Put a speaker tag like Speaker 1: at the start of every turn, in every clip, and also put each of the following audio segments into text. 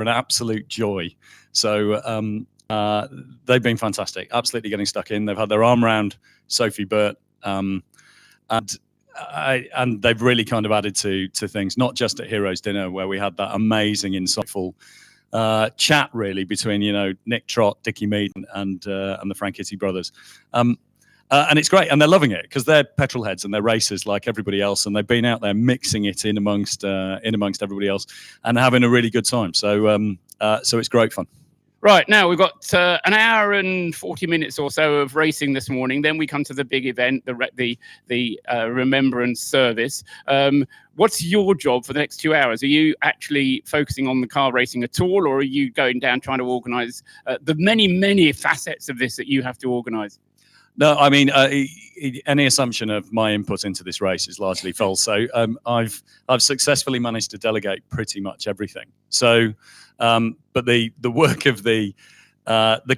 Speaker 1: an absolute joy. So they've been fantastic, absolutely getting stuck in. They've had their arm around Sophie Burt, and they've really kind of added to things, not just at Heroes Dinner, where we had that amazing, insightful chat really between Nick Trott, Dickie Mead, and the Franchitti brothers. And it's great, and they're loving it because they're petrol heads and they're racers like everybody else, and they've been out there mixing it in amongst everybody else and having a really good time. So so it's great fun.
Speaker 2: Right, now we've got an hour and 40 minutes or so of racing this morning. Then we come to the big event, the Remembrance service. What's your job for the next 2 hours? Are you actually focusing on the car racing at all, or are you going down trying to organise the many facets of this that you have to organise?
Speaker 1: No, I mean, any assumption of my input into this race is largely false. So I've successfully managed to delegate pretty much everything. So, but the work of the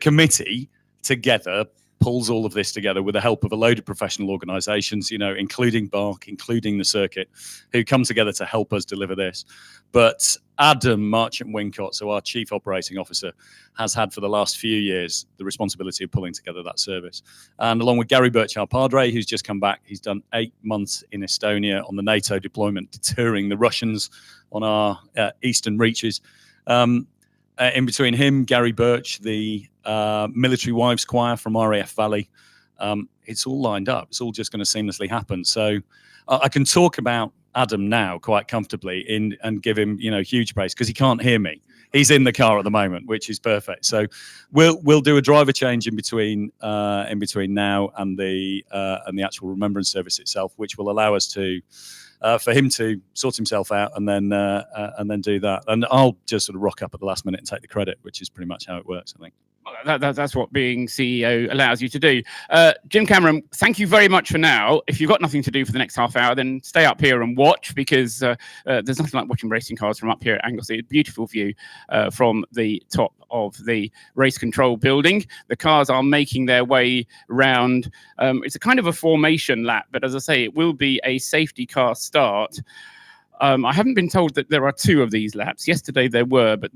Speaker 1: committee together pulls all of this together with the help of a load of professional organisations, including BARC, including the circuit, who come together to help us deliver this. But Adam Marchant-Wincott, so our Chief Operating Officer, has had for the last few years the responsibility of pulling together that service. And along with Gary Burchard-Padre, who's just come back, he's done 8 months in Estonia on the NATO deployment, deterring the Russians on our eastern reaches. In between him, Gary Birch, the Military Wives Choir from RAF Valley, it's all lined up. It's all just going to seamlessly happen. So I can talk about Adam now quite comfortably and give him huge praise because he can't hear me. He's in the car at the moment, which is perfect. So we'll do a driver change in between now and the actual Remembrance service itself, which will allow us to. For him to sort himself out and then do that. And I'll just sort of rock up at the last minute and take the credit, which is pretty much how it works, I think.
Speaker 2: Well, that's what being CEO allows you to do. Jim Cameron, thank you very much for now. If you've got nothing to do for the next half hour, then stay up here and watch because there's nothing like watching racing cars from up here at Anglesey. A beautiful view from the top of the race control building. The cars are making their way round. It's a kind of a formation lap, but as I say, it will be a safety car start. I haven't been told that there are 2 of these laps. Yesterday there were, but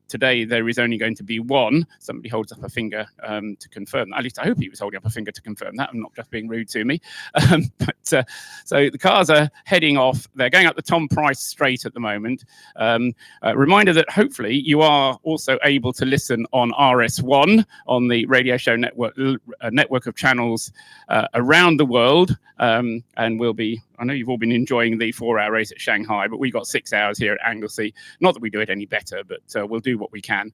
Speaker 2: today there is only going to be 1. Somebody holds up a finger to confirm that. At least I hope he was holding up a finger to confirm that and not just being rude to me. So the cars are heading off. They're going up the Tom Price Straight at the moment. Reminder that hopefully you are also able to listen on RS1 on the radio show network of channels around the world, and we'll be. I know you've all been enjoying the 4-hour race at Shanghai, but we got 6 hours here at Anglesey. Not that we do it any better, but we'll do what we can.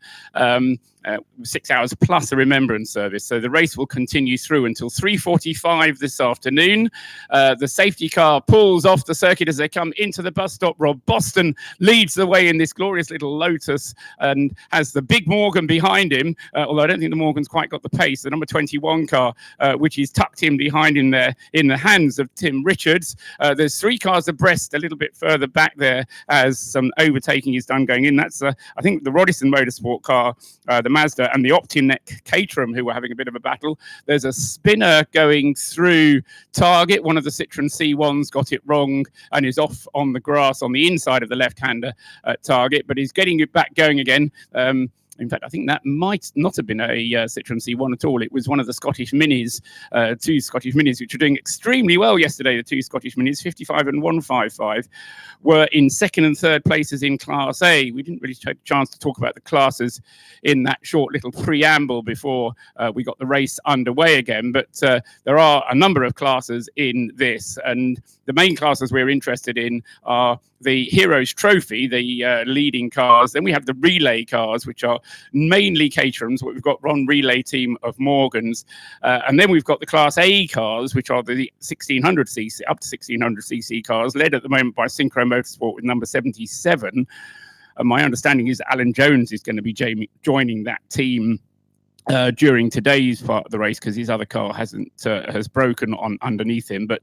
Speaker 2: 6 hours plus a Remembrance service. So the race will continue through until 3:45 this afternoon. The safety car pulls off the circuit as they come into the bus stop. Rob Boston leads the way in this glorious little Lotus and has the big Morgan behind him, although I don't think the Morgan's quite got the pace. The number 21 car, which is tucked in behind him there in the hands of Tim Richards. There's 3 cars abreast a little bit further back there as some overtaking is done going in. That's, I think, the Roddison Motorsport car, the Mazda, and the Optineck Caterham, who were having a bit of a battle. There's a spinner going through Target. One of the Citroen C1s got it wrong and is off on the grass on the inside of the left-hander at Target, but he's getting it back going again. In fact, I think that might not have been a Citroen C1 at all. It was one of the Scottish Minis, 2 Scottish Minis, which were doing extremely well yesterday. The 2 Scottish Minis, 55 and 155, were in 2nd and 3rd places in Class A. We didn't really take a chance to talk about the classes in that short little preamble before we got the race underway again. But there are a number of classes in this, and the main classes we're interested in are the Heroes Trophy, the leading cars. Then we have the relay cars, which are mainly Caterhams, but we've got Ron Relay team of Morgans. And then we've got the Class A cars, which are the 1600cc, up to 1600cc cars, led at the moment by Synchro Motorsport with number 77. And my understanding is Alan Jones is going to be joining that team during today's part of the race because his other car has broken on underneath him. But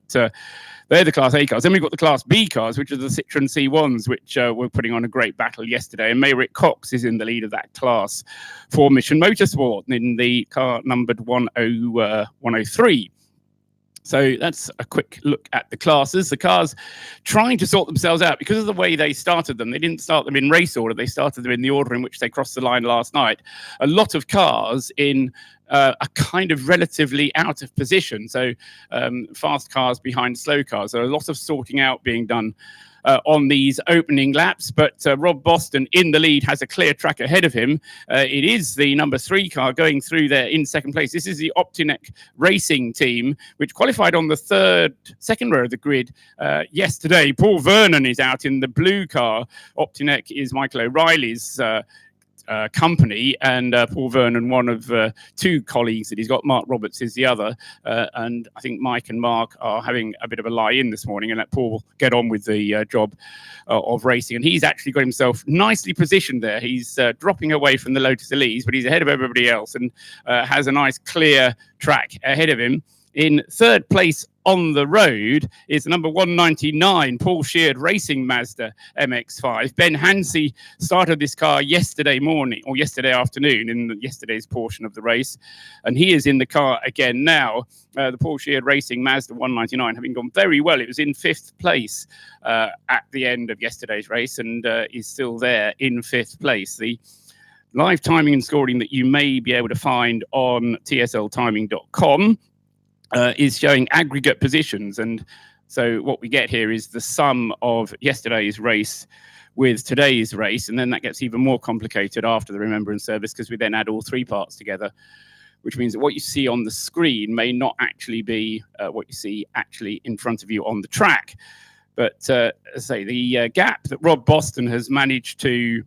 Speaker 2: they're the Class A cars. Then we've got the Class B cars, which are the Citroen C1s, which were putting on a great battle yesterday. And Mayrick Cox is in the lead of that class for Mission Motorsport in the car numbered 103. So that's a quick look at the classes. The cars trying to sort themselves out because of the way they started them. They didn't start them in race order. They started them in the order in which they crossed the line last night. A lot of cars in a kind of relatively out of position. So fast cars behind slow cars. So a lot of sorting out being done on these opening laps, but Rob Boston in the lead has a clear track ahead of him. It is the number 3 car going through there in second place. This is the Optinec Racing team, which qualified on the second row of the grid yesterday. Paul Vernon is out in the blue car. Optinec is Michael O'Reilly's company, and Paul Vernon, one of 2 colleagues that he's got. Mark Roberts is the other, and I think Mike and Mark are having a bit of a lie-in this morning and let Paul get on with the job of racing. And he's actually got himself nicely positioned there. He's dropping away from the Lotus Elise, but he's ahead of everybody else and has a nice clear track ahead of him. In third place on the road is the number 199 Paul Sheard Racing Mazda MX-5. Ben Hansey started this car yesterday morning or yesterday afternoon in yesterday's portion of the race, and he is in the car again now. The Paul Sheard Racing Mazda 199 having gone very well. It was in 5th place at the end of yesterday's race and is still there in 5th place. The live timing and scoring that you may be able to find on tsltiming.com is showing aggregate positions. And so what we get here is the sum of yesterday's race with today's race. And then that gets even more complicated after the Remembrance service, because we then add all 3 parts together, which means that what you see on the screen may not actually be what you see actually in front of you on the track. But as I say, the gap that Rob Boston has managed to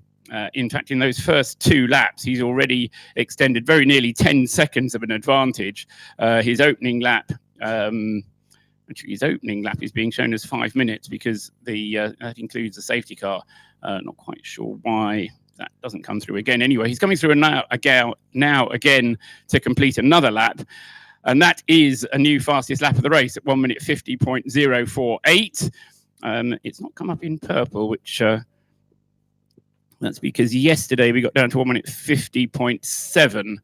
Speaker 2: in fact, in those first 2 laps, he's already extended very nearly 10 seconds of an advantage. His opening lap, his opening lap is being shown as 5 minutes because that includes the safety car. Not quite sure why that doesn't come through again. Anyway, he's coming through now again to complete another lap. And that is a new fastest lap of the race at 1 minute 50.048. It's not come up in purple, which... that's because yesterday we got down to 1 minute 50.7.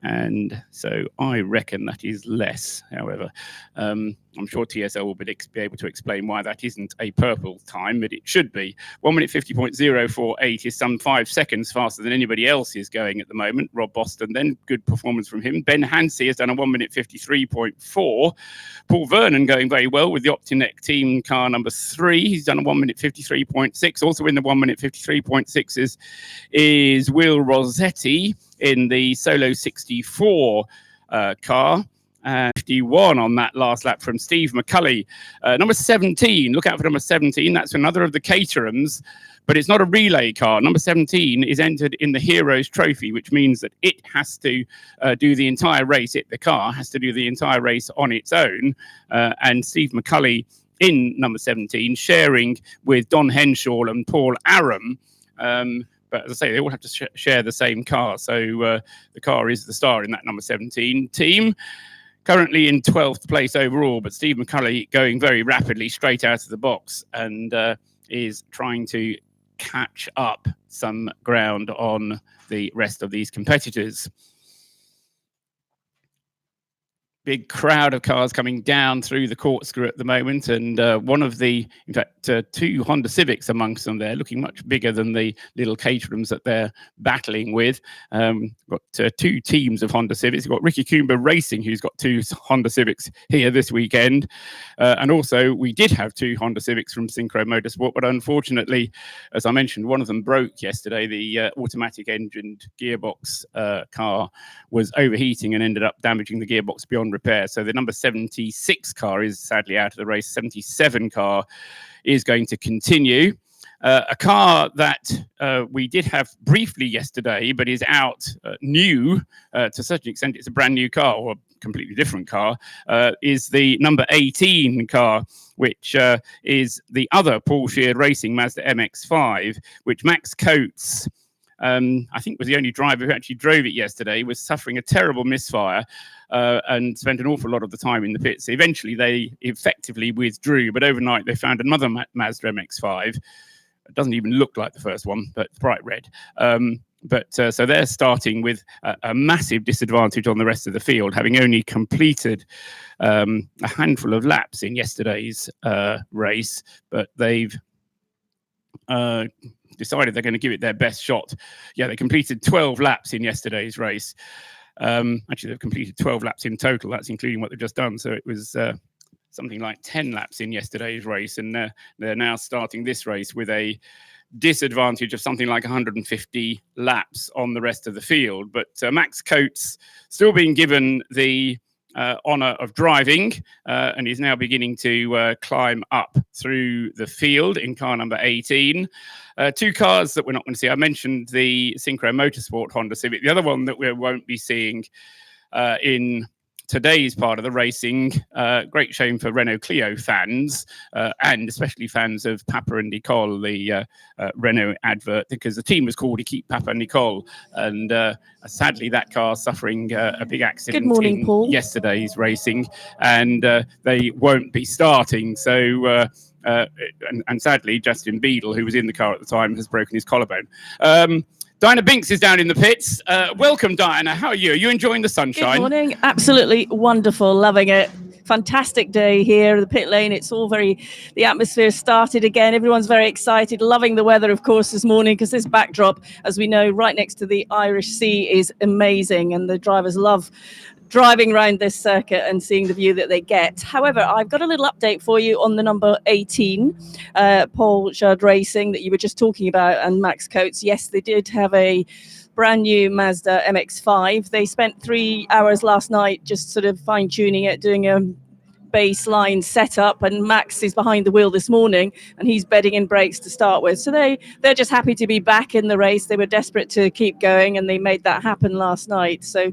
Speaker 2: And so I reckon that is less, however. I'm sure TSL will be able to explain why that isn't a purple time, but it should be. 1 minute 50.048 is some 5 seconds faster than anybody else is going at the moment. Rob Boston, then good performance from him. Ben Hansey has done a 1 minute 53.4. Paul Vernon going very well with the Optinec team car number 3. He's done a 1 minute 53.6. Also in the 1 minute 53.6 is Will Rossetti in the Solo 64 car. 51 on that last lap from Steve McCulley. Number 17, look out for number 17. That's another of the Caterhams, but it's not a relay car. Number 17 is entered in the Heroes Trophy, which means that it has to do the entire race. The car has to do the entire race on its own. And Steve McCulley in number 17, sharing with Don Henshaw and Paul Aram. But as I say, they all have to share the same car. So the car is the star in that number 17 team. Currently in 12th place overall, but Steve McCulley going very rapidly straight out of the box and is trying to catch up some ground on the rest of these competitors. Big crowd of cars coming down through the corkscrew at the moment, and one of the, in fact, 2 Honda Civics amongst them there, looking much bigger than the little Caterhams that they're battling with. Got 2 teams of Honda Civics. You've got Ricky Coomber Racing, who's got 2 Honda Civics here this weekend, and also we did have 2 Honda Civics from Synchro Motorsport, but unfortunately, as I mentioned, one of them broke yesterday. The automatic engined gearbox car was overheating and ended up damaging the gearbox beyond repair. So the number 76 car is sadly out of the race. 77 car is going to continue. A car that we did have briefly yesterday, but is out new to such an extent, it's a brand new car or a completely different car, is the number 18 car, which is the other Paul Sheard Racing Mazda MX-5, which Max Coates, I think was the only driver who actually drove it yesterday, was suffering a terrible misfire and spent an awful lot of the time in the pits. Eventually, they effectively withdrew, but overnight they found another Mazda MX-5. It doesn't even look like the first one, but bright red. But so they're starting with a massive disadvantage on the rest of the field, having only completed a handful of laps in yesterday's race. But they've decided they're going to give it their best shot. Yeah, they completed 12 laps in yesterday's race. Actually, they've completed 12 laps in total. That's including what they've just done. So it was something like 10 laps in yesterday's race. And they're now starting this race with a disadvantage of something like 150 laps on the rest of the field. But Max Coates still being given the honour of driving, and he's now beginning to climb up through the field in car number 18. Two cars that we're not going to see. I mentioned the Synchro Motorsport Honda Civic. The other one that we won't be seeing in today's part of the racing, great shame for Renault Clio fans, and especially fans of Papa and Nicole, the Renault advert, because the team was called Keep Papa and Nicole, and sadly that car suffering a big accident in
Speaker 3: Paul.
Speaker 2: Yesterday's racing, and they won't be starting. So and sadly Justin Beadle, who was in the car at the time, has broken his collarbone. Diana Binks is down in the pits. Welcome, Diana. How are you? Are you enjoying the sunshine?
Speaker 3: Good morning. Absolutely wonderful. Loving it. Fantastic day here. The pit lane, it's all the atmosphere started again. Everyone's very excited. Loving the weather, of course, this morning, because this backdrop, as we know, right next to the Irish Sea is amazing. And the drivers love driving around this circuit and seeing the view that they get. However, I've got a little update for you on the number 18, Paul Judd Racing, that you were just talking about, and Max Coates. Yes, they did have a brand new Mazda MX-5. They spent 3 hours last night just sort of fine-tuning it, doing a baseline setup, and Max is behind the wheel this morning and he's bedding in brakes to start with. So they're just happy to be back in the race. They were desperate to keep going and they made that happen last night. So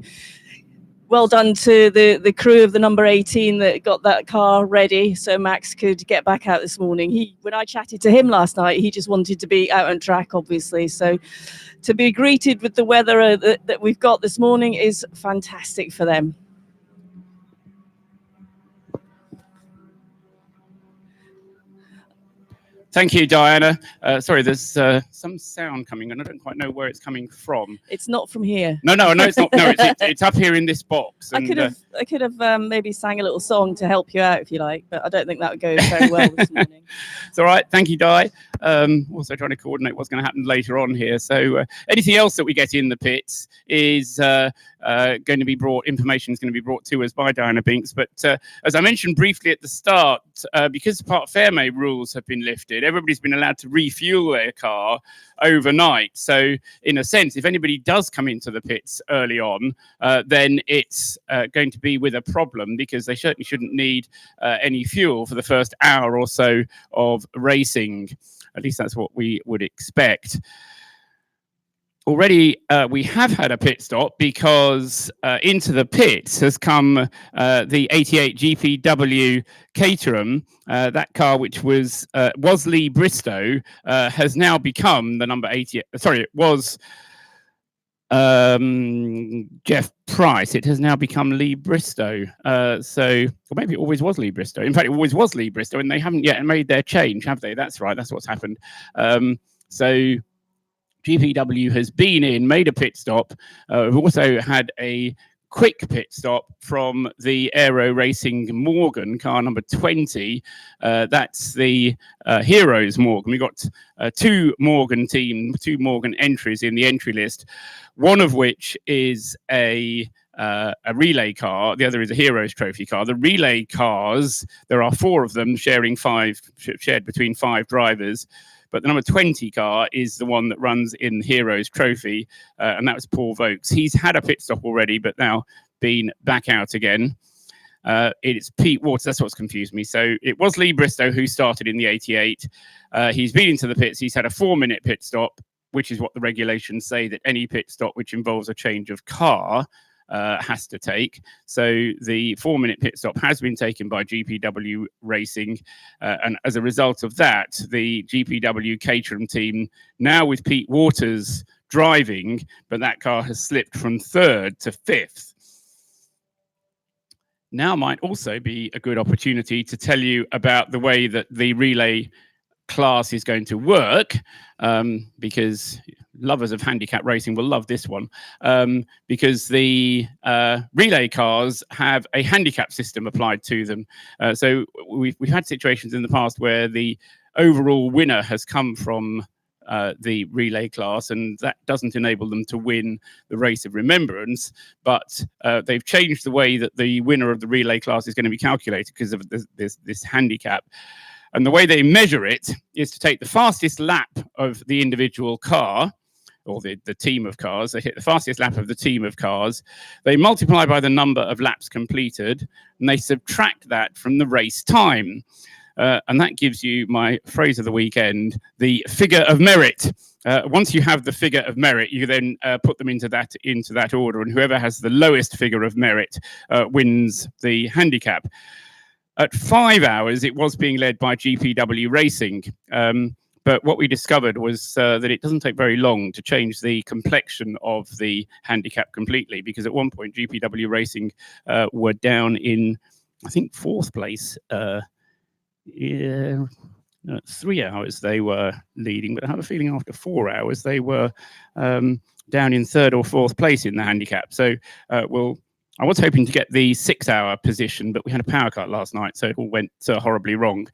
Speaker 3: well done to the crew of the number 18 that got that car ready so Max could get back out this morning. When I chatted to him last night, he just wanted to be out on track, obviously. So to be greeted with the weather that we've got this morning is fantastic for them.
Speaker 2: Thank you, Diana. Sorry, there's some sound coming, and I don't quite know where it's coming from.
Speaker 3: It's not from here.
Speaker 2: No, it's not. No, it's up here in this box. And,
Speaker 3: I could have maybe sang a little song to help you out if you like, but I don't think that would go very well this morning.
Speaker 2: It's all right. Thank you, Di. Also trying to coordinate what's going to happen later on here. So anything else that we get in the pits is going to be brought. Information is going to be brought to us by Diana Binks. But as I mentioned briefly at the start, because the Parc Fermé rules have been lifted, everybody's been allowed to refuel their car overnight. So in a sense, if anybody does come into the pits early on, then it's going to be with a problem, because they certainly shouldn't need any fuel for the first hour or so of racing. At least that's what we would expect. Already, we have had a pit stop, because into the pits has come the 88 GPW Caterham. That car, which was Lee Bristow, has now become the number 88. Sorry, it was Jeff Price. It has now become Lee Bristow. Or maybe it always was Lee Bristow. In fact, it always was Lee Bristow, and they haven't yet made their change, have they? That's right. That's what's happened. So GPW has been in, made a pit stop. We've also had a quick pit stop from the Aero Racing Morgan, car number 20. That's the Heroes Morgan. We got two Morgan entries in the entry list, one of which is a relay car. The other is a Heroes Trophy car. The relay cars, there are 4 of them shared between 5 drivers. But the number 20 car is the one that runs in Heroes Trophy, and that was Paul Vokes. He's had a pit stop already, but now been back out again. It's Pete Waters. That's what's confused me. So it was Lee Bristow who started in the 88. He's been into the pits. He's had a 4-minute pit stop, which is what the regulations say that any pit stop which involves a change of car has to take. So the 4-minute pit stop has been taken by GPW Racing, and as a result of that, the GPW Caterham team, now with Pete Waters driving, but that car has slipped from 3rd to 5th. Now might also be a good opportunity to tell you about the way that the relay class is going to work, because lovers of handicap racing will love this one, because the relay cars have a handicap system applied to them. So we've had situations in the past where the overall winner has come from the relay class, and that doesn't enable them to win the Race of Remembrance, but they've changed the way that the winner of the relay class is going to be calculated because of this handicap. And the way they measure it is to take the fastest lap of the individual car, or the team of cars. They hit the fastest lap of the team of cars. They multiply by the number of laps completed, and they subtract that from the race time. And that gives you my phrase of the weekend, the figure of merit. Once you have the figure of merit, you then put them into that order, and whoever has the lowest figure of merit wins the handicap. At 5 hours, it was being led by GPW Racing. But what we discovered was that it doesn't take very long to change the complexion of the handicap completely, because at one point, GPW Racing were down in, I think, 4th place. 3 hours they were leading, but I have a feeling after 4 hours, they were down in 3rd or 4th place in the handicap. So I was hoping to get the 6 hour position, but we had a power cut last night, so it all went horribly wrong.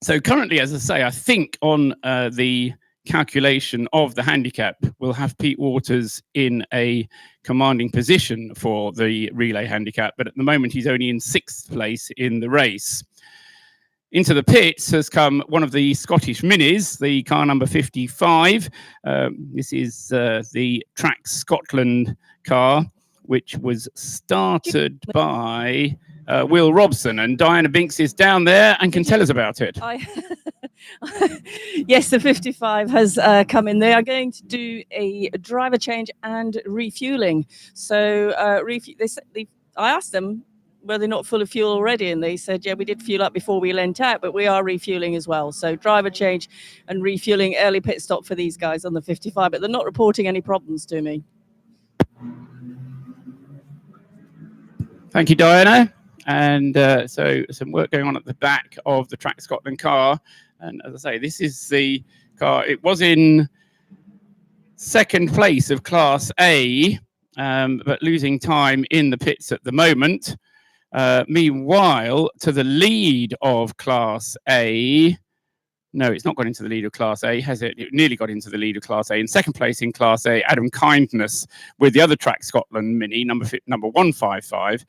Speaker 2: So currently, as I say, I think on the calculation of the handicap, we'll have Pete Waters in a commanding position for the relay handicap, but at the moment he's only in 6th place in the race. Into the pits has come one of the Scottish Minis, the car number 55. This is the Track Scotland car, which was started by Will Robson, and Diana Binks is down there and can tell us about it.
Speaker 3: Yes, the 55 has come in. They are going to do a driver change and refueling. So I asked them, were they not full of fuel already? And they said, yeah, we did fuel up before we lent out, but we are refueling as well. So driver change and refueling, early pit stop for these guys on the 55, but they're not reporting any problems to me.
Speaker 2: Thank you, Diana. And so some work going on at the back of the Track Scotland car. And as I say, this is the car. It was in 2nd place of Class A, but losing time in the pits at the moment. Meanwhile, to the lead of Class A, no, it's not got into the lead of Class A, has it? It nearly got into the lead of Class A. In 2nd place in Class A, Adam Kindness with the other Track Scotland Mini, number 155.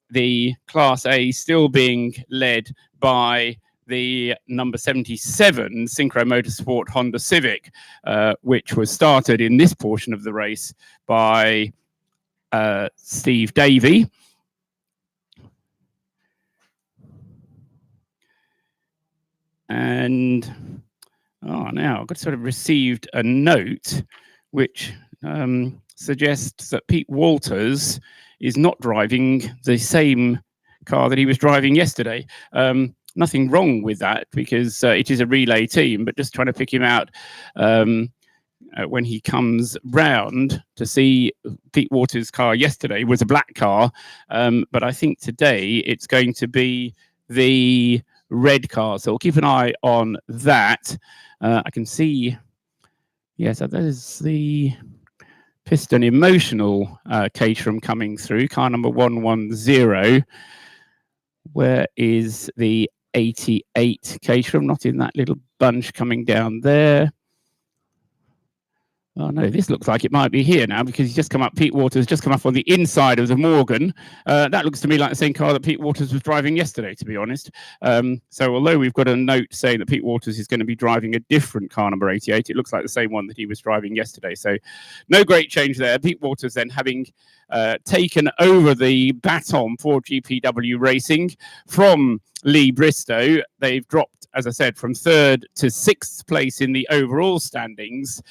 Speaker 2: The Class A still being led by the number 77 Synchro Motorsport Honda Civic, which was started in this portion of the race by Steve Davey. And now I've got sort of received a note which suggests that Pete Walters is not driving the same car that he was driving yesterday. Nothing wrong with that, because it is a relay team, but just trying to pick him out when he comes round to see Pete Waters' car yesterday was a black car, but I think today it's going to be the red car. So we'll keep an eye on that. I can see, yes, that is the Piston Emotional Caterham coming through, car number 110. Where is the 88 Caterham? Not in that little bunch coming down there. Oh no, this looks like it might be here now, because he's just come up. Pete Waters just come up on the inside of the Morgan. That looks to me like the same car that Pete Waters was driving yesterday, to be honest. So although we've got a note saying that Pete Waters is going to be driving a different car number 88, it looks like the same one that he was driving yesterday. So no great change there. Pete Waters then having taken over the baton for GPW Racing from Lee Bristow. They've dropped, as I said, from 3rd to 6th place in the overall standings.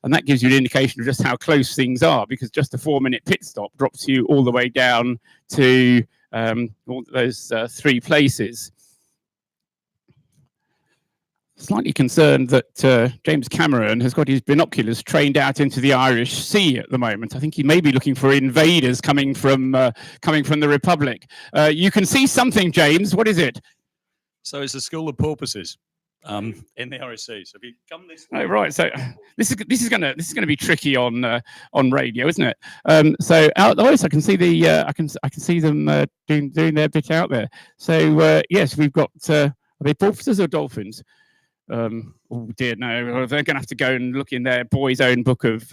Speaker 2: And that gives you an indication of just how close things are, because just a 4-minute pit stop drops you all the way down to all those 3 places. Slightly concerned that James Cameron has got his binoculars trained out into the Irish Sea at the moment. I think he may be looking for invaders coming from the Republic. You can see something, James. What is it?
Speaker 1: So it's a school of porpoises. in the RSC. So if you come this
Speaker 2: Oh,
Speaker 1: way.
Speaker 2: right. So this is gonna be tricky on radio, isn't it? So out the way, so I can see I can see them doing their bit out there. So yes, we've got are they porpoises or dolphins? Oh dear, no, they're going to have to go and look in their boys' own book of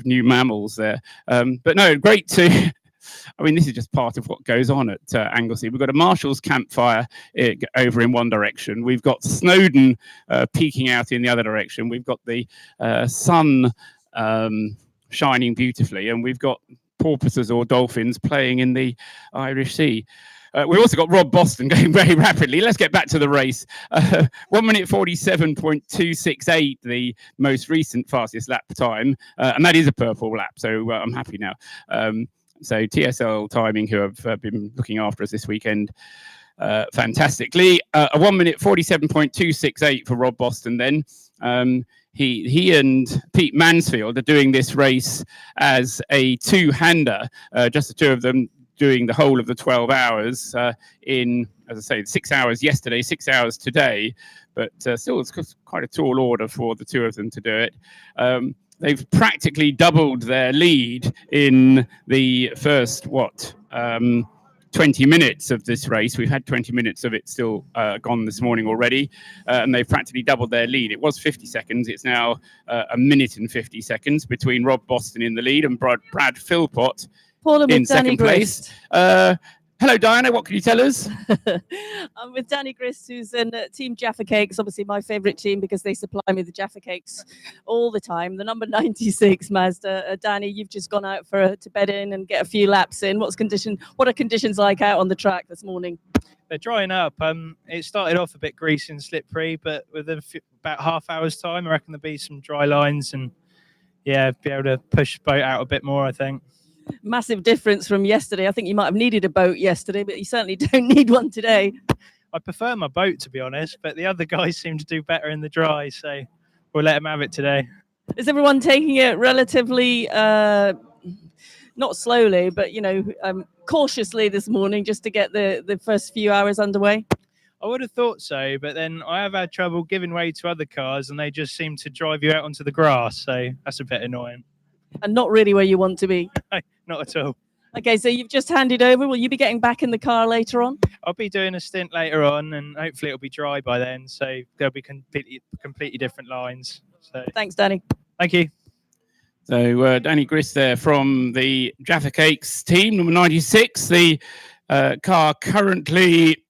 Speaker 2: new mammals there. But no, great to. I mean, this is just part of what goes on at Anglesey. We've got a Marshall's campfire over in one direction. We've got Snowdon peeking out in the other direction. We've got the sun shining beautifully, and we've got porpoises or dolphins playing in the Irish Sea. We've also got Rob Boston going very rapidly. Let's get back to the race. 1 minute 47.268, the most recent fastest lap time. And that is a purple lap, so I'm happy now. So TSL Timing, who have been looking after us this weekend fantastically. A 1 minute 47.268 for Rob Boston then. He and Pete Mansfield are doing this race as a two-hander, just the two of them doing the whole of the 12 hours in, as I say, 6 hours yesterday, 6 hours today, but still it's quite a tall order for the two of them to do it. They've practically doubled their lead in the first, 20 minutes of this race. We've had 20 minutes of it still gone this morning already, and they've practically doubled their lead. It was 50 seconds. It's now 1 minute and 50 seconds between Rob Boston in the lead and Brad Philpott in second place. Hello, Diana. What can you tell us?
Speaker 3: I'm with Danny Grist, who's in Team Jaffa Cakes, obviously my favourite team because they supply me the Jaffa Cakes all the time. The number 96 Mazda. Danny, you've just gone out to bed in and get a few laps in. What are conditions like out on the track this morning?
Speaker 4: They're drying up. It started off a bit greasy and slippery, but within about half hour's time, I reckon there'll be some dry lines and yeah, be able to push the boat out a bit more, I think.
Speaker 3: Massive difference from yesterday. I think you might have needed a boat yesterday, but you certainly don't need one today.
Speaker 4: I prefer my boat, to be honest, but the other guys seem to do better in the dry, so we'll let them have it today.
Speaker 3: Is everyone taking it relatively, not slowly, but, cautiously this morning just to get the first few hours underway?
Speaker 4: I would have thought so, but then I have had trouble giving way to other cars and they just seem to drive you out onto the grass, so that's a bit annoying.
Speaker 3: And not really where you want to be?
Speaker 4: No, not at all.
Speaker 3: Okay, so you've just handed over. Will you be getting back in the car later on?
Speaker 4: I'll be doing a stint later on and hopefully it'll be dry by then, so there'll be completely different lines. So
Speaker 3: thanks, Danny.
Speaker 4: Thank you.
Speaker 2: So Danny Grist there from the Jaffa Cakes team, number 96. The car currently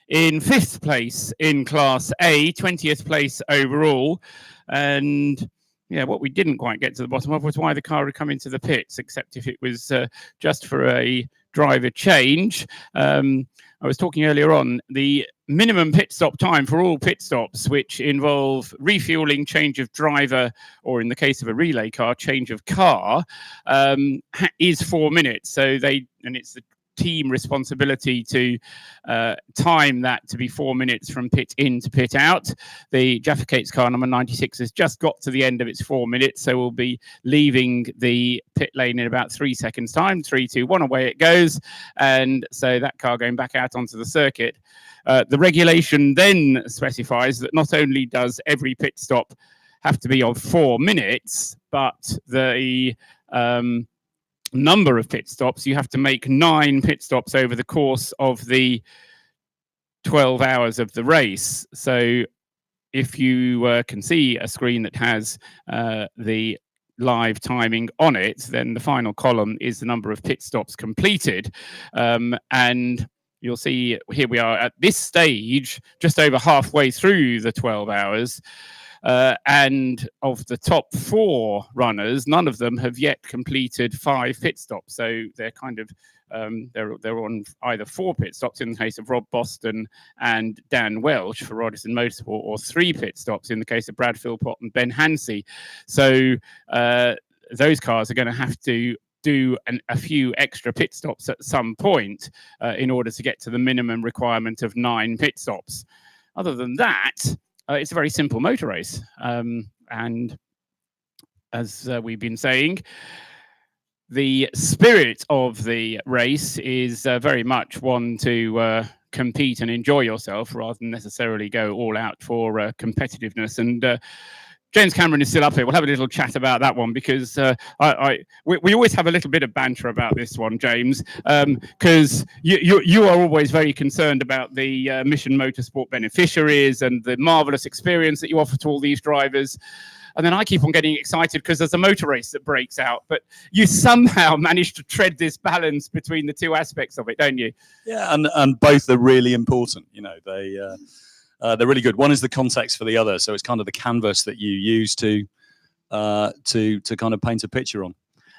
Speaker 2: in 5th place in Class A, 20th place overall. And yeah, what we didn't quite get to the bottom of was why the car had come into the pits, except if it was just for a driver change. I was talking earlier on, the minimum pit stop time for all pit stops, which involve refueling, change of driver, or in the case of a relay car, change of car, is 4 minutes. So it's the team responsibility to time that to be 4 minutes from pit in to pit out. The Jaffa Cakes car number 96 has just got to the end of its 4 minutes, so we'll be leaving the pit lane in about 3 seconds time. 3, 2, 1, away it goes. And so that car going back out onto the circuit. The regulation then specifies that not only does every pit stop have to be of 4 minutes, but the number of pit stops, you have to make 9 pit stops over the course of the 12 hours of the race. So if you can see a screen that has the live timing on it, then the final column is the number of pit stops completed. And you'll see here we are at this stage, just over halfway through the 12 hours. And of the top 4 runners, none of them have yet completed 5 pit stops. So they're kind of they're on either 4 pit stops in the case of Rob Boston and Dan Welch for Roddison Motorsport, or 3 pit stops in the case of Brad Philpott and Ben Hansey. So those cars are going to have to do a few extra pit stops at some point in order to get to the minimum requirement of 9 pit stops. Other than that, it's a very simple motor race. And as we've been saying, the spirit of the race is very much one to compete and enjoy yourself rather than necessarily go all out for competitiveness. And James Cameron is still up here. We'll have a little chat about that one because we always have a little bit of banter about this one, James, because you are always very concerned about the Mission Motorsport beneficiaries and the marvelous experience that you offer to all these drivers. And then I keep on getting excited because there's a motor race that breaks out. But you somehow manage to tread this balance between the two aspects of it, don't you?
Speaker 1: Yeah, and both are really important. You know, they're really good. One is the context for the other, so it's kind of the canvas that you use to kind of paint a picture on.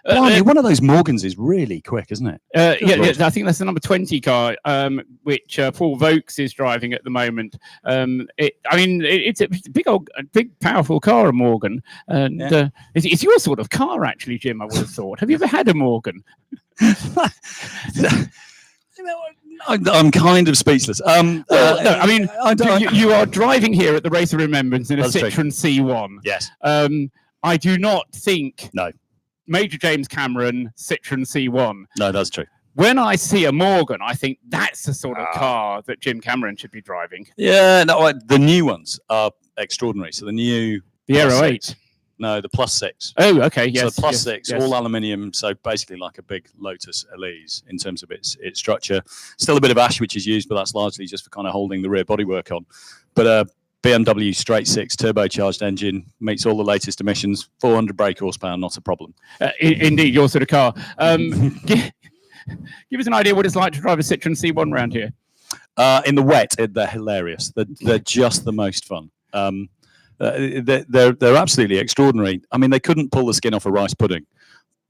Speaker 1: One of those Morgans is really quick, isn't it?
Speaker 2: Yeah, I think that's the number 20 car, which Paul Vokes is driving at the moment. It's a big, powerful car, a Morgan, and it's your sort of car, actually, Jim. I would have thought. Have you ever had a Morgan?
Speaker 1: I'm kind of speechless.
Speaker 2: You are driving here at the Race of Remembrance in a Citroen C1.
Speaker 1: Yes.
Speaker 2: I do not think.
Speaker 1: No.
Speaker 2: Major James Cameron Citroen C1.
Speaker 1: No, that's true.
Speaker 2: When I see a Morgan, I think that's the sort of car that Jim Cameron should be driving.
Speaker 1: Yeah, no, the new ones are extraordinary. So the
Speaker 2: Aero 8.
Speaker 1: No, the Plus 6.
Speaker 2: Oh, okay, yes.
Speaker 1: So the Plus 6, all aluminium, so basically like a big Lotus Elise in terms of its structure. Still a bit of ash which is used, but that's largely just for kind of holding the rear bodywork on. But BMW straight 6 turbocharged engine, meets all the latest emissions, 400 brake horsepower, not a problem.
Speaker 2: Indeed, your sort of car. Give us an idea what it's like to drive a Citroen C1 around here.
Speaker 1: In the wet, they're hilarious. They're just the most fun. They're absolutely extraordinary. I mean, they couldn't pull the skin off a rice pudding,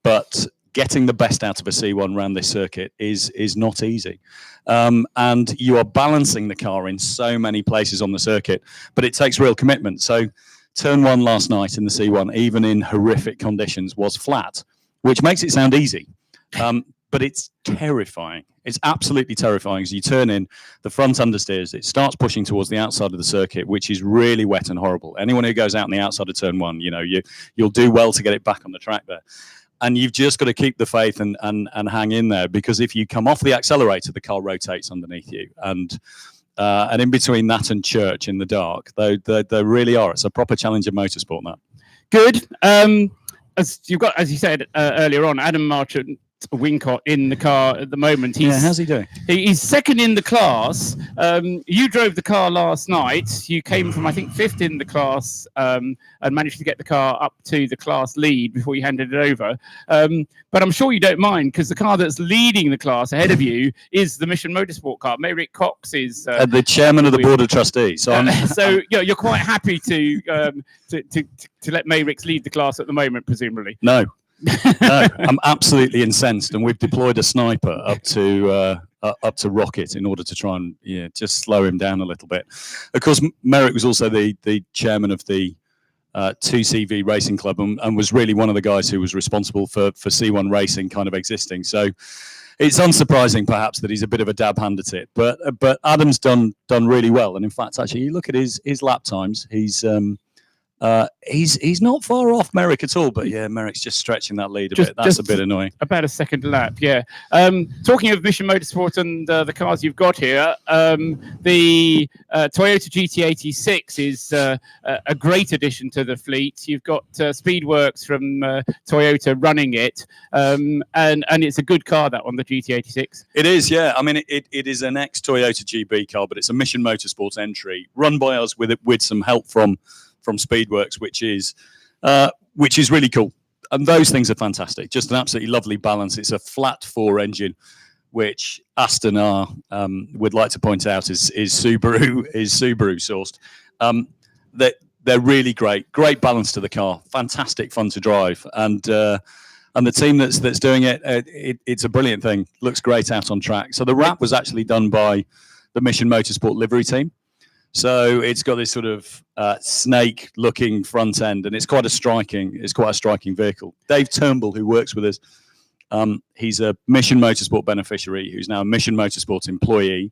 Speaker 1: but getting the best out of a C1 around this circuit is not easy. And you are balancing the car in so many places on the circuit, but it takes real commitment. So turn 1 last night in the C1, even in horrific conditions, was flat, which makes it sound easy. But it's terrifying. It's absolutely terrifying. As you turn in, the front understeers, it starts pushing towards the outside of the circuit, which is really wet and horrible. Anyone who goes out on the outside of turn 1, you know, you'll do well to get it back on the track there. And you've just got to keep the faith and hang in there, because if you come off the accelerator, the car rotates underneath you. And in between that and church in the dark, they really are. It's a proper challenge of motorsport, that.
Speaker 2: Good. As you said earlier on, Adam Marchant Wincott in the car at the moment.
Speaker 1: How's he doing?
Speaker 2: He's second in the class. You drove the car last night. You came from, I think, 5th in the class and managed to get the car up to the class lead before you handed it over. But I'm sure you don't mind, because the car that's leading the class ahead of you is the Mission Motorsport car. Maverick Cox is
Speaker 1: the chairman of the board of trustees. So,
Speaker 2: you're quite happy to let Mavericks lead the class at the moment, presumably.
Speaker 1: No. No, I'm absolutely incensed, and we've deployed a sniper up to Rocket in order to try and just slow him down a little bit. Of course, Merrick was also the chairman of the 2CV Racing Club, and was really one of the guys who was responsible for C1 racing kind of existing. So it's unsurprising, perhaps, that he's a bit of a dab hand at it. But Adam's done really well, and in fact, actually, you look at his lap times. He's not far off Merrick at all, but yeah, Merrick's just stretching that lead a bit. That's a bit annoying.
Speaker 2: About a second lap, yeah. Talking of Mission Motorsport and the cars you've got here, the Toyota GT86 is a great addition to the fleet. You've got Speedworks from Toyota running it, and it's a good car, that one, the GT86.
Speaker 1: It is, yeah. I mean, it is an ex-Toyota GB car, but it's a Mission Motorsport entry run by us with some help from Speedworks, which is really cool. And those things are fantastic. Just an absolutely lovely balance. It's a flat 4 engine, which Aston would like to point out is Subaru sourced. They're really great balance to the car. Fantastic fun to drive, and the team that's doing it's a brilliant thing. Looks great out on track. So the wrap was actually done by the Mission Motorsport livery team. So it's got this sort of snake-looking front end, and it's quite a striking vehicle. Dave Turnbull, who works with us, he's a Mission Motorsport beneficiary who's now a Mission Motorsport employee,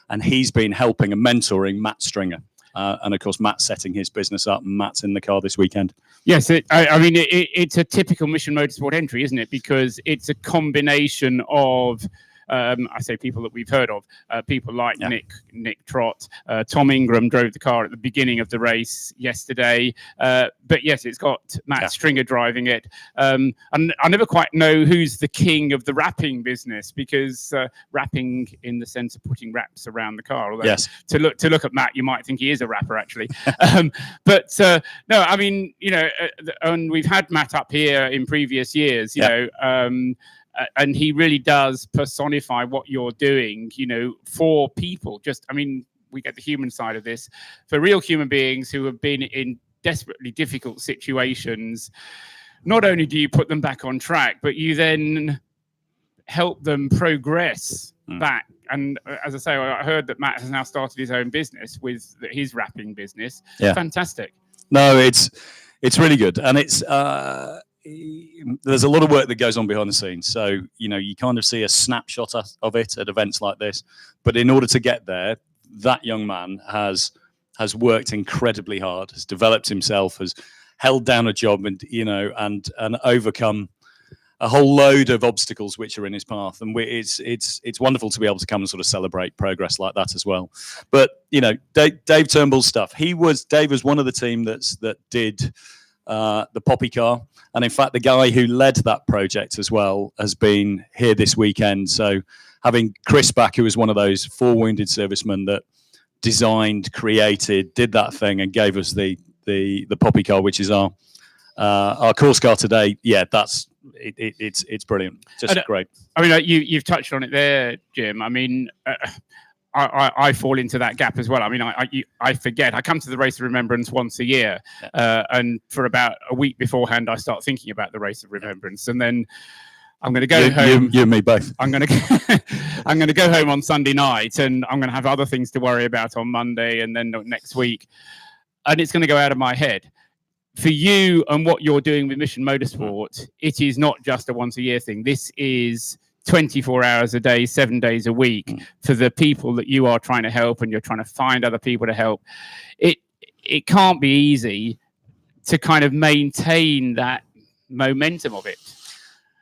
Speaker 1: and he's been helping and mentoring Matt Stringer. And of course, Matt's setting his business up, and Matt's in the car this weekend.
Speaker 2: Yes, it's a typical Mission Motorsport entry, isn't it? Because it's a combination of I say people that we've heard of, people like
Speaker 1: Yeah.
Speaker 2: Nick Trott. Tom Ingram drove the car at the beginning of the race yesterday. But yes, it's got Matt Stringer driving it. And I never quite know who's the king of the wrapping business, because wrapping in the sense of putting wraps around the car. Although
Speaker 1: Yes.
Speaker 2: to look at Matt, you might think he is a rapper actually. But no, I mean, and we've had Matt up here in previous years, you know, and he really does personify what you're doing, for people. We get the human side of this, for real human beings who have been in desperately difficult situations. Not only do you put them back on track, but you then help them progress back. And as I say, I heard that Matt has now started his own business with his wrapping business.
Speaker 1: Yeah.
Speaker 2: Fantastic.
Speaker 1: No, it's really good, and it's there's a lot of work that goes on behind the scenes. So you kind of see a snapshot of it at events like this, but in order to get there, that young man has worked incredibly hard, has developed himself, has held down a job, and and overcome a whole load of obstacles which are in his path. And it's wonderful to be able to come and sort of celebrate progress like that as well. But Dave Turnbull's stuff. Dave was one of the team that did the Poppy car, and in fact the guy who led that project as well has been here this weekend. So having Chris back, who was one of those 4 wounded servicemen that designed, created, did that thing, and gave us the Poppy car, which is our course car today. Yeah, it's brilliant. Just great.
Speaker 2: I mean, you've touched on it there, Jim. I mean, I fall into that gap as well. I mean, I forget. I come to the Race of Remembrance once a year, and for about a week beforehand, I start thinking about the Race of Remembrance, and then I'm going to go home.
Speaker 1: You and me both.
Speaker 2: I'm going to go home on Sunday night, and I'm going to have other things to worry about on Monday, and then next week, and it's going to go out of my head. For you and what you're doing with Mission Motorsport, it is not just a once a year thing. This is 24 hours a day, 7 days a week for the people that you are trying to help, and you're trying to find other people to help. It can't be easy to kind of maintain that momentum of it.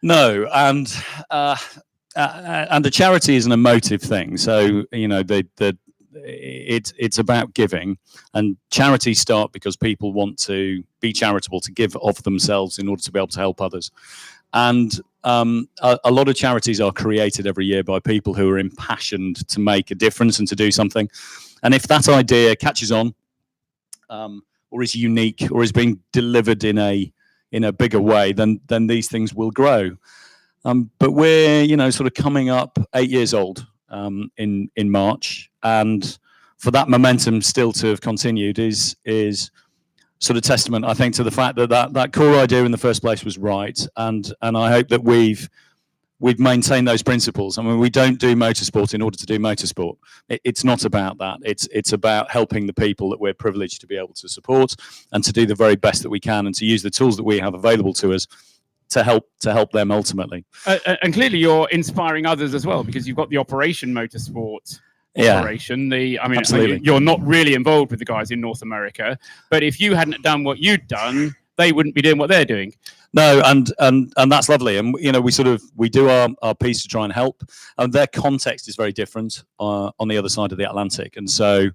Speaker 1: No, and the charity is an emotive thing. So it's about giving, and charities start because people want to be charitable, to give of themselves in order to be able to help others. And a lot of charities are created every year by people who are impassioned to make a difference and to do something. And if that idea catches on, or is unique, or is being delivered in a bigger way, then these things will grow. But we're sort of coming up 8 years old in March, and for that momentum still to have continued is sort of testament, I think, to the fact that core idea in the first place was right, and I hope that we've maintained those principles. I mean, we don't do motorsport in order to do motorsport. It's not about that. It's about helping the people that we're privileged to be able to support, and to do the very best that we can, and to use the tools that we have available to us to help them ultimately.
Speaker 2: And clearly you're inspiring others as well, because you've got the Operation Motorsport operation.
Speaker 1: Absolutely.
Speaker 2: You're not really involved with the guys in North America, but if you hadn't done what you'd done, they wouldn't be doing what they're doing.
Speaker 1: No, and that's lovely. And we do our piece to try and help. And their context is very different on the other side of the Atlantic, and so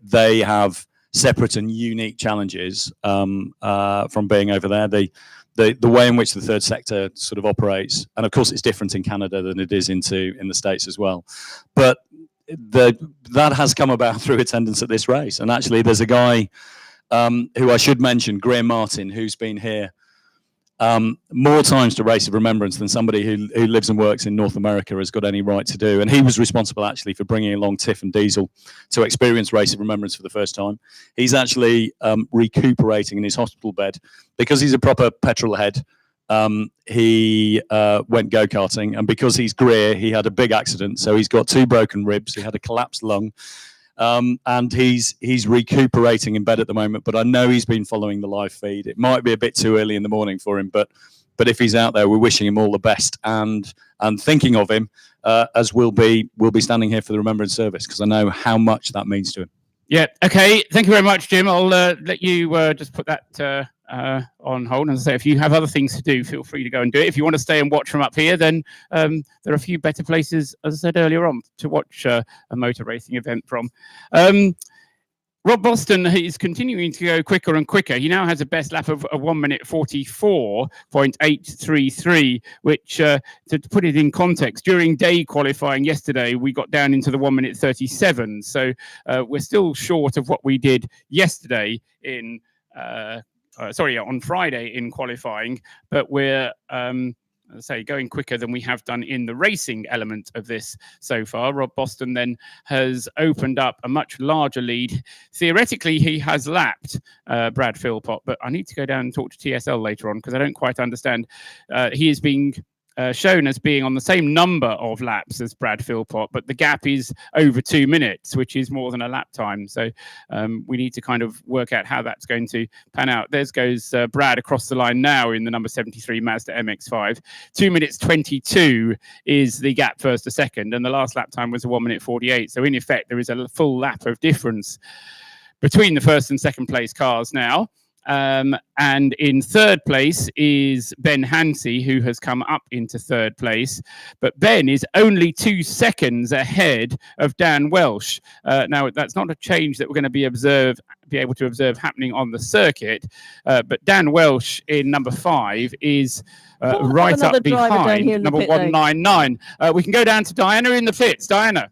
Speaker 1: they have separate and unique challenges from being over there. The way in which the third sector sort of operates, and of course it's different in Canada than it is in the States as well. But that has come about through attendance at this race. And actually there's a guy who I should mention, Graham Martin, who's been here more times to Race of Remembrance than somebody who lives and works in North America has got any right to do. And he was responsible actually for bringing along Tiff and Diesel to experience Race of Remembrance for the first time. He's actually recuperating in his hospital bed because he's a proper petrol head. He went go-karting, and because he's Greer, he had a big accident. So he's got 2 broken ribs. He had a collapsed lung. And he's recuperating in bed at the moment, but I know he's been following the live feed. It might be a bit too early in the morning for him, but if he's out there, we're wishing him all the best and thinking of him as we'll be standing here for the Remembrance service, because I know how much that means to him.
Speaker 2: Yeah. Okay. Thank you very much, Jim. I'll let you just put that on hold. And as I say, if you have other things to do, feel free to go and do it. If you want to stay and watch from up here, then there are a few better places, as I said earlier on, to watch a motor racing event from. Rob Boston is continuing to go quicker and quicker. He now has a best lap of 1 minute 44.833, which, to put it in context, during day qualifying yesterday, we got down into the 1 minute 37. So we're still short of what we did yesterday in, on Friday in qualifying, but we're, as I say, going quicker than we have done in the racing element of this so far. Rob Boston then has opened up a much larger lead. Theoretically, he has lapped Brad Philpott, but I need to go down and talk to TSL later on because I don't quite understand. He is being shown as being on the same number of laps as Brad Philpott, but the gap is over 2 minutes, which is more than a lap time. So we need to kind of work out how that's going to pan out. There goes Brad across the line now in the number 73 Mazda MX-5. 2 minutes 22 is the gap first to second, and the last lap time was a 1 minute 48. So in effect, there is a full lap of difference between the first and second place cars now. And in third place is Ben Hansey, who has come up into third place. But Ben is only 2 seconds ahead of Dan Welsh. Now, that's not a change that we're going to be able to observe happening on the circuit. But Dan Welsh in number 5 is right up behind number 199. We can go down to Diana in the pits. Diana.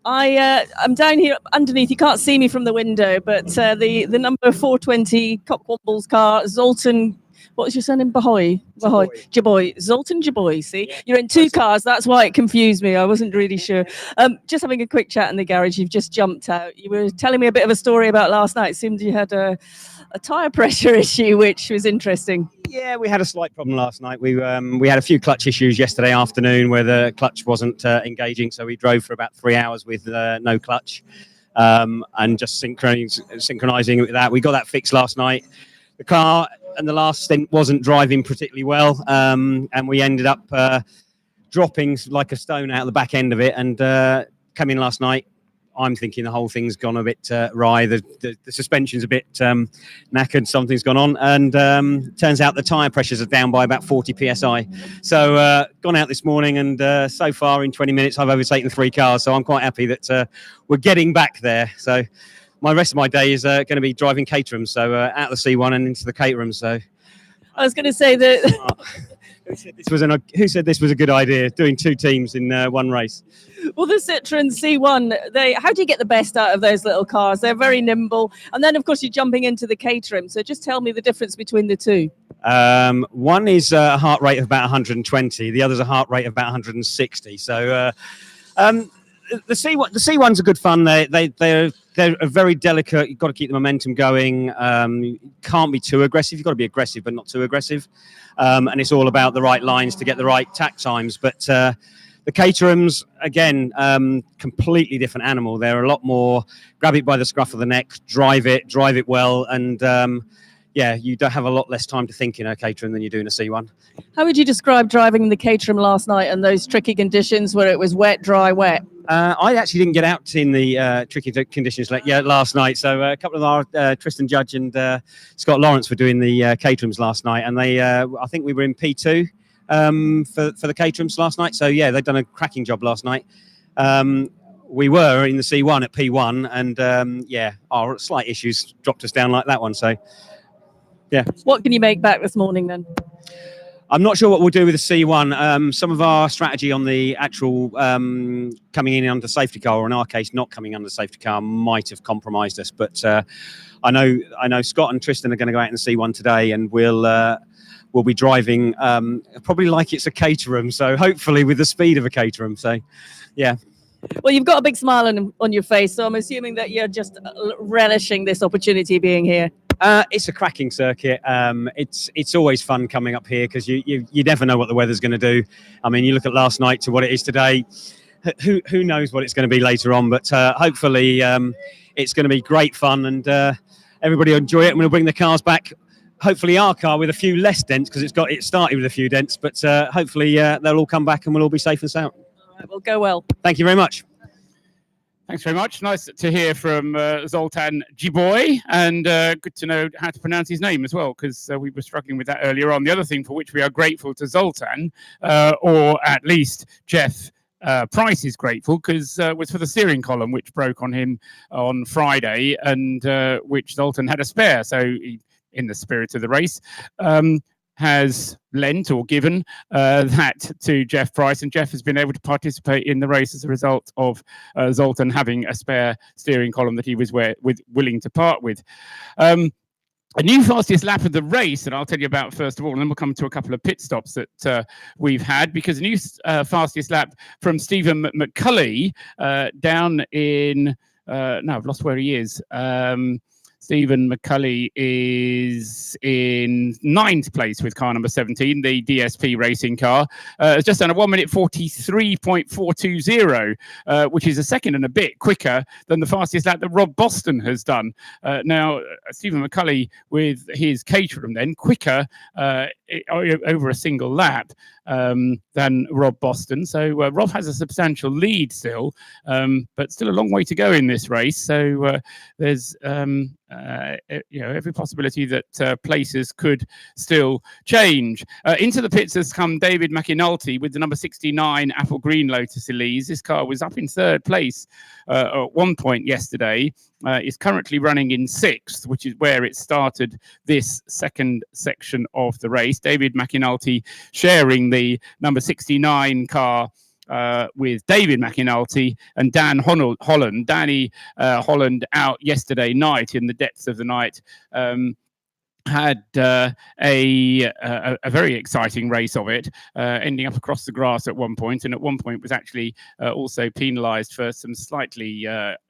Speaker 3: I'm down here underneath. You can't see me from the window, but the number 420 Cockwombles car, Zoltan. What was your surname? Jaboy. Zoltan Jaboy. See, you're in 2 cars. That's why it confused me. I wasn't really sure. Just having a quick chat in the garage. You've just jumped out. You were telling me a bit of a story about last night. It seemed you had a tyre pressure issue, which was interesting.
Speaker 5: Yeah, we had a slight problem last night. We had a few clutch issues yesterday afternoon where the clutch wasn't engaging, so we drove for about 3 hours with no clutch and just synchronizing it with that. We got that fixed last night. The car and the last stint wasn't driving particularly well, and we ended up dropping like a stone out the back end of it and come in last night. I'm thinking the whole thing's gone a bit wry. The suspension's a bit knackered. Something's gone on, and turns out the tyre pressures are down by about 40 psi. So gone out this morning, and so far in 20 minutes I've overtaken 3 cars. So I'm quite happy that we're getting back there. So my rest of my day is going to be driving Caterham. So out of the C1 and into the Caterham. So
Speaker 3: I was going to say that.
Speaker 5: Who said this was a good idea? Doing 2 teams in one race.
Speaker 3: Well, the Citroen C1, how do you get the best out of those little cars? They're very nimble. And then, of course, you're jumping into the Caterham. So just tell me the difference between the 2.
Speaker 5: One is a heart rate of about 120. The other's a heart rate of about 160. So the C1s are good fun. They're very delicate. You've got to keep the momentum going. You can't be too aggressive. You've got to be aggressive, but not too aggressive. And it's all about the right lines to get the right tack times. But the Caterhams, again, completely different animal. They're a lot more grab it by the scruff of the neck, drive it well, and you don't have a lot less time to think in a Caterham than you do in a C1.
Speaker 3: How would you describe driving the Caterham last night and those tricky conditions where it was wet, dry, wet?
Speaker 5: I actually didn't get out in the tricky conditions last night. So a couple of our Tristan Judge and Scott Lawrence were doing the Caterhams last night, and they I think we were in P2 for the Caterhams last night. So yeah, they've done a cracking job last night. We were in the C1 at P1, and our slight issues dropped us down like that one. So yeah.
Speaker 3: What can you make back this morning then?
Speaker 5: I'm not sure what we'll do with the C1. Some of our strategy on the actual coming in under safety car, or in our case, not coming under safety car, might have compromised us. But I know Scott and Tristan are going to go out in the C1 today, and we'll be driving probably like it's a Caterham. So hopefully with the speed of a Caterham. So yeah.
Speaker 3: Well, you've got a big smile on your face, so I'm assuming that you're just relishing this opportunity being here.
Speaker 5: It's a cracking circuit. It's always fun coming up here because you never know what the weather's going to do. I mean, you look at last night to what it is today. Who knows what it's going to be later on? But hopefully, it's going to be great fun, and everybody will enjoy it. And we'll bring the cars back. Hopefully, our car with a few less dents because it started with a few dents. But hopefully, they'll all come back and we'll all be safe and sound.
Speaker 3: All right, well, go well.
Speaker 5: Thank you very much.
Speaker 2: Thanks very much. Nice to hear from Zoltan Jiboy, and good to know how to pronounce his name as well, because we were struggling with that earlier on. The other thing for which we are grateful to Zoltan, or at least Jeff Price is grateful, because was for the steering column, which broke on him on Friday, and which Zoltan had a spare. So he, in the spirit of the race, has lent or given that to Jeff Price, and Jeff has been able to participate in the race as a result of Zoltan having a spare steering column that he was willing to part with. A new fastest lap of the race that I'll tell you about first of all, and then we'll come to a couple of pit stops that we've had, because a new fastest lap from Stephen McCulley down in, no, I've lost where he is. Stephen McCulley is in 9th place with car number 17, the DSP racing car. It's just done a 1 minute 43.420, which is a second and a bit quicker than the fastest lap that Rob Boston has done. Now, Stephen McCulley with his Caterham then, quicker over a single lap than Rob Boston. So Rob has a substantial lead still, but still a long way to go in this race. So there's every possibility that places could still change. Into the pits has come David McInulty with the number 69 Apple Green Lotus Elise. This car was up in 3rd place at one point yesterday. Is currently running in 6th, which is where it started this second section of the race. David McInulty sharing the number 69 car with David McInulty and Dan Holland. Danny Holland out yesterday night in the depths of the night. Had a very exciting race of it, ending up across the grass at one point, and at one point was actually also penalised for some slightly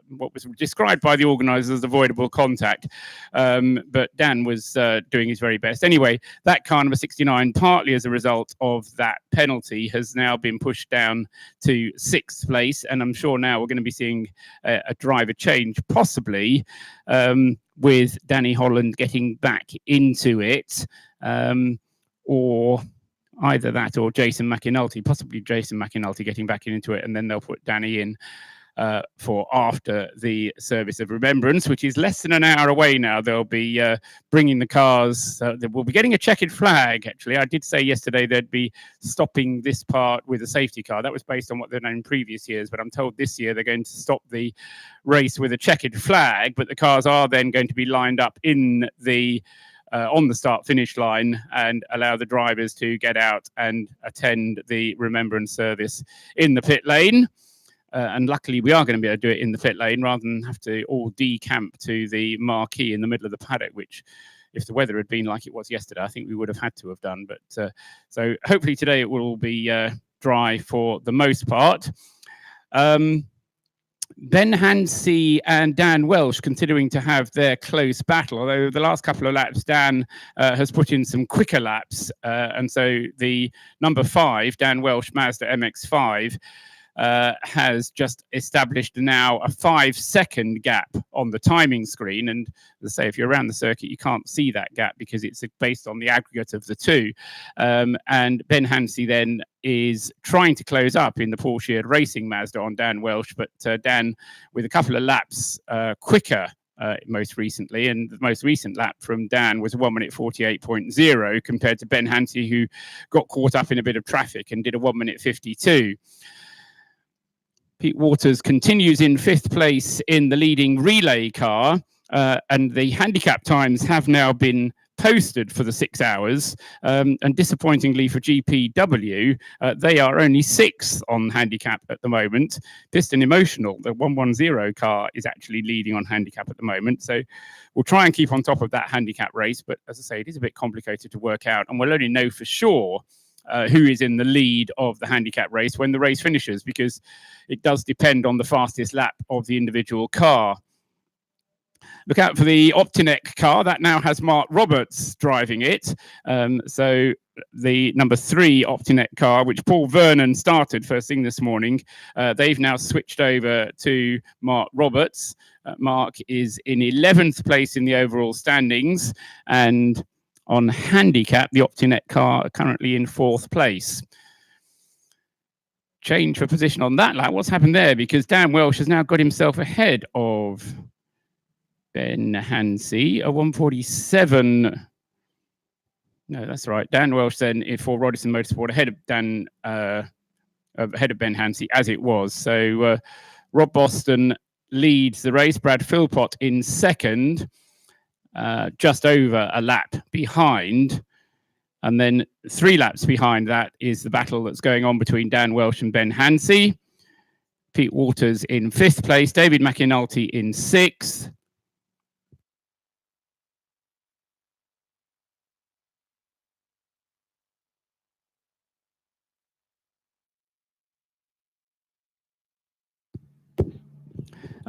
Speaker 2: what was described by the organisers as avoidable contact. But Dan was doing his very best. Anyway, that car number 69, partly as a result of that penalty, has now been pushed down to 6th place, and I'm sure now we're going to be seeing a driver change, possibly, with Danny Holland getting back into it, or either that or Jason McInulty, possibly Jason McInulty getting back into it, and then they'll put Danny in for after the Service of Remembrance, which is less than an hour away now. They'll be bringing the cars. We'll be getting a checkered flag, actually. I did say yesterday they'd be stopping this part with a safety car. That was based on what they've done in previous years, but I'm told this year they're going to stop the race with a checkered flag, but the cars are then going to be lined up in the on the start-finish line and allow the drivers to get out and attend the Remembrance service in the pit lane. And luckily, we are going to be able to do it in the pit lane rather than have to all decamp to the marquee in the middle of the paddock, which, if the weather had been like it was yesterday, I think we would have had to have done. But so hopefully today it will be dry for the most part. Ben Hansey and Dan Welsh continuing to have their close battle, although the last couple of laps Dan has put in some quicker laps, and so the number 5, Dan Welsh Mazda MX-5, has just established now a 5-second gap on the timing screen. And as I say, if you're around the circuit, you can't see that gap because it's based on the aggregate of the two. And Ben Hansey then is trying to close up in the Porsche Racing Mazda on Dan Welsh, but Dan with a couple of laps quicker most recently, and the most recent lap from Dan was a 1 minute 48.0 compared to Ben Hansey, who got caught up in a bit of traffic and did a 1 minute 52. Pete Waters continues in 5th place in the leading relay car, and the handicap times have now been posted for the 6 hours, and disappointingly for GPW, they are only 6th on handicap at the moment. Piston Emotional, the 110 car, is actually leading on handicap at the moment, so we'll try and keep on top of that handicap race, but as I say, it is a bit complicated to work out, and we'll only know for sure who is in the lead of the handicap race when the race finishes, because it does depend on the fastest lap of the individual car. Look out for the Optinek car. That now has Mark Roberts driving it. So the number 3 Optinek car, which Paul Vernon started first thing this morning, they've now switched over to Mark Roberts. Mark is in 11th place in the overall standings, and on handicap, the Optinek car are currently in 4th place. change for position on that lap. What's happened there? Because Dan Welsh has now got himself ahead of Ben Hansey, a 1:47. No, that's right. Dan Welsh then for Rodison Motorsport ahead of Ben Hansey as it was. So Rob Boston leads the race. Brad Philpott in second, just over a lap behind. And then 3 laps behind that is the battle that's going on between Dan Welsh and Ben Hansey. Pete Waters in 5th place, David McAnulty in 6th.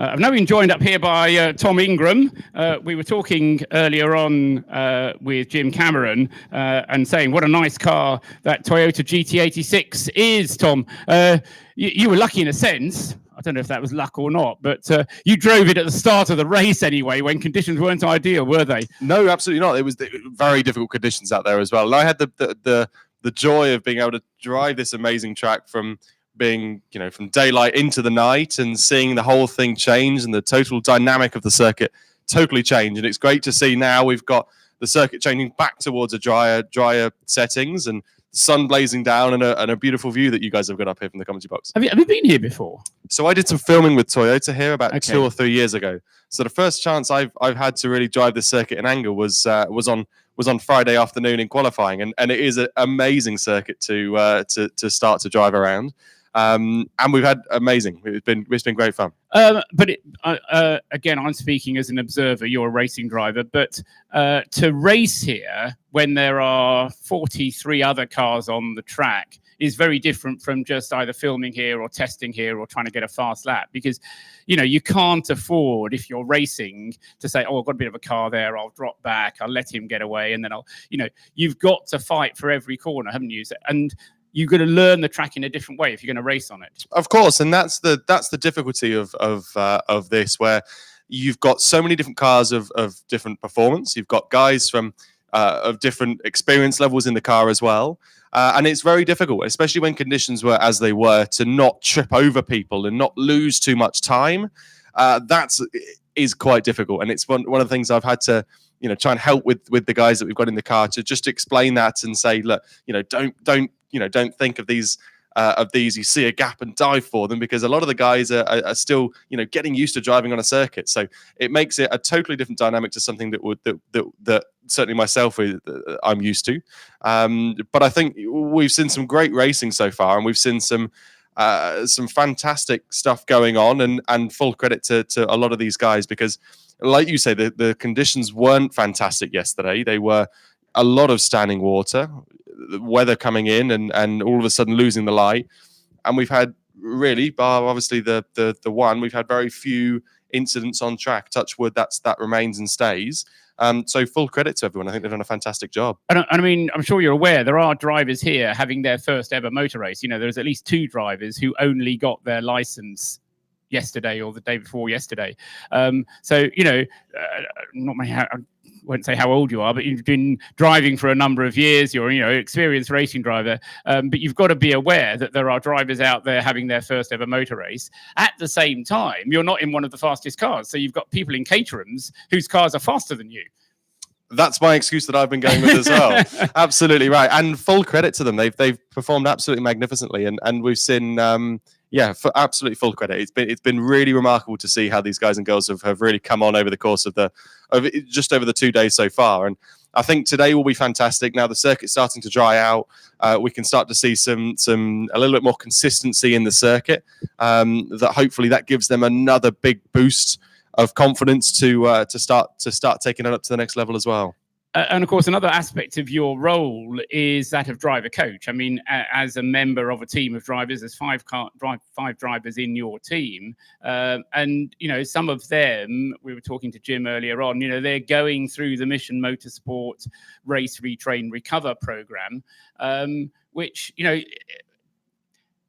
Speaker 2: I've now been joined up here by Tom Ingram. We were talking earlier on with Jim Cameron and saying what a nice car that Toyota GT86 is, Tom. You were lucky in a sense. I don't know if that was luck or not, but you drove it at the start of the race anyway, when conditions weren't ideal, were they?
Speaker 6: No, absolutely not. It was very difficult conditions out there as well. And I had the joy of being able to drive this amazing track from being, from daylight into the night and seeing the whole thing change and the total dynamic of the circuit totally change. And it's great to see now we've got the circuit changing back towards a drier settings and the sun blazing down and a beautiful view that you guys have got up here from the commentary box.
Speaker 2: Have you been here before?
Speaker 6: So I did some filming with Toyota here about 2 or 3 years ago. So the first chance I've had to really drive this circuit in anger was on Friday afternoon in qualifying, and it is an amazing circuit to start to drive around. And we've had amazing. It's been great fun.
Speaker 2: But again, I'm speaking as an observer. You're a racing driver, but to race here when there are 43 other cars on the track is very different from just either filming here or testing here or trying to get a fast lap, because you can't afford, if you're racing, to say, oh, I've got a bit of a car there, I'll drop back, I'll let him get away, and then you've got to fight for every corner, haven't you? And you've got to learn the track in a different way if you're going to race on it.
Speaker 6: Of course, and that's the difficulty of this, where you've got so many different cars of different performance. You've got guys from of different experience levels in the car as well, and it's very difficult, especially when conditions were as they were, to not trip over people and not lose too much time. That is quite difficult, and it's one of the things I've had to try and help with the guys that we've got in the car, to just explain that and say, look, don't think of these you see a gap and dive for them, because a lot of the guys are still getting used to driving on a circuit. So it makes it a totally different dynamic to something that certainly myself I'm used to. But I think we've seen some great racing so far, and we've seen some fantastic stuff going on, and full credit to a lot of these guys, because like you say, the conditions weren't fantastic yesterday. They were a lot of standing water, the weather coming in and all of a sudden losing the light. And we've had really, bar obviously the one, we've had very few incidents on track. Touch wood, that remains and stays. So full credit to everyone. I think they've done a fantastic job.
Speaker 2: And I mean, I'm sure you're aware there are drivers here having their first ever motor race. There's at least 2 drivers who only got their license yesterday or the day before yesterday. So not many. I won't say how old you are, but you've been driving for a number of years. You're an experienced racing driver, but you've got to be aware that there are drivers out there having their first ever motor race. At the same time, you're not in one of the fastest cars, so you've got people in Caterhams whose cars are faster than you.
Speaker 6: That's my excuse that I've been going with as well. Absolutely right, and full credit to them. They've performed absolutely magnificently, and we've seen for absolutely full credit. It's been really remarkable to see how these guys and girls have really come on over the course of just over the 2 days so far. And I think today will be fantastic. Now the circuit's starting to dry out. We can start to see a little bit more consistency in the circuit. That hopefully that gives them another big boost of confidence to start taking it up to the next level as well.
Speaker 2: And of course, another aspect of your role is that of driver coach. I mean, as a member of a team of drivers, there's 5 drivers in your team. And, some of them, we were talking to Jim earlier on, they're going through the Mission Motorsport Race, Retrain, Recover program, which,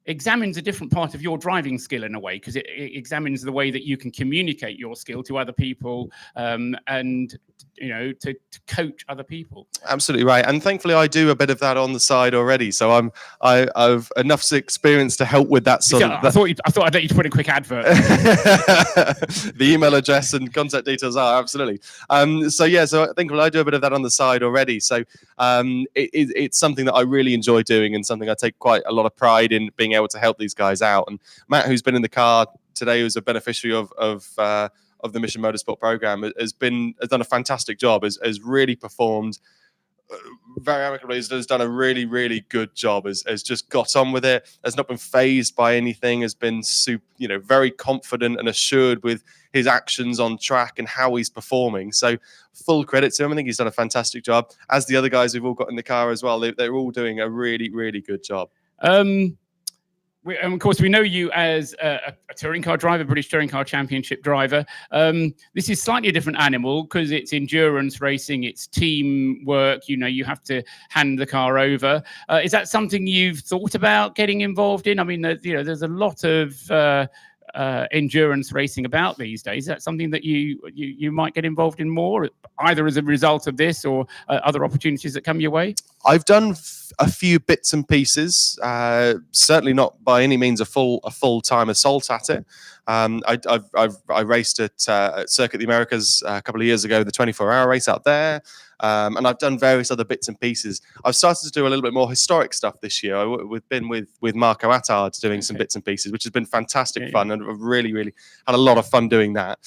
Speaker 2: examines a different part of your driving skill in a way, because it examines the way that you can communicate your skill to other people and to coach other people.
Speaker 6: Absolutely right, and thankfully I do a bit of that on the side already. So I've enough experience to help with that sort of.
Speaker 2: I thought I'd let you put in a quick advert.
Speaker 6: The email address and contact details are absolutely. So thankfully I do a bit of that on the side already. So it's something that I really enjoy doing, and something I take quite a lot of pride in being able to help these guys out. And Matt, who's been in the car today, who's a beneficiary of the Mission Motorsport program, has done a fantastic job. Has really performed very amicably. Has done a really, really good job. Has just got on with it. Has not been phased by anything. Has been very confident and assured with his actions on track and how he's performing. So full credit to him. I think he's done a fantastic job. As the other guys we've all got in the car as well, they're all doing a really, really good job.
Speaker 2: And of course, we know you as a touring car driver, British Touring Car Championship driver. This is slightly a different animal because it's endurance racing, it's teamwork. You have to hand the car over. Is that something you've thought about getting involved in? I mean, there's a lot of endurance racing about these days. Is that something that you might get involved in more, either as a result of this or other opportunities that come your way?
Speaker 6: I've done a few bits and pieces, certainly not by any means a full-time assault at it. I raced at Circuit of the Americas a couple of years ago, the 24-hour race out there. And I've done various other bits and pieces. I've started to do a little bit more historic stuff this year. We've been with Marco Attard doing some bits and pieces, which has been fantastic fun, and I've really, really had a lot of fun doing that.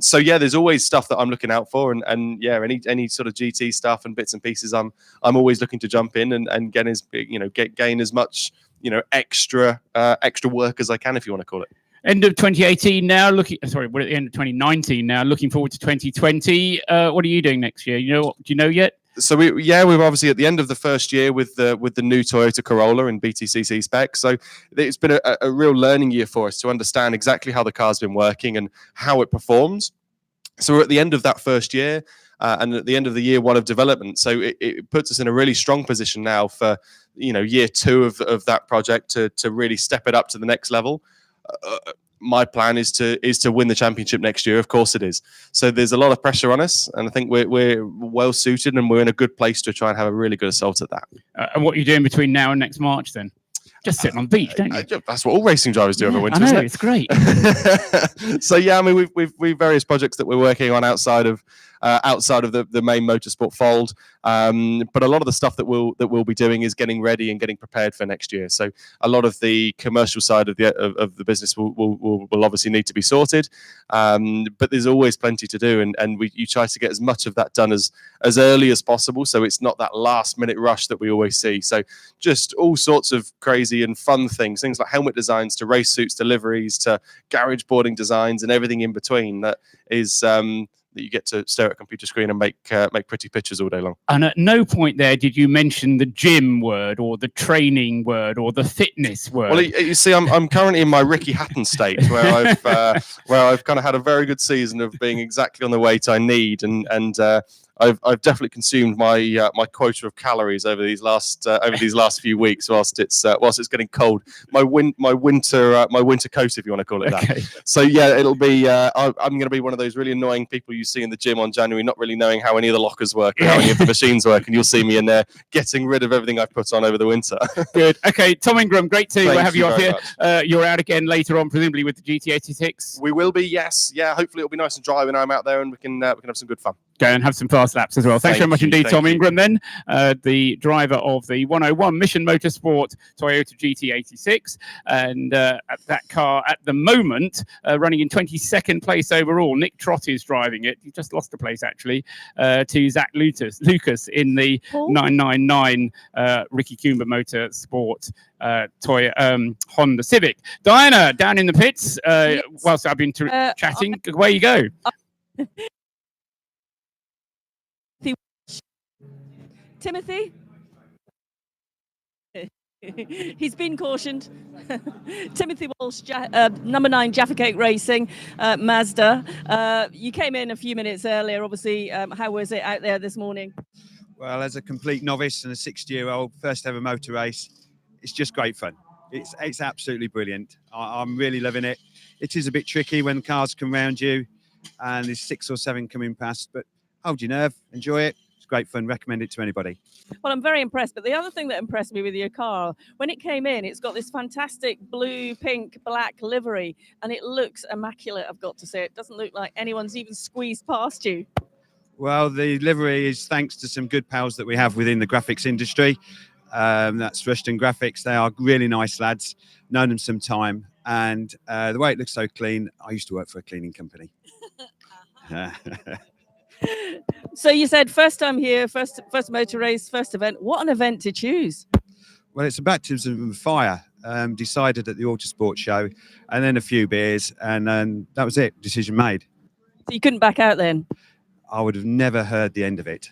Speaker 6: So yeah, there's always stuff that I'm looking out for, and yeah, any sort of GT stuff and bits and pieces, I'm always looking to jump in and gain as much extra work as I can, if you want to call it.
Speaker 2: End of 2018 now, we're at the end of 2019 now, looking forward to 2020. What are you doing next year? Do you know yet?
Speaker 6: So we're obviously at the end of the first year with the new Toyota Corolla in BTCC spec. So it's been a real learning year for us to understand exactly how the car's been working and how it performs. So we're at the end of that first year and at the end of the year one of development. So it puts us in a really strong position now for year two of that project to really step it up to the next level. My plan is to win the championship next year. Of course it is. So there's a lot of pressure on us, and I think we're well suited, and we're in a good place to try and have a really good assault at that. And
Speaker 2: what are you doing between now and next March then? Just sitting on the beach, don't you?
Speaker 6: That's what all racing drivers do over winter.
Speaker 2: I know,
Speaker 6: isn't it?
Speaker 2: it's great.
Speaker 6: So yeah, I mean we've various projects that we're working on outside of the main motorsport fold, but a lot of the stuff that we'll be doing is getting ready and getting prepared for next year. So a lot of the commercial side of the business will obviously need to be sorted, but there's always plenty to do, and you try to get as much of that done as early as possible, so it's not that last minute rush that we always see. So just all sorts of crazy and fun things like helmet designs to race suits deliveries to garage boarding designs and everything in between that is that you get to stare at a computer screen and make pretty pictures all day long. And
Speaker 2: at no point there did you mention the gym word or the training word or the fitness word.
Speaker 6: Well, you see, I'm currently in my Ricky Hatton state where I've kind of had a very good season of being exactly on the weight I need, and I've definitely consumed my quota of calories over these last few weeks whilst it's getting cold. My winter coat, if you want to call it that. So yeah, it'll be I'm going to be one of those really annoying people you see in the gym on January, not really knowing how any of the lockers work and how any of the machines work, and you'll see me in there getting rid of everything I've put on over the winter.
Speaker 2: Good. Okay, Tom Ingram, great to have you up here.
Speaker 6: Much.
Speaker 2: You're out again later on, presumably with the GT86.
Speaker 6: We will be, yes. Yeah, hopefully it'll be nice and dry when I'm out there, and we can have some good fun.
Speaker 2: Go and have some fast laps as well. Thanks very much indeed, Tom Ingram, then, the driver of the 101 Mission Motorsport Toyota GT86. And that car at the moment running in 22nd place overall. Nick Trott is driving it. He just lost a place, actually, to Zach Lucas in the 999 Ricky Coomber Motorsport Honda Civic. Diana, down in the pits, whilst I've been chatting, away you go.
Speaker 3: Timothy? He's been cautioned. Timothy Walsh, number 9 Jaffa Cake Racing, Mazda. You came in a few minutes earlier, obviously. How was it out there this morning?
Speaker 7: Well, as a complete novice and a 60-year-old, first ever motor race, it's just great fun. It's absolutely brilliant. I'm really loving it. It is a bit tricky when cars come round you and there's 6 or 7 coming past, but hold your nerve, enjoy it. It's great fun. Recommend it to anybody.
Speaker 3: Well, I'm very impressed. But the other thing that impressed me with your car, when it came in, it's got this fantastic blue, pink, black livery, and it looks immaculate, I've got to say. It doesn't look like anyone's even squeezed past you.
Speaker 7: Well, the livery is thanks to some good pals that we have within the graphics industry. That's Rushton Graphics. They are really nice lads. Known them some time. And the way it looks so clean, I used to work for a cleaning company.
Speaker 3: So you said first time here, first motor race, first event. What an event to choose.
Speaker 7: Well, it's a baptism of fire. Decided at the Autosport show, and then a few beers, and then that was it. Decision made.
Speaker 3: So you couldn't back out then?
Speaker 7: I would have never heard the end of it.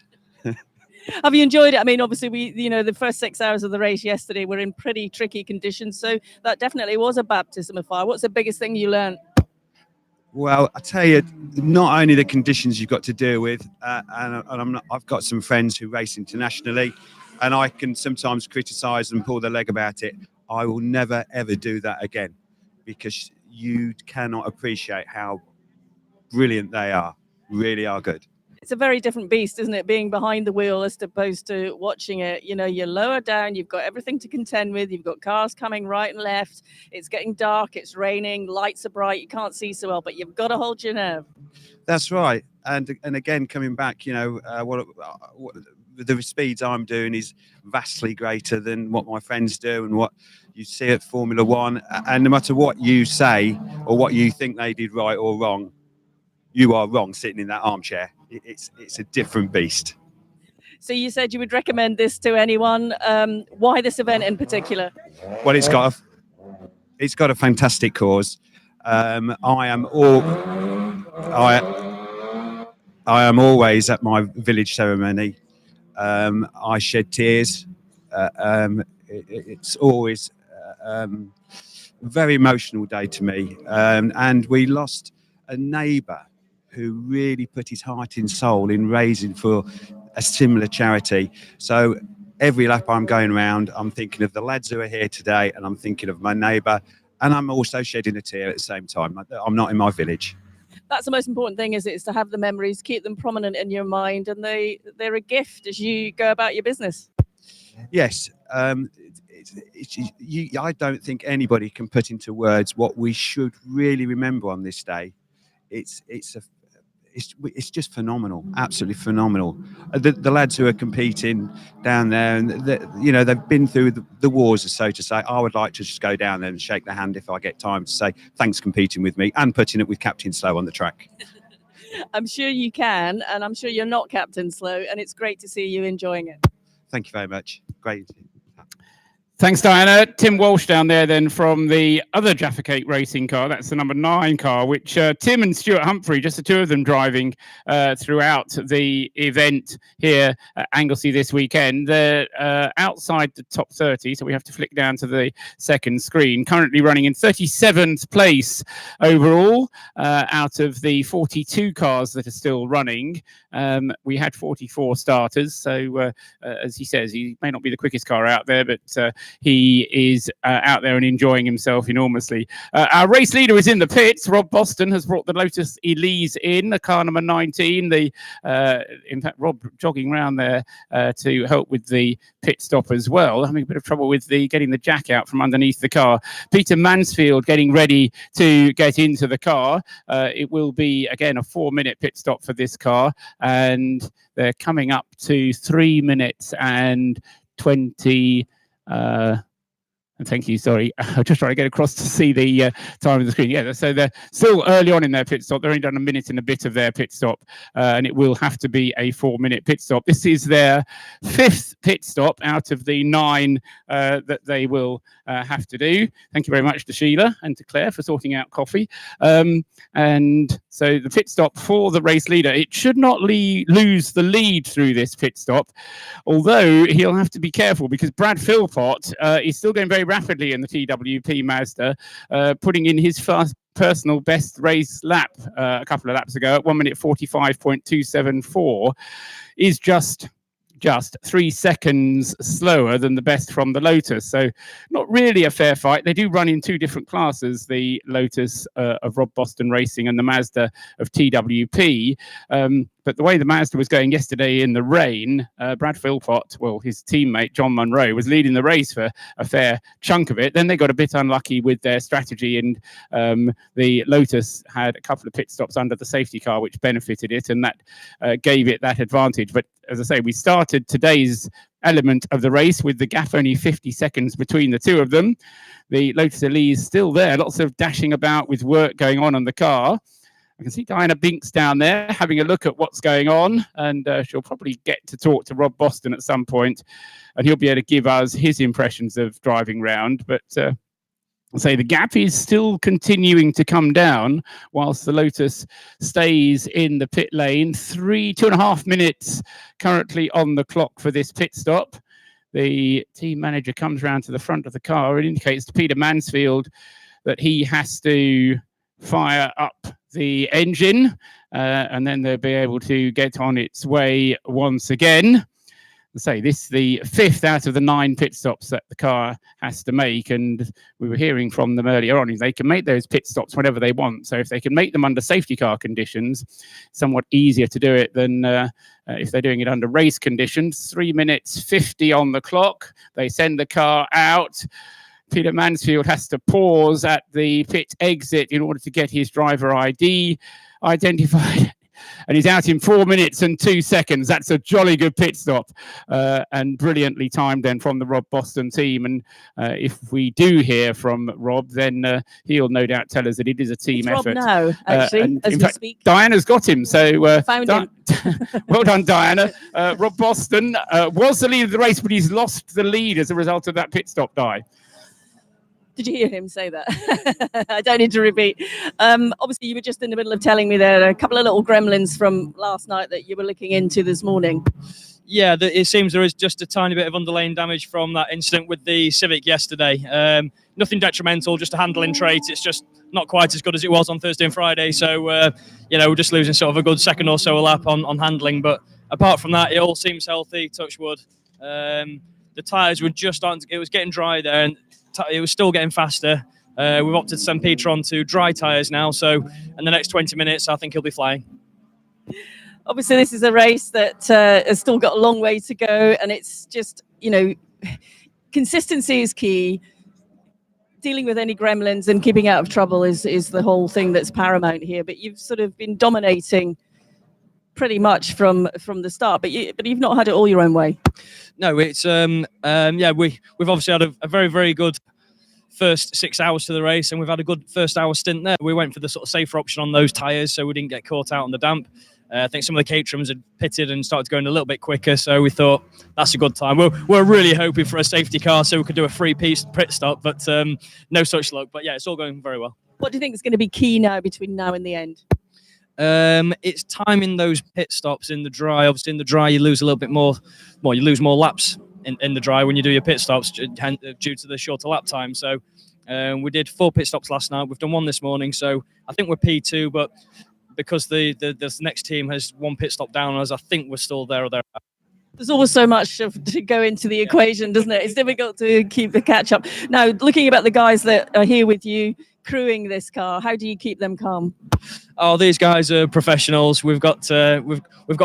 Speaker 3: Have you enjoyed it? I mean, obviously, the first 6 hours of the race yesterday were in pretty tricky conditions, so that definitely was a baptism of fire. What's the biggest thing you learned?
Speaker 7: Well, I tell you, not only the conditions you've got to deal with, I've got some friends who race internationally, and I can sometimes criticise and pull their leg about it. I will never, ever do that again, because you cannot appreciate how brilliant they are. Really are good.
Speaker 3: It's a very different beast, isn't it? Being behind the wheel as opposed to watching it. You're lower down, you've got everything to contend with, you've got cars coming right and left, it's getting dark, it's raining, lights are bright, you can't see so well, but you've got to hold your nerve.
Speaker 7: That's right. And again, coming back, what the speeds I'm doing is vastly greater than what my friends do and what you see at Formula One. And no matter what you say or what you think they did right or wrong, you are wrong sitting in that armchair. It's a different beast.
Speaker 3: So you said you would recommend this to anyone. Why this event in particular?
Speaker 7: Well, it's got a fantastic cause. I am always at my village ceremony. I shed tears. It's always a very emotional day to me. And we lost a neighbour who really put his heart and soul in raising for a similar charity. So every lap I'm going around, I'm thinking of the lads who are here today, and I'm thinking of my neighbour, and I'm also shedding a tear at the same time. I'm not in my village. That's
Speaker 3: the most important thing, is to have the memories, keep them prominent in your mind, and they're a gift as you go about your business.
Speaker 7: Yes. I don't think anybody can put into words what we should really remember on this day. It's just phenomenal, absolutely phenomenal. The lads who are competing down there, and they've been through the wars, so to say. I would like to just go down there and shake their hand if I get time to say thanks competing with me and putting it with Captain Slow on the track.
Speaker 3: I'm sure you can, and I'm sure you're not Captain Slow, and it's great to see you enjoying it.
Speaker 7: Thank you very much. Great.
Speaker 2: Thanks, Diana. Tim Walsh down there then from the other Jaffa Cake racing car. That's the number 9 car, which Tim and Stuart Humphrey, just the two of them driving throughout the event here at Anglesey this weekend. They're outside the top 30, so we have to flick down to the second screen. Currently running in 37th place overall out of the 42 cars that are still running. We had 44 starters, so as he says, he may not be the quickest car out there, but he is out there and enjoying himself enormously. Our race leader is in the pits. Rob Boston has brought the Lotus Elise in, the car number 19. In fact, Rob jogging around there to help with the pit stop as well, having a bit of trouble with getting the jack out from underneath the car. Peter Mansfield getting ready to get into the car. It will be, again, a 4-minute pit stop for this car, and they're coming up to 3 minutes and 20. Thank you. Sorry, I'm just trying to get across to see the time of the screen. Yeah, so they're still early on in their pit stop. They're only done a minute and a bit of their pit stop, and it will have to be a 4-minute pit stop. This is their 5th pit stop out of the 9 that they will have to do. Thank you very much to Sheila and to Claire for sorting out coffee. And so the pit stop for the race leader, it should not lose the lead through this pit stop, although he'll have to be careful because Brad Philpott is still going very rapidly in the TWP Mazda, putting in his first personal best race lap a couple of laps ago at 1 minute 45.274, is just 3 seconds slower than the best from the Lotus. So not really a fair fight. They do run in 2 different classes, the Lotus of Rob Boston Racing and the Mazda of TWP. But but the way the Mazda was going yesterday in the rain, Brad Philpott, well, his teammate John Munro, was leading the race for a fair chunk of it. Then they got a bit unlucky with their strategy, and the Lotus had a couple of pit stops under the safety car, which benefited it, and that gave it that advantage. But as I say, we started today's element of the race with the gap only 50 seconds between the two of them. The Lotus Elise still there, lots of dashing about with work going on the car. I can see Diana Binks down there having a look at what's going on, and she'll probably get to talk to Rob Boston at some point, and he'll be able to give us his impressions of driving round. But I'll say the gap is still continuing to come down whilst the Lotus stays in the pit lane. 2.5 minutes currently on the clock for this pit stop. The team manager comes round to the front of the car. It indicates to Peter Mansfield that he has to fire up the engine, and then they'll be able to get on its way once again. Say this is the 5th out of the 9 pit stops that the car has to make, and we were hearing from them earlier on, they can make those pit stops whenever they want. So if they can make them under safety car conditions, somewhat easier to do it than if they're doing it under race conditions. 3 minutes 50 on the clock. They send the car out. Peter Mansfield has to pause at the pit exit in order to get his driver ID identified. And he's out in 4 minutes and 2 seconds. That's a jolly good pit stop, and brilliantly timed then from the Rob Boston team. And if we do hear from Rob, then he'll no doubt tell us that it is a team effort.
Speaker 3: Rob now, actually, as
Speaker 2: in
Speaker 3: we
Speaker 2: fact,
Speaker 3: speak.
Speaker 2: Diana's got him. So
Speaker 3: Found him.
Speaker 2: well done, Diana. Rob Boston was the leader of the race, but he's lost the lead as a result of that pit stop, Di.
Speaker 3: Did you hear him say that? I don't need to repeat. Obviously, you were just in the middle of telling me there are a couple of little gremlins from last night that you were looking into this morning.
Speaker 4: Yeah, it seems there is just a tiny bit of underlying damage from that incident with the Civic yesterday. Nothing detrimental, just a handling trait. It's just not quite as good as it was on Thursday and Friday. So, we're just losing sort of a good second or so a lap on handling. But apart from that, it all seems healthy, touch wood. The tyres were just on, it was getting dry there, and it was still getting faster. We've opted to send Peter on to dry tyres now, so in the next 20 minutes I think he'll be flying.
Speaker 3: Obviously this is a race that has still got a long way to go, and it's just, consistency is key. Dealing with any gremlins and keeping out of trouble is the whole thing that's paramount here. But you've sort of been dominating pretty much from the start, but you've not had it all your own way.
Speaker 4: No, it's we've obviously had a very, very good first 6 hours to the race, and we've had a good first hour stint there. We went for the sort of safer option on those tyres, so we didn't get caught out on the damp. I think some of the Caterhams had pitted and started going a little bit quicker, so we thought that's a good time. We're really hoping for a safety car so we could do a free pit stop, but no such luck. But yeah, it's all going very well.
Speaker 3: What do you think is going to be key now between now and the end?
Speaker 4: It's timing those pit stops in the dry. Obviously, in the dry, you lose a little bit more. Well, you lose more laps in the dry when you do your pit stops due to the shorter lap time. So we did 4 pit stops last night. We've done 1 this morning. So I think we're P2, but because the next team has 1 pit stop down on us, I think we're still there or thereabouts.
Speaker 3: There's always so much to go into the equation, doesn't it? It's difficult to keep the catch up. Now, looking about the guys that are here with you, crewing this car, how do you keep them calm?
Speaker 4: Oh, these guys are professionals. We've got a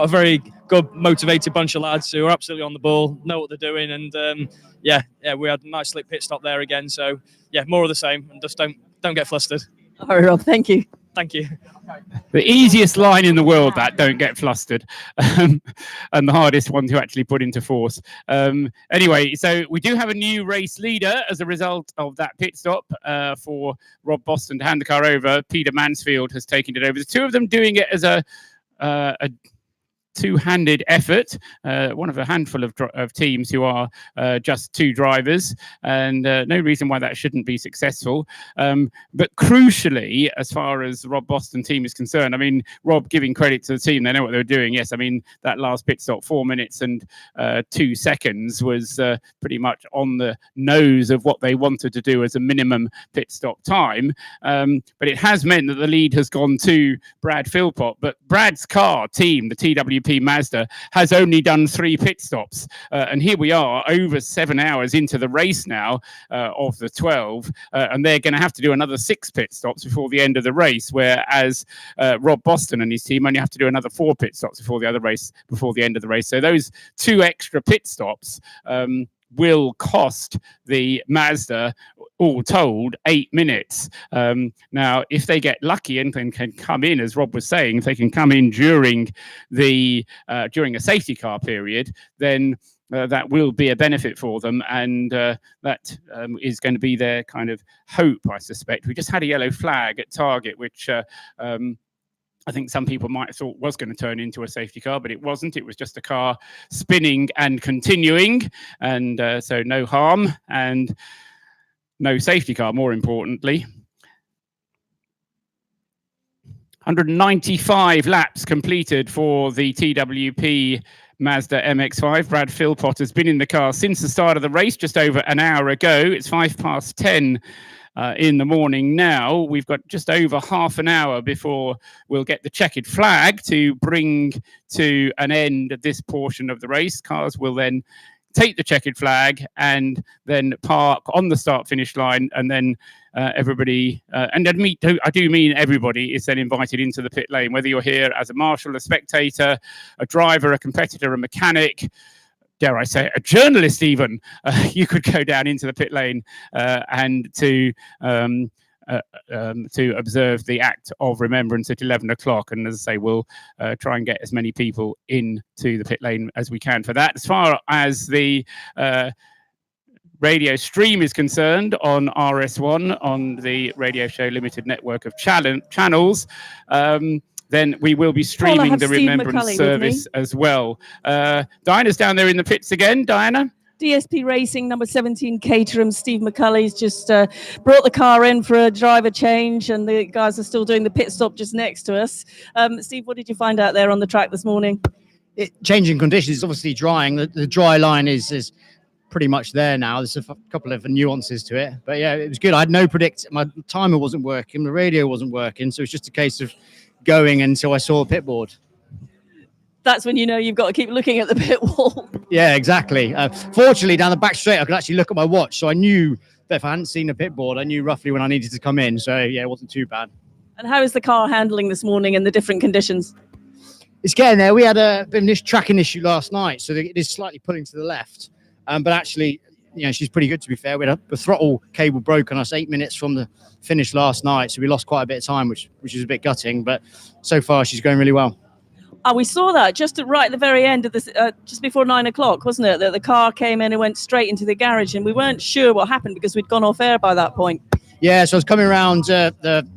Speaker 4: very good, motivated bunch of lads who are absolutely on the ball, know what they're doing, and we had a nice slick pit stop there again. So yeah, more of the same, and just don't get flustered.
Speaker 3: All right, Rob, thank you.
Speaker 4: Thank you.
Speaker 2: The easiest line in the world, that don't get flustered, and the hardest one to actually put into force. Anyway, so we do have a new race leader as a result of that pit stop for Rob Boston to hand the car over. Peter Mansfield has taken it over. The two of them doing it as a two-handed effort, one of a handful of teams who are just 2 drivers, and no reason why that shouldn't be successful. But crucially, as far as the Rob Boston team is concerned, I mean, Rob giving credit to the team, they know what they were doing. Yes, I mean, that last pit stop, 4 minutes and 2 seconds, was pretty much on the nose of what they wanted to do as a minimum pit stop time. But it has meant that the lead has gone to Brad Philpott, but Brad's car team, the TWB TWP Mazda has only done 3 pit stops. And here we are over 7 hours into the race now of the 12. And they're going to have to do another 6 pit stops before the end of the race, whereas Rob Boston and his team only have to do another 4 pit stops before the end of the race. So those 2 extra pit stops will cost the Mazda, all told, 8 minutes. Now, if they get lucky and can come in, as Rob was saying, if they can come in during a safety car period, then that will be a benefit for them, and that is going to be their kind of hope, I suspect. We just had a yellow flag at target, which I think some people might have thought was going to turn into a safety car, but it wasn't. It was just a car spinning and continuing, and so no harm and no safety car, more importantly. 195 laps completed for the TWP Mazda MX-5. Brad Philpott has been in the car since the start of the race, just over an hour ago. It's 10:05 in the morning now. We've got just over half an hour before we'll get the checkered flag to bring to an end this portion of the race. Cars will then take the checkered flag and then park on the start-finish line, and then everybody, and I do mean everybody, is then invited into the pit lane, whether you're here as a marshal, a spectator, a driver, a competitor, a mechanic, dare I say, a journalist even. You could go down into the pit lane and to observe the act of remembrance at 11 o'clock. And as I say, we'll try and get as many people into the pit lane as we can for that. As far as the radio stream is concerned on RS1, on the Radio Show Limited network of channels, then we will be streaming the Remembrance service as well. Diana's down there in the pits again. Diana?
Speaker 3: DSP Racing, number 17, Caterham. Steve McCulley's just brought the car in for a driver change, and the guys are still doing the pit stop just next to us. Steve, what did you find out there on the track this morning?
Speaker 8: Changing conditions, it's obviously drying. The dry line is pretty much there now. There's a couple of nuances to it, but yeah, it was good. I had no my timer wasn't working, the radio wasn't working, so it's just a case of going until I saw a pit board.
Speaker 3: That's when you know you've got to keep looking at the pit wall.
Speaker 8: Yeah, exactly. Fortunately, down the back straight, I could actually look at my watch, so I knew that if I hadn't seen a pit board, I knew roughly when I needed to come in. So yeah, it wasn't too bad.
Speaker 3: And how is the car handling this morning in the different conditions?
Speaker 8: It's getting there. We had a bit of a tracking issue last night, so it is slightly pulling to the left. But actually, you know, she's pretty good, to be fair. We had the throttle cable broke on us 8 minutes from the finish last night, so we lost quite a bit of time, which is a bit gutting. But so far, she's going really well.
Speaker 3: We saw that just right at the very end of this, just before 9 o'clock, wasn't it? That the car came in and went straight into the garage, and we weren't sure what happened because we'd gone off air by that point.
Speaker 8: Yeah, so I was coming around the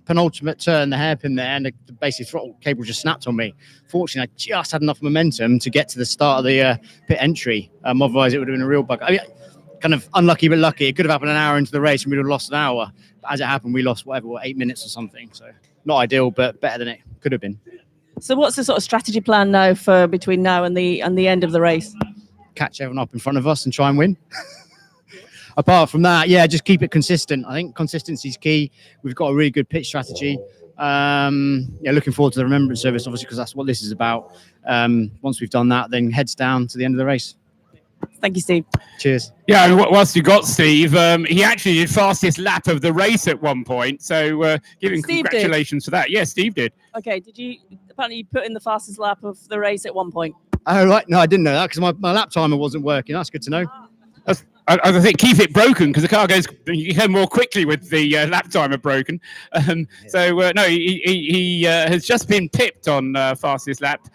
Speaker 8: penultimate turn, the hairpin there, and the basically throttle cable just snapped on me. Fortunately, I just had enough momentum to get to the start of the pit entry. Otherwise, it would have been a real bug. I mean, kind of unlucky but lucky. It could have happened an hour into the race and we'd have lost an hour. But as it happened, we lost 8 minutes or something. So not ideal, but better than it could have been.
Speaker 3: So what's the sort of strategy plan now for between now and the end of the race?
Speaker 8: Catch everyone up in front of us and try and win. Apart from that, yeah, just keep it consistent. I think consistency is key. We've got a really good pitch strategy. Looking forward to the Remembrance service, obviously, because that's what this is about. Once we've done that, then heads down to the end of the race.
Speaker 3: Thank you, Steve.
Speaker 8: Cheers.
Speaker 2: Yeah, and whilst you got Steve, he actually did fastest lap of the race at one point. So give him congratulations for that. Yeah, Steve did.
Speaker 3: Okay, apparently you put in the fastest lap of the race at one point.
Speaker 8: Oh, right. No, I didn't know that because my lap timer wasn't working. That's good to know.
Speaker 2: I think keep it broken because the car goes more quickly with the lap timer broken. No, he has just been pipped on fastest lap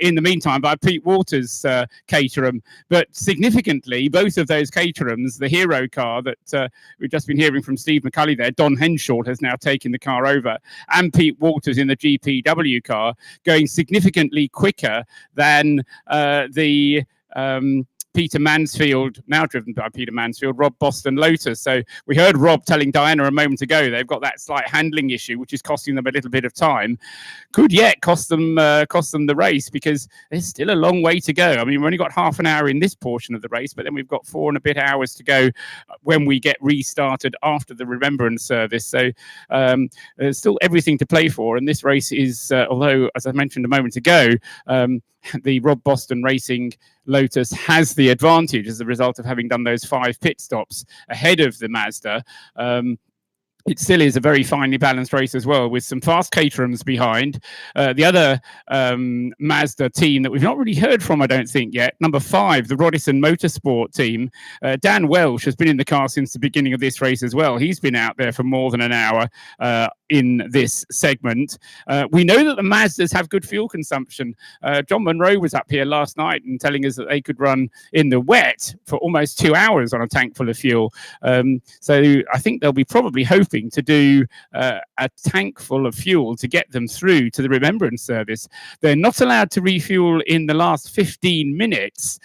Speaker 2: in the meantime by Pete Waters' Caterham. But significantly, both of those Caterhams, the hero car that we've just been hearing from Steve McCulley there, Don Henshaw has now taken the car over, and Pete Waters in the GPW car going significantly quicker than the Peter Mansfield, now driven by Peter Mansfield, Rob Boston Lotus. So we heard Rob telling Diana a moment ago they've got that slight handling issue, which is costing them a little bit of time. Could yet cost them the race because there's still a long way to go. I mean, we've only got half an hour in this portion of the race, but then we've got 4 and a bit hours to go when we get restarted after the Remembrance service. So there's still everything to play for. And this race is, although, as I mentioned a moment ago, the Rob Boston Racing Lotus has the advantage as a result of having done those 5 pit stops ahead of the Mazda. It still is a very finely balanced race as well, with some fast Caterhams behind. The other Mazda team that we've not really heard from, I don't think yet, number 5, the Rodison Motorsport team. Dan Welsh has been in the car since the beginning of this race as well. He's been out there for more than an hour in this segment. We know that the Mazdas have good fuel consumption. John Monroe was up here last night and telling us that they could run in the wet for almost 2 hours on a tank full of fuel. So I think they'll be probably hoping to do a tank full of fuel to get them through to the Remembrance service. They're not allowed to refuel in the last 15 minutes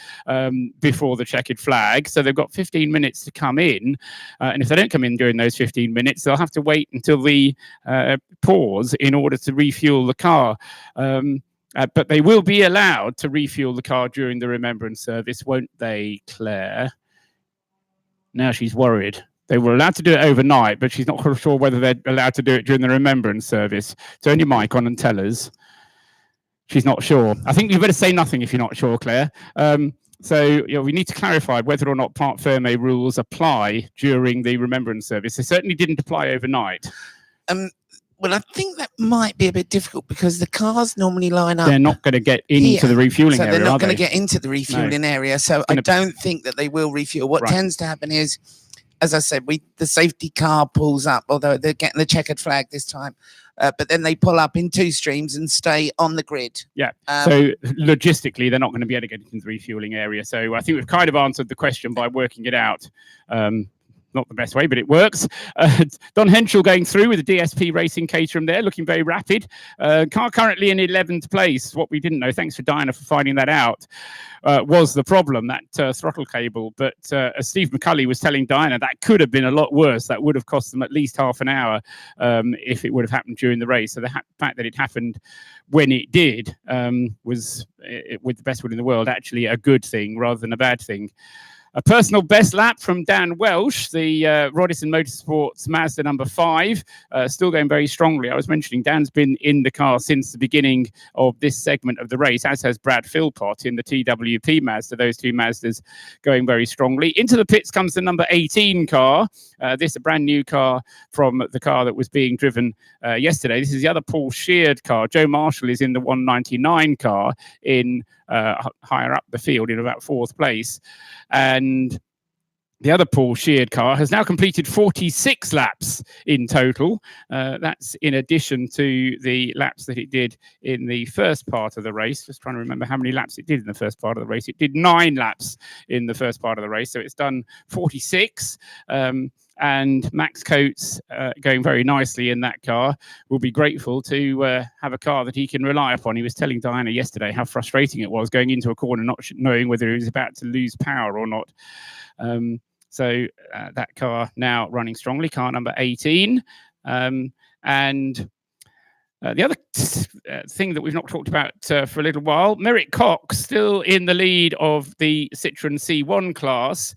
Speaker 2: before the checkered flag, so they've got 15 minutes to come in, and if they don't come in during those 15 minutes, they'll have to wait until the pause in order to refuel the car. But they will be allowed to refuel the car during the Remembrance service, won't they, Claire? Now she's worried. They were allowed to do it overnight, but she's not sure whether they're allowed to do it during the Remembrance service. Turn your mic on and tell us. She's not sure. I think you better say nothing if you're not sure, Claire. So we need to clarify whether or not Part Ferme rules apply during the Remembrance service. They certainly didn't apply overnight.
Speaker 9: Well, I think that might be a bit difficult because the cars normally line up.
Speaker 2: They're not going to get into the refueling area,
Speaker 9: so they're not going
Speaker 2: to
Speaker 9: get into the refueling area. So I don't think that they will refuel. What tends to happen is, as I said, the safety car pulls up, although they're getting the checkered flag this time. But then they pull up in 2 streams and stay on the grid.
Speaker 2: Yeah. So logistically, they're not going to be able to get into the refueling area. So I think we've kind of answered the question by working it out. Not the best way, but it works. Don Henschel going through with the DSP Racing Caterham there, looking very rapid. Car currently in 11th place. What we didn't know, thanks for Diana for finding that out, was the problem, that throttle cable. But as Steve McCulley was telling Diana, that could have been a lot worse. That would have cost them at least half an hour if it would have happened during the race. So the fact that it happened when it did was, with the best will in the world, actually a good thing rather than a bad thing. A personal best lap from Dan Welsh, the Rodison Motorsports Mazda number 5, still going very strongly. I was mentioning Dan's been in the car since the beginning of this segment of the race, as has Brad Philpott in the TWP Mazda. Those 2 Mazdas going very strongly. Into the pits comes the number 18 car. This is a brand new car from the car that was being driven yesterday. This is the other Paul Sheard car. Joe Marshall is in the 199 car in higher up the field in about 4th place. And the other Paul Sheard car has now completed 46 laps in total. That's in addition to the laps that it did in the first part of the race. Just trying to remember how many laps it did in the first part of the race. It did 9 laps in the first part of the race, so it's done 46. And Max Coates, going very nicely in that car, will be grateful to have a car that he can rely upon. He was telling Diana yesterday how frustrating it was going into a corner not knowing whether he was about to lose power or not. So that car now running strongly, car number 18. And the other thing that we've not talked about for a little while, Merrick Cox still in the lead of the Citroen C1 class,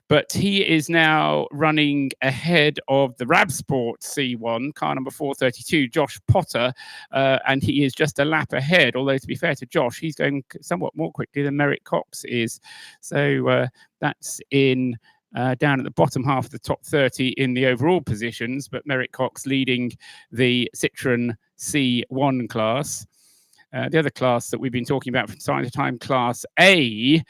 Speaker 2: but he is now running ahead of the Rab Sport C1, car number 432, Josh Potter, and he is just a lap ahead, although to be fair to Josh, he's going somewhat more quickly than Merrick Cox is. So that's in down at the bottom half of the top 30 in the overall positions, but Merrick Cox leading the Citroen C1 class. The other class that we've been talking about from time to time, Class A,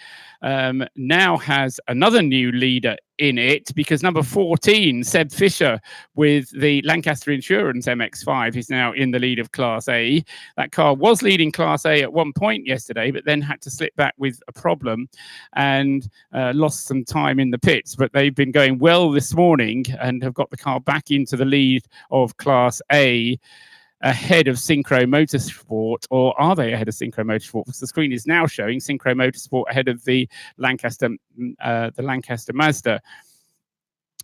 Speaker 2: now has another new leader in it because number 14, Seb Fisher, with the Lancaster Insurance MX-5, is now in the lead of Class A. That car was leading Class A at one point yesterday, but then had to slip back with a problem and lost some time in the pits. But they've been going well this morning and have got the car back into the lead of Class A, ahead of Synchro Motorsport, or are they ahead of Synchro Motorsport? Because the screen is now showing Synchro Motorsport ahead of the Lancaster Mazda.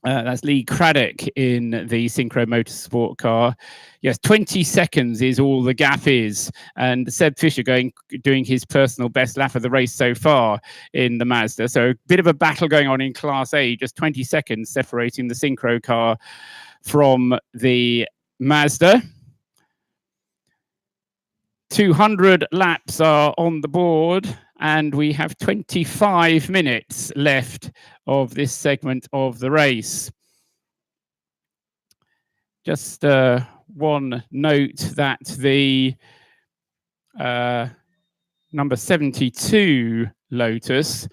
Speaker 2: That's Lee Craddock in the Synchro Motorsport car. Yes, 20 seconds is all the gap is. And Seb Fisher doing his personal best lap of the race so far in the Mazda. So a bit of a battle going on in Class A, just 20 seconds separating the Synchro car from the Mazda. 200 laps are on the board, and we have 25 minutes left of this segment of the race. Just one note that the number 72 Lotus,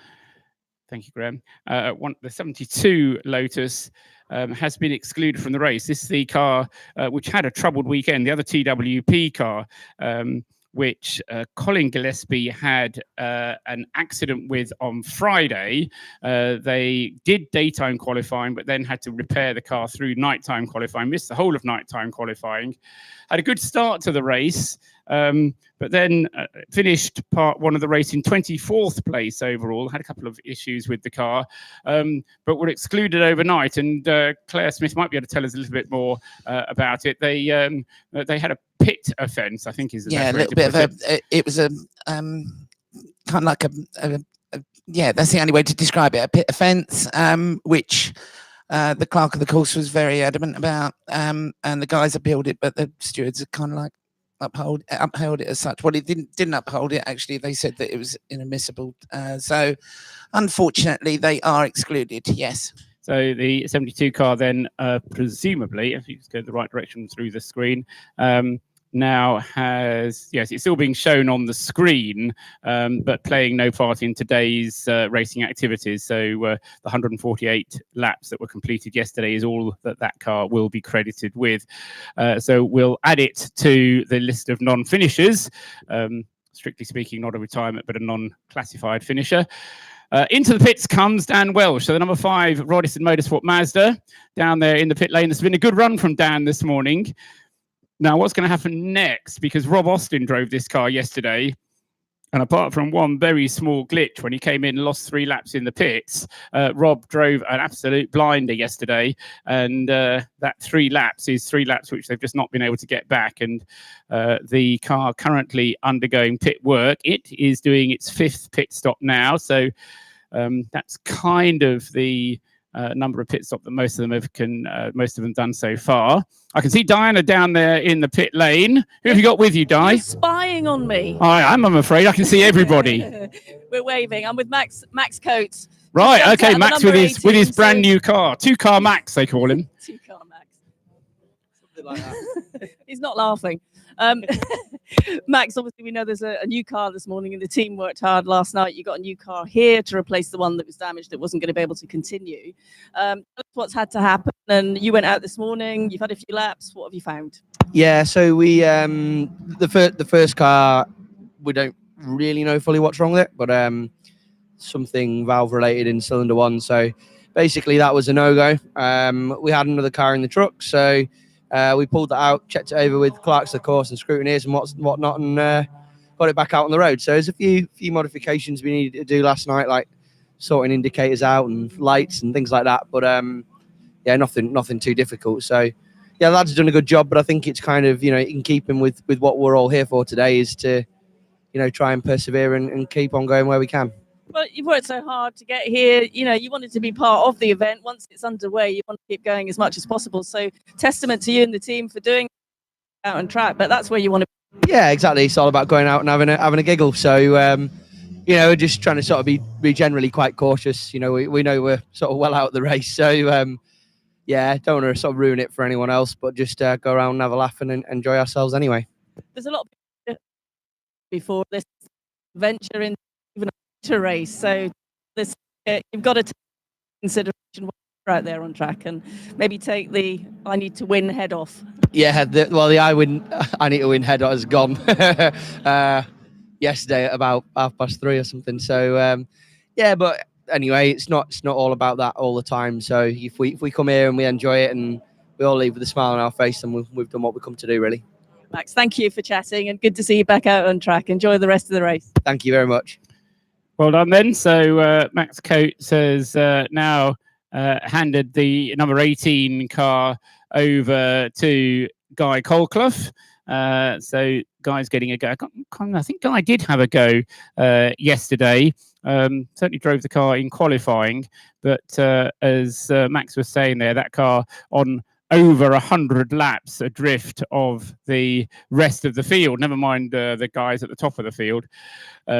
Speaker 2: thank you, Graham, the 72 Lotus has been excluded from the race. This is the car which had a troubled weekend, the other TWP car, which Colin Gillespie had an accident with on Friday. They did daytime qualifying, but then had to repair the car through nighttime qualifying, missed the whole of nighttime qualifying. Had a good start to the race, but then finished part one of the race in 24th place overall. Had a couple of issues with the car, but were excluded overnight. And Claire Smith might be able to tell us a little bit more about it. They had a pit offence, I think is the best way to put it.
Speaker 9: It was a kind of like a yeah, that's the only way to describe it, a pit offence, which the clerk of the course was very adamant about, and the guys appealed it, but the stewards are kind of like upheld it as such. Well, it didn't uphold it, actually. They said that it was inadmissible. So unfortunately they are excluded, yes.
Speaker 2: So the 72 car then presumably, if you just go the right direction through the screen, now has, yes, it's still being shown on the screen, but playing no part in today's racing activities. So the 148 laps that were completed yesterday is all that that car will be credited with. So we'll add it to the list of non-finishers. Strictly speaking, not a retirement, but a non-classified finisher. Into the pits comes Dan Welsh. So the number 5 Rodison Motorsport Mazda down there in the pit lane. It's been a good run from Dan this morning. Now, what's going to happen next? Because Rob Austin drove this car yesterday, and apart from one very small glitch when he came in and lost 3 laps in the pits, Rob drove an absolute blinder yesterday, and that 3 laps is 3 laps which they've just not been able to get back. And the car currently undergoing pit work. It is doing its 5th pit stop now, so that's kind of the number of pit stops that most of them done so far. I can see Diana down there in the pit lane. Who have you got with you, Di?
Speaker 3: You're spying on me.
Speaker 2: I'm afraid. I can see everybody.
Speaker 3: We're waving. I'm with Max Coates.
Speaker 2: Right, okay, Max with his brand new car. 2-car Max, they call him.
Speaker 3: 2-car Max. Something like that. He's not laughing. Max, obviously we know there's a new car this morning, and the team worked hard last night. You got a new car here to replace the one that was damaged, that wasn't going to be able to continue. That's what's had to happen. And you went out this morning, you've had a few laps. What have you found?
Speaker 10: Yeah, so we the first car, we don't really know fully what's wrong with it, but something valve related in cylinder 1. So basically that was a no-go. We had another car in the truck, so we pulled that out, checked it over with clerks of course and scrutineers and whatnot, and got it back out on the road. So there's a few modifications we needed to do last night, like sorting indicators out and lights and things like that. But yeah, nothing too difficult. So yeah, lads have done a good job, but I think it's kind of, in keeping with what we're all here for today, is to, try and persevere and keep on going where we can.
Speaker 3: Well, you've worked so hard to get here. You wanted to be part of the event. Once it's underway, you want to keep going as much as possible. So testament to you and the team for doing out on track, but that's where you want to be.
Speaker 10: Yeah, exactly. It's all about going out and having a giggle. So, we're just trying to sort of be generally quite cautious. We know we're sort of well out of the race. So, yeah, don't want to sort of ruin it for anyone else, but just go around and have a laugh and enjoy ourselves anyway.
Speaker 3: There's a lot of people before this venture in even a race. So this you've got to take consideration when you're out there on track and maybe take the I need to win head off.
Speaker 10: Yeah, the I need to win head off has gone yesterday at about 3:30 or something. So yeah, but anyway, it's not all about that all the time. So if we come here and we enjoy it and we all leave with a smile on our face, then we've done what we come to do, really.
Speaker 3: Max, thank you for chatting, and good to see you back out on track. Enjoy the rest of the race.
Speaker 10: Thank you very much.
Speaker 2: Well done then. So Max Coates has now handed the number 18 car over to Guy Colclough. So Guy's getting a go. I think Guy did have a go yesterday. Certainly drove the car in qualifying, but as Max was saying there, that car on over 100 laps adrift of the rest of the field, never mind the guys at the top of the field.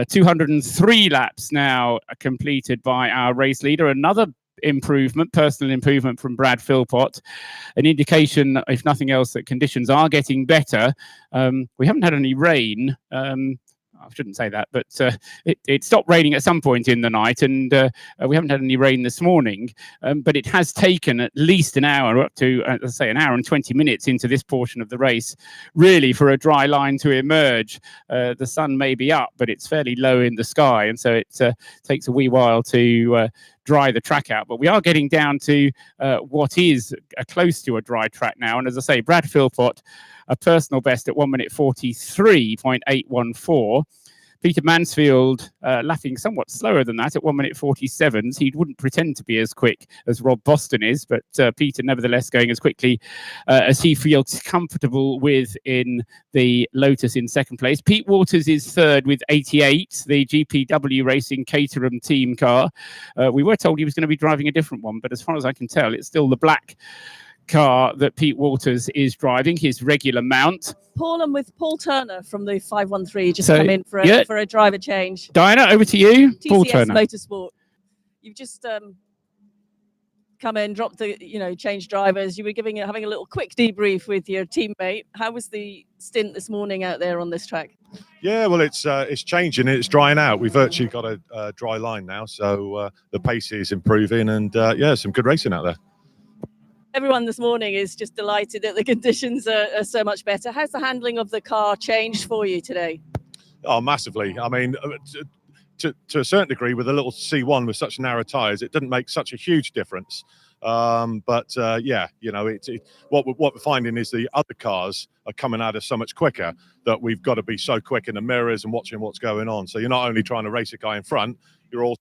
Speaker 2: 203 laps now completed by our race leader. Another improvement, personal improvement from Brad Philpott, an indication, if nothing else, that conditions are getting better. We haven't had any rain. I shouldn't say that, but it stopped raining at some point in the night, and we haven't had any rain this morning. But it has taken at least an hour, up to, let's say, an hour and 20 minutes into this portion of the race, really, for a dry line to emerge. The sun may be up, but it's fairly low in the sky, and so it takes a wee while to dry the track out. But we are getting down to what is close to a dry track now. And as I say, Brad Philpott, a personal best at 1 minute 43.814. Peter Mansfield lapping somewhat slower than that at 1 minute 47. He wouldn't pretend to be as quick as Rob Boston is, but Peter nevertheless going as quickly as he feels comfortable with in the Lotus in second place. Pete Waters is third with 88, the GPW Racing Caterham team car. We were told he was going to be driving a different one, but as far as I can tell, it's still the black car that Pete Waters is driving, his regular mount.
Speaker 3: Paul, and with Paul Turner from the 513 just come in for a driver change.
Speaker 2: Diana, over to you.
Speaker 3: TCS
Speaker 2: Paul Turner.
Speaker 3: Motorsport. You've just come in, dropped the, change drivers. You were having a little quick debrief with your teammate. How was the stint this morning out there on this track?
Speaker 11: Yeah, well, it's changing. It's drying out. We've virtually got a dry line now, so the pace is improving, and some good racing out there.
Speaker 3: Everyone this morning is just delighted that the conditions are so much better. How's the handling of the car changed for you today?
Speaker 11: Oh, massively. I mean, to a certain degree, with a little C1 with such narrow tyres, it didn't make such a huge difference. What we're finding is the other cars are coming at us so much quicker that we've got to be so quick in the mirrors and watching what's going on. So you're not only trying to race a guy in front, you're also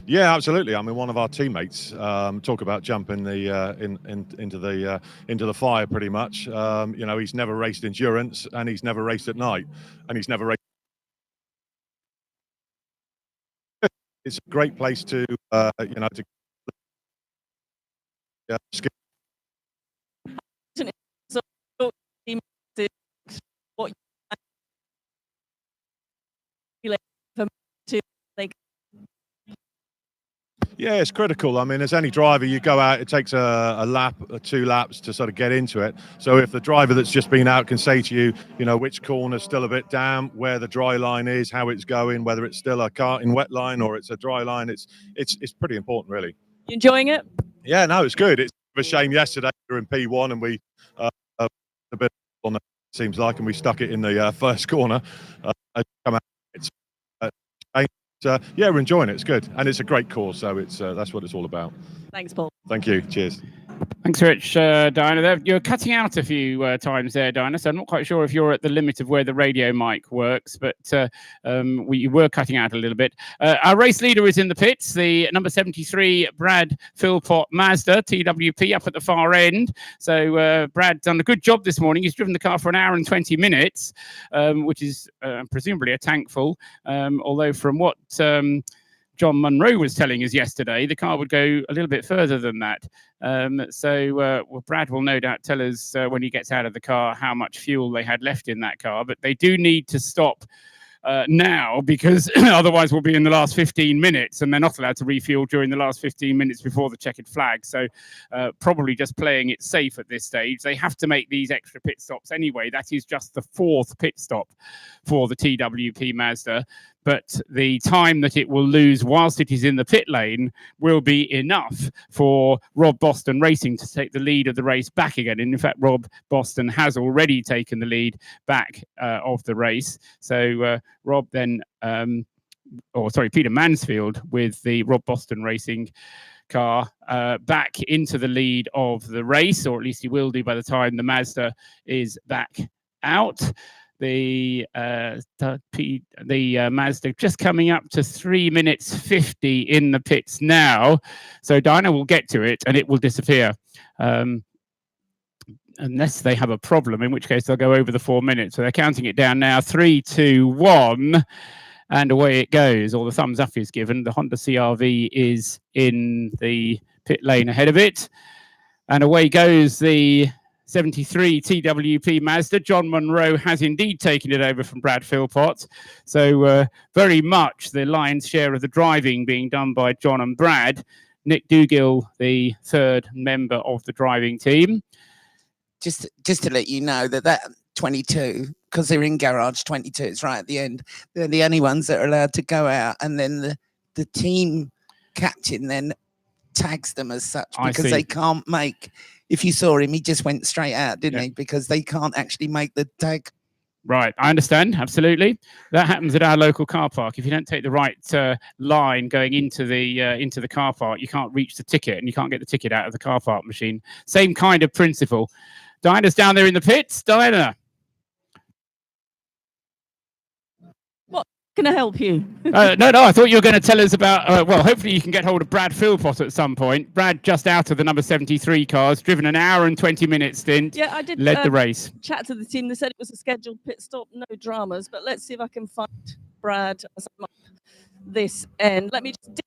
Speaker 11: Yeah, absolutely. I mean, one of our teammates talk about jumping into the fire pretty much. He's never raced endurance, and he's never raced at night, and he's never raced. It's a great place to skip. Yeah, it's critical. I mean, as any driver, you go out, it takes a lap or 2 laps to sort of get into it. So if the driver that's just been out can say to you, which corner's still a bit damp, where the dry line is, how it's going, whether it's still a karting wet line or it's a dry line, it's pretty important, really.
Speaker 3: You enjoying it?
Speaker 11: Yeah, no, it's good. It's a shame yesterday we were in P1 and we a bit on it seems like, and we stuck it in the first corner. We're enjoying it. It's good, and it's a great course. So that's what it's all about.
Speaker 3: Thanks, Paul.
Speaker 11: Thank you. Cheers.
Speaker 2: Thanks, Rich. Diana, you're cutting out a few times there, Diana, so I'm not quite sure if you're at the limit of where the radio mic works, but we were cutting out a little bit. Our race leader is in the pits, the number 73 Brad Philpott Mazda TWP up at the far end. So Brad done a good job this morning. He's driven the car for an hour and 20 minutes, which is presumably a tank full, although from what John Munro was telling us yesterday, the car would go a little bit further than that. Brad will no doubt tell us when he gets out of the car how much fuel they had left in that car. But they do need to stop now, because otherwise we'll be in the last 15 minutes and they're not allowed to refuel during the last 15 minutes before the checkered flag. So probably just playing it safe at this stage. They have to make these extra pit stops anyway. That is just the 4th pit stop for the TWP Mazda. But the time that it will lose whilst it is in the pit lane will be enough for Rob Boston Racing to take the lead of the race back again. And in fact, Rob Boston has already taken the lead back of the race. So Rob then, Peter Mansfield with the Rob Boston Racing car back into the lead of the race, or at least he will do by the time the Mazda is back out. The Mazda just coming up to 3 minutes 50 in the pits now. So Dinah will get to it and it will disappear. unless they have a problem, in which case they'll go over the 4 minutes. So they're counting it down now. 3, 2, 1. And away it goes. All the thumbs up is given. The Honda CR-V is in the pit lane ahead of it. And away goes the 73 TWP Mazda. John Munro has indeed taken it over from Brad Philpott. So very much the lion's share of the driving being done by John and Brad. Nick Dougill, the third member of the driving team.
Speaker 9: Just to let you know that 22, because they're in garage 22, it's right at the end. They're the only ones that are allowed to go out, and then the team captain then tags them as such because they can't make. If you saw him, he just went straight out, didn't he? Because they can't actually make the tag.
Speaker 2: Right, I understand, absolutely. That happens at our local car park. If you don't take the right line going into the car park, you can't reach the ticket, and you can't get the ticket out of the car park machine. Same kind of principle. Diana's down there in the pits. Diana.
Speaker 3: What can I help you?
Speaker 2: No, I thought you were going to tell us about, well, hopefully you can get hold of Brad Philpott at some point. Brad, just out of the number 73 cars, driven an hour and 20 minute stint.
Speaker 3: Yeah, I did.
Speaker 2: Led the race.
Speaker 3: Chat to the team. They said it was a scheduled pit stop, no dramas. But let's see if I can find Brad as I'm up this end. Let me just.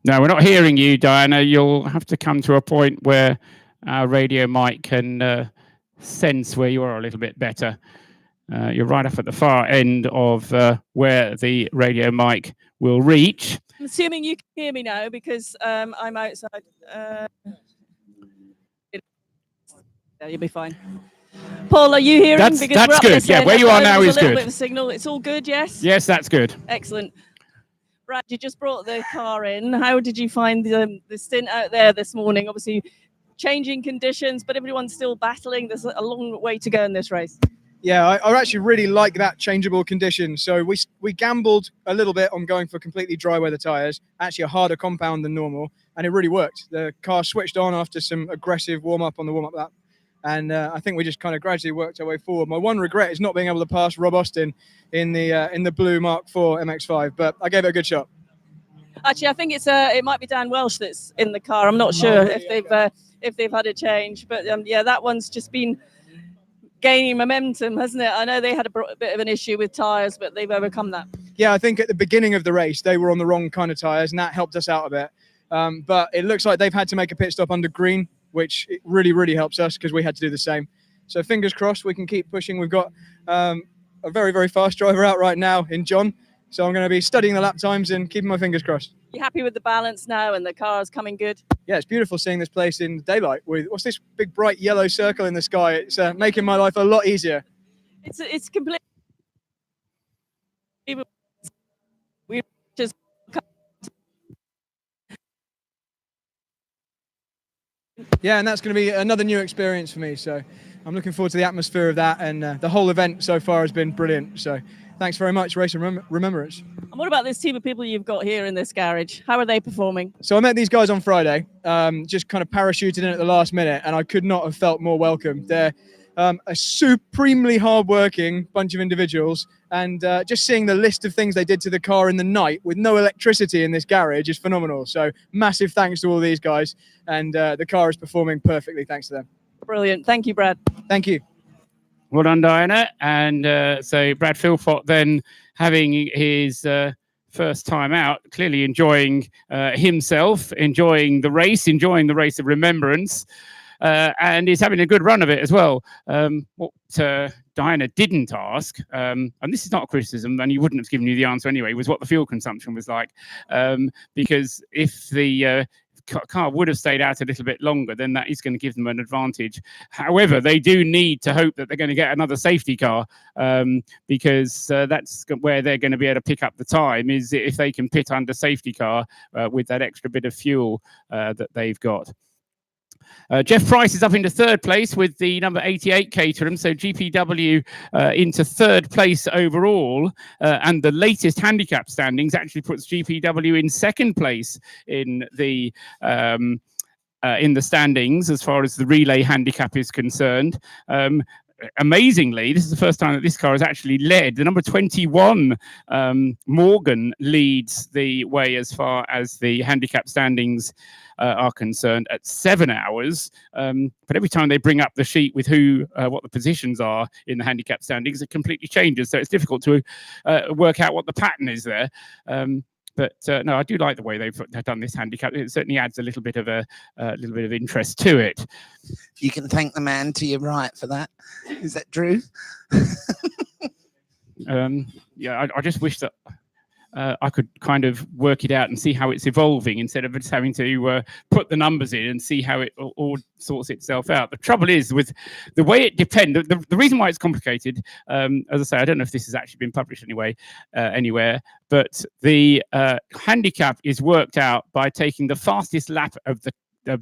Speaker 2: No, we're not hearing you, Diana. You'll have to come to a point where our radio mic can sense where you are a little bit better. You're right up at the far end of where the radio mic will reach.
Speaker 3: I'm assuming you can hear me now because I'm outside. You'll be fine. Paul, are you hearing?
Speaker 2: That's good. Yeah, where you are now is good.
Speaker 3: A little bit of a signal. It's all good, yes?
Speaker 2: Yes, that's good.
Speaker 3: Excellent. Brad, you just brought the car in. How did you find the stint out there this morning? Obviously, changing conditions, but everyone's still battling. There's a long way to go in this race.
Speaker 12: Yeah, I actually really like that changeable condition. So we gambled a little bit on going for completely dry weather tyres, actually a harder compound than normal, and it really worked. The car switched on after some aggressive warm-up on the warm-up lap, and I think we just kind of gradually worked our way forward. My one regret is not being able to pass Rob Austin in the blue Mark IV MX-5, but I gave it a good shot.
Speaker 3: Actually, I think it might be Dan Welsh that's in the car. I'm not sure if they've had a change, but yeah, that one's just been gaining momentum, hasn't it? I know they had a bit of an issue with tyres, but they've overcome that.
Speaker 12: Yeah, I think at the beginning of the race, they were on the wrong kind of tyres, and that helped us out a bit. But it looks like they've had to make a pit stop under green, which really, really helps us because we had to do the same. So fingers crossed we can keep pushing. We've got a very, very fast driver out right now in John. So I'm going to be studying the lap times and keeping my fingers crossed.
Speaker 3: You happy with the balance now and the car's coming good?
Speaker 12: Yeah, it's beautiful seeing this place in daylight with what's this big bright yellow circle in the sky. It's making my life a lot easier.
Speaker 3: It's completely. We just.
Speaker 12: Yeah, and that's going to be another new experience for me. So I'm looking forward to the atmosphere of that, and the whole event so far has been brilliant. So thanks very much, Race of Remembrance.
Speaker 3: And what about this team of people you've got here in this garage? How are they performing?
Speaker 12: So I met these guys on Friday, just kind of parachuted in at the last minute, and I could not have felt more welcome. They're a supremely hard-working bunch of individuals, and just seeing the list of things they did to the car in the night with no electricity in this garage is phenomenal. So massive thanks to all these guys, and the car is performing perfectly thanks to them.
Speaker 3: Brilliant. Thank you, Brad.
Speaker 12: Thank you.
Speaker 2: Well done, Diana. And so Brad Philpott then having his first time out, clearly enjoying himself, enjoying the Race of Remembrance, and he's having a good run of it as well. What Diana didn't ask, and this is not a criticism, and he wouldn't have given you the answer anyway, was what the fuel consumption was like. Because if the car would have stayed out a little bit longer, then that is going to give them an advantage. However, they do need to hope that they're going to get another safety car, because that's where they're going to be able to pick up the time, is if they can pit under safety car with that extra bit of fuel that they've got. Jeff Price is up into third place with the number 88 Caterham, so GPW into third place overall, and the latest handicap standings actually puts GPW in second place in the standings as far as the relay handicap is concerned. amazingly, this is the first time that this car has actually led. The number 21, Morgan, leads the way as far as the handicap standings are concerned at 7 hours. But every time they bring up the sheet with what the positions are in the handicap standings, it completely changes. So it's difficult to work out what the pattern is there. But no, I do like the way they've done this handicap. It certainly adds a little bit of interest to it.
Speaker 9: You can thank the man to your right for that. Is that true?
Speaker 2: Yeah, I just wish that I could kind of work it out and see how it's evolving instead of just having to put the numbers in and see how it all sorts itself out. The trouble is with the way it depends. The reason why it's complicated, as I say, I don't know if this has actually been published anywhere, but the handicap is worked out by taking the fastest lap of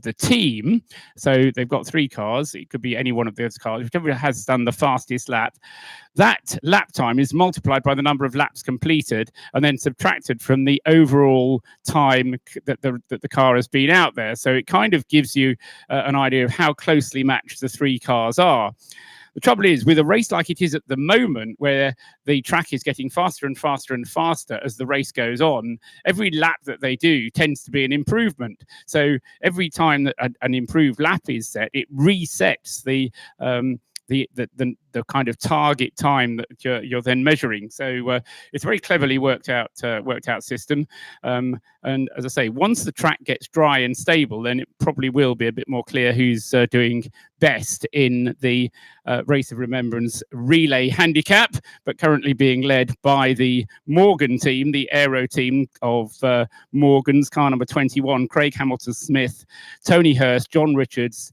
Speaker 2: the team. So they've got 3 cars. It could be any one of those cars, whichever has done the fastest lap. That lap time is multiplied by the number of laps completed and then subtracted from the overall time that the car has been out there. So it kind of gives you an idea of how closely matched the 3 cars are. The trouble is, with a race like it is at the moment, where the track is getting faster and faster and faster as the race goes on, every lap that they do tends to be an improvement. So every time that an improved lap is set, it resets the kind of target time that you're then measuring. So it's a very cleverly worked out system. And as I say, once the track gets dry and stable, then it probably will be a bit more clear who's doing best in the Race of Remembrance relay handicap, but currently being led by the Morgan team, the aero team of Morgan's car number 21, Craig Hamilton-Smith, Tony Hurst, John Richards,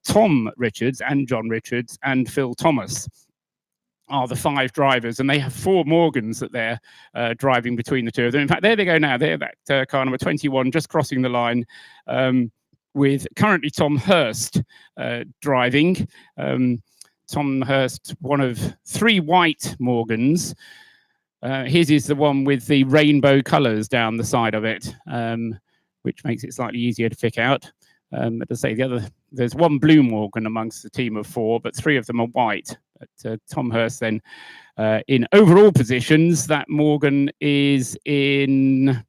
Speaker 2: Tom Richards and John Richards and Phil Thomas are the 5 drivers, and they have 4 Morgans that they're driving between the 2 of them. In fact, there they go now. They're that car number 21 just crossing the line, with currently Tom Hurst driving. Tom Hurst, one of 3 white Morgans. His is the one with the rainbow colours down the side of it, which makes it slightly easier to pick out. As I say, there's 1 blue Morgan amongst the team of 4, but 3 of them are white. But Tom Hurst then in overall positions, that Morgan is in,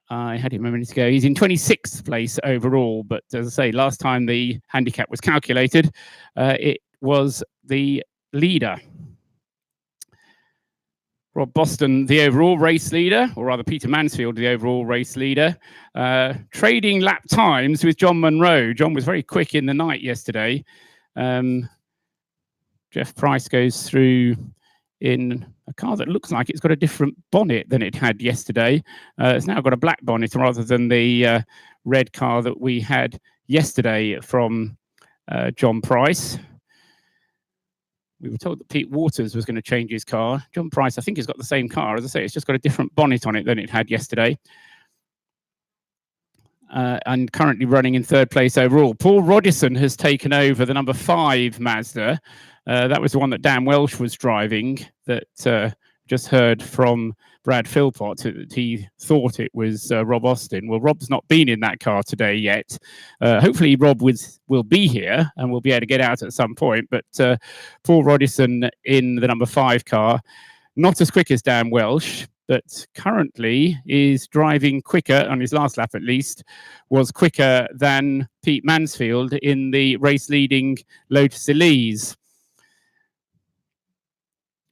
Speaker 2: I had him a minute ago, he's in 26th place overall. But as I say, last time the handicap was calculated, it was the leader. Rob Boston, the overall race leader, or rather Peter Mansfield, the overall race leader, trading lap times with John Munro. John was very quick in the night yesterday. Jeff Price goes through in a car that looks like it's got a different bonnet than it had yesterday. It's now got a black bonnet rather than the red car that we had yesterday from John Price. We were told that Pete Waters was going to change his car. John Price, I think, has got the same car. As I say, it's just got a different bonnet on it than it had yesterday. And currently running in 3rd place overall. Paul Rodison has taken over the number 5 Mazda. That was the one that Dan Welsh was driving, that just heard from Brad Philpott that he thought it was Rob Austin. Well, Rob's not been in that car today yet. Hopefully Rob will be here and will be able to get out at some point. But Paul Rodison in the number 5 car, not as quick as Dan Welsh, but currently is driving quicker, on his last lap at least, was quicker than Pete Mansfield in the race-leading Lotus Elise.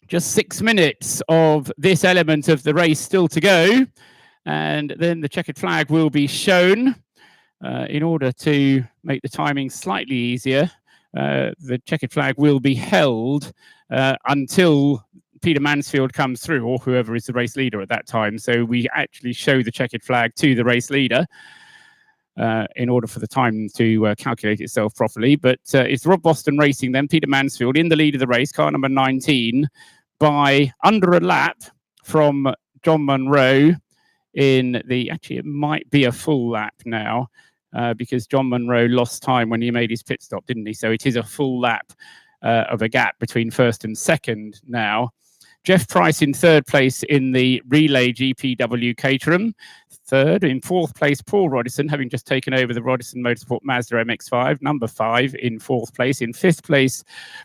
Speaker 2: Just 6 minutes of this element of the race still to go, and then the checkered flag will be shown in order to make the timing slightly easier. The checkered flag will be held until Peter Mansfield comes through, or whoever is the race leader at that time. So we actually show the checkered flag to the race leader in order for the time to calculate itself properly. But it's Rob Boston racing then, Peter Mansfield in the lead of the race, car number 19, by under a lap from John Munro in the, actually it might be a full lap now, because John Munro lost time when he made his pit stop, didn't he? So it is a full lap of a gap between 1st and 2nd now. Jeff Price in 3rd place in the relay GPW Caterham. third. In fourth place, Paul Rodison, having just taken over the Rodison Motorsport Mazda MX-5, number 5 in fourth place. In fifth place,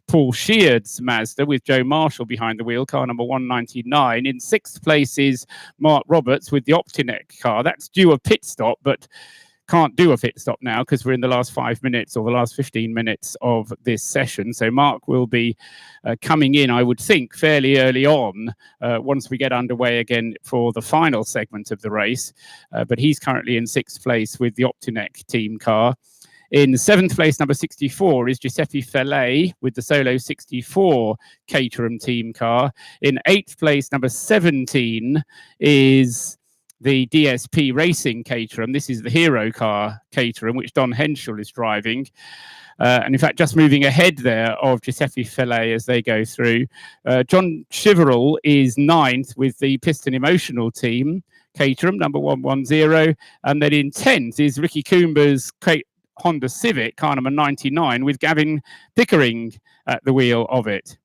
Speaker 2: Paul Sheard's Mazda with Joe Marshall behind the wheel, car number 199. In sixth place is Mark Roberts with the Optinec car. That's due a pit stop, but can't do a pit stop now because we're in the last 5 minutes or the last 15 minutes of this session. So Mark will be coming in, I would think, fairly early on once we get underway again for the final segment of the race. But he's currently in sixth place with the Optinec team car. In seventh place, number 64, is Giuseppe Fellet with the Solo 64 Caterham team car. In eighth place, number 17, is the DSP Racing Caterham. This is the Hero car Caterham, which Don Henschel is driving. And in fact, just moving ahead there of Giuseppe Fellet as they go through. John Chiverell is ninth with the Piston Emotional team, Caterham, number 110. And then in 10th is Ricky Coomber's Honda Civic, car number 99, with Gavin Pickering at the wheel of it.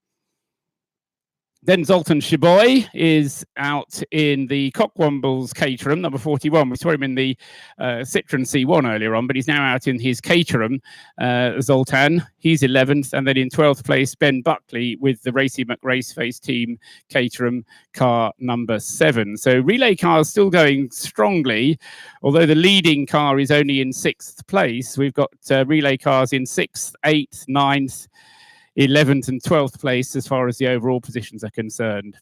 Speaker 2: Then Zoltan Shiboy is out in the Cockwombles Caterham, number 41. We saw him in the Citroen C1 earlier on, but he's now out in his Caterham, Zoltan. He's 11th. And then in 12th place, Ben Buckley with the Racy McRaceface team, Caterham, car number 7. So relay cars still going strongly, although the leading car is only in 6th place. We've got relay cars in 6th, 8th, 9th, 11th and 12th place as far as the overall positions are concerned.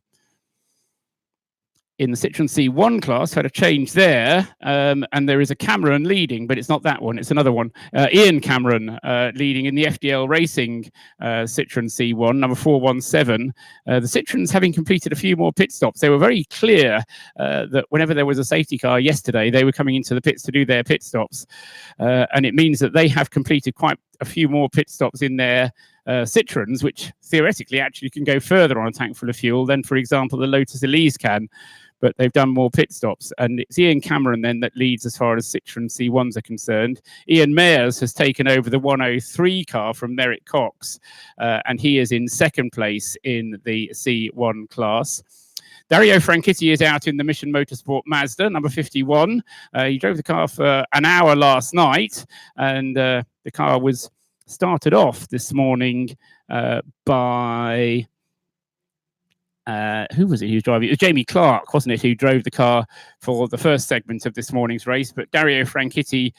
Speaker 2: In the Citroen C1 class, had a change there, and there is a Cameron leading, but it's not that one, it's another one. Ian Cameron leading in the FDL Racing Citroen C1, number 417. The Citroens having completed a few more pit stops. They were very clear that whenever there was a safety car yesterday, they were coming into the pits to do their pit stops. And it means that they have completed quite a few more pit stops in their Citroens, which theoretically actually can go further on a tank full of fuel than, for example, the Lotus Elise can. But they've done more pit stops. And it's Ian Cameron then that leads as far as Citroen C1s are concerned. Ian Mayers has taken over the 103 car from Merritt Cox, and he is in second place in the C1 class. Dario Franchitti is out in the Mission Motorsport Mazda, number 51. He drove the car for an hour last night, and the car was started off this morning by... who was it who was driving? It was Jamie Clark, wasn't it, who drove the car for the first segment of this morning's race. But Dario Franchitti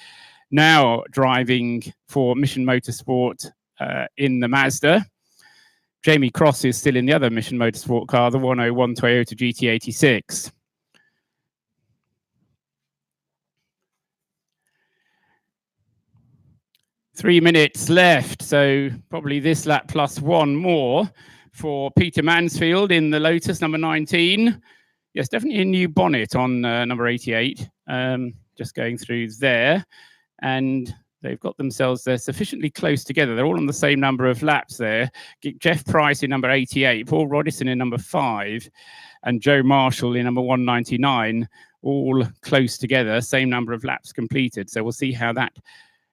Speaker 2: now driving for Mission Motorsport in the Mazda. Jamie Cross is still in the other Mission Motorsport car, the 101 Toyota GT86. Three minutes left, so probably this lap plus one more for Peter Mansfield in the Lotus, number 19. Yes, definitely a new bonnet on number 88. Just going through there. And they've got themselves, they're sufficiently close together. They're all on the same number of laps there. Jeff Price in number 88, Paul Rodison in number 5, and Joe Marshall in number 199, all close together, same number of laps completed. So we'll see how that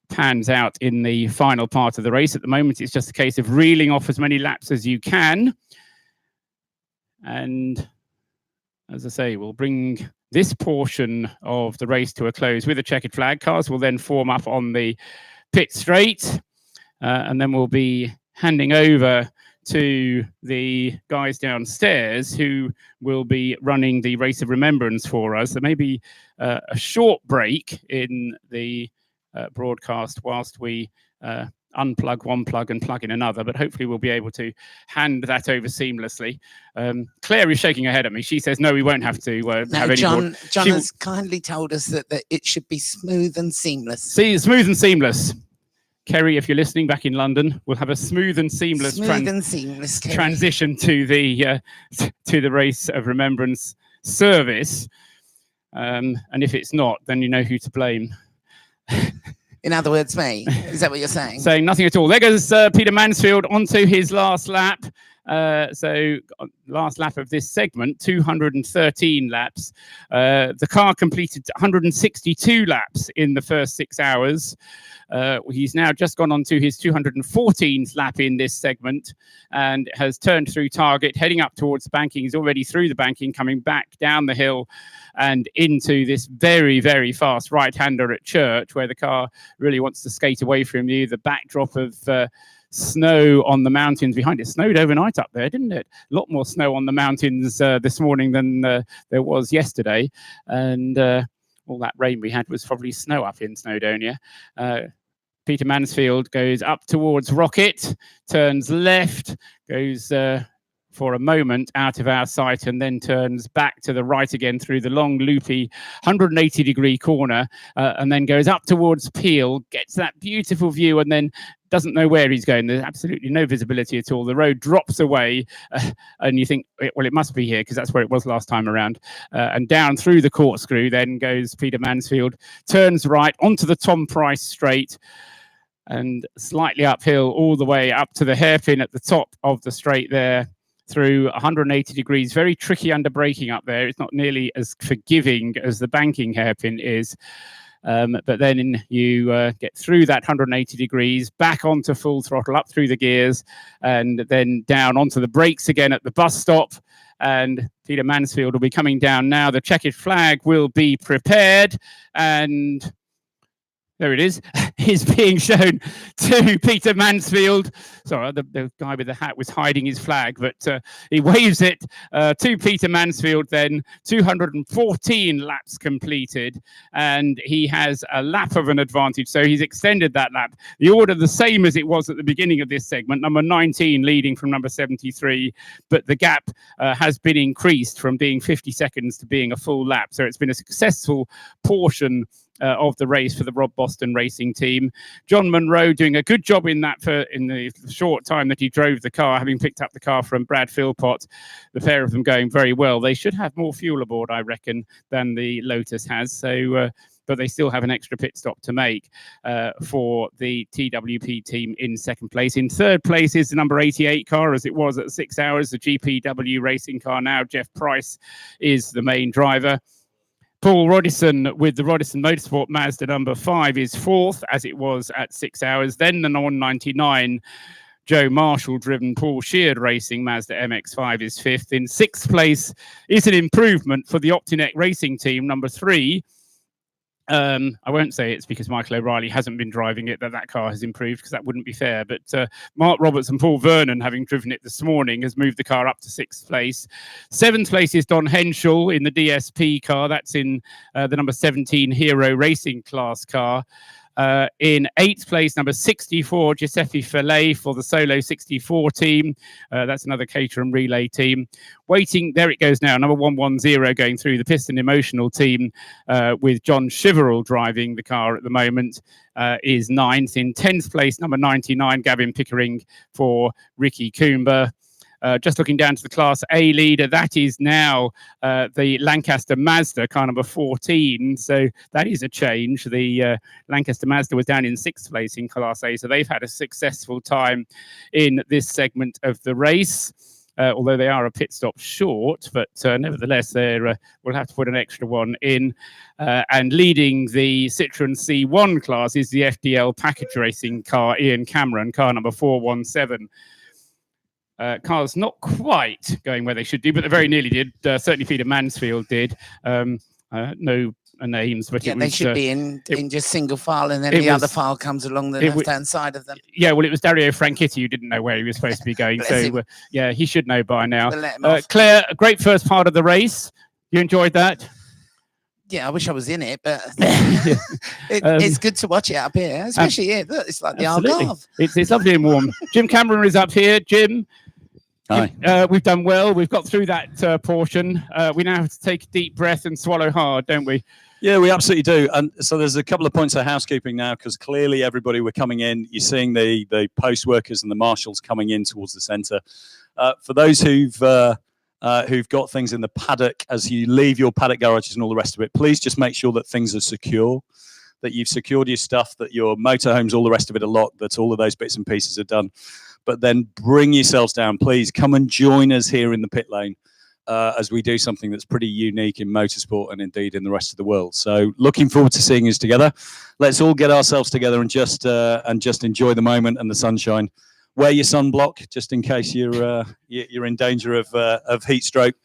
Speaker 2: pans out in the final part of the race. At the moment, it's just a case of reeling off as many laps as you can. And as I say, we'll bring this portion of the race to a close with a checkered flag. Cars will then form up on the pit straight, and then we'll be handing over to the guys downstairs who will be running the Race of Remembrance for us. There may be a short break in the broadcast whilst we unplug one plug and plug in another, but hopefully we'll be able to hand that over seamlessly. Claire is shaking her head at me. She says, no, we won't have to have any
Speaker 9: John has kindly told us that it should be smooth and seamless.
Speaker 2: See, smooth and seamless. Kerry, if you're listening back in London, we'll have a smooth and seamless, transition to the Race of Remembrance service. And if it's not, then you know who to blame.
Speaker 9: In other words, me. Is that what you're saying?
Speaker 2: Saying nothing at all. There goes Peter Mansfield onto his last lap. So last lap of this segment, 213 laps. The car completed 162 laps in the first 6 hours. He's now just gone on to his 214th lap in this segment and has turned through target, heading up towards the banking. He's already through the banking, coming back down the hill and into this very, very fast right-hander at Church, where the car really wants to skate away from you. The backdrop of snow on the mountains behind it. Snowed overnight up there, didn't it? A lot more snow on the mountains this morning than there was yesterday. And all that rain we had was probably snow up in Snowdonia. Peter Mansfield goes up towards Rocket, turns left, goes for a moment out of our sight, and then turns back to the right again through the long loopy 180-degree corner, and then goes up towards Peel, gets that beautiful view, and then doesn't know where he's going. There's absolutely no visibility at all. The road drops away, and you think, well, it must be here because that's where it was last time around. And down through the corkscrew then goes Peter Mansfield, turns right onto the Tom Price straight, and slightly uphill all the way up to the hairpin at the top of the straight there, through 180 degrees. Very tricky under braking up there. It's not nearly as forgiving as the banking hairpin is. But then you get through that 180 degrees, back onto full throttle, up through the gears, and then down onto the brakes again at the bus stop. And Peter Mansfield will be coming down now. The checkered flag will be prepared, and there it is. Is being shown to Peter Mansfield. Sorry, the guy with the hat was hiding his flag, but he waves it to Peter Mansfield then. 214 laps completed, and he has a lap of an advantage. So he's extended that lap. The order the same as it was at the beginning of this segment, number 19 leading from number 73, but the gap has been increased from being 50 seconds to being a full lap. So it's been a successful portion of the race for the Rob Boston Racing team. John Munro doing a good job in that in the short time that he drove the car, having picked up the car from Brad Philpott. The pair of them going very well. They should have more fuel aboard, I reckon, than the Lotus has. So, but they still have an extra pit stop to make for the TWP team in second place. In third place is the number 88 car, as it was at 6 hours, the GPW racing car now. Jeff Price is the main driver. Paul Rodison with the Rodison Motorsport Mazda number 5 is fourth, as it was at 6 hours. Then the 199 Joe Marshall driven Paul Sheard Racing Mazda MX-5 is fifth. In sixth place is an improvement for the Optinet Racing team, number 3. I won't say it's because Michael O'Reilly hasn't been driving it that car has improved, because that wouldn't be fair. But Mark Roberts and Paul Vernon, having driven it this morning, has moved the car up to 6th place. 7th place is Don Henschel in the DSP car. That's in the number 17 Hero Racing class car. In 8th place, number 64, Giuseppe Fillet for the Solo 64 team. That's another Caterham relay team. Waiting, there it goes now, number 110 going through the Piston Emotional team with John Shiverall driving the car at the moment, is 9th. In 10th place, number 99, Gavin Pickering for Ricky Coomber. Just looking down to the Class A leader, that is now the Lancaster Mazda, car number 14. So that is a change. The Lancaster Mazda was down in 6th place in Class A, so they've had a successful time in this segment of the race. Although they are a pit stop short, but nevertheless, we'll have to put an extra one in. And leading the Citroen C1 class is the FDL package racing car, Ian Cameron, car number 417. Cars not quite going where they should do, but they very nearly did. Certainly Peter Mansfield did. No names, but
Speaker 9: yeah,
Speaker 2: it was,
Speaker 9: they should be in just single file, and then the other file comes along the left-hand side of them.
Speaker 2: Yeah, well, it was Dario Franchitti who didn't know where he was supposed to be going. So, yeah, he should know by now. Claire, a great first part of the race. You enjoyed that?
Speaker 9: Yeah, I wish I was in it, but it's good to watch it up here, especially here. Look, it's like the Algarve.
Speaker 2: It's lovely and warm. Jim Cameron is up here. Jim, hi. We've done well. We've got through that portion. We now have to take a deep breath and swallow hard, don't we?
Speaker 1: Yeah, we absolutely do. And so there's a couple of points of housekeeping now, because clearly everybody were coming in. You're seeing the post workers and the marshals coming in towards the centre. For those who've got things in the paddock, as you leave your paddock garages and all the rest of it, please just make sure that things are secure, that you've secured your stuff, that your motorhomes, all the rest of it are locked, that all of those bits and pieces are done. but then bring yourselves down. Please come and join us here in the pit lane as we do something that's pretty unique in motorsport and indeed in the rest of the world. So looking forward to seeing us together. Let's all get ourselves together and just enjoy the moment and the sunshine. Wear your sunblock just in case you're in danger of heat stroke.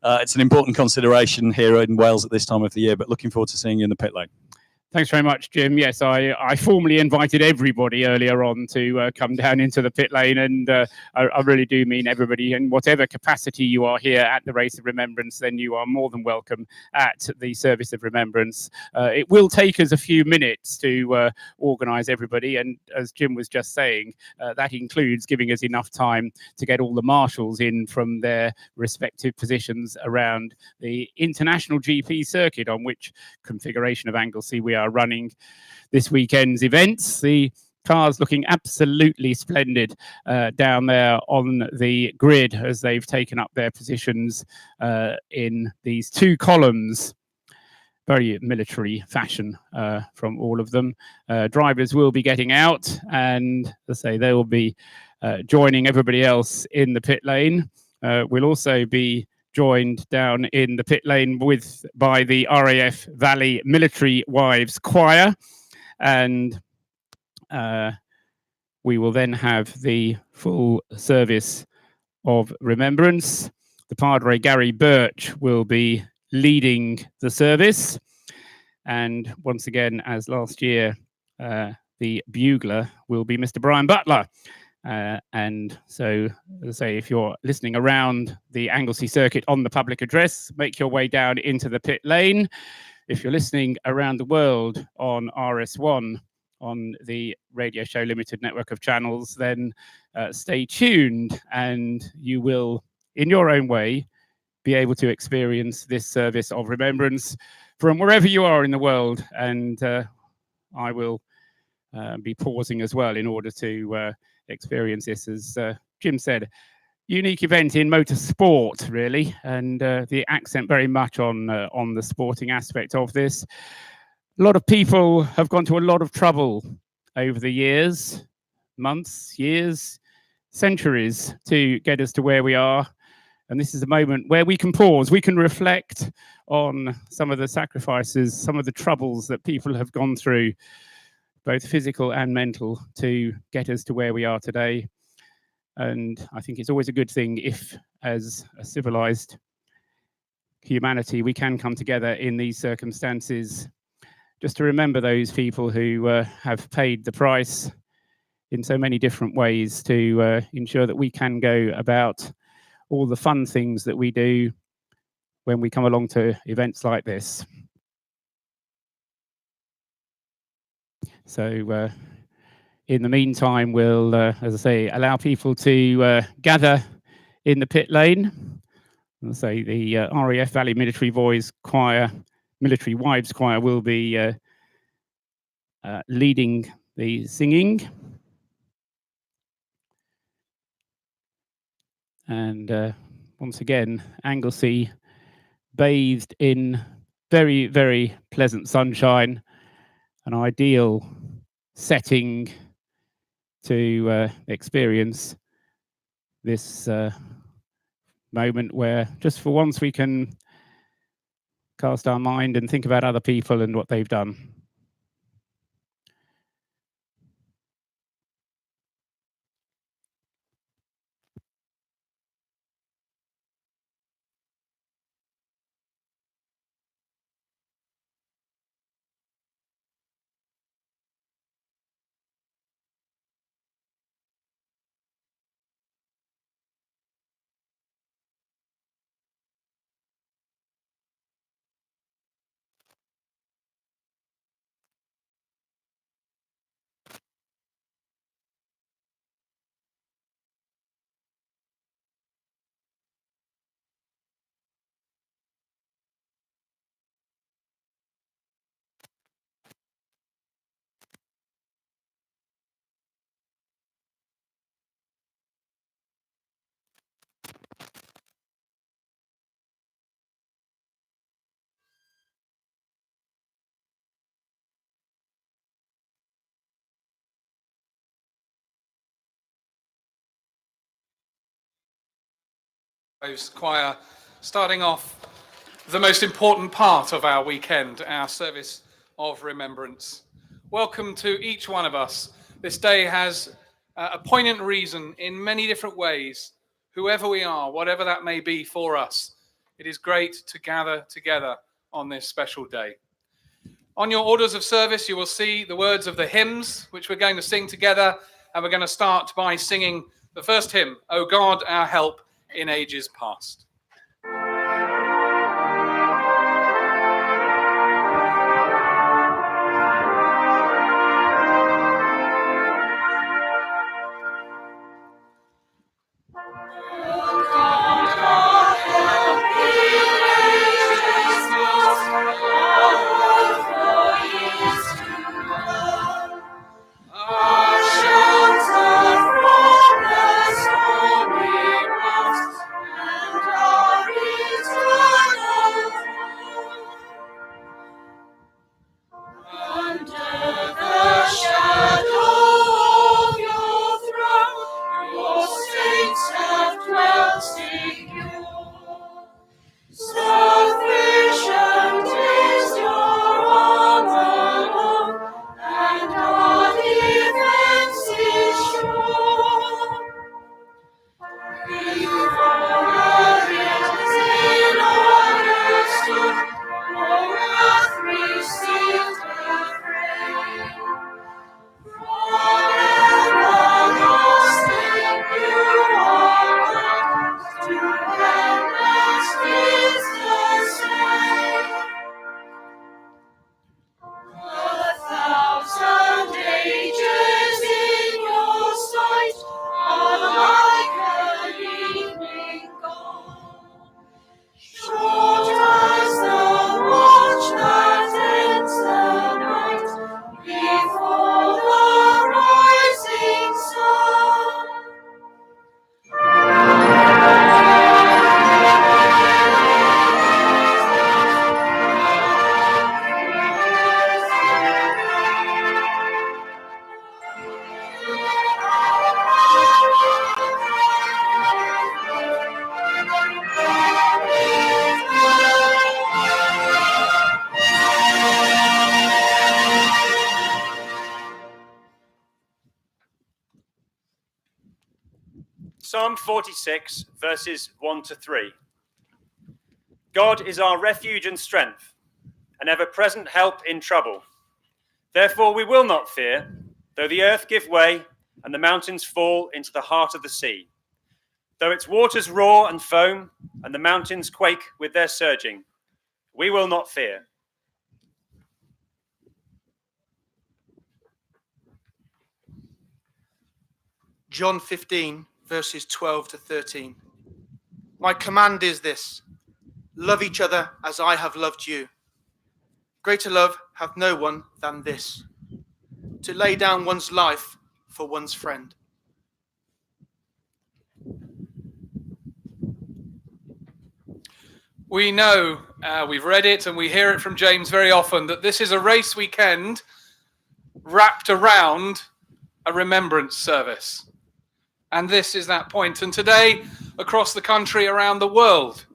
Speaker 1: It's an important consideration here in Wales at this time of the year, but looking forward to seeing you in the pit lane.
Speaker 2: Thanks very much, Jim. Yes, I formally invited everybody earlier on to come down into the pit lane, and I really do mean everybody. In whatever capacity you are here at the Race of Remembrance, then you are more than welcome at the Service of Remembrance. It will take us a few minutes to organise everybody, and as Jim was just saying, that includes giving us enough time to get all the marshals in from their respective positions around the international GP circuit, on which configuration of Anglesey we are running this weekend's events. The cars looking absolutely splendid down there on the grid as they've taken up their positions in these two columns. Very military fashion from all of them. Drivers will be getting out, and as I say, they will be joining everybody else in the pit lane. We'll also be joined down in the pit lane by the RAF Valley Military Wives Choir, and we will then have the full service of remembrance. The Padre Gary Birch will be leading the service, and once again, as last year, the bugler will be Mr. Brian Butler. And so, as I say, if you're listening around the Anglesey circuit on the public address, make your way down into the pit lane. If you're listening around the world on RS1, on the Radio Show Limited network of channels, then stay tuned, and you will, in your own way, be able to experience this service of remembrance from wherever you are in the world. And I will be pausing as well in order to experience this, as Jim said, unique event in motorsport, really, and the accent very much on the sporting aspect of this. A lot of people have gone to a lot of trouble over the years, months, years, centuries to get us to where we are. And this is a moment where we can pause, we can reflect on some of the sacrifices, some of the troubles that people have gone through, both physical and mental, to get us to where we are today. And I think it's always a good thing if, as a civilized humanity, we can come together in these circumstances just to remember those people who have paid the price in so many different ways to ensure that we can go about all the fun things that we do when we come along to events like this. So in the meantime, we'll, as I say, allow people to gather in the pit lane. As I say, the RAF Valley Military Wives Choir will be leading the singing. And once again, Anglesey bathed in very, very pleasant sunshine, an ideal setting to experience this moment where just for once we can cast our mind and think about other people and what they've done.
Speaker 13: Choir, starting off the most important part of our weekend, our service of remembrance. Welcome to each one of us. This day has a poignant reason in many different ways. Whoever we are, whatever that may be for us, it is great to gather together on this special day. On your orders of service, you will see the words of the hymns, which we're going to sing together, and we're going to start by singing the first hymn, O God, our help in ages past.
Speaker 14: Psalm 46, verses 1 to 3. God is our refuge and strength, an ever-present help in trouble. Therefore we will not fear, though the earth give way and the mountains fall into the heart of the sea. Though its waters roar and foam and the mountains quake with their surging, we will not fear.
Speaker 15: John 15, verses 12 to 13. My command is this: love each other as I have loved you. Greater love hath no one than this, to lay down one's life for one's friend.
Speaker 13: We know, we've read it and we hear it from James very often, that this is a race weekend wrapped around a remembrance service. And this is that point. And today, across the country, around the world,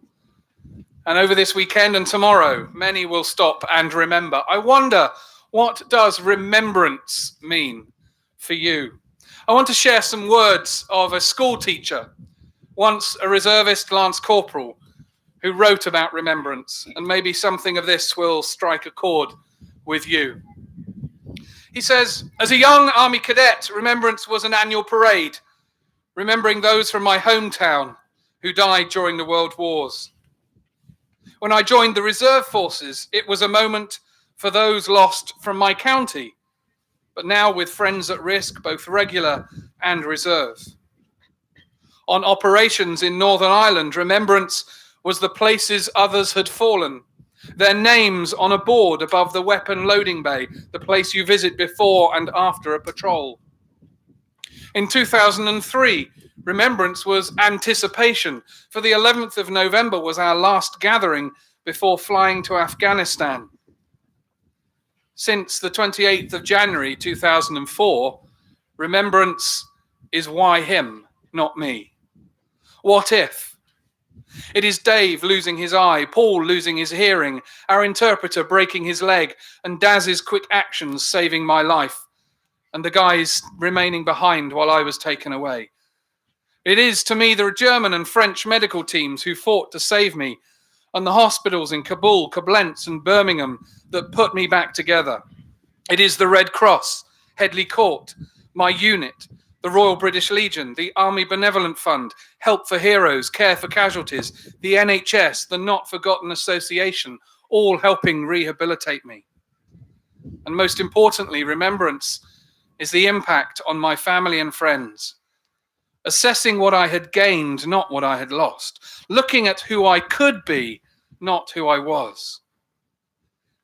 Speaker 13: and over this weekend and tomorrow, many will stop and remember. I wonder, what does remembrance mean for you? I want to share some words of a school teacher, once a reservist Lance Corporal, who wrote about remembrance, and maybe something of this will strike a chord with you. He says, as a young Army cadet, remembrance was an annual parade, remembering those from my hometown who died during the World Wars. When I joined the reserve forces, it was a moment for those lost from my county, but now with friends at risk, both regular and reserve. On operations in Northern Ireland, remembrance was the places others had fallen, their names on a board above the weapon loading bay, the place you visit before and after a patrol. In 2003, remembrance was anticipation, for the 11th of November was our last gathering before flying to Afghanistan. Since the 28th of January 2004, remembrance is why him, not me. What if? It is Dave losing his eye, Paul losing his hearing, our interpreter breaking his leg, and Daz's quick actions saving my life, and the guys remaining behind while I was taken away. It is, to me, the German and French medical teams who fought to save me, and the hospitals in Kabul, Koblenz, and Birmingham that put me back together. It is the Red Cross, Headley Court, my unit, the Royal British Legion, the Army Benevolent Fund, Help for Heroes, Care for Casualties, the NHS, the Not Forgotten Association, all helping rehabilitate me. And most importantly, remembrance is the impact on my family and friends. Assessing what I had gained, not what I had lost. Looking at who I could be, not who I was.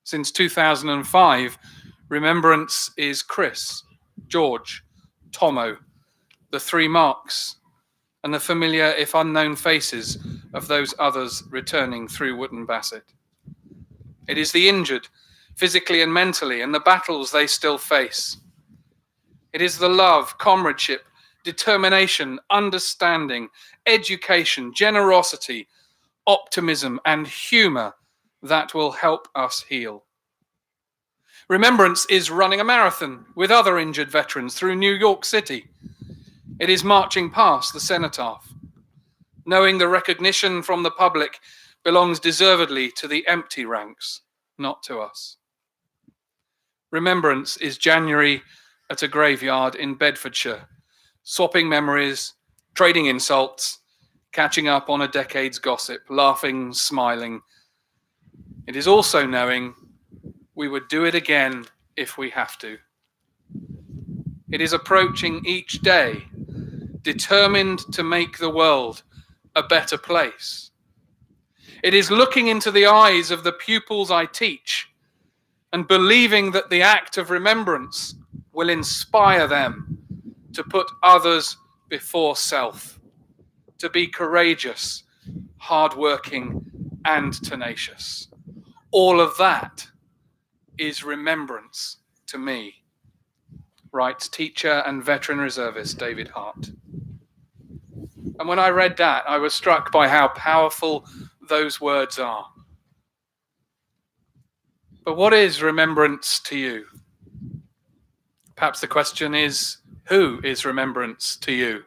Speaker 13: Since 2005, remembrance is Chris, George, Tomo, the 3 Marks, and the familiar, if unknown, faces of those others returning through Wootton Bassett. It is the injured, physically and mentally, and the battles they still face. It is the love, comradeship, determination, understanding, education, generosity, optimism, and humour that will help us heal. Remembrance is running a marathon with other injured veterans through New York City. It is marching past the cenotaph, knowing the recognition from the public belongs deservedly to the empty ranks, not to us. Remembrance is January at a graveyard in Bedfordshire, swapping memories, trading insults, catching up on a decade's gossip, laughing, smiling. It is also knowing we would do it again if we have to. It is approaching each day, determined to make the world a better place. It is looking into the eyes of the pupils I teach and believing that the act of remembrance will inspire them to put others before self, to be courageous, hardworking, and tenacious. All of that is remembrance to me, writes teacher and veteran reservist David Hart. And when I read that, I was struck by how powerful those words are. But what is remembrance to you? Perhaps the question is, who is remembrance to you?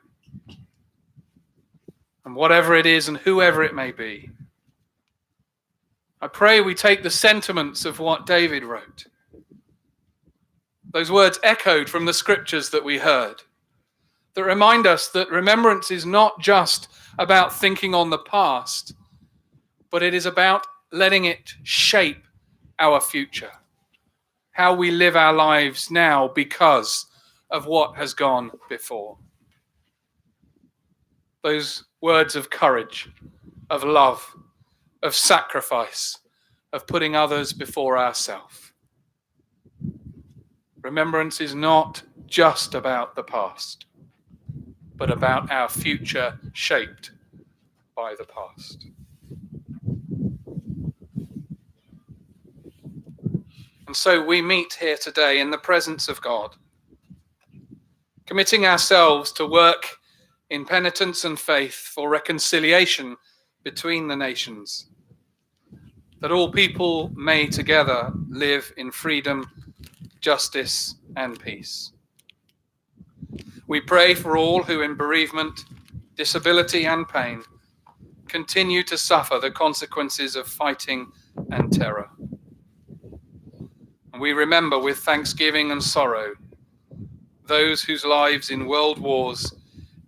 Speaker 13: And whatever it is and whoever it may be, I pray we take the sentiments of what David wrote, those words echoed from the scriptures that we heard, that remind us that remembrance is not just about thinking on the past, but it is about letting it shape our future, how we live our lives now because of what has gone before. Those words of courage, of love, of sacrifice, of putting others before ourselves. Remembrance is not just about the past, but about our future shaped by the past. And so we meet here today in the presence of God, committing ourselves to work in penitence and faith for reconciliation between the nations, that all people may together live in freedom, justice, and peace. We pray for all who in bereavement, disability, and pain continue to suffer the consequences of fighting and terror. And we remember with thanksgiving and sorrow those whose lives in world wars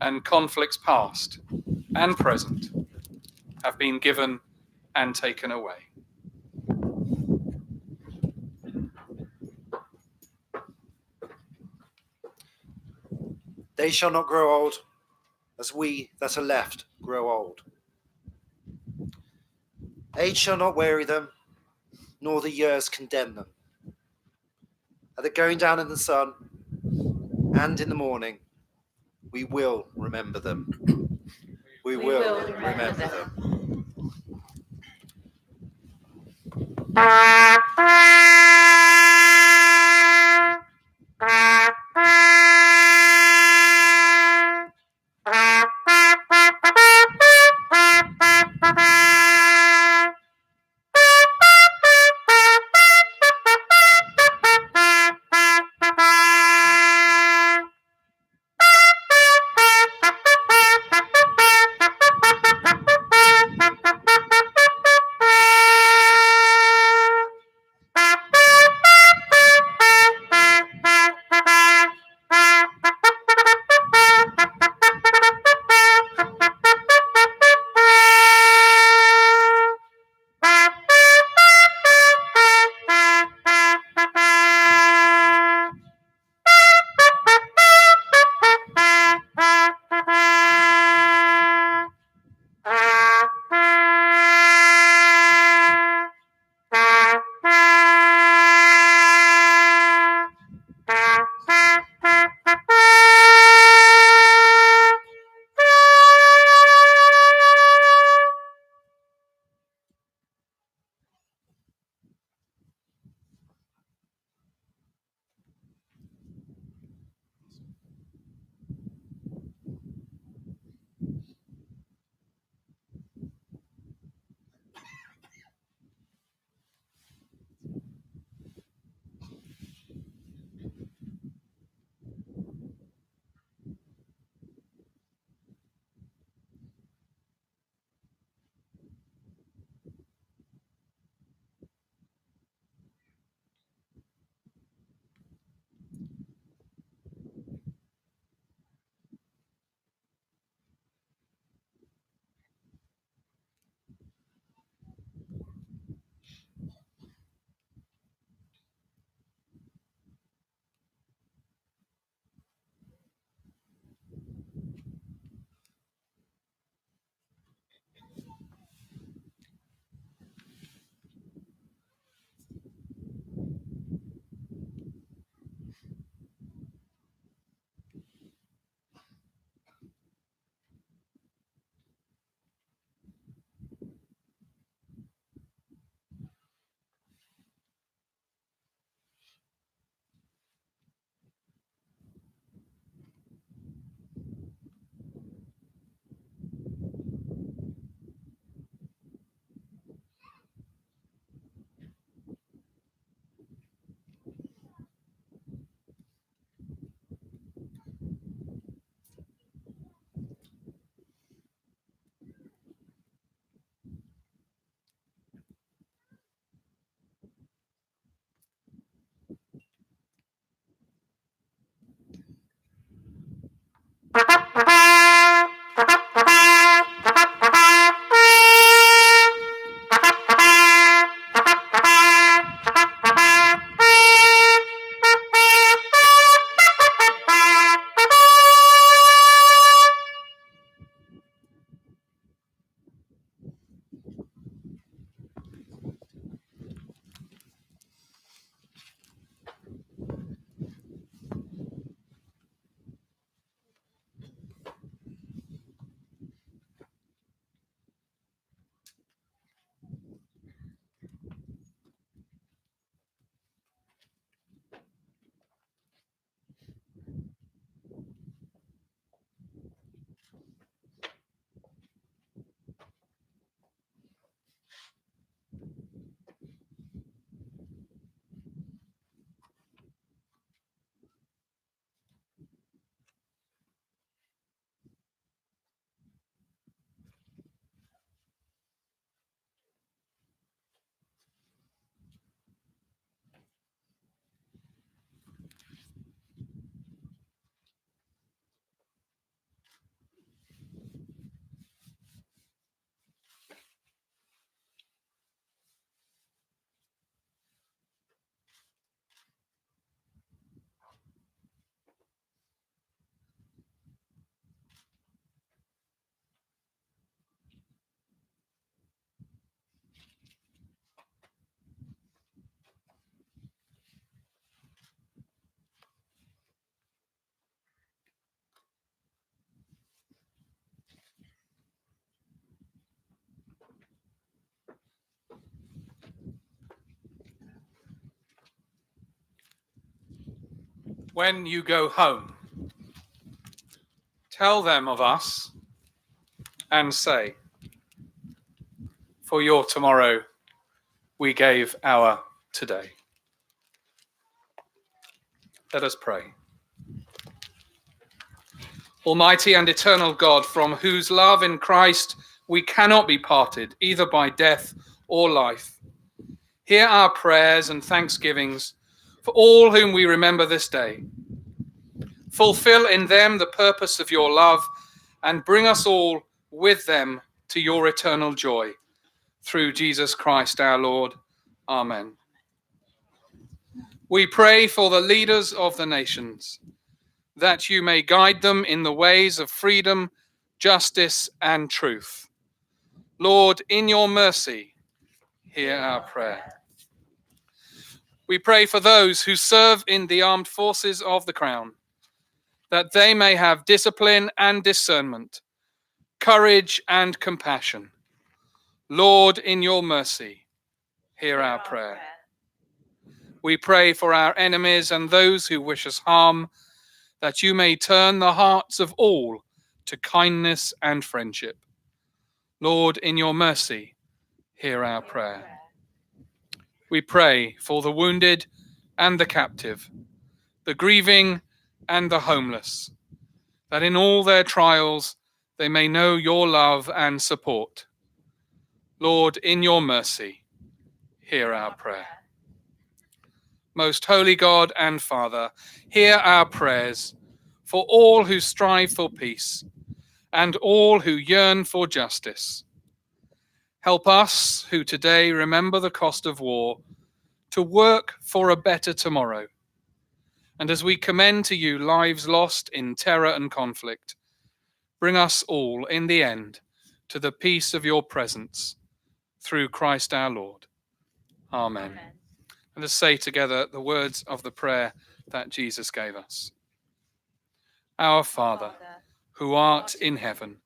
Speaker 13: and conflicts past and present have been given and taken away.
Speaker 16: They shall not grow old, as we that are left grow old. Age shall not weary them, nor the years condemn them. At the going down of the sun, and in the morning, we will remember them. We will remember them.
Speaker 13: when you go home, tell them of us and say, for your tomorrow we gave our today. Let us pray. Almighty and eternal God, from whose love in Christ we cannot be parted, either by death or life, hear our prayers and thanksgivings for all whom we remember this day. Fulfill in them the purpose of your love and bring us all with them to your eternal joy. Through Jesus Christ our Lord. Amen. We pray for the leaders of the nations, that you may guide them in the ways of freedom, justice, and truth. Lord, in your mercy, hear our prayer. We pray for those who serve in the armed forces of the Crown, that they may have discipline and discernment, courage and compassion. Lord, in your mercy, hear our prayer. We pray for our enemies and those who wish us harm, that you may turn the hearts of all to kindness and friendship. Lord, in your mercy, hear our prayer. We pray for the wounded and the captive, the grieving and the homeless, that in all their trials they may know your love and support. Lord, in your mercy, hear our prayer. Most holy God and Father, hear our prayers for all who strive for peace and all who yearn for justice. Help us who today remember the cost of war to work for a better tomorrow. And as we commend to you lives lost in terror and conflict, bring us all in the end to the peace of your presence through Christ our Lord. Amen. And let's say together the words of the prayer that Jesus gave us. Our Father, who art in heaven,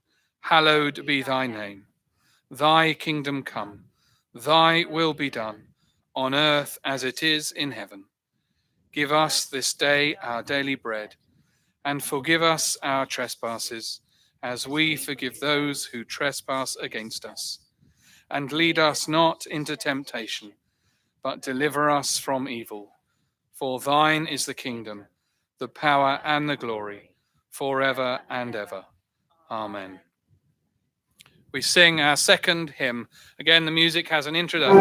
Speaker 13: hallowed be thy name. Thy kingdom come, thy will be done, on earth as it is in heaven. Give us this day our daily bread, and forgive us our trespasses, as we forgive those who trespass against us. And lead us not into temptation, but deliver us from evil. For thine is the kingdom, the power and the glory, forever and ever. Amen. We sing our second hymn. Again, the music has an introduction.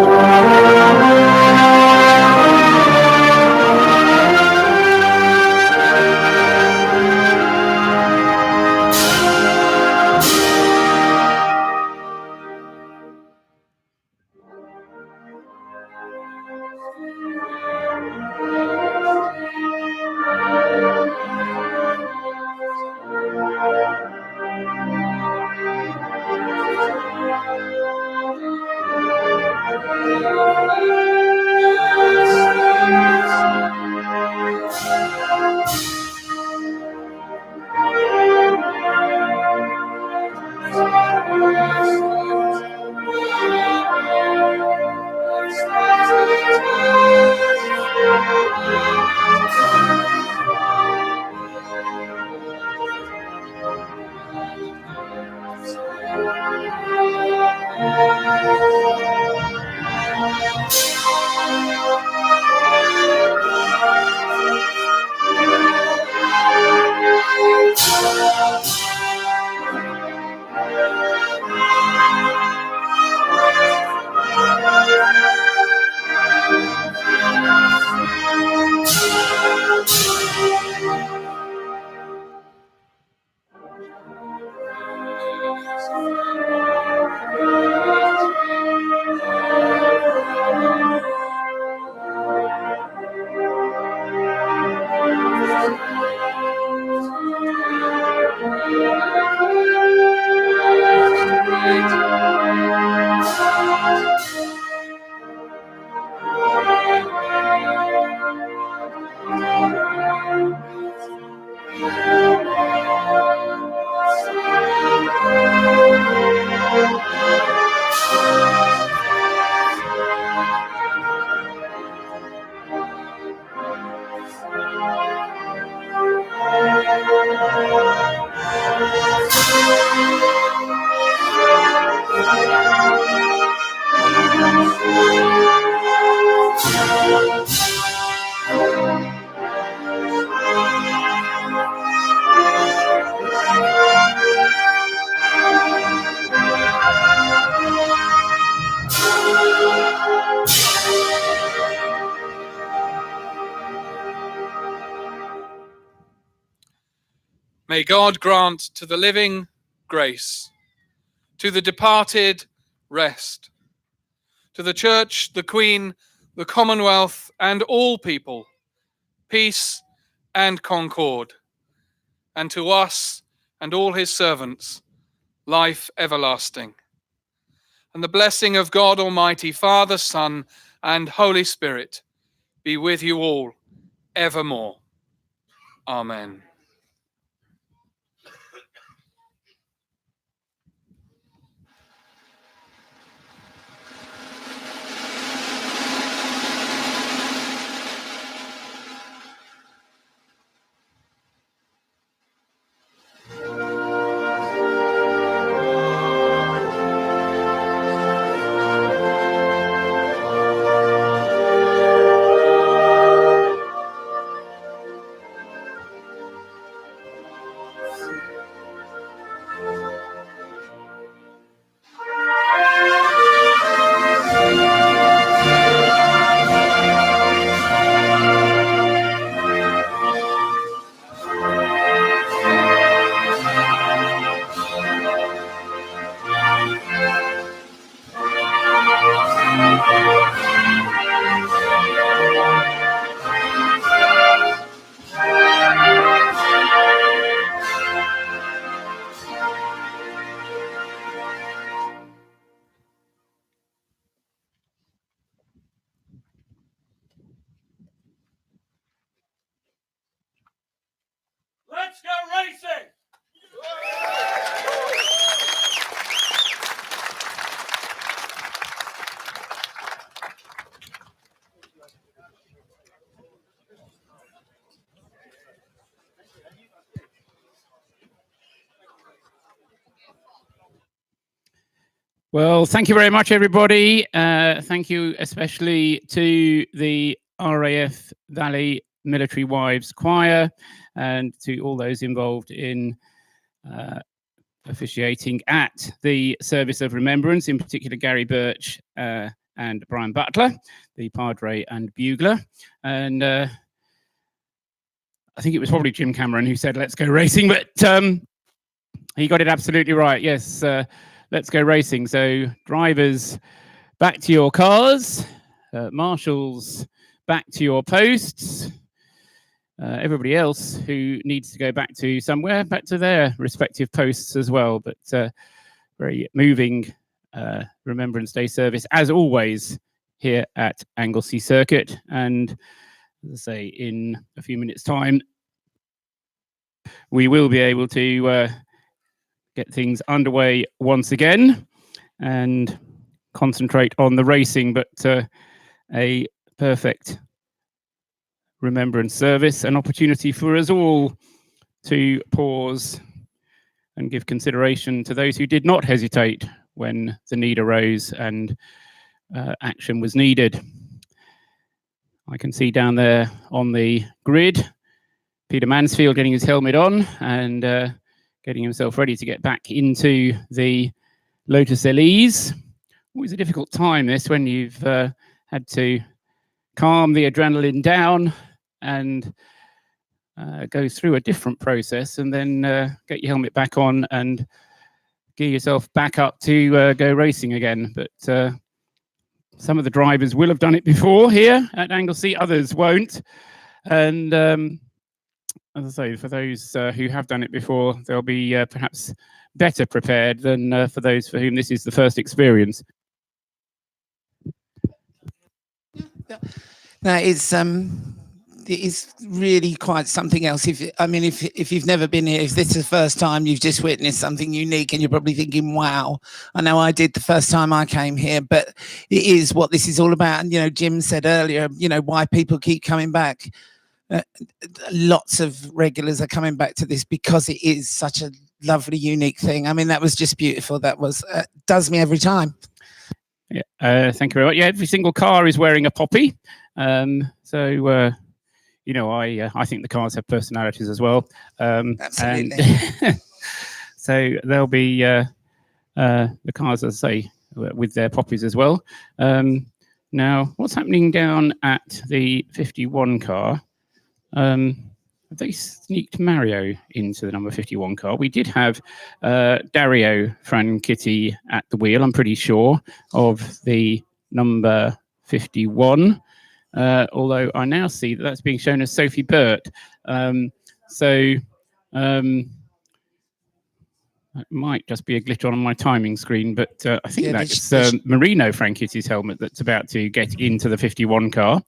Speaker 13: May God grant to the living grace, to the departed rest, to the Church, the Queen, the Commonwealth, and all people, peace and concord, and to us and all his servants, life everlasting. And the blessing of God Almighty, Father, Son, and Holy Spirit be with you all evermore. Amen.
Speaker 2: Let's go racing! Well, thank you very much, everybody. Thank you especially to the RAF Valley Military Wives Choir and to all those involved in officiating at the Service of Remembrance, in particular Gary Birch and Brian Butler, the Padre and Bugler. And I think it was probably Jim Cameron who said, "Let's go racing," but he got it absolutely right. Yes, let's go racing. So drivers, back to your cars. Marshals, back to your posts. Everybody else who needs to go back to somewhere, back to their respective posts as well. But very moving Remembrance Day service, as always, here at Anglesey Circuit. And as I say, in a few minutes' time, we will be able to get things underway once again and concentrate on the racing, but a perfect remembrance service, an opportunity for us all to pause and give consideration to those who did not hesitate when the need arose and action was needed. I can see down there on the grid Peter Mansfield getting his helmet on and getting himself ready to get back into the Lotus Elise. Always a difficult time, this, when you've had to calm the adrenaline down and go through a different process and then get your helmet back on and gear yourself back up to go racing again. But some of the drivers will have done it before here at Anglesey, others won't. And as I say, for those who have done it before, they'll be perhaps better prepared than for those for whom this is the first experience.
Speaker 9: No, it's really quite something else. If you've never been here, if this is the first time you've just witnessed something unique, and you're probably thinking, "Wow, I know I did the first time I came here," but it is what this is all about. And Jim said earlier, why people keep coming back. Lots of regulars are coming back to this because it is such a lovely, unique thing. I mean, that was just beautiful. That was does me every time.
Speaker 2: Yeah, thank you very much. Yeah, every single car is wearing a poppy. So I think the cars have personalities as well.
Speaker 9: Absolutely.
Speaker 2: And so there'll be the cars, as I say, with their poppies as well. Now, what's happening down at the 51 car? they sneaked Mario into the number 51 car. We did have Dario Franchitti at the wheel, I'm pretty sure, of the number 51. Although I now see that that's being shown as Sophie Burt. That might just be a glitch on my timing screen, but I think that's Marino Franchitti's helmet that's about to get into the 51 car.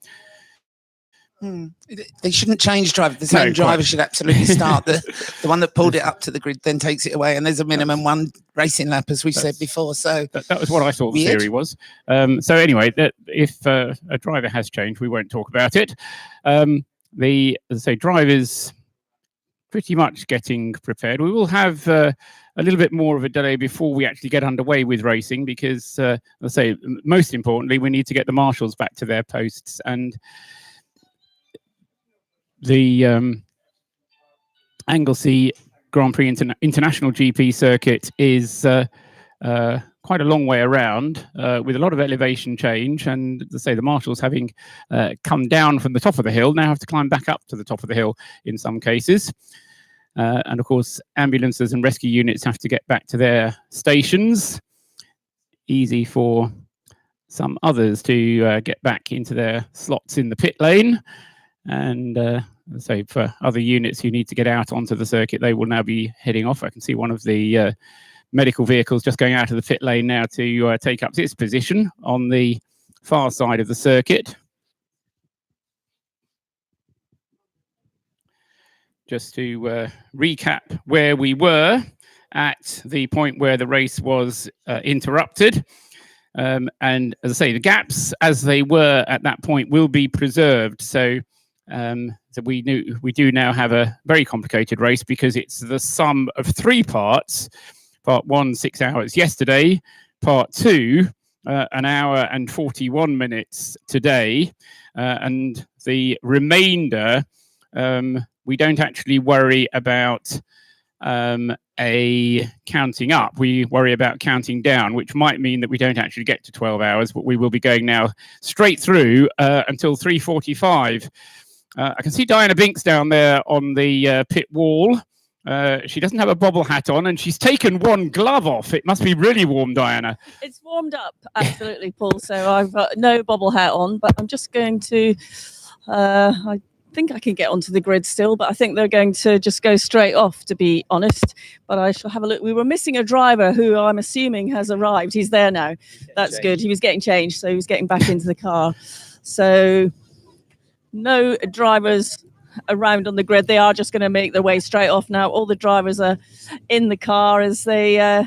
Speaker 9: They shouldn't change driver. The same driver should absolutely start. The one that pulled it up to the grid then takes it away, and there's a minimum one racing lap, as we've said before. So
Speaker 2: that was what I thought the theory was. So anyway, if a driver has changed, we won't talk about it. As I say, drivers pretty much getting prepared. We will have a little bit more of a delay before we actually get underway with racing because, let's say, most importantly, we need to get the marshals back to their posts, and the Anglesey Grand Prix International GP circuit is quite a long way around with a lot of elevation change, and to say the marshals having come down from the top of the hill now have to climb back up to the top of the hill in some cases. And of course, ambulances and rescue units have to get back to their stations. Easy for some others to get back into their slots in the pit lane. And so for other units who need to get out onto the circuit, they will now be heading off. I can see one of the medical vehicles just going out of the pit lane now to take up its position on the far side of the circuit. Just to recap where we were at the point where the race was interrupted. And as I say, the gaps as they were at that point will be preserved. So we do now have a very complicated race because it's the sum of three parts. Part 1, 6 hours yesterday. Part 2, an hour and 41 minutes today. And the remainder, we don't actually worry about a counting up. We worry about counting down, which might mean that we don't actually get to 12 hours, but we will be going now straight through until 3:45. I can see Diana Binks down there on the pit wall. She doesn't have a bobble hat on, and she's taken one glove off. It must be really warm, Diana.
Speaker 3: It's warmed up, absolutely, Paul. So I've got no bobble hat on, but I'm just going to... I think I can get onto the grid still, but I think they're going to just go straight off, to be honest. But I shall have a look. We were missing a driver who I'm assuming has arrived. He's there now. That's good. He was getting changed, so he was getting back into the car. So no drivers around on the grid. They are just going to make their way straight off now. All the drivers are in the car as they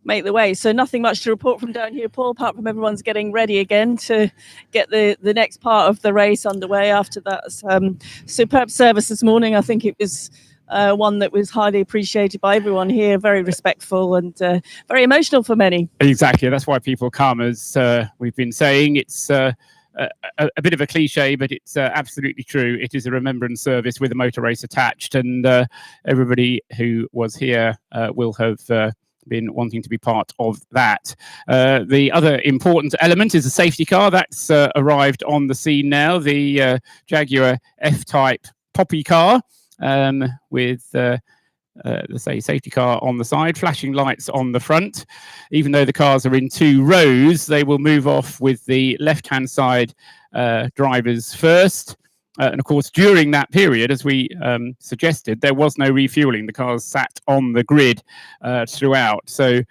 Speaker 3: make the way. So nothing much to report from down here, Paul, apart from everyone's getting ready again to get the next part of the race underway after that superb service this morning. I think it was one that was highly appreciated by everyone here, very respectful and very emotional for many.
Speaker 2: Exactly. That's why people come, as we've been saying. It's a bit of a cliche, but it's absolutely true. It is a remembrance service with a motor race attached, and everybody who was here will have been wanting to be part of that. The other important element is the safety car that's arrived on the scene now, the Jaguar F-Type Poppy car with let's say safety car on the side, flashing lights on the front. Even though the cars are in two rows, they will move off with the left-hand side drivers first. And of course, during that period, as we suggested, there was no refueling. The cars sat on the grid throughout. So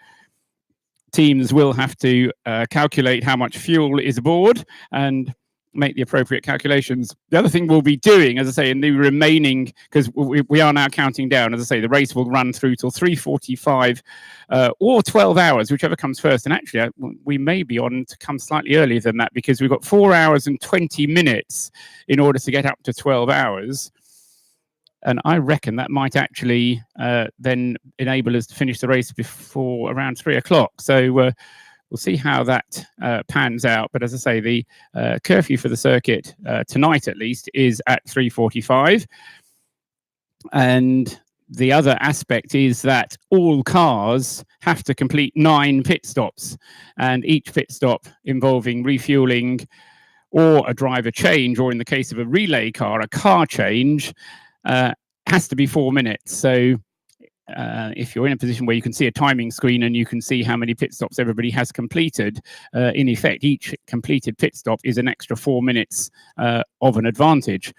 Speaker 2: teams will have to calculate how much fuel is aboard and make the appropriate calculations. The other thing we'll be doing, as I say, in the remaining, because we are now counting down, as I say, the race will run through till 3:45 or 12 hours, whichever comes first. And actually, we may be on to come slightly earlier than that because we've got 4 hours and 20 minutes in order to get up to 12 hours. And I reckon that might actually then enable us to finish the race before around 3 o'clock. So we'll see how that pans out. But as I say, the curfew for the circuit tonight, at least, is at 3:45. And the other aspect is that all cars have to complete 9 pit stops, and each pit stop involving refueling or a driver change, or in the case of a relay car, a car change, has to be 4 minutes. So if you're in a position where you can see a timing screen and you can see how many pit stops everybody has completed, in effect, each completed pit stop is an extra 4 minutes of an advantage.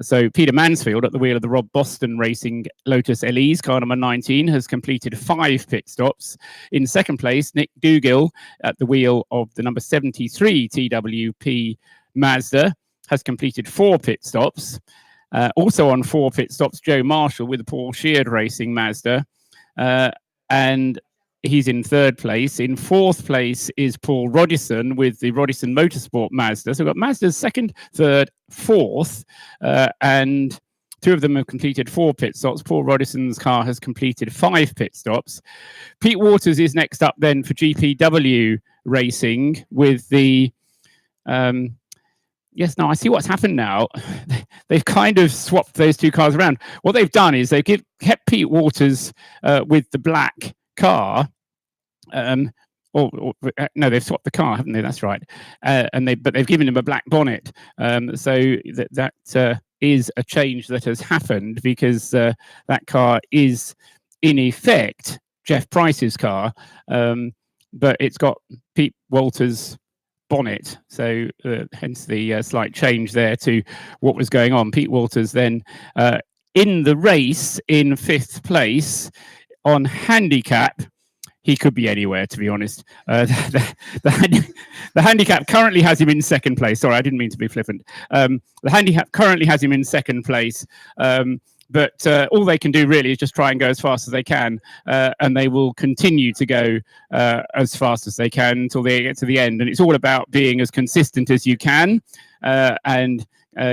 Speaker 2: So Peter Mansfield at the wheel of the Rob Boston Racing Lotus LEs, car number 19, has completed 5 pit stops. In second place, Nick Dougill at the wheel of the number 73 TWP Mazda has completed 4 pit stops. Also on 4 pit stops, Joe Marshall with the Paul Sheard Racing Mazda, and he's in third place. In fourth place is Paul Rodison with the Rodison Motorsport Mazda. So we've got Mazda's second, third, fourth, and 2 of them have completed 4 pit stops. Paul Rodison's car has completed 5 pit stops. Pete Waters is next up then for GPW Racing with the... Yes, no, I see what's happened now. They've kind of swapped those 2 cars around. What they've done is they've kept Pete Waters with the black car. No, they've swapped the car, haven't they? That's right. But they've given him a black bonnet. So that is a change that has happened, because that car is, in effect, Jeff Price's car, but it's got Pete Walters' bonnet, so hence the slight change there to what was going on. Pete Walters then in the race in 5th place. On handicap, he could be anywhere, to be honest. The handicap currently has him in 2nd place. Sorry, I didn't mean to be flippant. The handicap currently has him in 2nd place. But all they can do really is just try and go as fast as they can, and they will continue to go as fast as they can until they get to the end. And it's all about being as consistent as you can and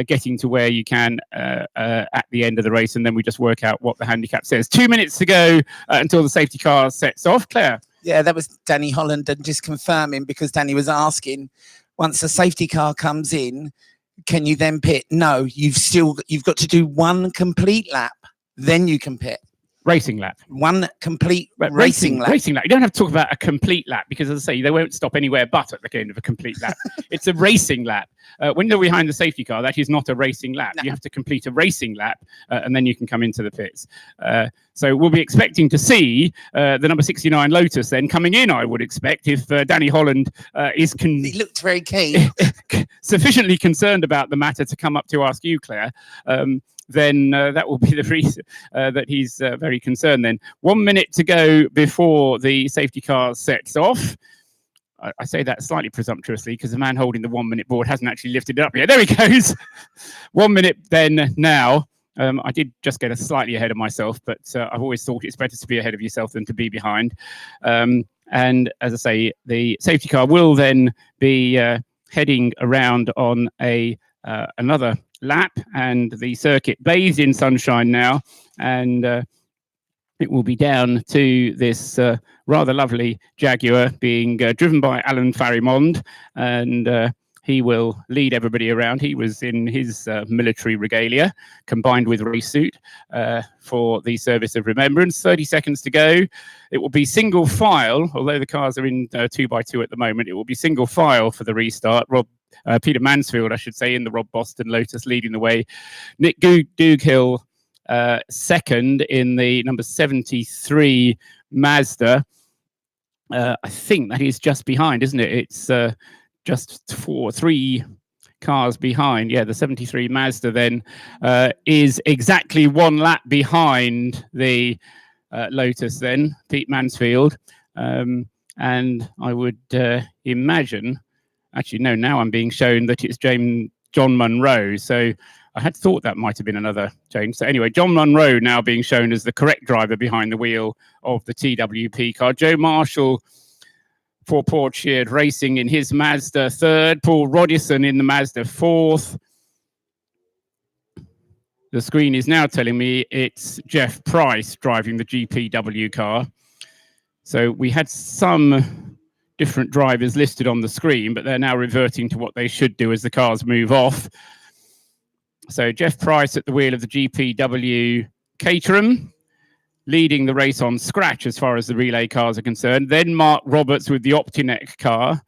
Speaker 2: getting to where you can at the end of the race, and then we just work out what the handicap says. 2 minutes to go until the safety car sets off. Claire?
Speaker 9: Yeah, that was Danny Holland, and just confirming, because Danny was asking, once the safety car comes in, can you then pit? No, you've got to do 1 complete lap, then you can pit.
Speaker 2: Racing lap.
Speaker 9: 1 complete racing lap.
Speaker 2: Racing lap. You don't have to talk about a complete lap, because, as I say, they won't stop anywhere but at the end of a complete lap. It's a racing lap. When you're behind the safety car, that is not a racing lap. No. You have to complete a racing lap, and then you can come into the pits. So we'll be expecting to see the number 69 Lotus then coming in, I would expect, if Danny Holland is...
Speaker 9: He looked very keen.
Speaker 2: sufficiently concerned about the matter to come up to ask you, Claire. Then that will be the reason that he's very concerned then. 1 minute to go before the safety car sets off. I say that slightly presumptuously, because the man holding the 1 minute board hasn't actually lifted it up yet. There he goes. 1 minute then now. I did just get slightly ahead of myself, but I've always thought it's better to be ahead of yourself than to be behind. And as I say, the safety car will then be heading around on another lap, and the circuit bathed in sunshine now, and it will be down to this rather lovely Jaguar being driven by Alan Farrimond, and he will lead everybody around. He was in his military regalia combined with race suit for the service of remembrance. 30 seconds to go. It will be single file, although the cars are in 2x2 at the moment. It will be single file for the restart. Peter Mansfield, I should say, in the Rob Boston Lotus leading the way. Nick Dougill second in the number 73 Mazda. I think that is just behind, isn't it? It's just 3 cars behind. Yeah, the 73 Mazda then is exactly 1 lap behind the Lotus then, Pete Mansfield. And I would imagine, actually, no, now I'm being shown that it's John Munro. So I had thought that might have been another change. So anyway, John Munro now being shown as the correct driver behind the wheel of the TWP car. Joe Marshall for Paul Sheard Racing in his Mazda 3rd. Paul Rodison in the Mazda 4th. The screen is now telling me it's Jeff Price driving the GPW car. So we had some different drivers listed on the screen, but they're now reverting to what they should do as the cars move off. So Jeff Price at the wheel of the GPW Caterham, leading the race on scratch as far as the relay cars are concerned. Then Mark Roberts with the Optinet car.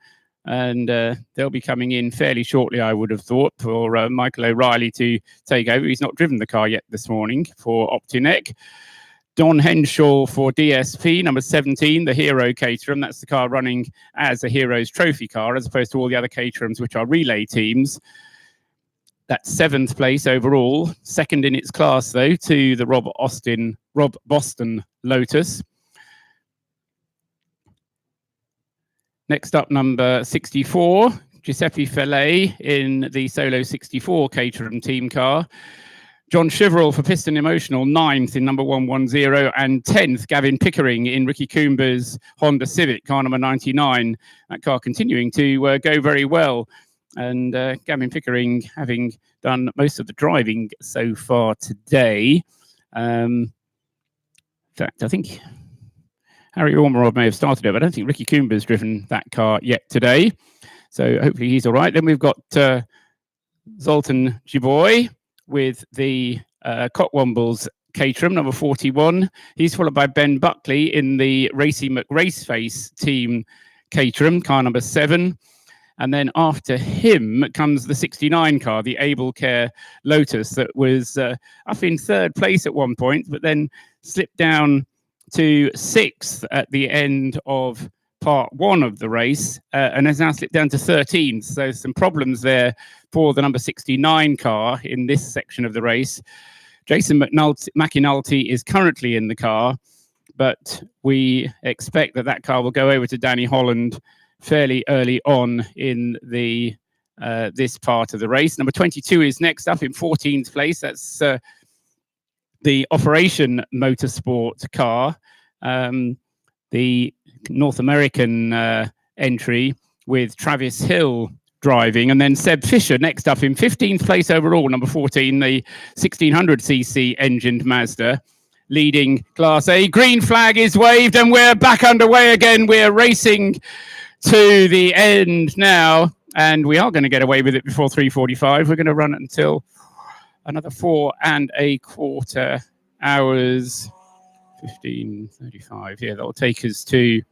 Speaker 2: and they'll be coming in fairly shortly, I would have thought, for Michael O'Reilly to take over. He's not driven the car yet this morning for Optinec. Don Henshaw for DSP, number 17, the Hero Caterham. That's the car running as a Heroes Trophy car, as opposed to all the other Caterhams, which are relay teams. That's 7th place overall, second in its class, though, to the Rob Boston Lotus. Next up, number 64, Giuseppe Fellet in the Solo 64 Caterham team car. John Chiverell for Piston Emotional, 9th in number 110, and 10th, Gavin Pickering in Ricky Coomber's Honda Civic, car number 99. That car continuing to go very well. And Gavin Pickering having done most of the driving so far today. In fact, I think Harry Ormerod may have started it, but I don't think Ricky Coomber's driven that car yet today. So hopefully he's all right. Then we've got Zoltan Jiboy with the Cotwombles Caterham, number 41. He's followed by Ben Buckley in the Racy McRaceface team Caterham, car number 7. And then after him comes the 69 car, the Able Care Lotus, that was up in 3rd place at one point, but then slipped down to 6th at the end of part 1 of the race, and has now slipped down to 13th. So some problems there for the number 69 car in this section of the race. Jason McInulty is currently in the car, but we expect that car will go over to Danny Holland fairly early on in the this part of the race. Number 22 is next up in 14th place. That's the Operation Motorsport car, the North American entry with Travis Hill driving, and then Seb Fisher next up in 15th place overall, number 14, the 1600cc engined Mazda, leading Class A. Green flag is waved, and we're back underway again. We're racing to the end now, and we are going to get away with it before 3:45. We're going to run it until another 4.25 hours, 15:35. Yeah, that'll take us to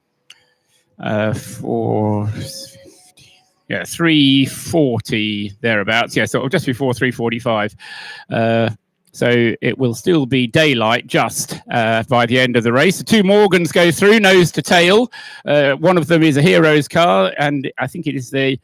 Speaker 2: 3:40 thereabouts. Yeah, so just before 3:45. So it will still be daylight just by the end of the race. The 2 Morgans go through nose to tail. One of them is a Heroes car, and I think it is the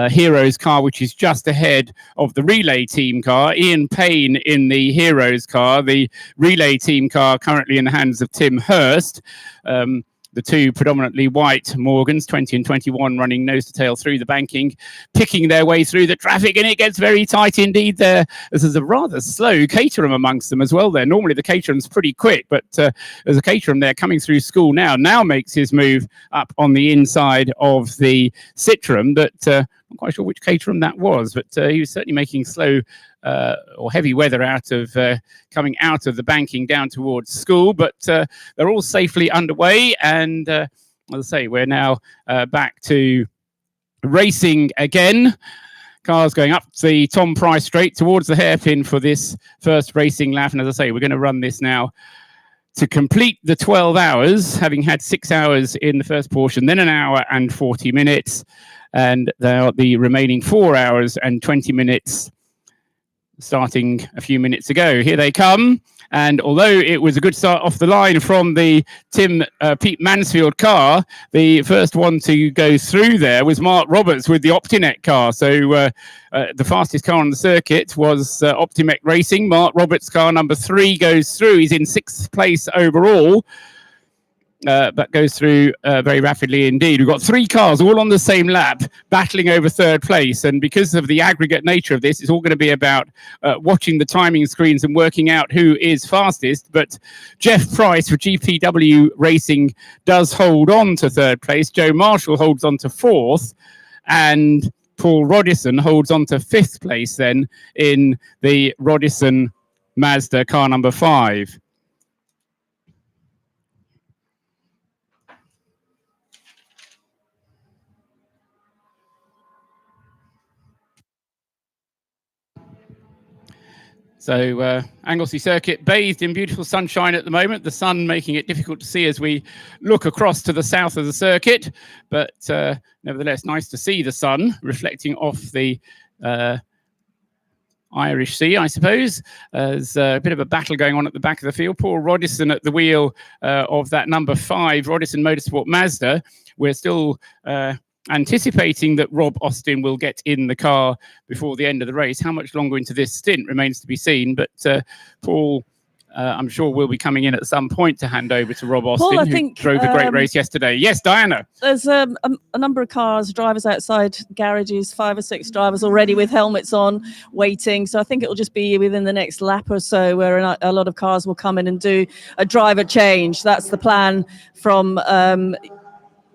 Speaker 2: Heroes car which is just ahead of the relay team car. Ian Payne in the Heroes car, the relay team car currently in the hands of Tim Hurst. The 2 predominantly white Morgans, 20 and 21, running nose to tail through the banking, picking their way through the traffic, and it gets very tight indeed there. This is a rather slow Caterham amongst them as well there. Normally the Caterham's pretty quick, but there's a Caterham there coming through school now makes his move up on the inside of the Citroen, but I'm not quite sure which Caterham that was, but he was certainly making slow or heavy weather out of coming out of the banking down towards school, but they're all safely underway, and as I say, we're now back to racing again. Cars going up the Tom Price straight towards the hairpin for this first racing lap, and as I say, we're going to run this now to complete the 12 hours, having had 6 hours in the first portion, then 1 hour and 40 minutes, and the remaining 4 hours and 20 minutes starting a few minutes ago. Here they come, and although it was a good start off the line from the Pete Mansfield car, the first one to go through there was Mark Roberts with the Optinec car. So the fastest car on the circuit was Optimec Racing. Mark Roberts' car number 3 goes through. He's in 6th place overall, but goes through very rapidly indeed. We've got 3 cars all on the same lap battling over 3rd place, and because of the aggregate nature of this, it's all going to be about watching the timing screens and working out who is fastest. But Jeff Price for GPW Racing does hold on to 3rd place. Joe Marshall holds on to 4th, and Paul Rodison holds on to 5th place then in the Rodison Mazda car number 5. So Anglesey Circuit bathed in beautiful sunshine at the moment, the sun making it difficult to see as we look across to the south of the circuit, but nevertheless nice to see the sun reflecting off the Irish Sea, I suppose. There's a bit of a battle going on at the back of the field. Paul Rodison at the wheel of that number 5, Rodison Motorsport Mazda. We're still anticipating that Rob Austin will get in the car before the end of the race. How much longer into this stint remains to be seen, but Paul, I'm sure, will be coming in at some point to hand over to Rob Austin,
Speaker 3: Paul,
Speaker 2: who drove a great race yesterday. Yes, Diana.
Speaker 3: There's a number of cars, drivers outside garages, 5 or 6 drivers already with helmets on, waiting. So I think it will just be within the next lap or so where a lot of cars will come in and do a driver change. That's the plan from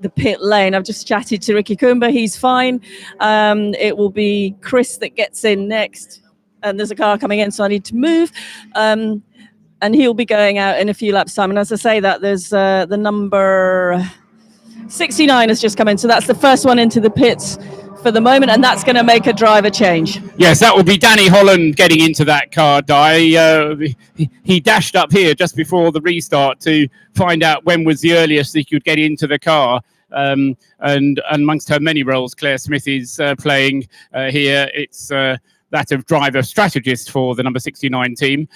Speaker 3: the pit lane. I've just chatted to Ricky Coomber. He's fine. It will be Chris that gets in next. And there's a car coming in, so I need to move. And he'll be going out in a few laps' time. And as I say that, there's the number 69 has just come in. So that's the first one into the pits for the moment, and that's going to make a driver change.
Speaker 2: Yes, that will be Danny Holland getting into that car, Di. He dashed up here just before the restart to find out when was the earliest he could get into the car. And amongst her many roles, Claire Smith is playing here. It's that of driver strategist for the number 69 team.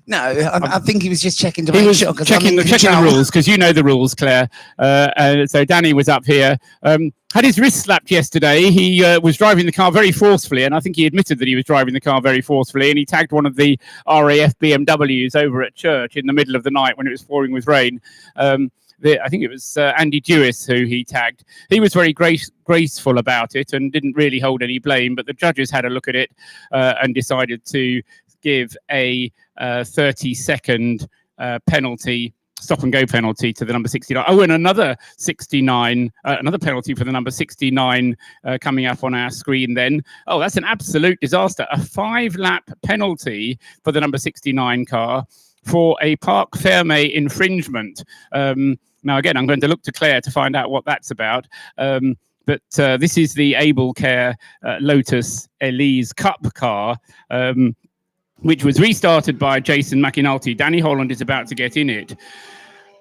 Speaker 9: No, I think he was just checking to
Speaker 2: he
Speaker 9: make
Speaker 2: was
Speaker 9: sure.
Speaker 2: checking the rules, because you know the rules, Claire. So Danny was up here. Had his wrist slapped yesterday. He was driving the car very forcefully, and I think he admitted that he was driving the car very forcefully, and he tagged one of the RAF BMWs over at church in the middle of the night when it was pouring with rain. I think it was Andy Dewis who he tagged. He was very graceful about it and didn't really hold any blame, but the judges had a look at it and decided to give a 30-second penalty, stop and go penalty to the number 69. Oh, and another 69, another penalty for the number 69 coming up on our screen then. Oh, that's an absolute disaster. A 5-lap penalty for the number 69 car for a Parc Fermé infringement. Now, again, I'm going to look to Claire to find out what that's about. But this is the Able Care Lotus Elise Cup car, which was restarted by Jason McInulty. Danny Holland is about to get in it.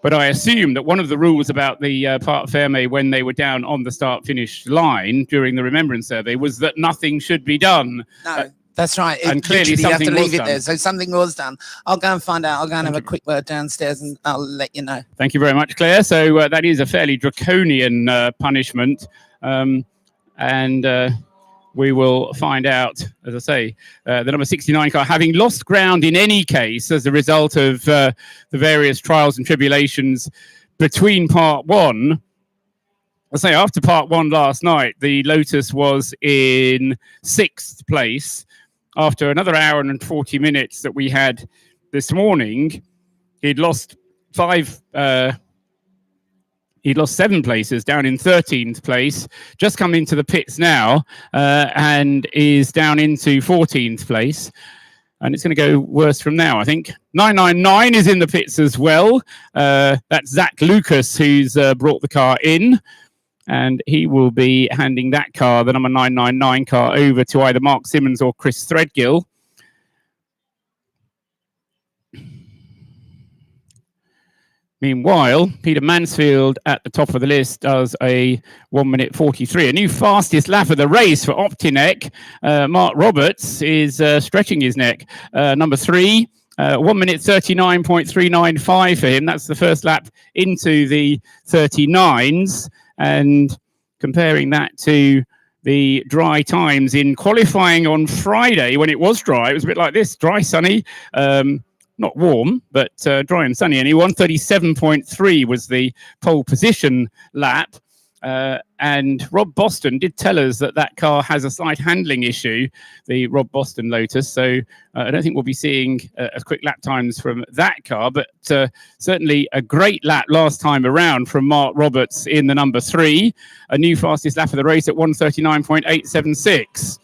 Speaker 2: But I assume that one of the rules about the Parc Fermé when they were down on the start-finish line during the Remembrance Survey was that nothing should be done.
Speaker 9: No, that's right.
Speaker 2: And clearly
Speaker 9: you have to
Speaker 2: something
Speaker 9: leave
Speaker 2: was
Speaker 9: it
Speaker 2: done.
Speaker 9: there. So something was done. I'll go and find out. I'll go and have a quick word downstairs and I'll let you know.
Speaker 2: Thank you very much, Claire. So that is a fairly draconian punishment. We will find out, as I say, the number 69 car, having lost ground in any case as a result of the various trials and tribulations between Part 1. I say after Part 1 last night, the Lotus was in 6th place. After another hour and 40 minutes that we had this morning, he'd lost 7 places, down in 13th place, just come into the pits now, and is down into 14th place. And it's going to go worse from now, I think. 999 is in the pits as well. That's Zach Lucas, who's brought the car in. And he will be handing that car, the number 999 car, over to either Mark Simmons or Chris Threadgill. Meanwhile, Peter Mansfield at the top of the list does a 1:43, a new fastest lap of the race for Optineck. Mark Roberts is stretching his neck. Number 3, 1:39.395 for him. That's the first lap into the 39s. And comparing that to the dry times in qualifying on Friday when it was dry, it was a bit like this, dry, sunny. Not warm, but dry and sunny. And 1:37.3 was the pole position lap. And Rob Boston did tell us that that car has a slight handling issue, the Rob Boston Lotus. So I don't think we'll be seeing as quick lap times from that car, but certainly a great lap last time around from Mark Roberts in the number 3, a new fastest lap of the race at 1:39.876.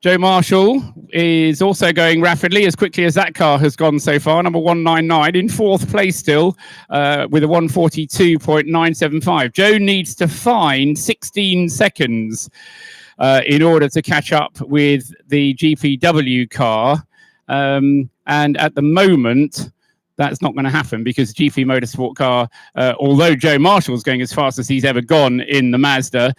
Speaker 2: Joe Marshall is also going rapidly, as quickly as that car has gone so far. Number 199 in 4th place still, with a 1:42.975. Joe needs to find 16 seconds. in order to catch up with the GPW car. And at the moment, that's not going to happen because the GP Motorsport car, although Joe Marshall's going as fast as he's ever gone in the Mazda,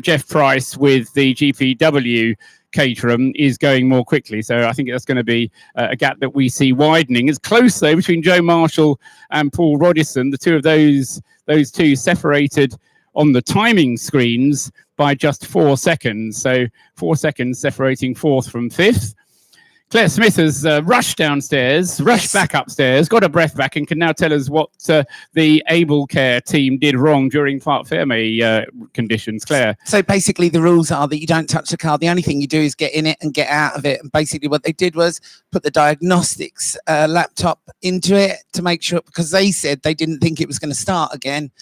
Speaker 2: Jeff Price with the GPW Caterham is going more quickly. So I think that's going to be a gap that we see widening. It's close though between Joe Marshall and Paul Rodison. The two of those two separated on the timing screens by just 4 seconds. So 4 seconds separating fourth from fifth. Claire Smith has rushed downstairs, rushed back upstairs, got her breath back, and can now tell us what the Able Care team did wrong during Parc Fermé conditions. Claire.
Speaker 9: So basically the rules are that you don't touch the car. The only thing you do is get in it and get out of it. And basically what they did was put the diagnostics laptop into it to make sure, because they said they didn't think it was going to start again.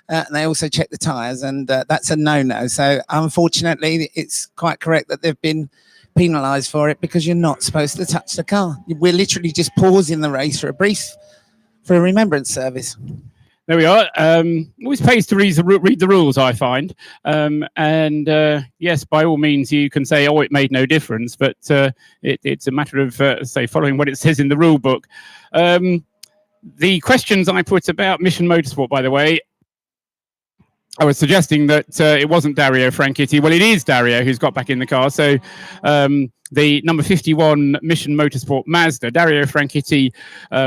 Speaker 9: And they also checked the tyres, and that's a no-no. So unfortunately, it's quite correct that they've been penalised for it because you're not supposed to touch the car. We're literally just pausing the race for a remembrance service.
Speaker 2: There we are. Always pays to read the rules, I find. Yes, by all means, you can say, "Oh, it made no difference," but it's a matter of say following what it says in the rule book. The questions I put about Mission Motorsport, by the way, I was suggesting that it wasn't Dario Franchitti. Well, it is Dario who's got back in the car. So the number 51 Mission Motorsport Mazda, Dario Franchitti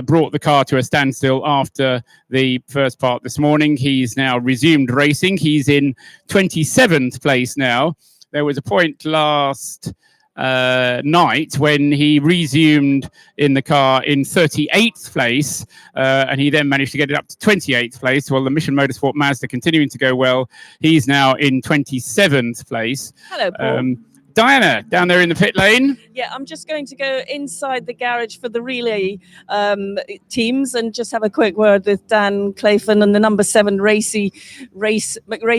Speaker 2: brought the car to a standstill after the first part this morning. He's now resumed racing. He's in 27th place now. There was a point last night when he resumed in the car in 38th place, and he then managed to get it up to 28th place. Well, the Mission Motorsport Mazda continuing to go well. He's now in 27th place.
Speaker 3: Hello, Paul.
Speaker 2: Diana, down there in the pit lane.
Speaker 3: Yeah, I'm just going to go inside the garage for the relay teams and just have a quick word with Dan Clayton and the number 7 Racy McRaceface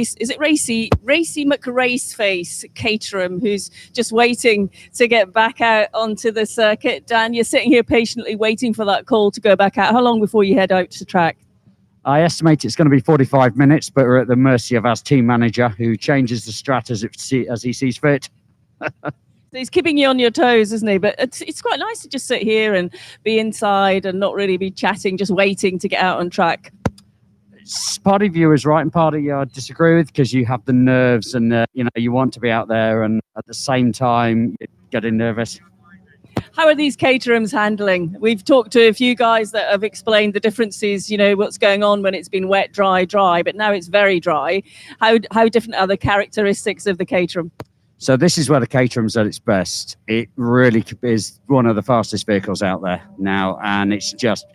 Speaker 3: Caterham, who's just waiting to get back out onto the circuit. Dan, you're sitting here patiently waiting for that call to go back out. How long before you head out to track?
Speaker 17: I estimate it's going to be 45 minutes, but we're at the mercy of our team manager, who changes the strat as he sees fit.
Speaker 3: He's keeping you on your toes, isn't he? But it's quite nice to just sit here and be inside and not really be chatting, just waiting to get out on track.
Speaker 17: Part of you is right and part of you I disagree with, because you have the nerves and you want to be out there, and at the same time you're getting nervous.
Speaker 3: How are these Caterhams handling? We've talked to a few guys that have explained the differences, what's going on when it's been wet, dry, but now it's very dry. How different are the characteristics of the Caterham?
Speaker 17: So this is where the Caterham's at its best. It really is one of the fastest vehicles out there now, and it's just,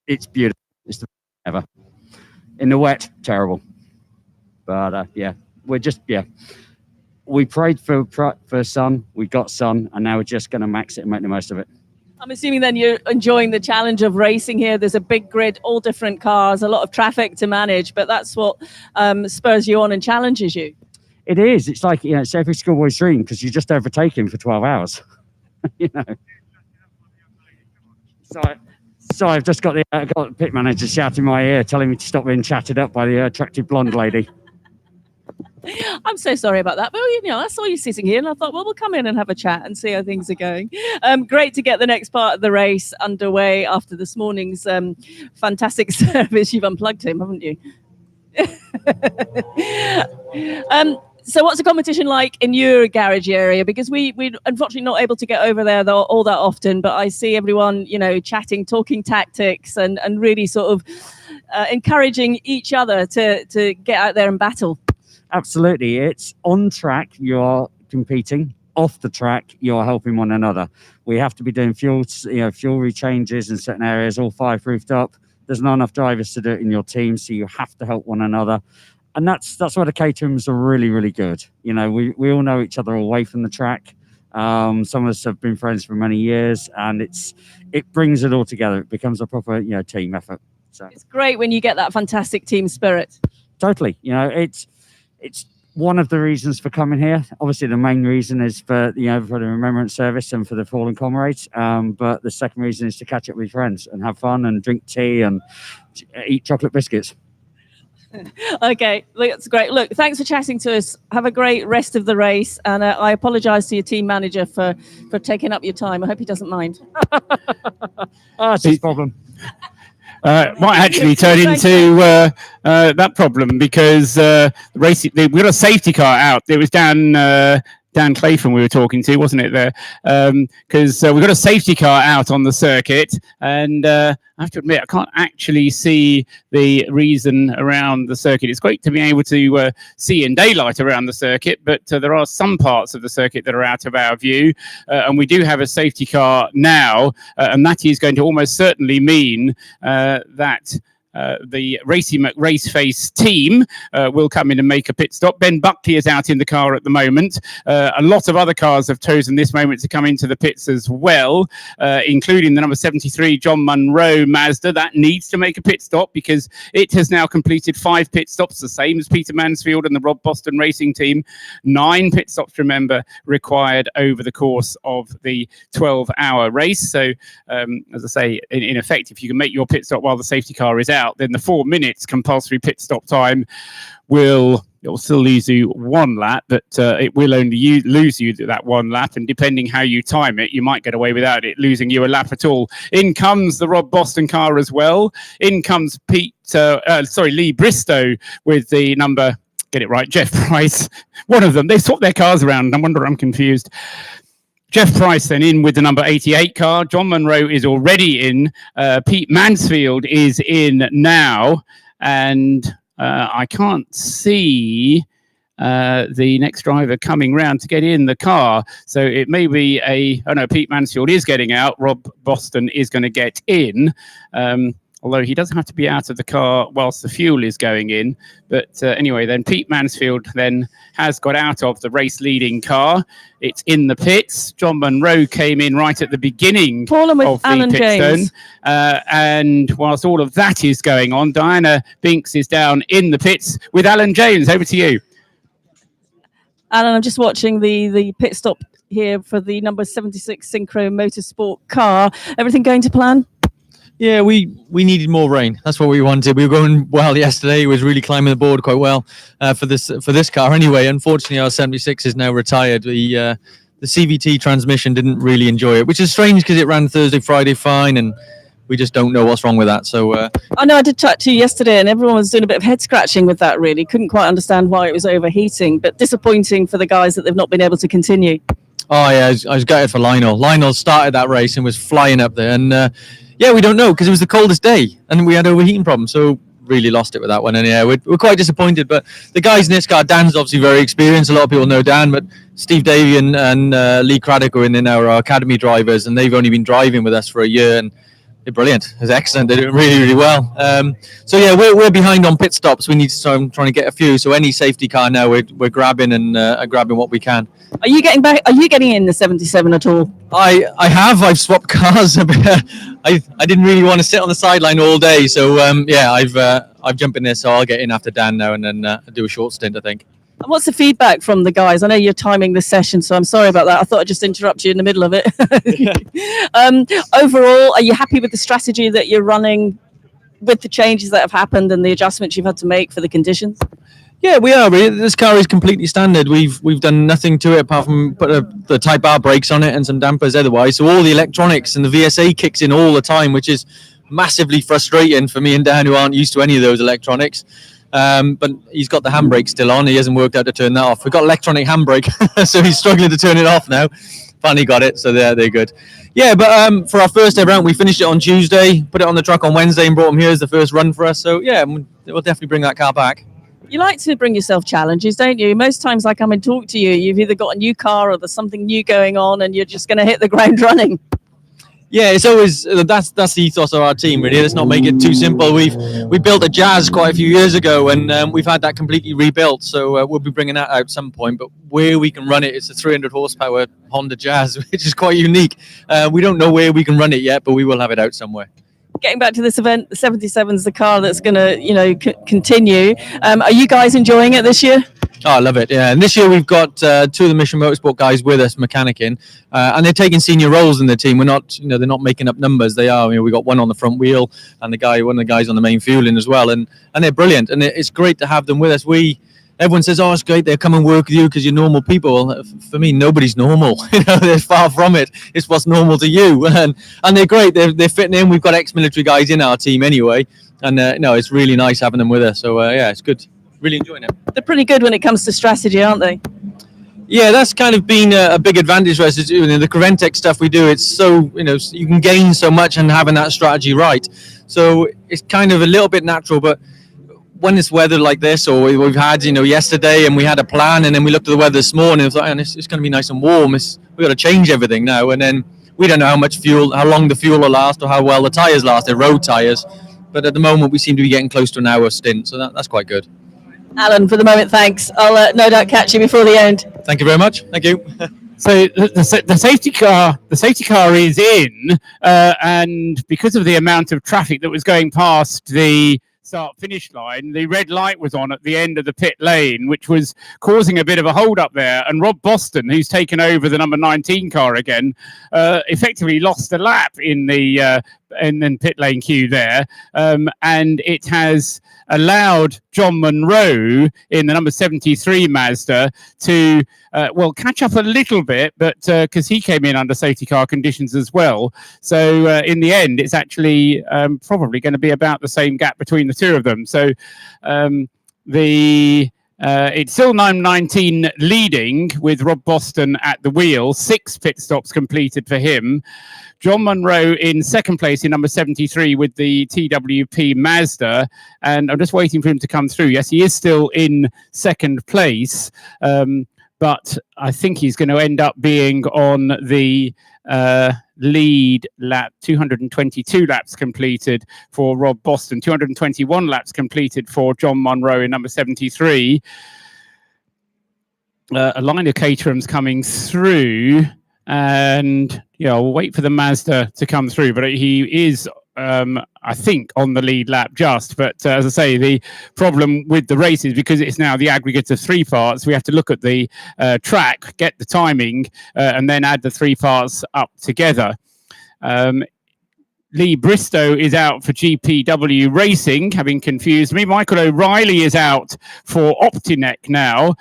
Speaker 17: it's beautiful. It's the best ever. In the wet, terrible. But we prayed for sun, we got sun, and now we're just going to max it and make the most of it.
Speaker 3: I'm assuming then you're enjoying the challenge of racing here. There's a big grid, all different cars, a lot of traffic to manage, but that's what spurs you on and challenges you.
Speaker 17: It is. It's like, it's every schoolboy's dream, because you're just overtaking for 12 hours. So I've just got the pit manager shouting in my ear, telling me to stop being chatted up by the attractive blonde lady.
Speaker 3: I'm so sorry about that. But, I saw you sitting here and I thought, well, we'll come in and have a chat and see how things are going. Great to get the next part of the race underway after this morning's fantastic service. You've unplugged him, haven't you? So what's the competition like in your garage area? Because we're unfortunately not able to get over there all that often, but I see everyone, chatting, talking tactics and really sort of encouraging each other to get out there and battle.
Speaker 17: Absolutely. It's on track, you're competing. Off the track, you're helping one another. We have to be doing fuel rechanges in certain areas, all fireproofed up. There's not enough drivers to do it in your team, so you have to help one another. And that's where the Caterhams are really, really good. We all know each other away from the track. Some of us have been friends for many years, and it brings it all together. It becomes a proper team effort. So
Speaker 3: it's great when you get that fantastic team spirit.
Speaker 17: Totally. It's one of the reasons for coming here. Obviously, the main reason is for the remembrance service and for the fallen comrades. But the second reason is to catch up with friends and have fun and drink tea and eat chocolate biscuits.
Speaker 3: Okay, that's great. Look, thanks for chatting to us. Have a great rest of the race, and I apologise to your team manager for taking up your time. I hope he doesn't mind.
Speaker 17: That's his problem.
Speaker 2: Might actually turn into that problem because we've got a safety car out. It was Dan Clayton we were talking to, wasn't it, there? Because we've got a safety car out on the circuit, and I have to admit, I can't actually see the reason around the circuit. It's great to be able to see in daylight around the circuit, but there are some parts of the circuit that are out of our view, and we do have a safety car now, and that is going to almost certainly mean that the Raceface team will come in and make a pit stop. Ben Buckley is out in the car at the moment. A lot of other cars have chosen this moment to come into the pits as well, including the number 73 John Munro Mazda. That needs to make a pit stop because it has now completed 5 pit stops, the same as Peter Mansfield and the Rob Boston Racing team. 9 pit stops, remember, required over the course of the 12-hour race. So, as I say, in effect, if you can make your pit stop while the safety car is out, then the 4 minutes compulsory pit stop time it will still lose you 1 lap, but it will only lose you that 1 lap, and depending how you time it, you might get away without it losing you a lap at all. In comes the Rob Boston car as well. In comes Lee Bristow with the number, get it right, Jeff Price. One of them, they swapped their cars around. No wonder I'm confused. Jeff Price then in with the number 88 car. John Munro is already in. Pete Mansfield is in now. And I can't see the next driver coming round to get in the car. So it may be Pete Mansfield is getting out. Rob Boston is going to get in. Although he doesn't have to be out of the car whilst the fuel is going in. But anyway, then Pete Mansfield then has got out of the race leading car. It's in the pits. John Munro came in right at the beginning of the pit zone. And whilst all of that is going on, Diana Binks is down in the pits with Alan James. Over to you.
Speaker 3: Alan, I'm just watching the pit stop here for the number 76 Synchro Motorsport car. Everything going to plan?
Speaker 18: Yeah, we needed more rain. That's what we wanted. We were going well yesterday. It was really climbing the board quite well for this car. Anyway, unfortunately, our 76 is now retired. The CVT transmission didn't really enjoy it, which is strange because it ran Thursday, Friday fine, and we just don't know what's wrong with that. So
Speaker 3: I know I did chat to you yesterday, and everyone was doing a bit of head scratching with that. Really, couldn't quite understand why it was overheating, but disappointing for the guys that they've not been able to continue.
Speaker 18: Oh yeah, I was gutted for Lionel. Lionel started that race and was flying up there, and yeah, we don't know because it was the coldest day and we had overheating problems. So really lost it with that one. And yeah, we're quite disappointed. But the guys in this car, Dan's obviously very experienced. A lot of people know Dan, but Steve Davey and Lee Craddock are in there now, our academy drivers, and they've only been driving with us for a year. And they're brilliant. It's excellent. They're doing really, really well. So yeah, we're behind on pit stops. We need to start trying to get a few. So any safety car now, we're grabbing and grabbing what we can.
Speaker 3: Are you getting back? Are you getting in the 77 at all?
Speaker 18: I've swapped cars a bit. I didn't really want to sit on the sideline all day. So yeah, I've jumped in there. So I'll get in after Dan now and then do a short stint, I think.
Speaker 3: And what's the feedback from the guys? I know you're timing the session, so I'm sorry about that. I thought I'd just interrupt you in the middle of it. Overall, are you happy with the strategy that you're running with the changes that have happened and the adjustments you've had to make for the conditions?
Speaker 18: Yeah, we are. This car is completely standard. We've done nothing to it apart from put the Type R brakes on it and some dampers otherwise. So all the electronics and the VSA kicks in all the time, which is massively frustrating for me and Dan, who aren't used to any of those electronics. But he's got the handbrake still on. He hasn't worked out to turn that off. We've got electronic handbrake, so he's struggling to turn it off now. Finally got it, so they're good. Yeah, but for our first ever round, we finished it on Tuesday, put it on the truck on Wednesday and brought him here as the first run for us. So yeah, we'll definitely bring that car back.
Speaker 3: You like to bring yourself challenges, don't you? Most times I come and talk to you, you've either got a new car or there's something new going on and you're just going to hit the ground running.
Speaker 18: Yeah, it's always that's the ethos of our team, really. Let's not make it too simple. We built a Jazz quite a few years ago, and we've had that completely rebuilt. So we'll be bringing that out at some point. But where we can run it, it's a 300 horsepower Honda Jazz, which is quite unique. We don't know where we can run it yet, but we will have it out somewhere.
Speaker 3: Getting back to this event, the 77 is the car that's going to, continue. Are you guys enjoying it this year?
Speaker 18: Oh, I love it. Yeah, and this year we've got 2 of the Mission Motorsport guys with us mechanicking, and they're taking senior roles in the team. We're not, they're not making up numbers. They are. We got one on the front wheel and one of the guys on the main fueling as well, and they're brilliant. And it's great to have them with us. Everyone says, "Oh, it's great. They come and work with you because you're normal people." Well, for me, nobody's normal. They're far from it. It's what's normal to you, and they're great. They're fitting in. We've got ex-military guys in our team anyway, and it's really nice having them with us. So yeah, it's good. Really enjoying it.
Speaker 3: They're pretty good when it comes to strategy, aren't they?
Speaker 18: Yeah, that's kind of been a big advantage for us. The Coventec stuff we do, it's so, you can gain so much and having that strategy right. So it's kind of a little bit natural, but when it's weather like this, or we've had, yesterday, and we had a plan, and then we looked at the weather this morning, and it's like, it's going to be nice and warm. We've got to change everything now, and then we don't know how long the fuel will last, or how well the tyres last. They're road tyres, but at the moment we seem to be getting close to an hour stint, so that's quite good.
Speaker 3: Alan, for the moment, thanks. I'll no doubt catch you before the end.
Speaker 18: Thank you very much. Thank you.
Speaker 2: So the safety car is in, and because of the amount of traffic that was going past the start-finish line, the red light was on at the end of the pit lane, which was causing a bit of a hold up there. And Rob Boston, who's taken over the number 19 car again, effectively lost a lap in the pit lane queue there, and it has allowed John Munro in the number 73 Mazda to catch up a little bit, but because he came in under safety car conditions as well. So in the end, it's actually probably going to be about the same gap between the two of them. So it's still 9:19 leading with Rob Boston at the wheel. 6 pit stops completed for him. John Munro in second place in number 73 with the TWP Mazda, and I'm just waiting for him to come through. Yes, he is still in second place, but I think he's going to end up being on the lead lap. 222 laps completed for Rob Boston, 221 laps completed for John Munro in number 73. A line of Caterham's coming through, and we'll wait for the Mazda to come through, but he is I think on the lead lap just, but as I say, the problem with the race is because it's now the aggregate of 3 parts, we have to look at the track, get the timing, and then add the 3 parts up together. Lee Bristow is out for GPW Racing, having confused me. Michael O'Reilly is out for Optinec now.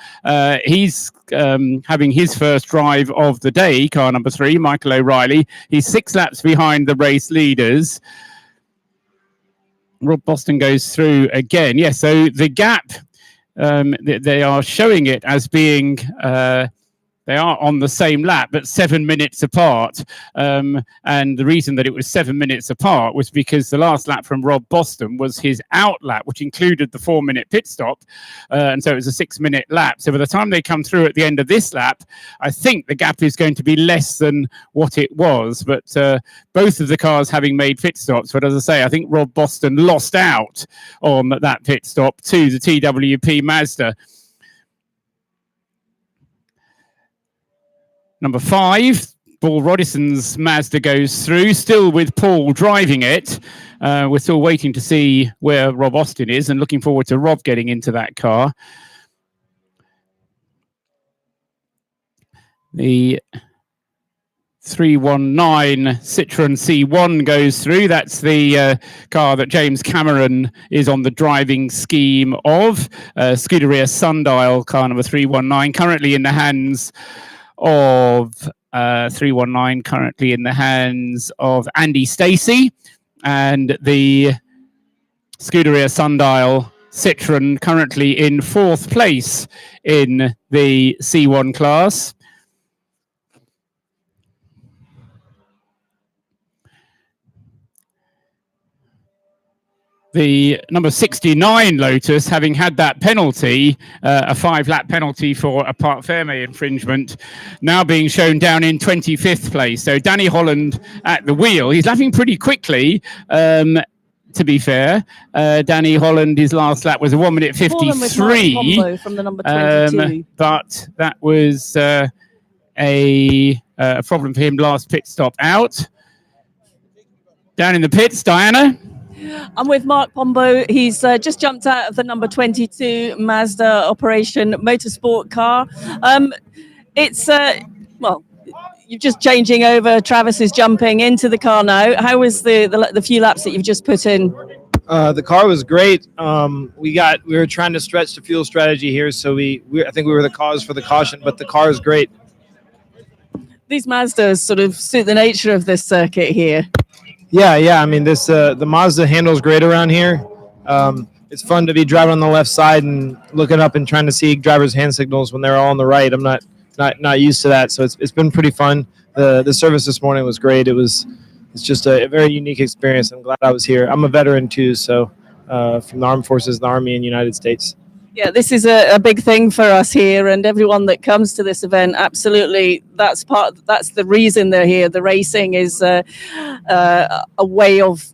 Speaker 2: He's having his first drive of the day, car number 3, Michael O'Reilly. He's 6 laps behind the race leaders. Rob Boston goes through again. Yes, so the gap, they are showing it as being... they are on the same lap, but 7 minutes apart. And the reason that it was 7 minutes apart was because the last lap from Rob Boston was his out lap, which included the 4-minute pit stop. And so it was a 6-minute lap. So by the time they come through at the end of this lap, I think the gap is going to be less than what it was. But both of the cars having made pit stops. But as I say, I think Rob Boston lost out on that pit stop to the TWP Mazda. Number 5, Paul Rodison's Mazda goes through, still with Paul driving it. We're still waiting to see where Rob Austin is and looking forward to Rob getting into that car. The 319 Citroen C1 goes through. That's the car that James Cameron is on the driving scheme of. Scuderia Sundial, car number 319, currently in the hands of 319, currently in the hands of Andy Stacey, and the Scuderia Sundial Citroen currently in 4th place in the C1 class. The number 69 Lotus, having had that penalty, a 5-lap penalty for a Parc Ferme infringement, now being shown down in 25th place. So Danny Holland at the wheel. He's lapping pretty quickly, to be fair. Danny Holland, his last lap was a 1 minute 53.
Speaker 3: From the number 22.
Speaker 2: But that was a problem for him last pit stop out. Down in the pits, Diana.
Speaker 3: I'm with Mark Pombo. He's just jumped out of the number 22 Mazda Operation Motorsport car. It's, well, you're just changing over. Travis is jumping into the car now. How was the few laps that you've just put in?
Speaker 19: The car was great. We were trying to stretch the fuel strategy here, so I think we were the cause for the caution, but the car is great.
Speaker 3: These Mazdas sort of suit the nature of this circuit here.
Speaker 19: Yeah. I mean, the Mazda handles great around here. It's fun to be driving on the left side and looking up and trying to see drivers' hand signals when they're all on the right. I'm not used to that, so it's been pretty fun. The service this morning was great. It's just a very unique experience. I'm glad I was here. I'm a veteran too, so from the Armed Forces, the Army in the United States.
Speaker 3: Yeah, this is a big thing for us here, and everyone that comes to this event, absolutely, that's the reason they're here. The racing is a way of,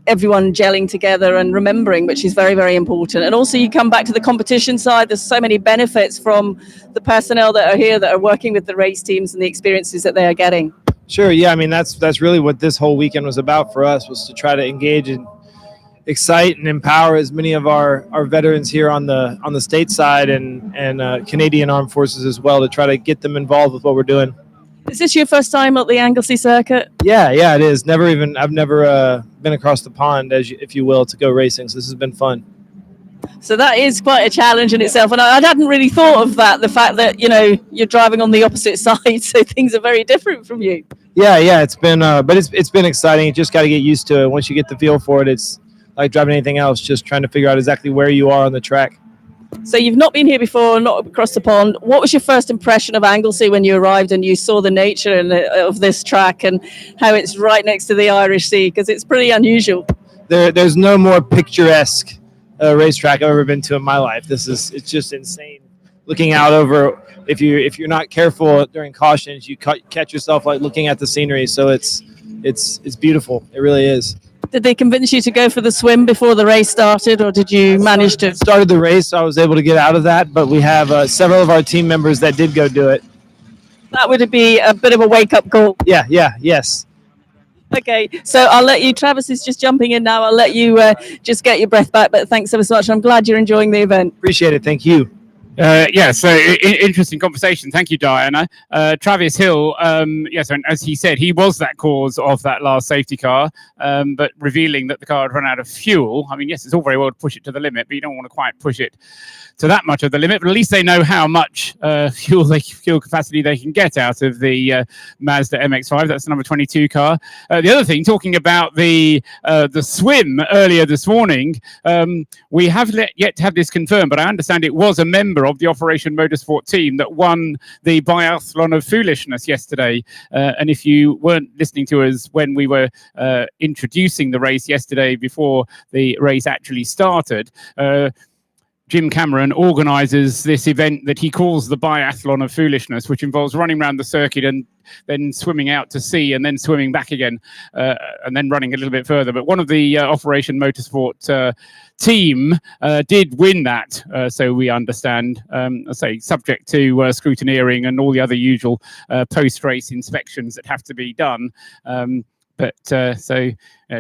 Speaker 3: everyone gelling together and remembering, which is very, very important. And also you come back to the competition side, there's so many benefits from the personnel that are here that are working with the race teams and the experiences that they are getting.
Speaker 19: Sure, yeah, I mean, that's really what this whole weekend was about for us, was to try to engage and excite and empower as many of our veterans here on the state side and Canadian Armed Forces as well, to try to get them involved with what we're doing.
Speaker 3: Is this your first time at the Anglesey circuit?
Speaker 19: Yeah, it is. I've never been across the pond, if you will, to go racing. So this has been fun.
Speaker 3: So that is quite a challenge in itself, and I hadn't really thought of that. The fact that you're driving on the opposite side, so things are very different from you.
Speaker 19: Yeah. It's been, but it's been exciting. You just got to get used to it. Once you get the feel for it, it's like driving anything else. Just trying to figure out exactly where you are on the track.
Speaker 3: So you've not been here before, not across the pond. What was your first impression of Anglesey when you arrived and you saw the nature of this track and how it's right next to the Irish Sea? Because it's pretty unusual.
Speaker 19: There's no more picturesque racetrack I've ever been to in my life. It's just insane. Looking out over, if you're not careful during cautions, you catch yourself like looking at the scenery. So it's beautiful. It really is.
Speaker 3: Did they convince you to go for the swim before the race started, or did you manage to?
Speaker 19: Started the race, so I was able to get out of that, but we have several of our team members that did go do it.
Speaker 3: That would be a bit of a wake-up call.
Speaker 19: Yes.
Speaker 3: Okay, so I'll let you, Travis is just jumping in now, I'll let you just get your breath back, but thanks ever so much. I'm glad you're enjoying the event.
Speaker 19: Appreciate it, thank you.
Speaker 2: Interesting conversation. Thank you, Diana. Travis Hill, yes, and as he said, he was that cause of that last safety car, but revealing that the car had run out of fuel. I mean, yes, it's all very well to push it to the limit, but you don't want to quite push it to that much of the limit, but at least they know how much fuel capacity they can get out of the Mazda MX-5. That's the number 22 car. The other thing, talking about the swim earlier this morning, we have yet to have this confirmed, but I understand it was a member of the Operation Motorsport team that won the Biathlon of Foolishness yesterday. And if you weren't listening to us when we were introducing the race yesterday before the race actually started, Jim Cameron organises this event that he calls the Biathlon of Foolishness, which involves running around the circuit and then swimming out to sea and then swimming back again and then running a little bit further. But one of the Operation Motorsport team did win that, so we understand, subject to scrutineering and all the other usual post-race inspections that have to be done.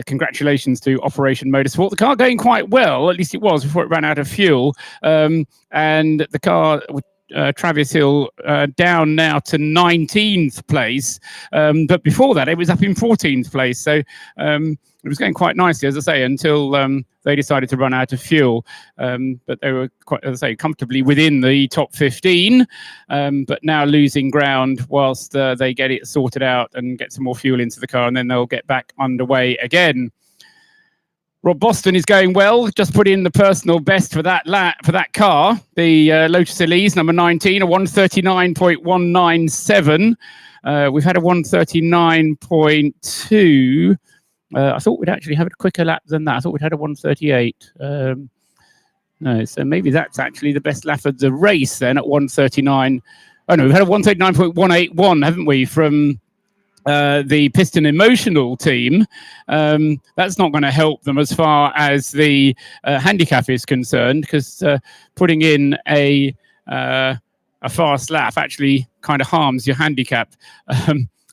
Speaker 2: Congratulations to Operation Motorsport. The car going quite well, at least it was before it ran out of fuel. And the car, Travis Hill, down now to 19th place. But before that, it was up in 14th place. So it was going quite nicely, as I say, until they decided to run out of fuel. But they were, quite, as I say, comfortably within the top 15, but now losing ground whilst they get it sorted out and get some more fuel into the car, and then they'll get back underway again. Rob Boston is going well, just put in the personal best for that car, the Lotus Elise, number 19, a 139.197. We've had a 139.2. I thought we'd actually have a quicker lap than that. I thought we'd had a 138. No, so maybe that's actually the best lap of the race then at 139. Oh no, we've had a 139.181, haven't we, from the Piston Emotional team. That's not going to help them as far as the handicap is concerned, because putting in a fast lap actually kind of harms your handicap.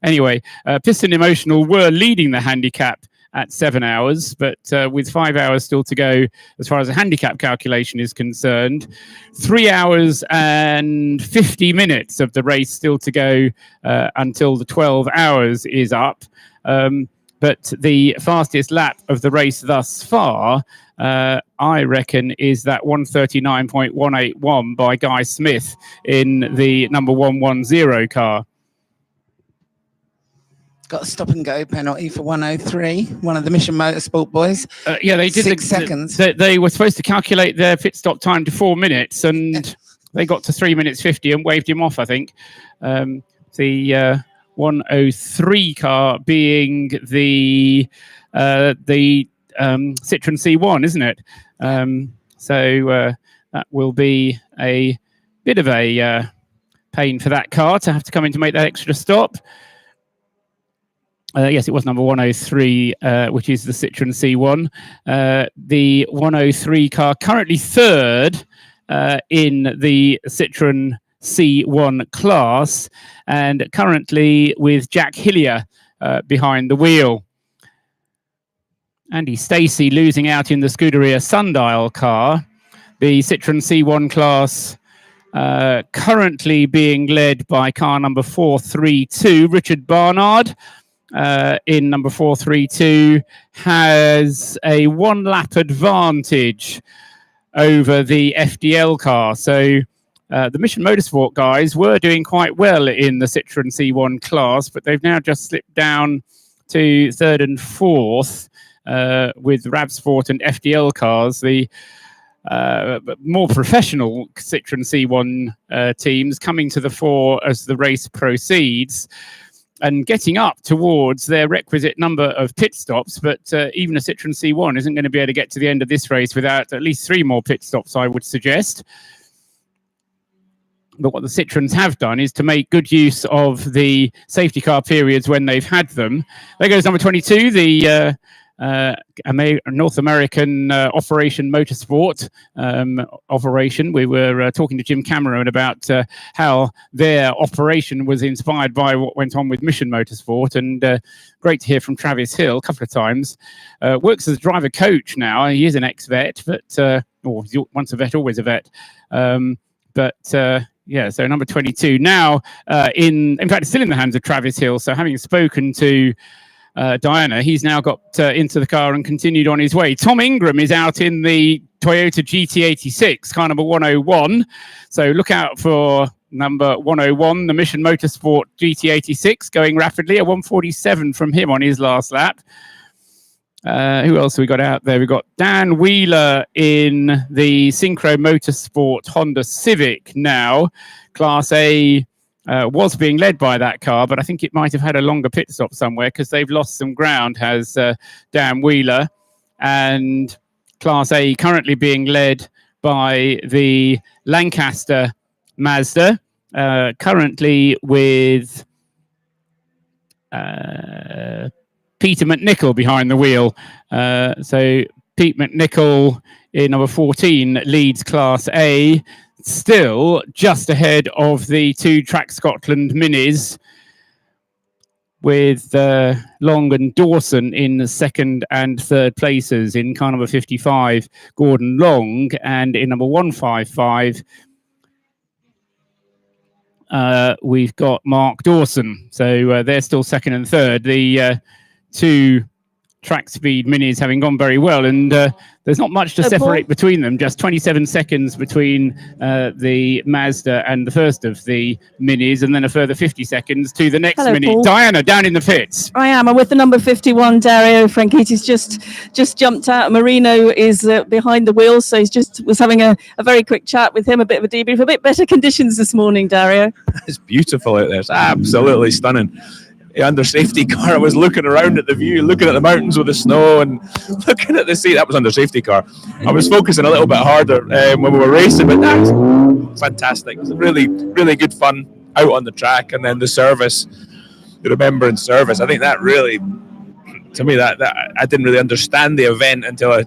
Speaker 2: Anyway, Piston Emotional were leading the handicap at 7 hours, but with 5 hours still to go as far as the handicap calculation is concerned. 3 hours and 50 minutes of the race still to go until the 12 hours is up. But the fastest lap of the race thus far, I reckon, is that 1:39.181 by Guy Smith in the number 110 car.
Speaker 9: Got a stop and go penalty for 103. One of the Mission Motorsport boys.
Speaker 2: Yeah, they did
Speaker 9: 6 seconds.
Speaker 2: They were supposed to calculate their pit stop time to 4 minutes, and they got to 3 minutes 50 and waved him off, I think. The 103 car being the Citroen C1, isn't it? So that will be a bit of a pain for that car to have to come in to make that extra stop. Yes, it was number 103, which is the Citroen C1. The 103 car currently third in the Citroen C1 class, and currently with Jack Hillier behind the wheel. Andy Stacey losing out in the Scuderia Sundial car. The Citroen C1 class currently being led by car number 432, Richard Barnard. In number 432 has a 1 lap advantage over the FDL car. So the Mission Motorsport guys were doing quite well in the Citroen C1 class, but they've now just slipped down to third and fourth with RAV Sport and FDL cars. The more professional Citroen C1 teams coming to the fore as the race proceeds and getting up towards their requisite number of pit stops. But even a Citroen C1 isn't going to be able to get to the end of this race without at least 3 more pit stops, I would suggest. But what the Citroens have done is to make good use of the safety car periods when they've had them. There goes number 22, the North American Operation Motorsport operation. We were talking to Jim Cameron about how their operation was inspired by what went on with Mission Motorsport, and great to hear from Travis Hill a couple of times. Works as a driver coach now. He is an ex-vet, but or once a vet, always a vet. Yeah, so number 22 now in fact, it's still in the hands of Travis Hill. So having spoken to Diana, he's now got into the car and continued on his way. Tom Ingram is out in the Toyota GT86, car number 101. So look out for number 101, the Mission Motorsport GT86, going rapidly, a 147 from him on his last lap. Who else have we got out there? We've got Dan Wheeler in the Synchro Motorsport Honda Civic now. Class A was being led by that car, but I think it might have had a longer pit stop somewhere because they've lost some ground, has Dan Wheeler. And Class A currently being led by the Lancaster Mazda, currently with Peter McNichol behind the wheel. So Pete McNichol in number 14 leads Class A, still just ahead of the 2 Track Scotland Minis, with Long and Dawson in the second and third places. In car number 55, Gordon Long, and in number 155, we've got Mark Dawson. So they're still second and third. The 2 Track Speed Minis having gone very well, and there's not much to separate between them, just 27 seconds between the Mazda and the first of the Minis, and then a further 50 seconds to the next Mini. Paul. Diana, down in the pits.
Speaker 3: I am. I'm with the number 51, Dario Franchitti's just jumped out. Marino is behind the wheel, so he's was having a very quick chat with him, a bit of a debrief, a bit better conditions this morning, Dario.
Speaker 20: It's beautiful out there. It's absolutely stunning. Under safety car, I was looking around at the view, looking at the mountains with the snow and looking at the sea. That was under safety car. I was focusing a little bit harder when we were racing, but that's fantastic. It was really, really good fun out on the track. And then the service, the Remembrance service, I think that really, to me, that I didn't really understand the event until I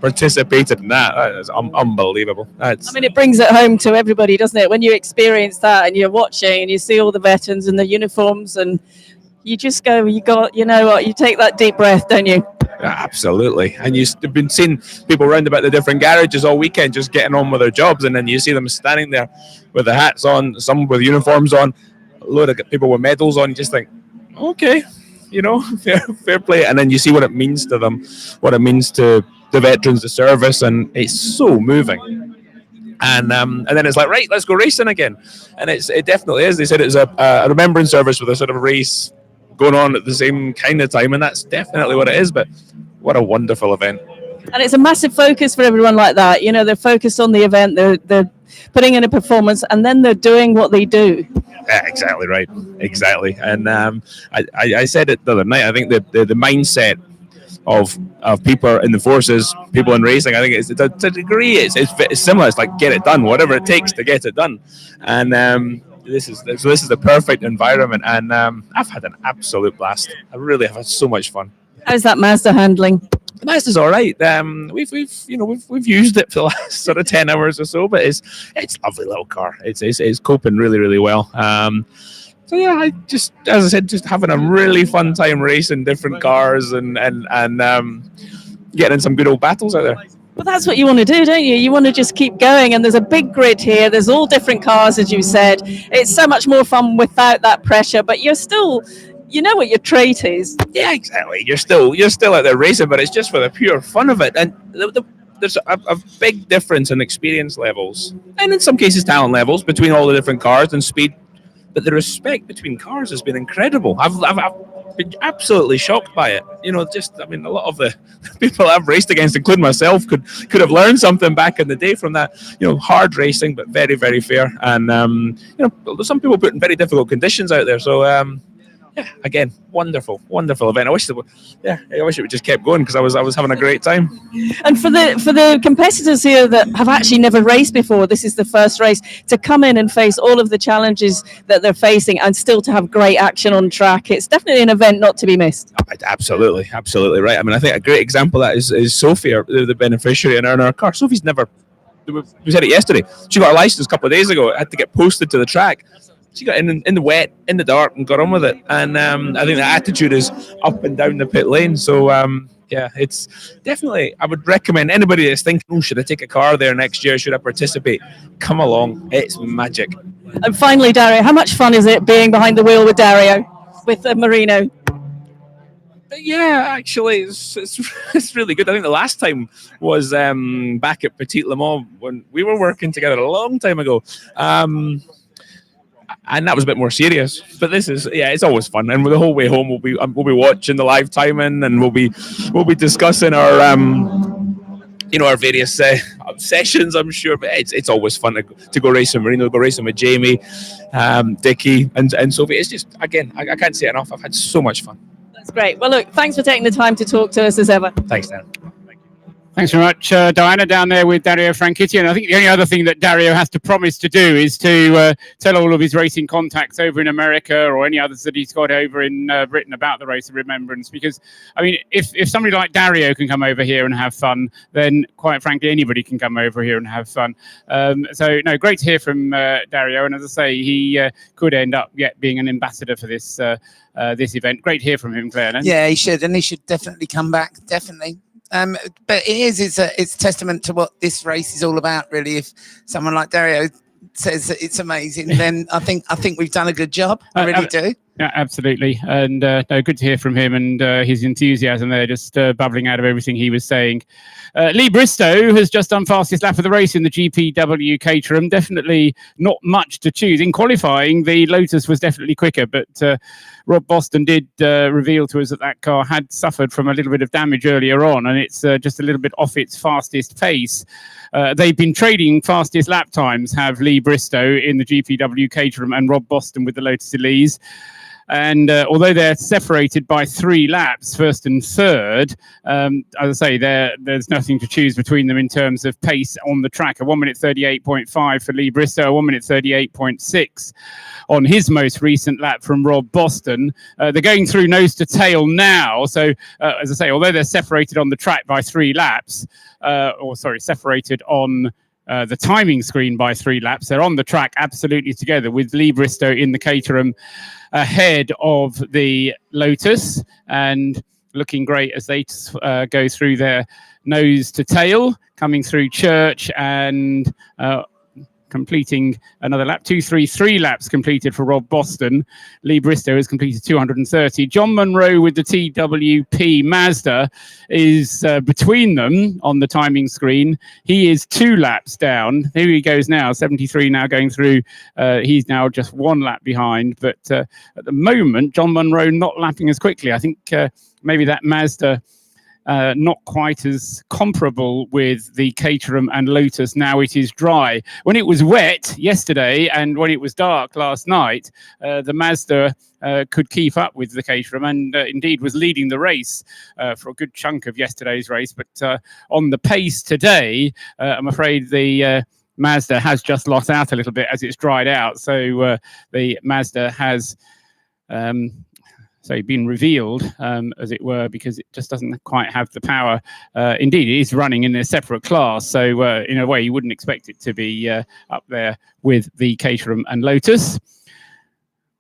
Speaker 20: participated in that. That is unbelievable. I
Speaker 3: mean, it brings it home to everybody, doesn't it? When you experience that and you're watching and you see all the veterans and the uniforms, and You just go, you know what, you take that deep breath, don't you?
Speaker 20: Absolutely. And you've been seeing people round about the different garages all weekend just getting on with their jobs, and then you see them standing there with the hats on, some with uniforms on, a load of people with medals on. You just think, okay, fair play. And then you see what it means to them, what it means to the veterans, the service, and it's so moving. And then it's like, right, let's go racing again. And it definitely is. They said it's a remembrance service with a sort of race going on at the same kind of time, and that's definitely what it is. But what a wonderful event.
Speaker 3: And it's a massive focus for everyone like that. They're focused on the event, they're putting in a performance, and then they're doing what they do.
Speaker 20: Yeah, exactly right. Exactly. And I said it the other night, I think the mindset of people in the forces, people in racing, I think it's to a degree it's similar. It's like, get it done, whatever it takes to get it done. And this is the perfect environment, and I've had an absolute blast. I really have had so much fun.
Speaker 3: How's that Mazda handling?
Speaker 20: The Mazda's all right. We've used it for the last sort of 10 hours or so, but it's a lovely little car. It's coping really, really well. So yeah, I just, as I said, just having a really fun time racing different cars and getting in some good old battles out there.
Speaker 3: Well, that's what you want to do, don't you? You want to just keep going, and there's a big grid here. There's all different cars, as you said. It's so much more fun without that pressure, but you're still, you know what your trait is.
Speaker 20: Yeah, exactly. You're still out there racing, but it's just for the pure fun of it. And there's a big difference in experience levels, and in some cases talent levels, between all the different cars and speed. But the respect between cars has been incredible. I've been absolutely shocked by it. A lot of the people I've raced against, including myself, could have learned something back in the day from that. Hard racing, but very, very fair. And some people put in very difficult conditions out there. So yeah, again, wonderful event. I wish it would just kept going, because I was having a great time.
Speaker 3: And for the competitors here that have actually never raced before, this is the first race, to come in and face all of the challenges that they're facing and still to have great action on track. It's definitely an event not to be missed.
Speaker 20: Absolutely right. I think a great example of that is Sophie, the beneficiary in our car. Sophie's never, we said it yesterday, she got her license a couple of days ago. It had to get posted to the track. She got in the wet, in the dark, and got on with it. And I think the attitude is up and down the pit lane. So, yeah, it's definitely, I would recommend anybody that's thinking, should I take a car there next year? Should I participate? Come along. It's magic.
Speaker 3: And finally, Dario, how much fun is it being behind the wheel with Dario, with Marino?
Speaker 20: Yeah, actually, it's really good. I think the last time was back at Petit Le Mans when we were working together a long time ago. And that was a bit more serious, but this is, it's always fun. And the whole way home, we'll be watching the live timing, and we'll be discussing our our various sessions, I'm sure. But it's always fun to go racing Marino, go racing with Jamie, Dickie, and Sophie. It's just, again, I can't say it enough. I've had so much fun.
Speaker 3: That's great. Well, look, thanks for taking the time to talk to us as ever.
Speaker 20: Thanks, Dan.
Speaker 2: Thanks very much, Diana, down there with Dario Franchitti. And I think the only other thing that Dario has to promise to do is to tell all of his racing contacts over in America, or any others that he's got over in Britain, about the Race of Remembrance. Because, I mean, if somebody like Dario can come over here and have fun, then quite frankly, anybody can come over here and have fun. So, no, great to hear from Dario. And as I say, he could end up being an ambassador for this this event. Great to hear from him, Claire.
Speaker 9: Yeah, he should. And he should definitely come back, definitely. But it's testament to what this race is all about, really. If someone like Dario says that it's amazing, then I think we've done a good job. I really do.
Speaker 2: Yeah, absolutely. And no, good to hear from him, and his enthusiasm there just bubbling out of everything he was saying. Lee Bristow has just done fastest lap of the race in the GPW Caterham. Definitely not much to choose. In qualifying, the Lotus was definitely quicker, but Rob Boston did reveal to us that car had suffered from a little bit of damage earlier on, and it's just a little bit off its fastest pace. They've been trading fastest lap times, have Lee Bristow in the GPW Caterham and Rob Boston with the Lotus Elise. And although they're separated by 3 laps, first and third, as I say, there's nothing to choose between them in terms of pace on the track. A 1 minute 38.5 for Lee Bristow, a 1 minute 38.6 on his most recent lap from Rob Boston. They're going through nose to tail now. So, as I say, although they're separated on the track by 3 laps, separated on the timing screen by 3 laps. They're on the track absolutely together, with Lee Bristow in the Caterham ahead of the Lotus, and looking great as they go through their nose to tail, coming through Church and completing another lap. 3 laps completed for Rob Boston. Lee Bristow has completed 230. John Munro with the TWP Mazda is between them on the timing screen. He is 2 laps down. Here he goes now, 73 now going through. He's now just 1 lap behind, but at the moment, John Munro not lapping as quickly. I think maybe that Mazda not quite as comparable with the Caterham and Lotus. Now it is dry. When it was wet yesterday and when it was dark last night, the Mazda could keep up with the Caterham and indeed was leading the race for a good chunk of yesterday's race. But on the pace today, I'm afraid the Mazda has just lost out a little bit as it's dried out. So the Mazda has been revealed, as it were, because it just doesn't quite have the power. Indeed, it is running in a separate class, so in a way you wouldn't expect it to be up there with the Caterham and Lotus,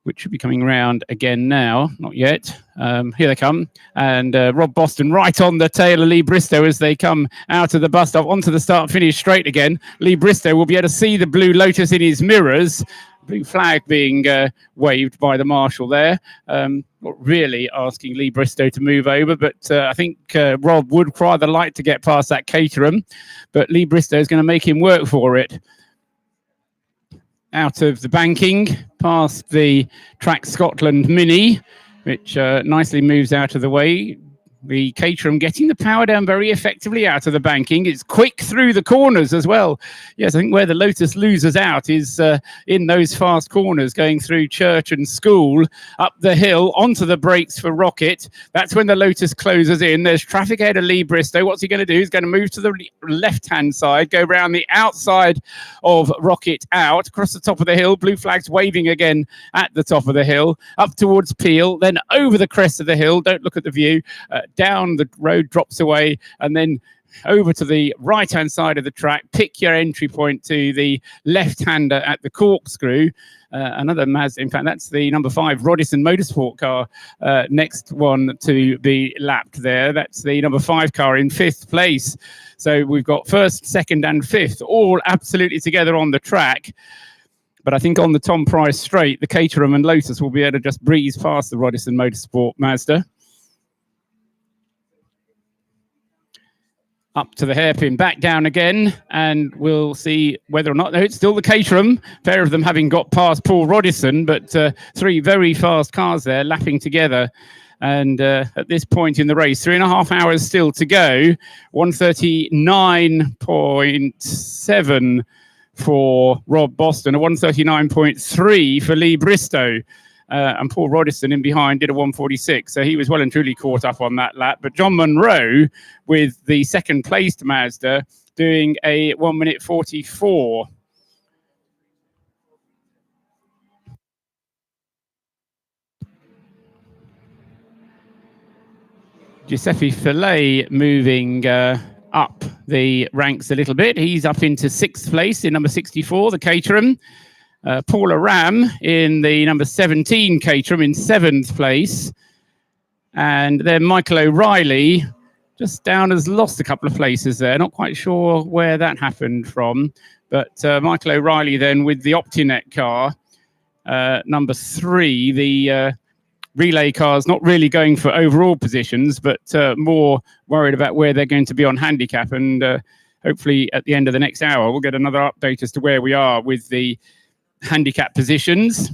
Speaker 2: which should be coming around again now. Not yet. Here they come. And Rob Boston right on the tail of Lee Bristow as they come out of the bus stop onto the start-finish straight again. Lee Bristow will be able to see the blue Lotus in his mirrors. Blue flag being waved by the marshal there. Not really asking Lee Bristow to move over, but I think Rob would rather like to get past that Caterham, but Lee Bristow is going to make him work for it. Out of the banking, past the Track Scotland Mini, which nicely moves out of the way. The Caterham getting the power down very effectively out of the banking. It's quick through the corners as well. Yes, I think where the Lotus loses out is in those fast corners going through Church and School, up the hill, onto the brakes for Rocket. That's when the Lotus closes in. There's traffic ahead of Lee Bristow. What's he going to do? He's going to move to the left-hand side, go round the outside of Rocket out, across the top of the hill. Blue flags waving again at the top of the hill, up towards Peel, then over the crest of the hill. Don't look at the view. Down the road, drops away, and then over to the right-hand side of the track. Pick your entry point to the left-hander at the Corkscrew. Another Mazda, in fact, that's the number 5 Rodison Motorsport car. Next one to be lapped there. That's the number 5 car in 5th place. So we've got 1st, 2nd, and 5th all absolutely together on the track. But I think on the Tom Price straight, the Caterham and Lotus will be able to just breeze past the Rodison Motorsport Mazda. Up to the hairpin, back down again, and we'll see whether or not... No, it's still the Caterham, pair of them having got past Paul Rodison, but 3 very fast cars there lapping together. And at this point in the race, 3.5 hours still to go, 139.7 for Rob Boston, a 139.3 for Lee Bristow. And Paul Rodison in behind did a 146, so he was well and truly caught up on that lap. But John Munro with the second placed Mazda doing a 1 minute 44. Giuseppe Fillet moving up the ranks a little bit. He's up into 6th place in number 64, the Caterham. Paula Ram in the number 17 Caterham in 7th place. And then Michael O'Reilly just down has lost a couple of places there. Not quite sure where that happened from. But Michael O'Reilly then with the Optinet car, number 3, the relay cars not really going for overall positions, but more worried about where they're going to be on handicap. And hopefully at the end of the next hour, we'll get another update as to where we are with the handicap positions.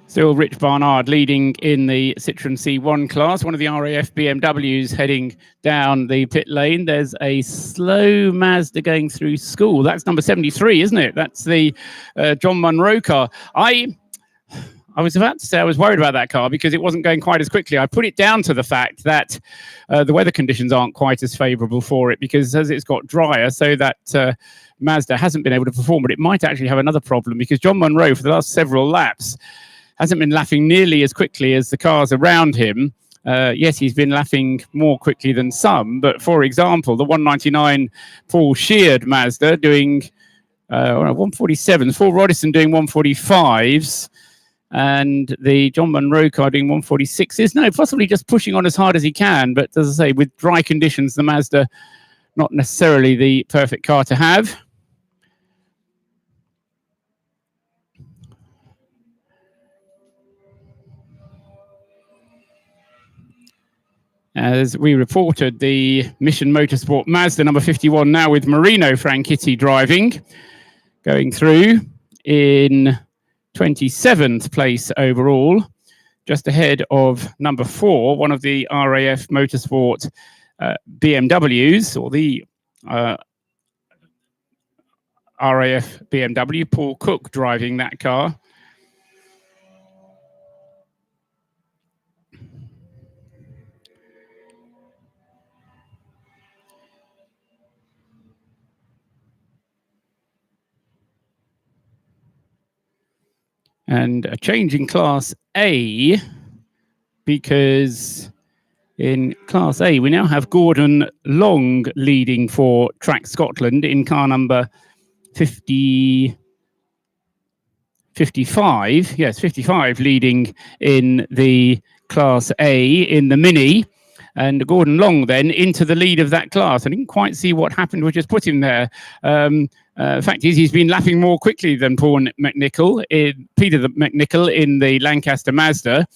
Speaker 2: Still Rich Barnard leading in the Citroen C1 class, one of the RAF BMWs heading down the pit lane. There's a slow Mazda going through School. That's number 73, isn't it? That's the John Munro car. I I was about to say I was worried about that car because it wasn't going quite as quickly. I put it down to the fact that the weather conditions aren't quite as favourable for it, because as it's got drier, so that Mazda hasn't been able to perform. But it might actually have another problem, because John Munro, for the last several laps, hasn't been lapping nearly as quickly as the cars around him. Yes, he's been lapping more quickly than some, but for example, the 199 Paul Sheard Mazda doing 147s, Paul Rodison doing 145s, and the John Munro car doing 146s. No, possibly just pushing on as hard as he can, but as I say, with dry conditions, the Mazda not necessarily the perfect car to have. As we reported, the Mission Motorsport Mazda number 51 now with Marino Franchitti driving, going through in 27th place overall, just ahead of number 4, one of the RAF Motorsport BMWs, or the RAF BMW, Paul Cook driving that car. And a change in Class A, because in Class A, we now have Gordon Long leading for Track Scotland in car number 55. Yes, 55 leading in the Class A in the Mini. And Gordon Long then into the lead of that class. I didn't quite see what happened, which has put him there. The fact is, he's been lapping more quickly than Peter McNichol in the Lancaster Mazda.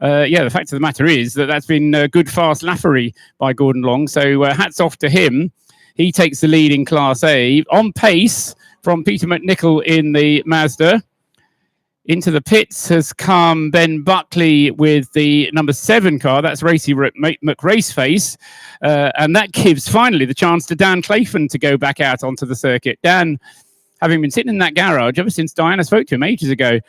Speaker 2: The fact of the matter is that that's been good, fast lappery by Gordon Long. So hats off to him. He takes the lead in Class A. On pace from Peter McNichol in the Mazda. Into the pits has come Ben Buckley with the number 7 car. That's Racy McRaceface. And that gives finally the chance to Dan Clayton to go back out onto the circuit. Dan, having been sitting in that garage ever since Diana spoke to him ages ago,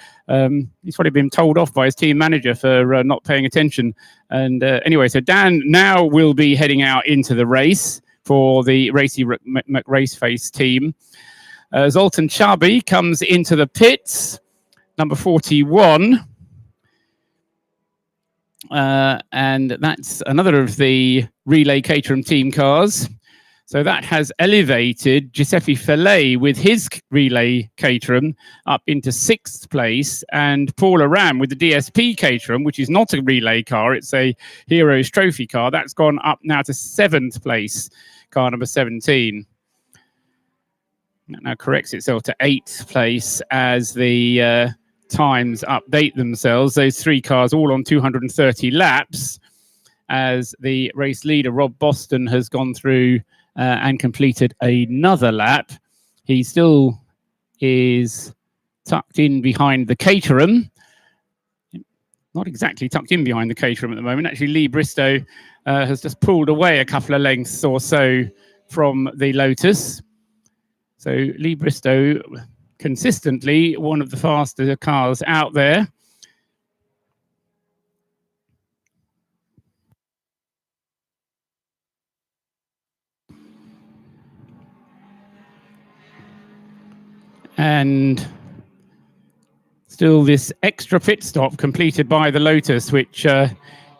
Speaker 2: he's probably been told off by his team manager for not paying attention. And anyway, so Dan now will be heading out into the race for the Racy McRaceface team. Zoltan Chabi comes into the pits. Number 41, and that's another of the Relay Caterham team cars. So that has elevated Giuseppe Fillet with his Relay Caterham up into 6th place, and Paul Aram with the DSP Caterham, which is not a relay car, it's a Heroes Trophy car. That's gone up now to 7th place, car number 17. That now corrects itself to 8th place as the times update themselves. Those 3 cars all on 230 laps, as the race leader Rob Boston has gone through and completed another lap. He still is tucked in behind the Caterham. Not exactly tucked in behind the Caterham at the moment. Actually, Lee Bristow has just pulled away a couple of lengths or so from the Lotus. So Lee Bristow, consistently one of the faster cars out there. And still this extra pit stop completed by the Lotus, which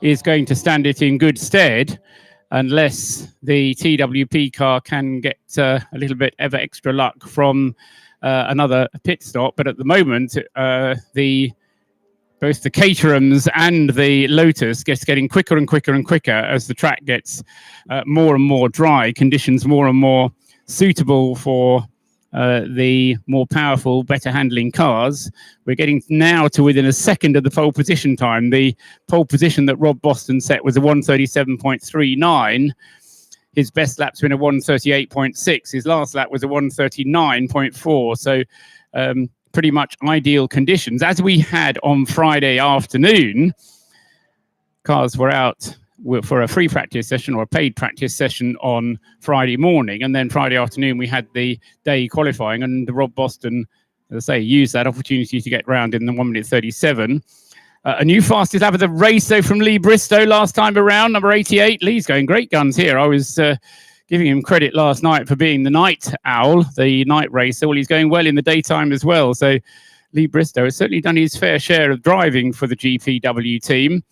Speaker 2: is going to stand it in good stead, unless the TWP car can get a little bit of extra luck from another pit stop. But at the moment, both the Caterhams and the Lotus getting quicker and quicker and quicker as the track gets more and more dry, conditions more and more suitable for the more powerful, better handling cars. We're getting now to within a second of the pole position time. The pole position that Rob Boston set was a 137.39. His best lap's been a 138.6. His last lap was a 139.4. So pretty much ideal conditions. As we had on Friday afternoon, cars were out for a free practice session or a paid practice session on Friday morning. And then Friday afternoon, we had the day qualifying, and Rob Boston as I say, used that opportunity to get round in the 1:37. A new fastest lap of the race, though, from Lee Bristow last time around, number 88. Lee's going great guns here. I was giving him credit last night for being the night owl, the night racer. Well, he's going well in the daytime as well. So Lee Bristow has certainly done his fair share of driving for the GPW team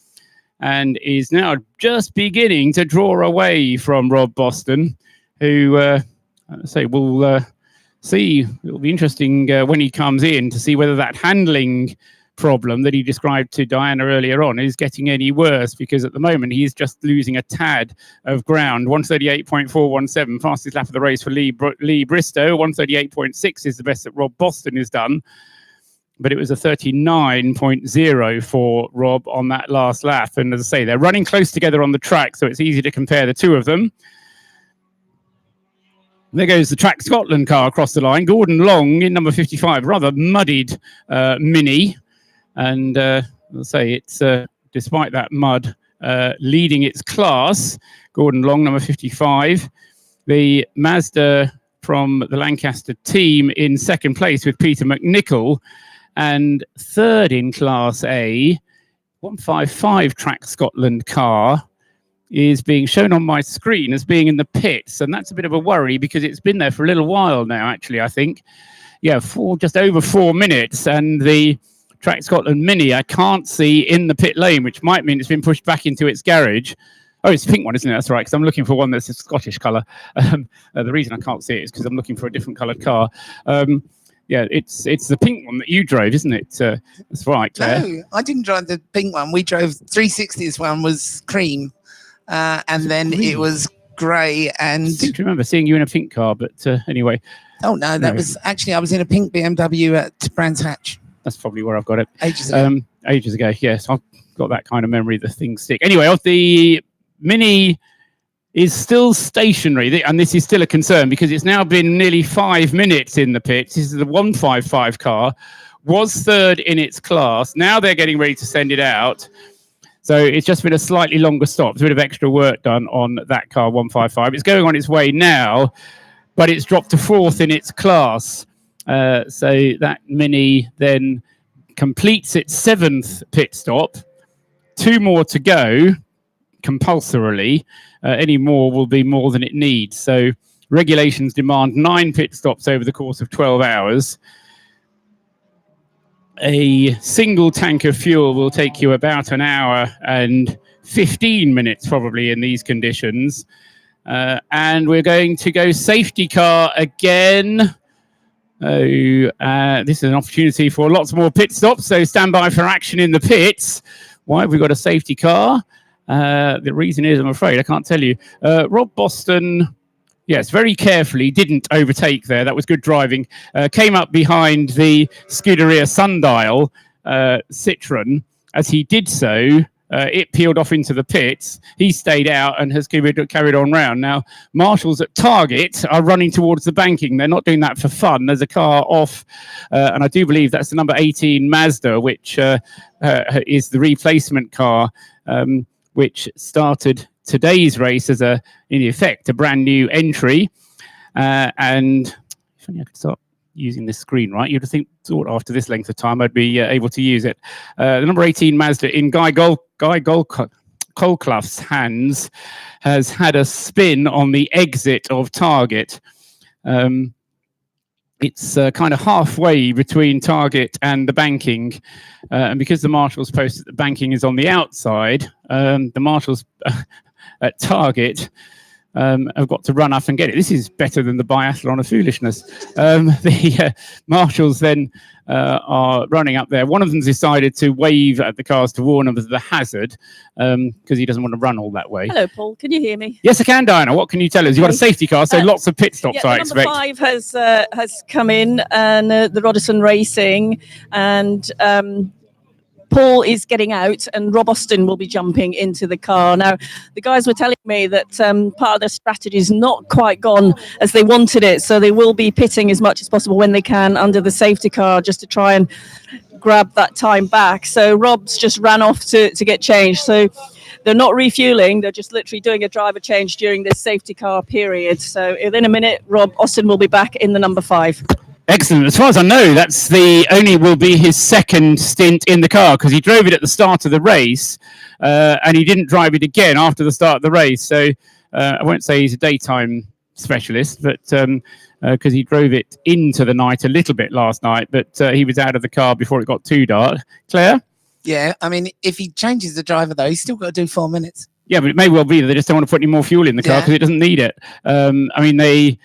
Speaker 2: and is now just beginning to draw away from Rob Boston, who, we'll see. It'll be interesting when he comes in to see whether that handling problem that he described to Diana earlier on is getting any worse, because at the moment he's just losing a tad of ground. 1:38.417, fastest lap of the race for Lee Bristow. 1:38.6 is the best that Rob Boston has done, but it was a 39.0 for Rob on that last lap. And as I say, they're running close together on the track, so it's easy to compare the two of them. There goes the Track Scotland car across the line. Gordon Long in number 55, rather muddied Mini. And I'll say it's, despite that mud, leading its class. Gordon Long, number 55. The Mazda from the Lancaster team in second place with Peter McNichol. And third in Class A, 155 Track Scotland car is being shown on my screen as being in the pits. And that's a bit of a worry because it's been there for a little while now, actually, I think. Yeah, just over 4 minutes. And the Track Scotland Mini I can't see in the pit lane, which might mean it's been pushed back into its garage. Oh, it's a pink one, isn't it? That's right, because I'm looking for one that's a Scottish colour. The reason I can't see it is because I'm looking for a different coloured car. Yeah, it's the pink one that you drove, isn't it? That's right, Claire.
Speaker 9: No, I didn't drive the pink one. We drove 360's one was cream, and then it was grey. And I
Speaker 2: seem to remember seeing you in a pink car, but anyway.
Speaker 9: Oh no, that was actually I was in a pink BMW at Brands Hatch.
Speaker 2: That's probably where I've got it.
Speaker 9: Ages ago.
Speaker 2: Ages ago, yes. I've got that kind of memory that things stick. Anyway, the Mini is still stationary, and this is still a concern because it's now been nearly 5 minutes in the pits. This is the 155 car, was third in its class. Now they're getting ready to send it out. So it's just been a slightly longer stop. There's a bit of extra work done on that car, 155. It's going on its way now, but it's dropped to fourth in its class. So that Mini then completes its seventh pit stop. 2 more to go, compulsorily. Any more will be more than it needs. So regulations demand 9 pit stops over the course of 12 hours. A single tank of fuel will take you about an hour and 15 minutes probably in these conditions. And we're going to go safety car again. This is an opportunity for lots more pit stops, so stand by for action in the pits. Why have we got a safety car? The reason is, I'm afraid, I can't tell you. Rob Boston, yes, very carefully, didn't overtake there. That was good driving. Came up behind the Scuderia Sundial Citroen. As he did so, it peeled off into the pits. He stayed out and has carried on round. Now, marshals at Target are running towards the banking. They're not doing that for fun. There's a car off, and I do believe that's the number 18 Mazda, which is the replacement car, which started today's race as in effect, a brand new entry. And if only I could start using this screen right, you'd think thought after this length of time I'd be able to use it. The number 18 Mazda in Guy Colclough's hands has had a spin on the exit of Target. It's kind of halfway between Target and the banking, and because the marshals post that the banking is on the outside, the marshals at Target have got to run up and get it. This is better than the biathlon of foolishness. The marshals then are running up there. One of them's decided to wave at the cars to warn them of the hazard because he doesn't want to run all that way.
Speaker 3: Hello, Paul. Can you hear me?
Speaker 2: Yes, I can, Diana. What can you tell us? You've got a safety car, so lots of pit stops, I expect.
Speaker 3: Number 5 has come in, and the Roddison Racing, and Paul is getting out, and Rob Austin will be jumping into the car. Now, the guys were telling me that part of their strategy is not quite gone as they wanted it, so they will be pitting as much as possible when they can under the safety car just to try and grab that time back. So Rob's just ran off to get changed. So they're not refueling, they're just literally doing a driver change during this safety car period. So in a minute, Rob Austin will be back in the number 5.
Speaker 2: Excellent. As far as I know, that's will be his second stint in the car, because he drove it at the start of the race, and he didn't drive it again after the start of the race. So I won't say he's a daytime specialist, but because he drove it into the night a little bit last night, but he was out of the car before it got too dark. Claire?
Speaker 9: Yeah, I mean, if he changes the driver though, he's still got to do 4 minutes.
Speaker 2: Yeah, but it may well be that they just don't want to put any more fuel in the car because it doesn't need it. I mean, they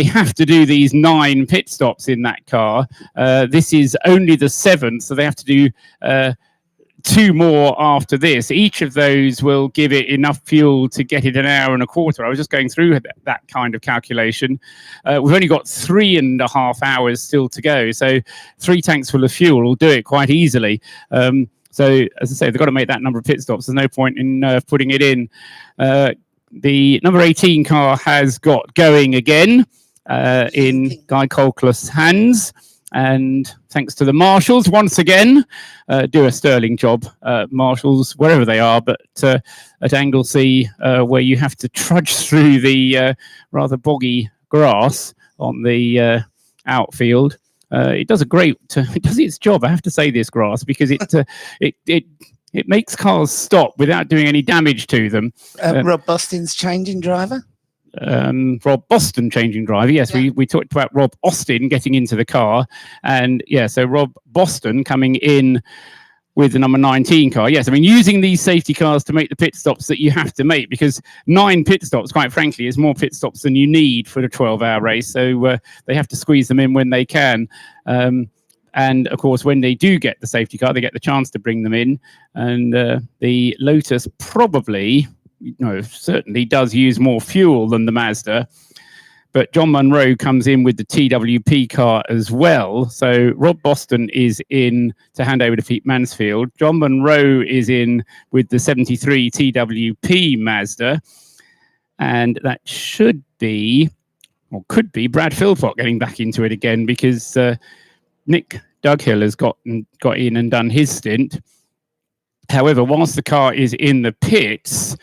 Speaker 2: have to do these 9 pit stops in that car. This is only the 7th, so they have to do 2 more after this. Each of those will give it enough fuel to get it an hour and a quarter. I was just going through that kind of calculation. We've only got 3.5 hours still to go, so 3 tanks full of fuel will do it quite easily. So, as I say, they've got to make that number of pit stops. There's no point in putting it in. The number 18 car has got going again in Guy Colclough's hands. And thanks to the marshals, once again, do a sterling job, marshals, wherever they are. But at Anglesey, where you have to trudge through the rather boggy grass on the outfield, it does it does its job. I have to say this grass, because it makes cars stop without doing any damage to them.
Speaker 9: Rob Boston's changing driver.
Speaker 2: Rob Boston changing driver. Yes, we talked about Rob Austin getting into the car, and so Rob Boston coming in with the number 19 car. Yes, I mean, using these safety cars to make the pit stops that you have to make, because 9 pit stops, quite frankly, is more pit stops than you need for a 12-hour race. So they have to squeeze them in when they can. And of course, when they do get the safety car, they get the chance to bring them in. And the Lotus probably, certainly does use more fuel than the Mazda. But John Munro comes in with the TWP car as well. So Rob Boston is in to hand over to Pete Mansfield. John Munro is in with the 73 TWP Mazda. And that should be, or could be, Brad Philpott getting back into it again, because Nick Dughill has got in and done his stint. However, whilst the car is in the pits,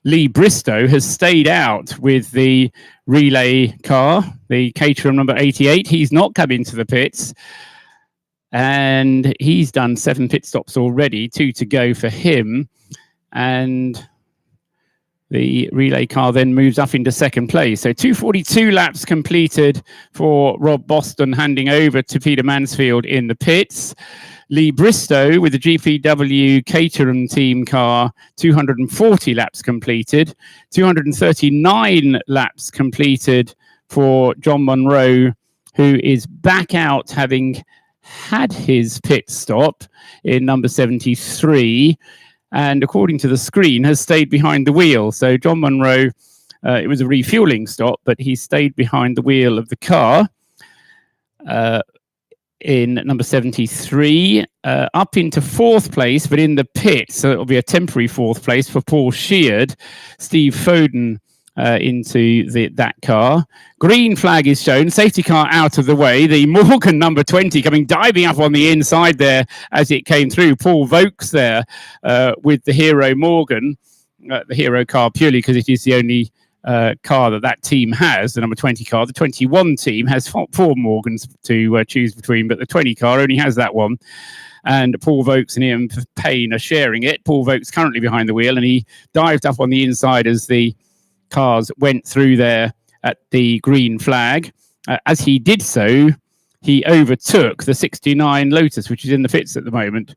Speaker 2: Lee Bristow has stayed out with the relay car, the Caterham number 88. He's not come into the pits, and he's done 7 pit stops already, 2 to go for him. And the relay car then moves up into second place. So 242 laps completed for Rob Boston, handing over to Peter Mansfield in the pits. Lee Bristow with the GPW Caterham team car, 240 laps completed. 239 laps completed for John Munro, who is back out having had his pit stop in number 73. And according to the screen, has stayed behind the wheel. So John Munro, it was a refueling stop, but he stayed behind the wheel of the car in number 73, up into 4th place, but in the pit. So it'll be a temporary 4th place for Paul Sheard. Steve Foden into that car. Green flag is shown, safety car out of the way. The Morgan number 20 coming diving up on the inside there as it came through. Paul Vokes there with the Hero Morgan, the Hero car purely because it is the only car that team has, the number 20 car. The 21 team has 4 Morgans to choose between, but the 20 car only has that one. And Paul Vokes and Ian Payne are sharing it. Paul Vokes currently behind the wheel, and he dived up on the inside as the cars went through there at the green flag. As he did so, he overtook the 69 Lotus, which is in the pits at the moment.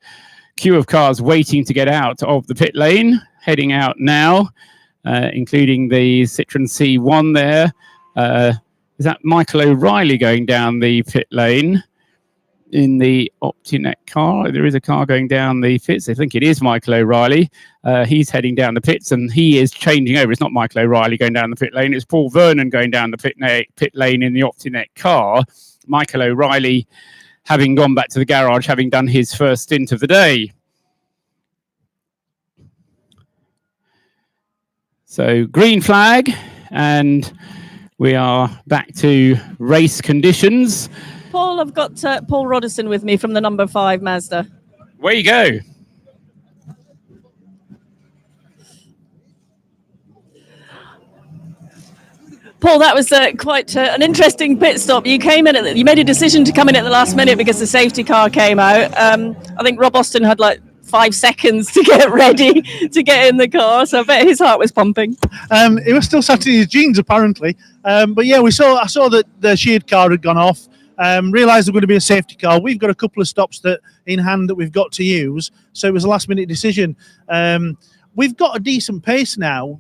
Speaker 2: Queue of cars waiting to get out of the pit lane, heading out now, including the Citroen C1 there. Is that Michael O'Reilly going down the pit lane in the Optinet car? There is a car going down the pits. I think it is Michael O'Reilly. He's heading down the pits, and he is changing over. It's not Michael O'Reilly going down the pit lane. It's Paul Vernon going down the pit lane in the Optinet car. Michael O'Reilly having gone back to the garage, having done his first stint of the day. So green flag, and we are back to race conditions.
Speaker 3: Paul, I've got Paul Roddison with me from the number 5 Mazda.
Speaker 2: Where you go?
Speaker 3: Paul, that was quite an interesting pit stop. You came in, you made a decision to come in at the last minute because the safety car came out. I think Rob Austin had like 5 seconds to get ready to get in the car, so I bet his heart was pumping.
Speaker 21: He was still sat in his jeans apparently, but yeah, I saw that the sheared car had gone off. Realised there was going to be a safety car. We've got a couple of stops that in hand that we've got to use, so it was a last minute decision. We've got a decent pace now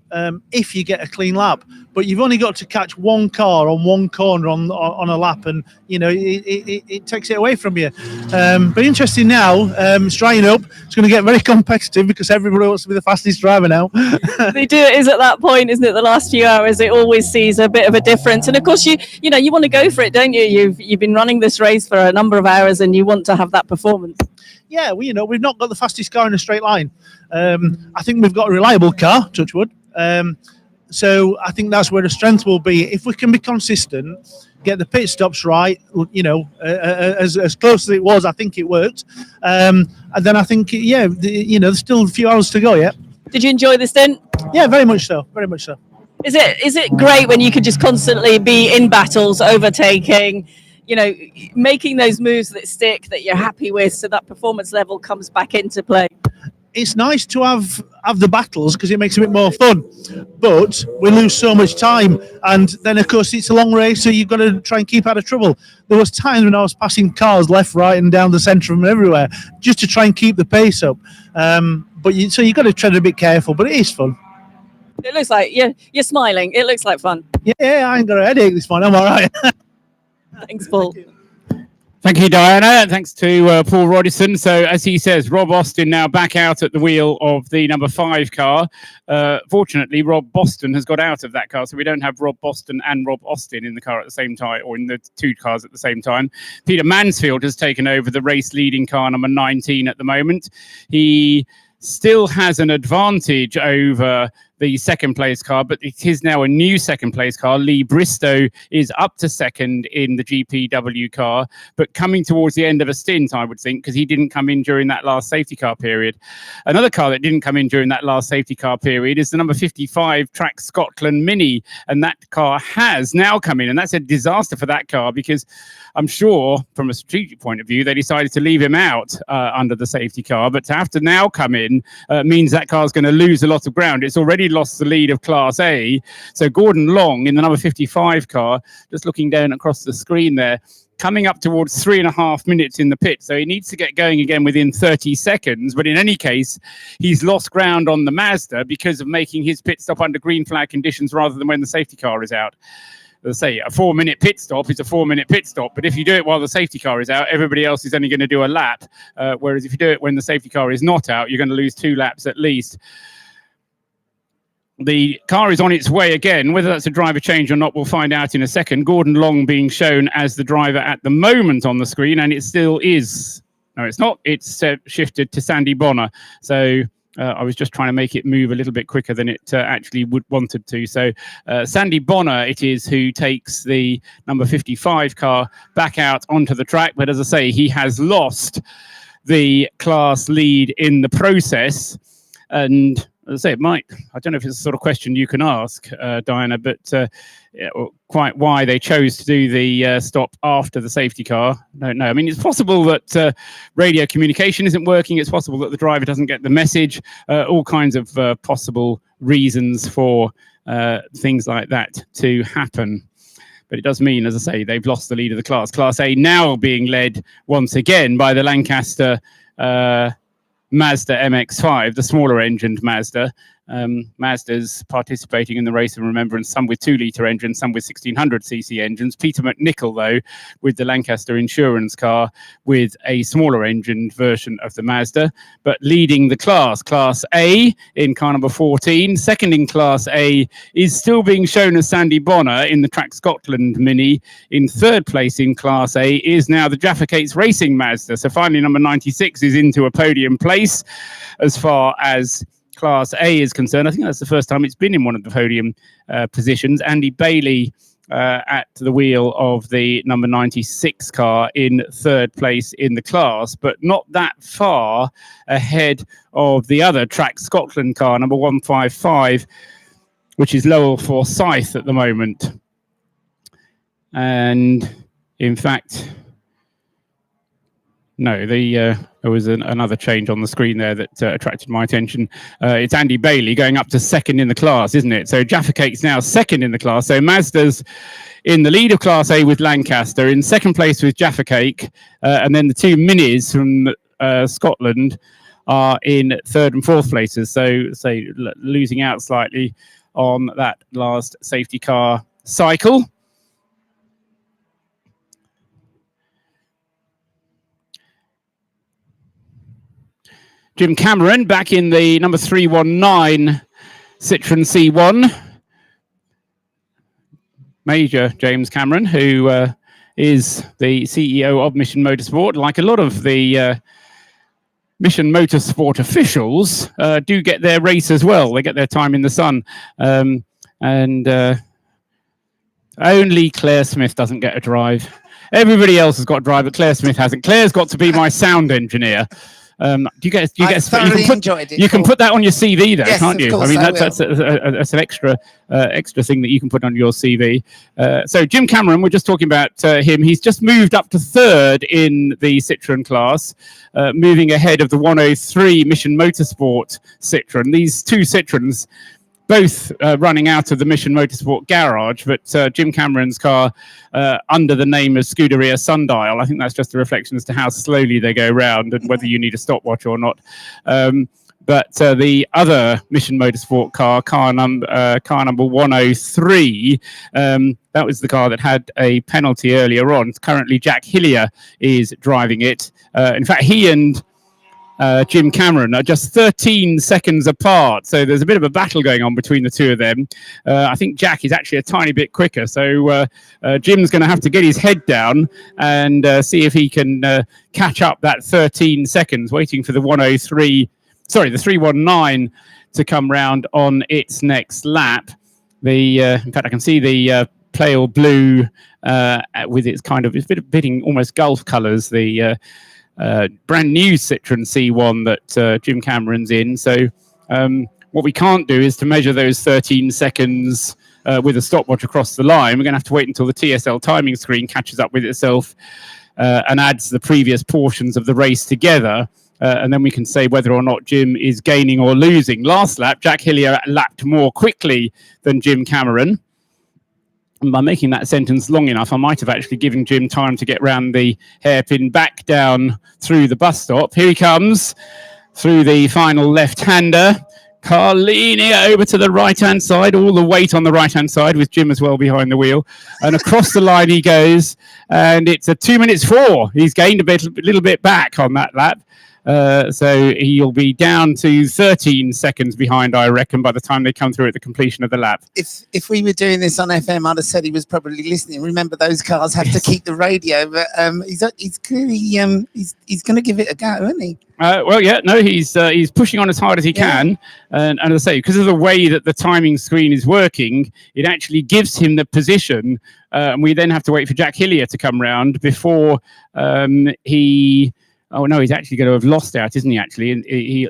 Speaker 21: if you get a clean lap, but you've only got to catch one car on one corner on a lap, and you know it takes it away from you. But interesting now, it's drying up. It's going to get very competitive because everybody wants to be the fastest driver now.
Speaker 3: They do. It is at that point, isn't it? The last few hours, it always sees a bit of a difference. And of course, you want to go for it, don't you? You've been running this race for a number of hours, and you want to have that performance.
Speaker 21: Yeah, we've not got the fastest car in a straight line. I think we've got a reliable car, touch wood. So I think that's where the strength will be. If we can be consistent, get the pit stops right, as close as it was, I think it worked. And then I think, there's still a few hours to go yet.
Speaker 3: Did you enjoy the stint?
Speaker 21: Yeah, very much so. Very much so.
Speaker 3: Is it great when you can just constantly be in battles, overtaking, making those moves that stick, that you're happy with, so that performance level comes back into play?
Speaker 21: It's nice to have the battles because it makes it a bit more fun, but we lose so much time, and then of course it's a long race, so you've got to try and keep out of trouble. There was times when I was passing cars left, right, and down the centre and everywhere just to try and keep the pace up. So you've got to tread a bit careful, but it is fun.
Speaker 3: It looks like you're smiling. It looks like fun.
Speaker 21: Yeah, I ain't got a headache this morning. I'm all right.
Speaker 3: Thanks, Paul.
Speaker 2: Thank you, Diana. Thanks to Paul Rodison. So, as he says, Rob Austin now back out at the wheel of the number 5 car. Fortunately, Rob Boston has got out of that car, so we don't have Rob Boston and Rob Austin in the car at the same time, or in the 2 cars at the same time. Peter Mansfield has taken over the race-leading car, number 19, at the moment. He still has an advantage over the second place car, but it is now a new second place car. Lee Bristow is up to second in the GPW car, but coming towards the end of a stint, I would think, because he didn't come in during that last safety car period. Another car that didn't come in during that last safety car period is the number 55 Track Scotland Mini, and that car has now come in, and that's a disaster for that car because I'm sure from a strategic point of view, they decided to leave him out under the safety car, but to have to now come in means that car's going to lose a lot of ground. It's already lost the lead of Class A. So Gordon Long in the number 55 car, just looking down across the screen there, coming up towards 3.5 minutes in the pit. So he needs to get going again within 30 seconds. But in any case, he's lost ground on the Mazda because of making his pit stop under green flag conditions rather than when the safety car is out. Let's say a 4-minute pit stop is a 4-minute pit stop, but if you do it while the safety car is out, everybody else is only going to do a lap. Whereas if you do it when the safety car is not out, you're going to lose 2 laps at least. The car is on its way again. Whether that's a driver change or not, we'll find out in a second. Gordon Long being shown as the driver at the moment on the screen, and it still is. No, it's not. It's shifted to Sandy Bonner. So I was just trying to make it move a little bit quicker than it actually wanted to. So Sandy Bonner, it is, who takes the number 55 car back out onto the track. But as I say, he has lost the class lead in the process. And as I say, I don't know if it's the sort of question you can ask, Diana, but quite why they chose to do the stop after the safety car, I don't know. I mean, it's possible that radio communication isn't working. It's possible that the driver doesn't get the message. All kinds of possible reasons for things like that to happen. But it does mean, as I say, they've lost the lead of the class. Class A now being led once again by the Lancaster Mazda MX-5, the smaller engined Mazda. Mazda's participating in the Race of Remembrance, some with 2-litre engines, some with 1600cc engines. Peter McNichol, though, with the Lancaster Insurance car with a smaller engined version of the Mazda, but leading the class. Class A in car number 14. Second in Class A is still being shown as Sandy Bonner in the Track Scotland Mini. In third place in Class A is now the Jaffa Cates Racing Mazda. So finally, number 96 is into a podium place as far as Class A is concerned. I think that's the first time it's been in one of the podium positions. Andy Bailey at the wheel of the number 96 car in third place in the class, but not that far ahead of the other Track Scotland car, number 155, which is Lowell Forsyth at the moment. And in fact, no, there was another change on the screen there that attracted my attention. It's Andy Bailey going up to second in the class, isn't it? So Jaffa Cake's now second in the class. So Mazda's in the lead of Class A with Lancaster, in second place with Jaffa Cake, and then the two Minis from Scotland are in third and fourth places. So losing out slightly on that last safety car cycle. Jim Cameron back in the number 319 Citroen C1. Major James Cameron, who is the CEO of Mission Motorsport. Like a lot of the Mission Motorsport officials do get their race as well. They get their time in the sun. And only Claire Smith doesn't get a drive. Everybody else has got a drive, but Claire Smith hasn't. Claire's got to be my sound engineer. Do you get? You can put that on your CV, though,
Speaker 9: Yes,
Speaker 2: can't you?
Speaker 9: Course,
Speaker 2: I mean, that's an extra thing that you can put on your CV. So Jim Cameron, we're just talking about him. He's just moved up to third in the Citroen class, moving ahead of the 103 Mission Motorsport Citroen. These two Citroens, both running out of the Mission Motorsport garage, but Jim Cameron's car under the name of Scuderia Sundial. I think that's just a reflection as to how slowly they go round and whether you need a stopwatch or not. But the other Mission Motorsport car number 103, that was the car that had a penalty earlier on. Currently, Jack Hillier is driving it. In fact, he and Jim Cameron are just 13 seconds apart, so there's a bit of a battle going on between the two of them. I think Jack is actually a tiny bit quicker, so Jim's going to have to get his head down and see if he can catch up that 13 seconds, waiting for the 319 to come round on its next lap. In fact, I can see the pale blue with its kind of, it's fitting almost Gulf colours, the brand new Citroen C1 that Jim Cameron's in. So what we can't do is to measure those 13 seconds with a stopwatch across the line. We're going to have to wait until the TSL timing screen catches up with itself and adds the previous portions of the race together. And then we can say whether or not Jim is gaining or losing. Last lap, Jack Hillier lapped more quickly than Jim Cameron. And by making that sentence long enough, I might have actually given Jim time to get round the hairpin back down through the bus stop. Here he comes through the final left-hander. Car leaning over to the right-hand side, all the weight on the right-hand side with Jim as well behind the wheel. And across the line he goes, and it's a 2 minutes 4. He's gained a little bit back on that lap. So he'll be down to 13 seconds behind, I reckon, by the time they come through at the completion of the lap.
Speaker 9: If we were doing this on FM, I'd have said he was probably listening. Remember, those cars have to keep the radio, but he's clearly he's going to give it a go, isn't he?
Speaker 2: Well, yeah, no, he's pushing on as hard as he can, and as I say, because of the way that the timing screen is working, it actually gives him the position, and we then have to wait for Jack Hillier to come round before he. Oh no, he's actually going to have lost out, isn't he? Actually,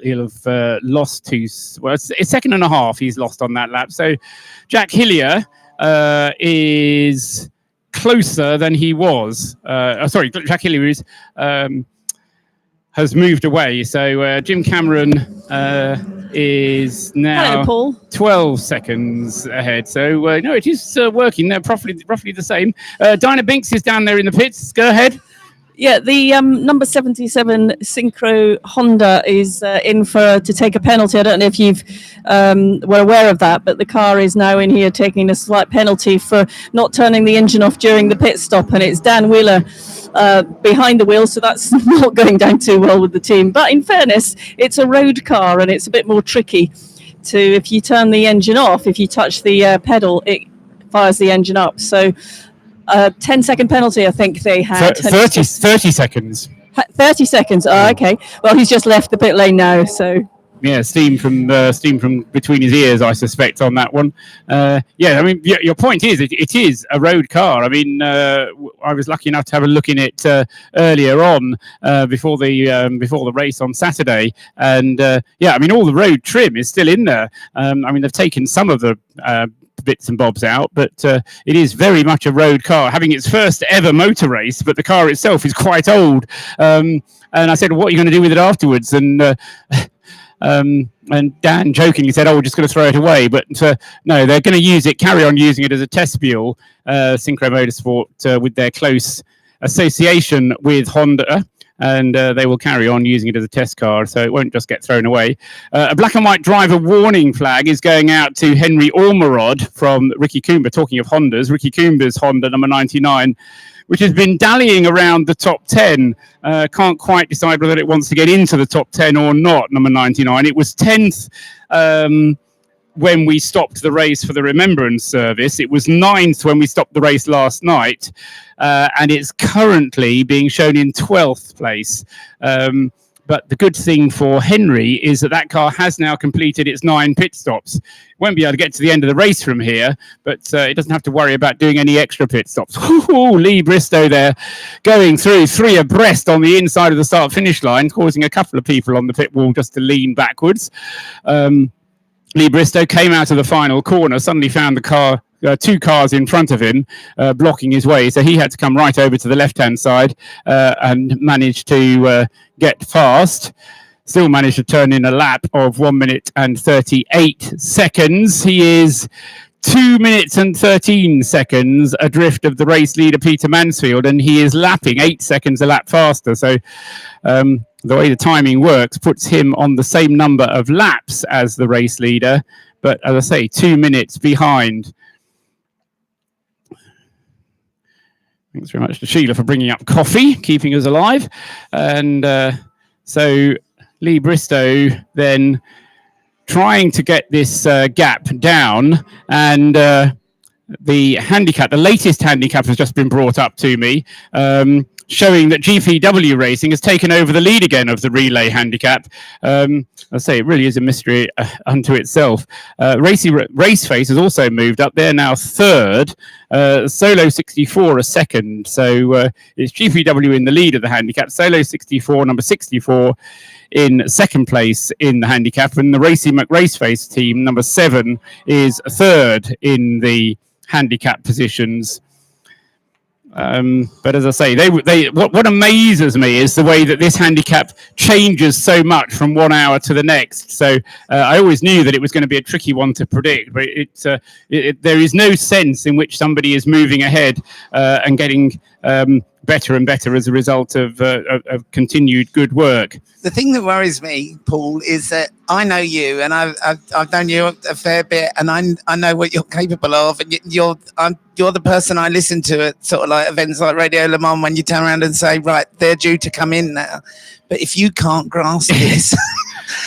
Speaker 2: he'll have lost it's a second and a half he's lost on that lap. So Jack Hillier is closer than he was. Sorry, Jack Hillier has moved away. So Jim Cameron is now 12 seconds ahead. So no, it is working. They're roughly the same. Dinah Binks is down there in the pits. Go ahead.
Speaker 3: Yeah, the number 77 Synchro Honda is in to take a penalty. I don't know if you've were aware of that, but the car is now in here taking a slight penalty for not turning the engine off during the pit stop, and it's Dan Wheeler behind the wheel, so that's not going down too well with the team. But in fairness, it's a road car, and it's a bit more tricky to, if you turn the engine off, if you touch the pedal, it fires the engine up. So 10-second penalty, I think they had.
Speaker 2: 30 seconds.
Speaker 3: 30 seconds. Oh, okay. Well, he's just left the pit lane now, so.
Speaker 2: Yeah, steam from between his ears, I suspect, on that one. Yeah, I mean, your point is it is a road car. I mean, I was lucky enough to have a look in it earlier on before the race on Saturday, and yeah, I mean, all the road trim is still in there. I mean, they've taken some of the bits and bobs out, but it is very much a road car, having its first ever motor race, but the car itself is quite old. And I said, what are you going to do with it afterwards? And Dan jokingly said, oh, we're just going to throw it away. But no, they're going to use it, carry on using it as a test mule, Synchro Motorsport, with their close association with Honda. And they will carry on using it as a test car, so it won't just get thrown away. A black and white driver warning flag is going out to Henry Ormerod from Ricky Coomber. Talking of Hondas, Ricky Coomber's Honda number 99, which has been dallying around the top 10. Can't quite decide whether it wants to get into the top 10 or not, number 99. It was 10th when we stopped the race for the Remembrance service. It was 9th when we stopped the race last night, and it's currently being shown in 12th place. But the good thing for Henry is that that car has now completed its 9 pit stops. Won't be able to get to the end of the race from here, but it doesn't have to worry about doing any extra pit stops. Lee Bristow there going through 3 abreast on the inside of the start-finish line, causing a couple of people on the pit wall just to lean backwards. Lee Bristow came out of the final corner, suddenly found the car, 2 cars in front of him, blocking his way. So he had to come right over to the left-hand side and managed to get fast. Still managed to turn in a lap of 1 minute and 38 seconds. He is 2 minutes and 13 seconds adrift of the race leader, Peter Mansfield, and he is lapping 8 seconds a lap faster. So the way the timing works puts him on the same number of laps as the race leader, but as I say, 2 minutes behind. Thanks very much to Sheila for bringing up coffee, keeping us alive. And so Lee Bristow then trying to get this gap down, and the handicap, the latest handicap has just been brought up to me, showing that GPW Racing has taken over the lead again of the relay handicap. I say it really is a mystery unto itself. Raceface has also moved up. They're now 3rd. Solo 64 a second. So it's GPW in the lead of the handicap. Solo 64, number 64, in 2nd place in the handicap. And the Racy McRaceface team, number 7, is 3rd in the handicap positions. But as I say, what amazes me is the way that this handicap changes so much from 1 hour to the next. So I always knew that it was going to be a tricky one to predict, but there is no sense in which somebody is moving ahead and getting better and better as a result of continued good work.
Speaker 9: The thing that worries me, Paul, is that I know you, and I've known you a fair bit, and I know what you're capable of, and you're the person I listen to at sort of like events like Radio Le Mans, when you turn around and say, right, they're due to come in now. But if you can't grasp this,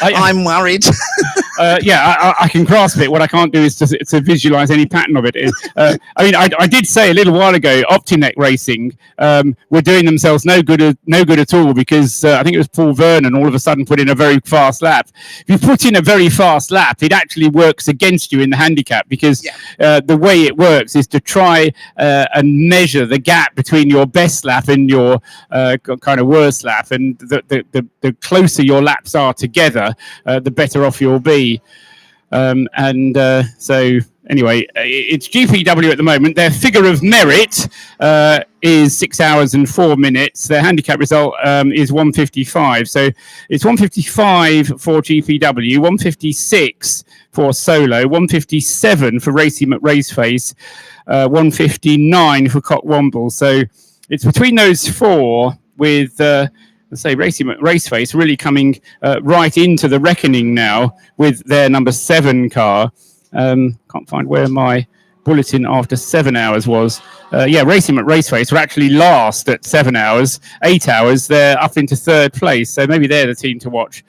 Speaker 9: I'm worried.
Speaker 2: I can grasp it. What I can't do is to visualize any pattern of it. I mean, I did say a little while ago, Optinet Racing were doing themselves no good at all, because I think it was Paul Vernon all of a sudden put in a very fast lap. If you put in a very fast lap, it actually works against you in the handicap, because the way it works is to try and measure the gap between your best lap and your kind of worst lap, and the closer your laps are together, the better off you'll be. So anyway, it's GPW at the moment. Their figure of merit is 6 hours and 4 minutes. Their handicap result is 155. So it's 155 for GPW, 156 for Solo, 157 for Racy McRaceface, 159 for Cockwomble. So it's between those 4, with let's say Racy McRaceface really coming right into the reckoning now with their number 7 car. Can't find where my bulletin after 7 hours was. Racy McRaceface were actually last at 7 hours. 8 hours, they're up into 3rd place. So maybe they're the team to watch.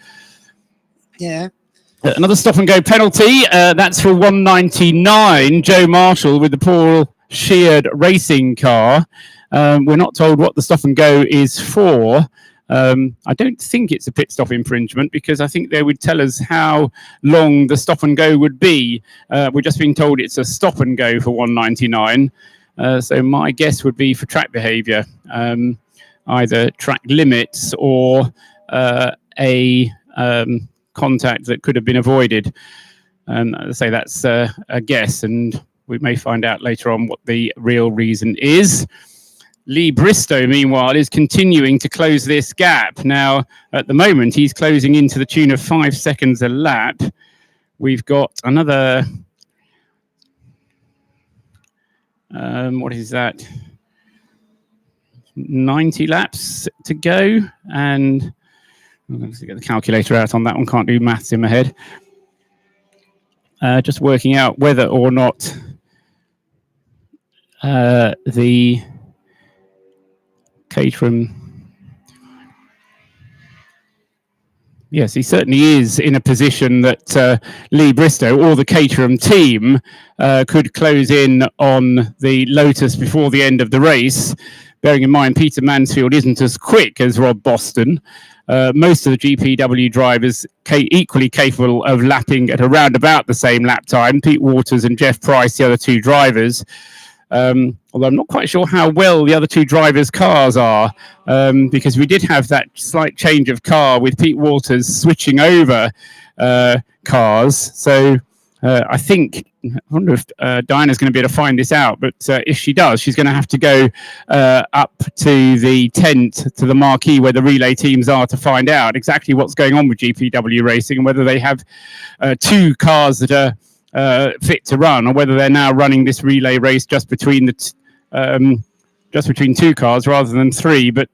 Speaker 9: Yeah.
Speaker 2: Another stop and go penalty. That's for 199, Joe Marshall with the Paul Sheard racing car. We're not told what the stop and go is for. I don't think it's a pit stop infringement, because I think they would tell us how long the stop and go would be. We're just being told it's a stop and go for 199. So my guess would be for track behaviour, either track limits or a contact that could have been avoided. I'd say that's a guess, and we may find out later on what the real reason is. Lee Bristow, meanwhile, is continuing to close this gap. Now, at the moment, he's closing in to the tune of 5 seconds a lap. We've got another, what is that? 90 laps to go. And I'm going to get the calculator out on that one. Can't do maths in my head. Just working out whether or not the Caterham. Yes, he certainly is in a position that Lee Bristow or the Caterham team could close in on the Lotus before the end of the race. Bearing in mind, Peter Mansfield isn't as quick as Rob Boston. Most of the GPW drivers equally capable of lapping at around about the same lap time. Pete Waters and Jeff Price, the other two drivers. Although I'm not quite sure how well the other two drivers' cars are, because we did have that slight change of car with Pete Waters switching over cars. So I wonder if Diana's going to be able to find this out, but if she does, she's going to have to go up to the tent, to the marquee where the relay teams are, to find out exactly what's going on with GPW Racing and whether they have two cars that are fit to run, or whether they're now running this relay race just between two cars rather than three. But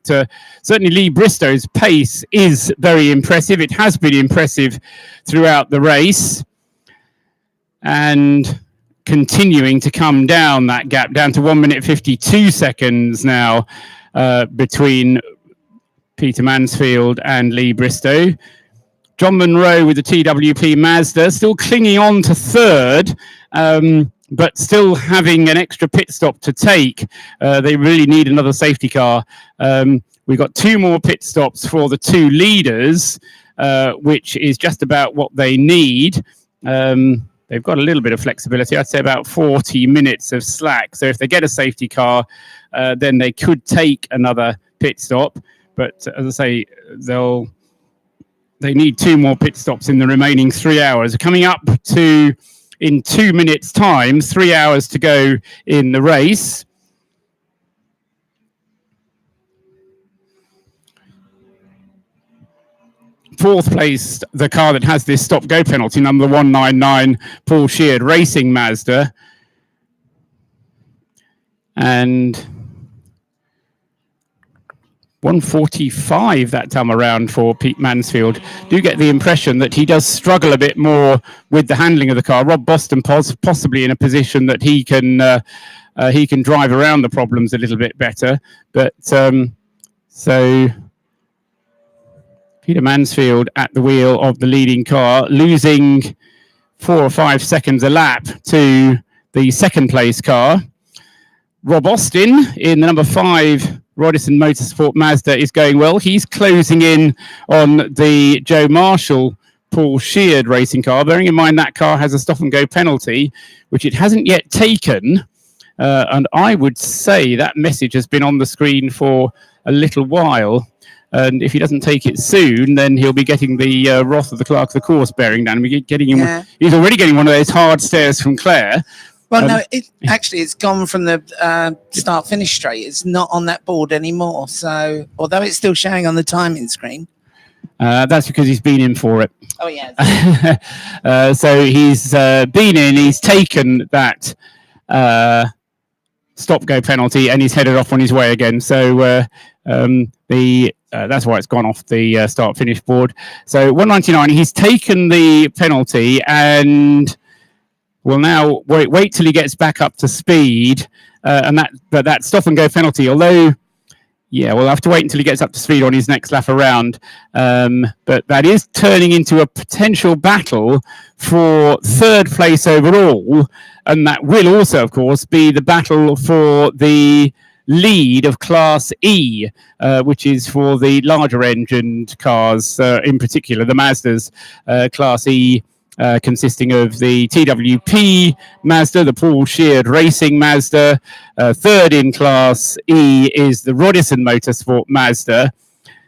Speaker 2: certainly Lee Bristow's pace is very impressive. It has been impressive throughout the race, and continuing to come down that gap, down to 1 minute 52 seconds now between Peter Mansfield and Lee Bristow. John Munro with the TWP Mazda still clinging on to third, but still having an extra pit stop to take. They really need another safety car. We've got two more pit stops for the two leaders, which is just about what they need. They've got a little bit of flexibility. I'd say about 40 minutes of slack. So if they get a safety car, then they could take another pit stop. But as I say, they need two more pit stops in the remaining 3 hours. Coming up to, in 2 minutes' time, 3 hours to go in the race. Fourth place, the car that has this stop-go penalty, number 199, Paul Sheard Racing Mazda. And 145 that time around for Pete Mansfield. Do get the impression that he does struggle a bit more with the handling of the car. Rob Boston possibly in a position that he can drive around the problems a little bit better. But so Peter Mansfield at the wheel of the leading car, losing 4 or 5 seconds a lap to the second place car. Rob Austin in the number 5 Rodison Motorsport Mazda is going well. He's closing in on the Joe Marshall Paul Sheard racing car, bearing in mind that car has a stop and go penalty, which it hasn't yet taken. And I would say that message has been on the screen for a little while. And if he doesn't take it soon, then he'll be getting the wrath of the clerk of the course bearing down. He's already getting one of those hard stares from Claire.
Speaker 9: Well, no, it's gone from the start-finish straight. It's not on that board anymore. So, although it's still showing on the timing screen.
Speaker 2: That's because he's been in for it.
Speaker 9: Oh, yeah.
Speaker 2: So he's been in, he's taken that stop-go penalty, and he's headed off on his way again. So that's why it's gone off the start-finish board. So 199, he's taken the penalty and will now wait till he gets back up to speed. And that stop-and-go penalty, although, yeah, we'll have to wait until he gets up to speed on his next lap around. But that is turning into a potential battle for third place overall. And that will also, of course, be the battle for the lead of Class E, which is for the larger engined cars, in particular the Mazdas. Class E consisting of the TWP Mazda, the Paul Sheard Racing Mazda. Third in Class E is the Rodison Motorsport Mazda.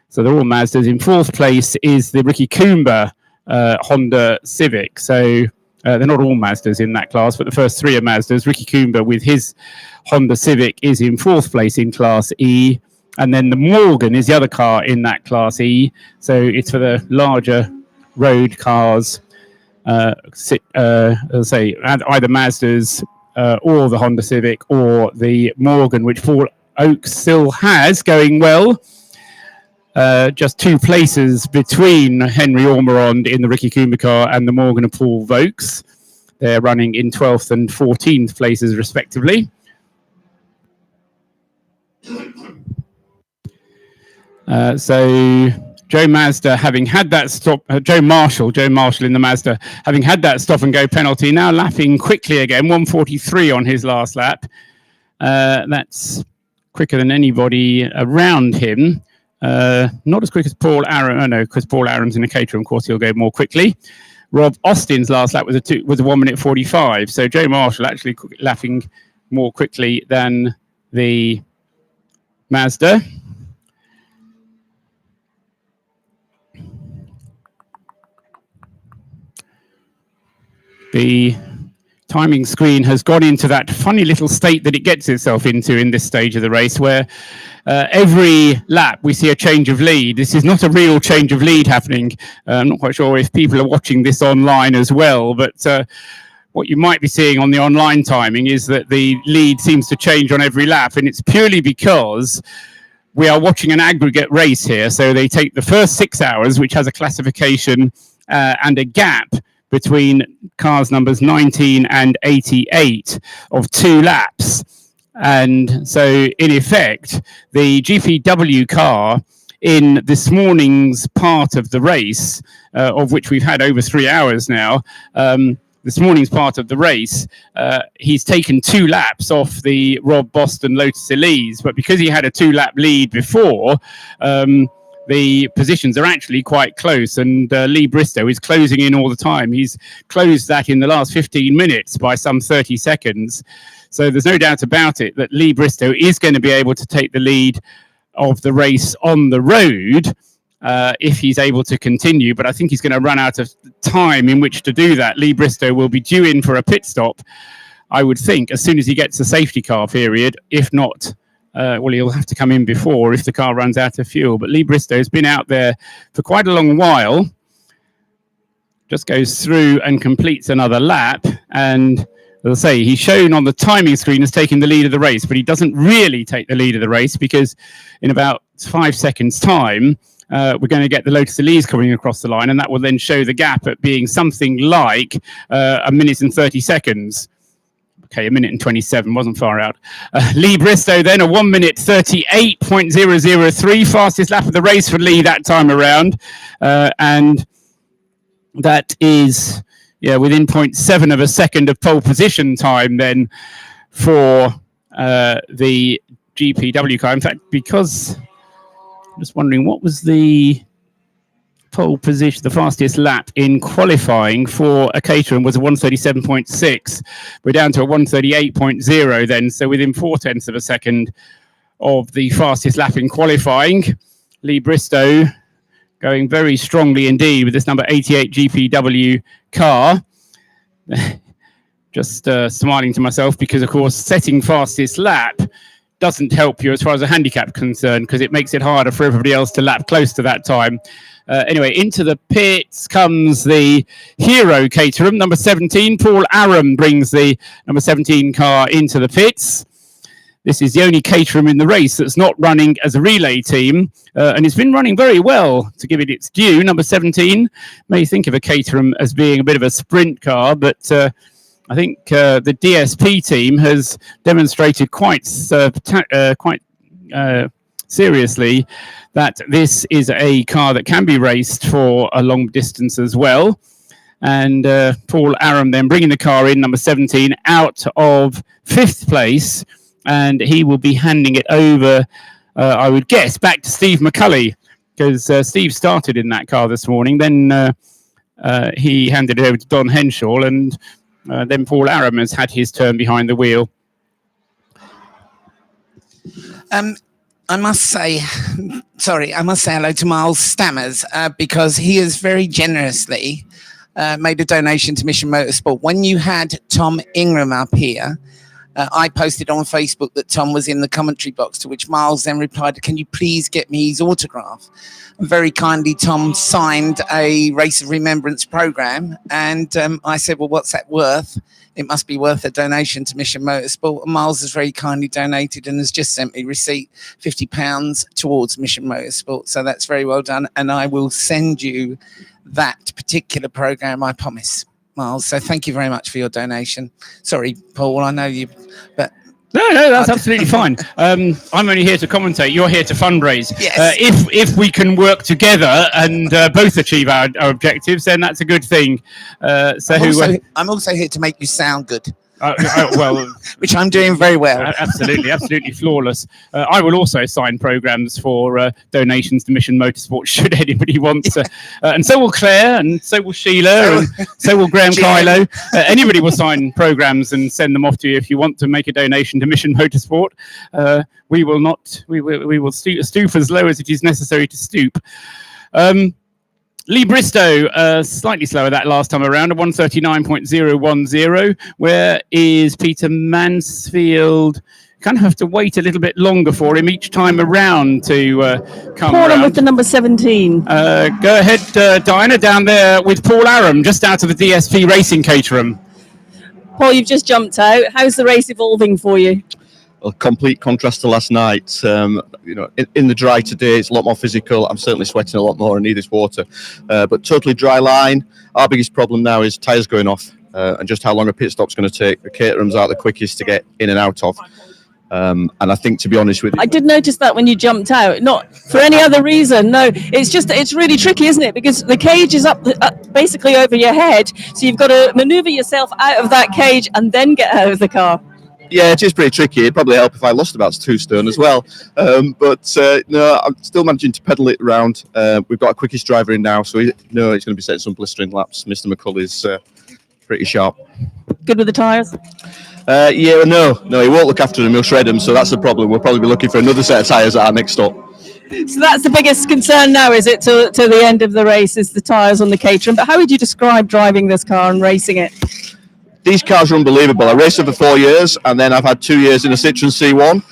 Speaker 2: So they're all Mazdas. In fourth place is the Ricky Coomber Honda Civic. So They're not all Mazdas in that class, but the first three are Mazdas. Ricky Coomber with his Honda Civic is in 4th place in Class E. And then the Morgan is the other car in that Class E. So it's for the larger road cars, as I say, either Mazdas or the Honda Civic or the Morgan, which Paul Oakes still has going well. Just 2 places between Henry Ormerod in the Ricky Coomber car and the Morgan of Paul Vokes. They're running in 12th and 14th places respectively. So Joe Mazda having had that stop, Joe Marshall in the Mazda, having had that stop and go penalty, now lapping quickly again, 1:43 on his last lap. That's quicker than anybody around him. Not as quick as Paul Aram, no, because Paul Aram's in a Caterham, of course he'll go more quickly. Rob Austin's last lap was a 1:45. So Joe Marshall actually lapping more quickly than the Mazda. The timing screen has gone into that funny little state that it gets itself into in this stage of the race, where every lap we see a change of lead. This is not a real change of lead happening. I'm not quite sure if people are watching this online as well, but what you might be seeing on the online timing is that the lead seems to change on every lap, and it's purely because we are watching an aggregate race here. So they take the first 6 hours, which has a classification and a gap between cars numbers 19 and 88 of 2 laps. And so, in effect, the GPW car in this morning's part of the race, of which we've had over 3 hours now, this morning's part of the race, he's taken 2 laps off the Rob Boston Lotus Elise, but because he had a 2-lap lead before, the positions are actually quite close, and Lee Bristow is closing in all the time. He's closed that in the last 15 minutes by some 30 seconds. So there's no doubt about it that Lee Bristow is going to be able to take the lead of the race on the road if he's able to continue. But I think he's going to run out of time in which to do that. Lee Bristow will be due in for a pit stop, I would think, as soon as he gets a safety car period, if not... well, he'll have to come in before if the car runs out of fuel. But Lee Bristow's been out there for quite a long while. Just goes through and completes another lap. And as I say, he's shown on the timing screen as taking the lead of the race, but he doesn't really take the lead of the race because in about 5 seconds' time, we're going to get the Lotus Elise coming across the line, and that will then show the gap at being something like 1 minute and 30 seconds. Okay, 1 minute and 27, wasn't far out. Lee Bristow then, a 1 minute 38.003, fastest lap of the race for Lee that time around. And that is, within 0.7 of a second of pole position time then for the GPW car. In fact, because I'm just wondering, what was the pole position, the fastest lap in qualifying for a Caterham was a 1:37.6. We're down to a 1:38.0 then, so within 0.4 of a second of the fastest lap in qualifying. Lee Bristow going very strongly indeed with this number 88 GPW car. Just smiling to myself because, of course, setting fastest lap doesn't help you as far as a handicap concerned, because it makes it harder for everybody else to lap close to that time. Anyway, into the pits comes the Hero Caterham, number 17. Paul Aram brings the number 17 car into the pits. This is the only Caterham in the race that's not running as a relay team, and it's been running very well, to give it its due. Number 17 may think of a Caterham as being a bit of a sprint car, but I think the DSP team has demonstrated quite seriously that this is a car that can be raced for a long distance as well. And Paul Aram then bringing the car in, number 17, out of 5th place, and he will be handing it over, I would guess, back to Steve McCulley, because Steve started in that car this morning. Then he handed it over to Don Henshaw, and then Paul Aram has had his turn behind the wheel.
Speaker 9: I must say hello to Miles Stammers because he has very generously made a donation to Mission Motorsport. When you had Tom Ingram up here, I posted on Facebook that Tom was in the commentary box, to which Miles then replied, "Can you please get me his autograph?" And very kindly, Tom signed a Race of Remembrance program. And I said, "Well, what's that worth? It must be worth a donation to Mission Motorsport." And Miles has very kindly donated and has just sent me receipt, £50 towards Mission Motorsport. So that's very well done. And I will send you that particular program, I promise, Miles. So thank you very much for your donation. Sorry, Paul, I know you, but
Speaker 2: No, that's absolutely fine. I'm only here to commentate. You're here to fundraise.
Speaker 9: Yes.
Speaker 2: If we can work together and both achieve our objectives, then that's a good thing.
Speaker 9: I'm also here to make you sound good.
Speaker 2: Well,
Speaker 9: which I'm doing very well.
Speaker 2: Absolutely flawless. I will also sign programs for donations to Mission Motorsport should anybody want to. And so will Claire, and so will Sheila, and so will Graham Kylo. Anybody will sign programs and send them off to you if you want to make a donation to Mission Motorsport. We will not. We will stoop as low as it is necessary to stoop. Lee Bristow, slightly slower that last time around, at 1:39.010. Where is Peter Mansfield? Kind of have to wait a little bit longer for him each time around to come
Speaker 3: Paul
Speaker 2: around.
Speaker 3: with the number 17.
Speaker 2: Go ahead, Diana, down there with Paul Aram, just out of the DSP Racing Caterham.
Speaker 3: Paul, you've just jumped out. How's the race evolving for you?
Speaker 5: A complete contrast to last night. In the dry today, it's a lot more physical. I'm certainly sweating a lot more. I need this water, but totally dry line. Our biggest problem now is tyres going off, and just how long a pit stop's going to take. The Caterhams are the quickest to get in and out of, and I think, to be honest with you,
Speaker 3: I did notice that when you jumped out, not for any other reason. No, it's really tricky, isn't it? Because the cage is up basically over your head, so you've got to manoeuvre yourself out of that cage and then get out of the car.
Speaker 5: yeah, it is pretty tricky. It'd probably help if I lost about 2 stone as well. But no, I'm still managing to pedal it around. We've got a quickest driver in now, so he's going to be setting some blistering laps. Mr. McCulley's pretty sharp.
Speaker 3: Good with the tyres?
Speaker 5: No, he won't look after them. He'll shred them, so that's the problem. We'll probably be looking for another set of tyres at our next stop.
Speaker 3: So that's the biggest concern now, is it, to the end of the race, is the tyres on the Caterham. But how would you describe driving this car and racing it?
Speaker 5: These cars are unbelievable. I raced them for 4 years, and then I've had 2 years in a Citroen C1,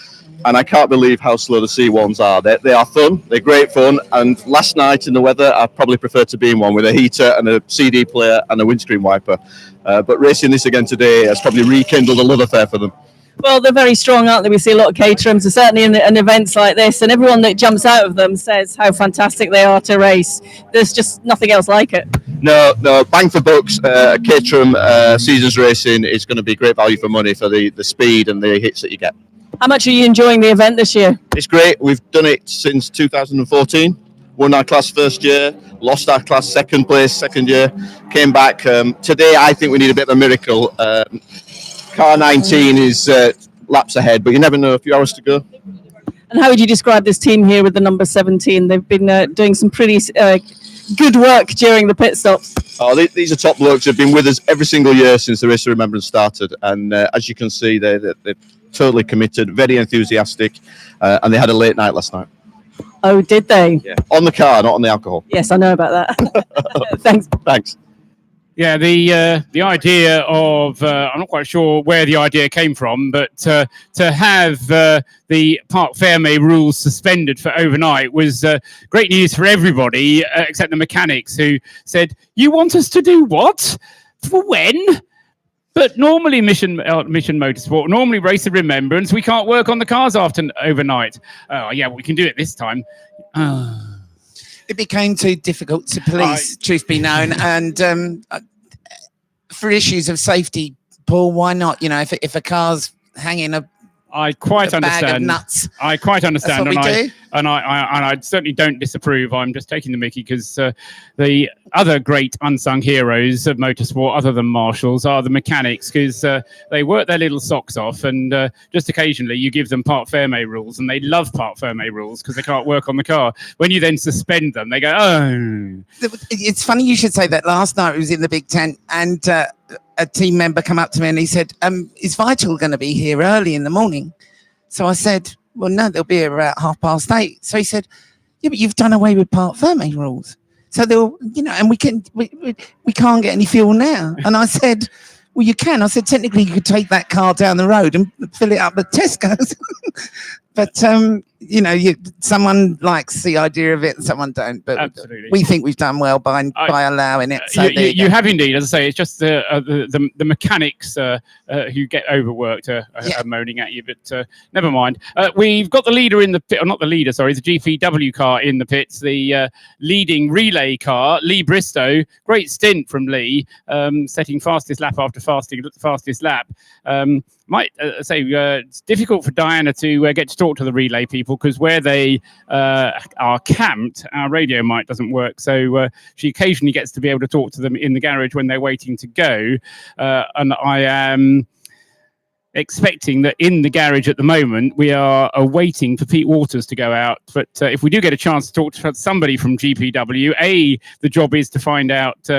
Speaker 5: and I can't believe how slow the C1s are. They are fun. They're great fun. And last night in the weather, I probably preferred to be in one with a heater and a CD player and a windscreen wiper. But racing this again today has probably rekindled a love affair for them.
Speaker 3: Well, they're very strong, aren't they? We see a lot of Caterhams, and certainly in events like this, and everyone that jumps out of them says how fantastic they are to race. There's just nothing else like it.
Speaker 5: No, bang for bucks. Caterham Seasons Racing is going to be great value for money for the speed and the hits that you get.
Speaker 3: How much are you enjoying the event this year?
Speaker 5: It's great. We've done it since 2014. Won our class first year, lost our class second place second year, came back. Today, I think we need a bit of a miracle. Car 19 is laps ahead, but you never know. A few hours to go.
Speaker 3: And how would you describe this team here with the number 17? They've been doing some pretty good work during the pit stops.
Speaker 5: Oh, these are top blokes. They've been with us every single year since the Race of Remembrance started. And as you can see, they're totally committed, very enthusiastic, and they had a late night last night.
Speaker 3: Oh, did they?
Speaker 5: Yeah. On the car, not on the alcohol.
Speaker 3: Yes, I know about that. Thanks.
Speaker 5: Thanks.
Speaker 2: Yeah, the idea of I'm not quite sure where the idea came from, but to have the Parc Fermé rules suspended for overnight was great news for everybody except the mechanics, who said, "You want us to do what? For when?" But normally Mission Motorsport, normally Race of Remembrance, we can't work on the cars overnight. Oh yeah, we can do it this time.
Speaker 9: It became too difficult to police, truth be known, and for issues of safety, Paul, why not? You know, if a car's hanging
Speaker 2: I quite
Speaker 9: bag of
Speaker 2: understand.
Speaker 9: nuts.
Speaker 2: I quite understand,
Speaker 9: That's what we do.
Speaker 2: and I certainly don't disapprove. I'm just taking the mickey because the other great unsung heroes of motorsport, other than marshals, are the mechanics, because they work their little socks off, and just occasionally you give them Parc Fermé rules, and they love Parc Fermé rules because they can't work on the car. When you then suspend them, they go, "Oh."
Speaker 9: It's funny you should say that. Last night it was in the Big Tent, and a team member come up to me and he said, "Is Vital going to be here early in the morning?" So I said, "Well, no, they'll be here about 8:30. So he said, "Yeah, but you've done away with Parc Fermé rules." So they'll, and we can't get any fuel now. And I said, well, you can. I said, technically, you could take that car down the road and fill it up at Tesco's. But, someone likes the idea of it and someone don't. But
Speaker 2: absolutely,
Speaker 9: we think we've done well by allowing it. So
Speaker 2: you have indeed. As I say, it's just the mechanics who get overworked are moaning at you, but never mind. We've got the leader in the pit, or not the leader, sorry, the GPW car in the pits, the leading relay car, Lee Bristow. Great stint from Lee, setting fastest lap after fastest lap. Might say it's difficult for Diana to get to talk to the relay people because where they are camped, our radio mic doesn't work. So she occasionally gets to be able to talk to them in the garage when they're waiting to go. And I am expecting that in the garage at the moment, we are waiting for Pete Waters to go out. But if we do get a chance to talk to somebody from GPW, the job is to find out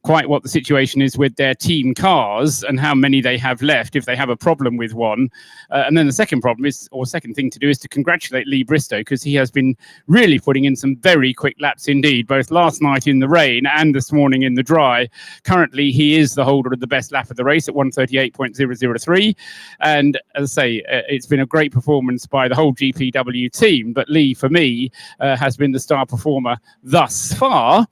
Speaker 2: quite what the situation is with their team cars and how many they have left if they have a problem with one. And then the second thing to do is to congratulate Lee Bristow, because he has been really putting in some very quick laps indeed, both last night in the rain and this morning in the dry. Currently, he is the holder of the best lap of the race at 1:38.003. And as I say, it's been a great performance by the whole GPW team. But Lee, for me, has been the star performer thus far.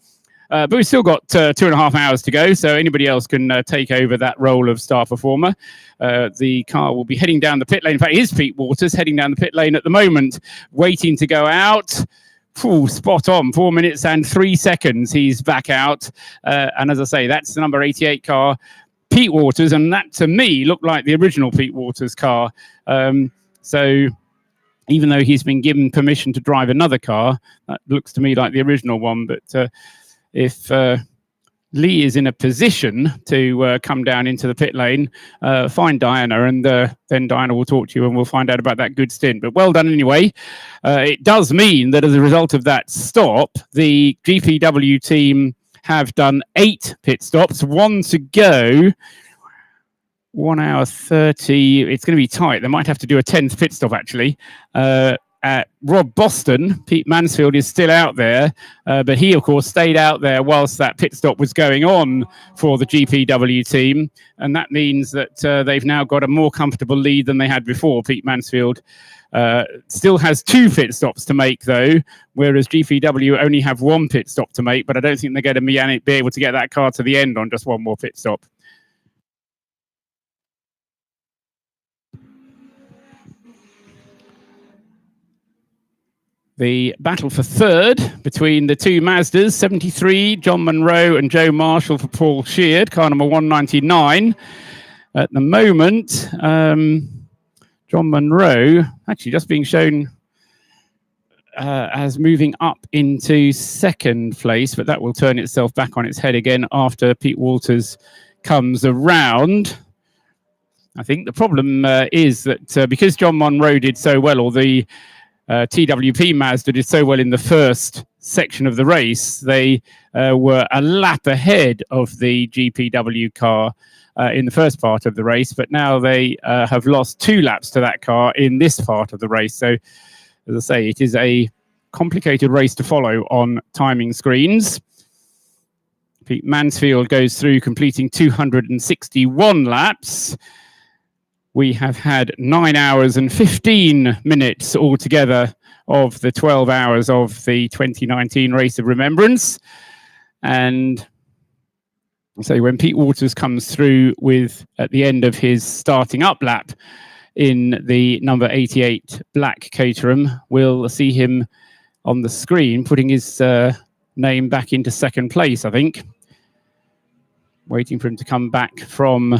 Speaker 2: But we've still got 2.5 hours to go, so anybody else can take over that role of star performer. The car will be heading down the pit lane. In fact, it is Pete Waters heading down the pit lane at the moment, waiting to go out. Spot on, 4 minutes and 3 seconds. He's back out. And as I say, that's the number 88 car, Pete Waters. And that, to me, looked like the original Pete Waters car. So even though he's been given permission to drive another car, that looks to me like the original one. But if Lee is in a position to come down into the pit lane, find Diana, and then Diana will talk to you and we'll find out about that good stint. But well done anyway. It does mean that as a result of that stop, the GPW team have done 8 pit stops, 1 to go. 1 hour 30. It's going to be tight. They might have to do a 10th pit stop, actually. At Rob Boston, Pete Mansfield is still out there, but he, of course, stayed out there whilst that pit stop was going on for the GPW team, and that means that they've now got a more comfortable lead than they had before. Pete Mansfield still has 2 pit stops to make, though, whereas GPW only have 1 pit stop to make, but I don't think they're going to be able to get that car to the end on just 1 more pit stop. The battle for third between the two Mazdas, 73, John Munro and Joe Marshall for Paul Sheard, car number 199. At the moment, John Munro actually just being shown as moving up into second place, but that will turn itself back on its head again after Pete Waters comes around. I think the problem is that because John Munro did so well, or the TWP Mazda did so well in the first section of the race, they were a lap ahead of the GPW car in the first part of the race, but now they have lost 2 laps to that car in this part of the race. So, as I say, it is a complicated race to follow on timing screens. Pete Mansfield goes through completing 261 laps. We have had 9 hours and 15 minutes altogether of the 12 hours of the 2019 Race of Remembrance. And so when Pete Waters comes through at the end of his starting up lap in the number 88 black Caterham, we'll see him on the screen putting his name back into second place, I think. Waiting for him to come back from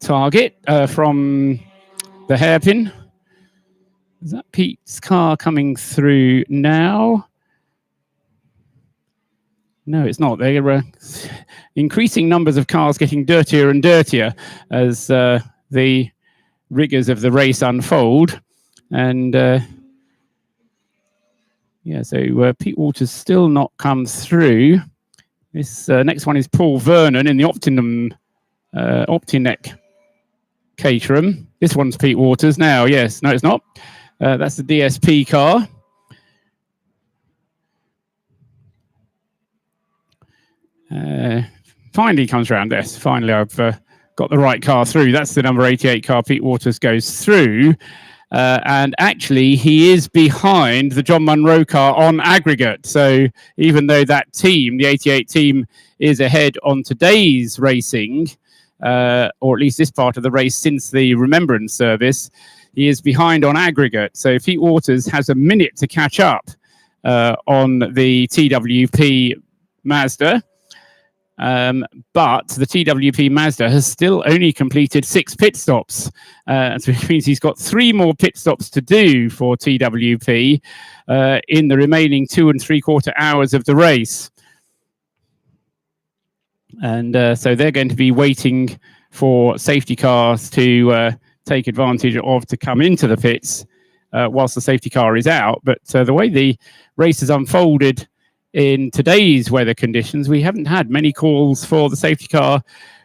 Speaker 2: target, from the hairpin. Is that Pete's car coming through now? No, it's not. There are increasing numbers of cars getting dirtier and dirtier as the rigours of the race unfold. And so Pete Waters still not come through. This next one is Paul Vernon in the Optineck Caterham. This one's Pete Waters now. Yes, no, it's not. That's the DSP car. Finally comes round. Yes, finally I've got the right car through. That's the number 88 car. Pete Waters goes through. And actually, he is behind the John Munro car on aggregate. So even though that team, the 88 team, is ahead on today's racing, or at least this part of the race since the Remembrance service, he is behind on aggregate. So Pete Waters has a minute to catch up on the TWP Mazda. But the TWP Mazda has still only completed 6 pit stops, which means he's got 3 more pit stops to do for TWP in the remaining 2 3/4 hours of the race. And so they're going to be waiting for safety cars to take advantage of to come into the pits whilst the safety car is out. But the way the race has unfolded in today's weather conditions, we haven't had many calls for the safety car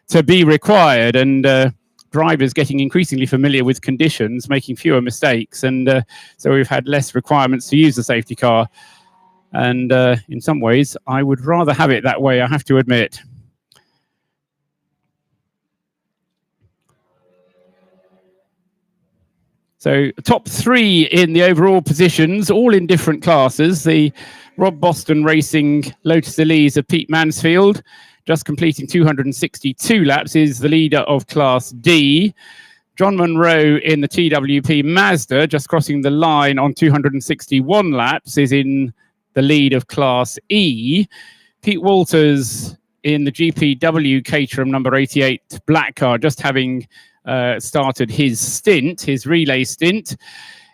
Speaker 2: to be required, and drivers getting increasingly familiar with conditions, making fewer mistakes, and so we've had less requirements to use the safety car. And in some ways, I would rather have it that way, I have to admit. So top 3 in the overall positions, all in different classes. The Rob Boston Racing Lotus Elise of Pete Mansfield, just completing 262 laps, is the leader of Class D. John Munro in the TWP Mazda, just crossing the line on 261 laps, is in the lead of Class E. Pete Walters in the GPW Caterham number 88 black car, just having started his stint, his relay stint,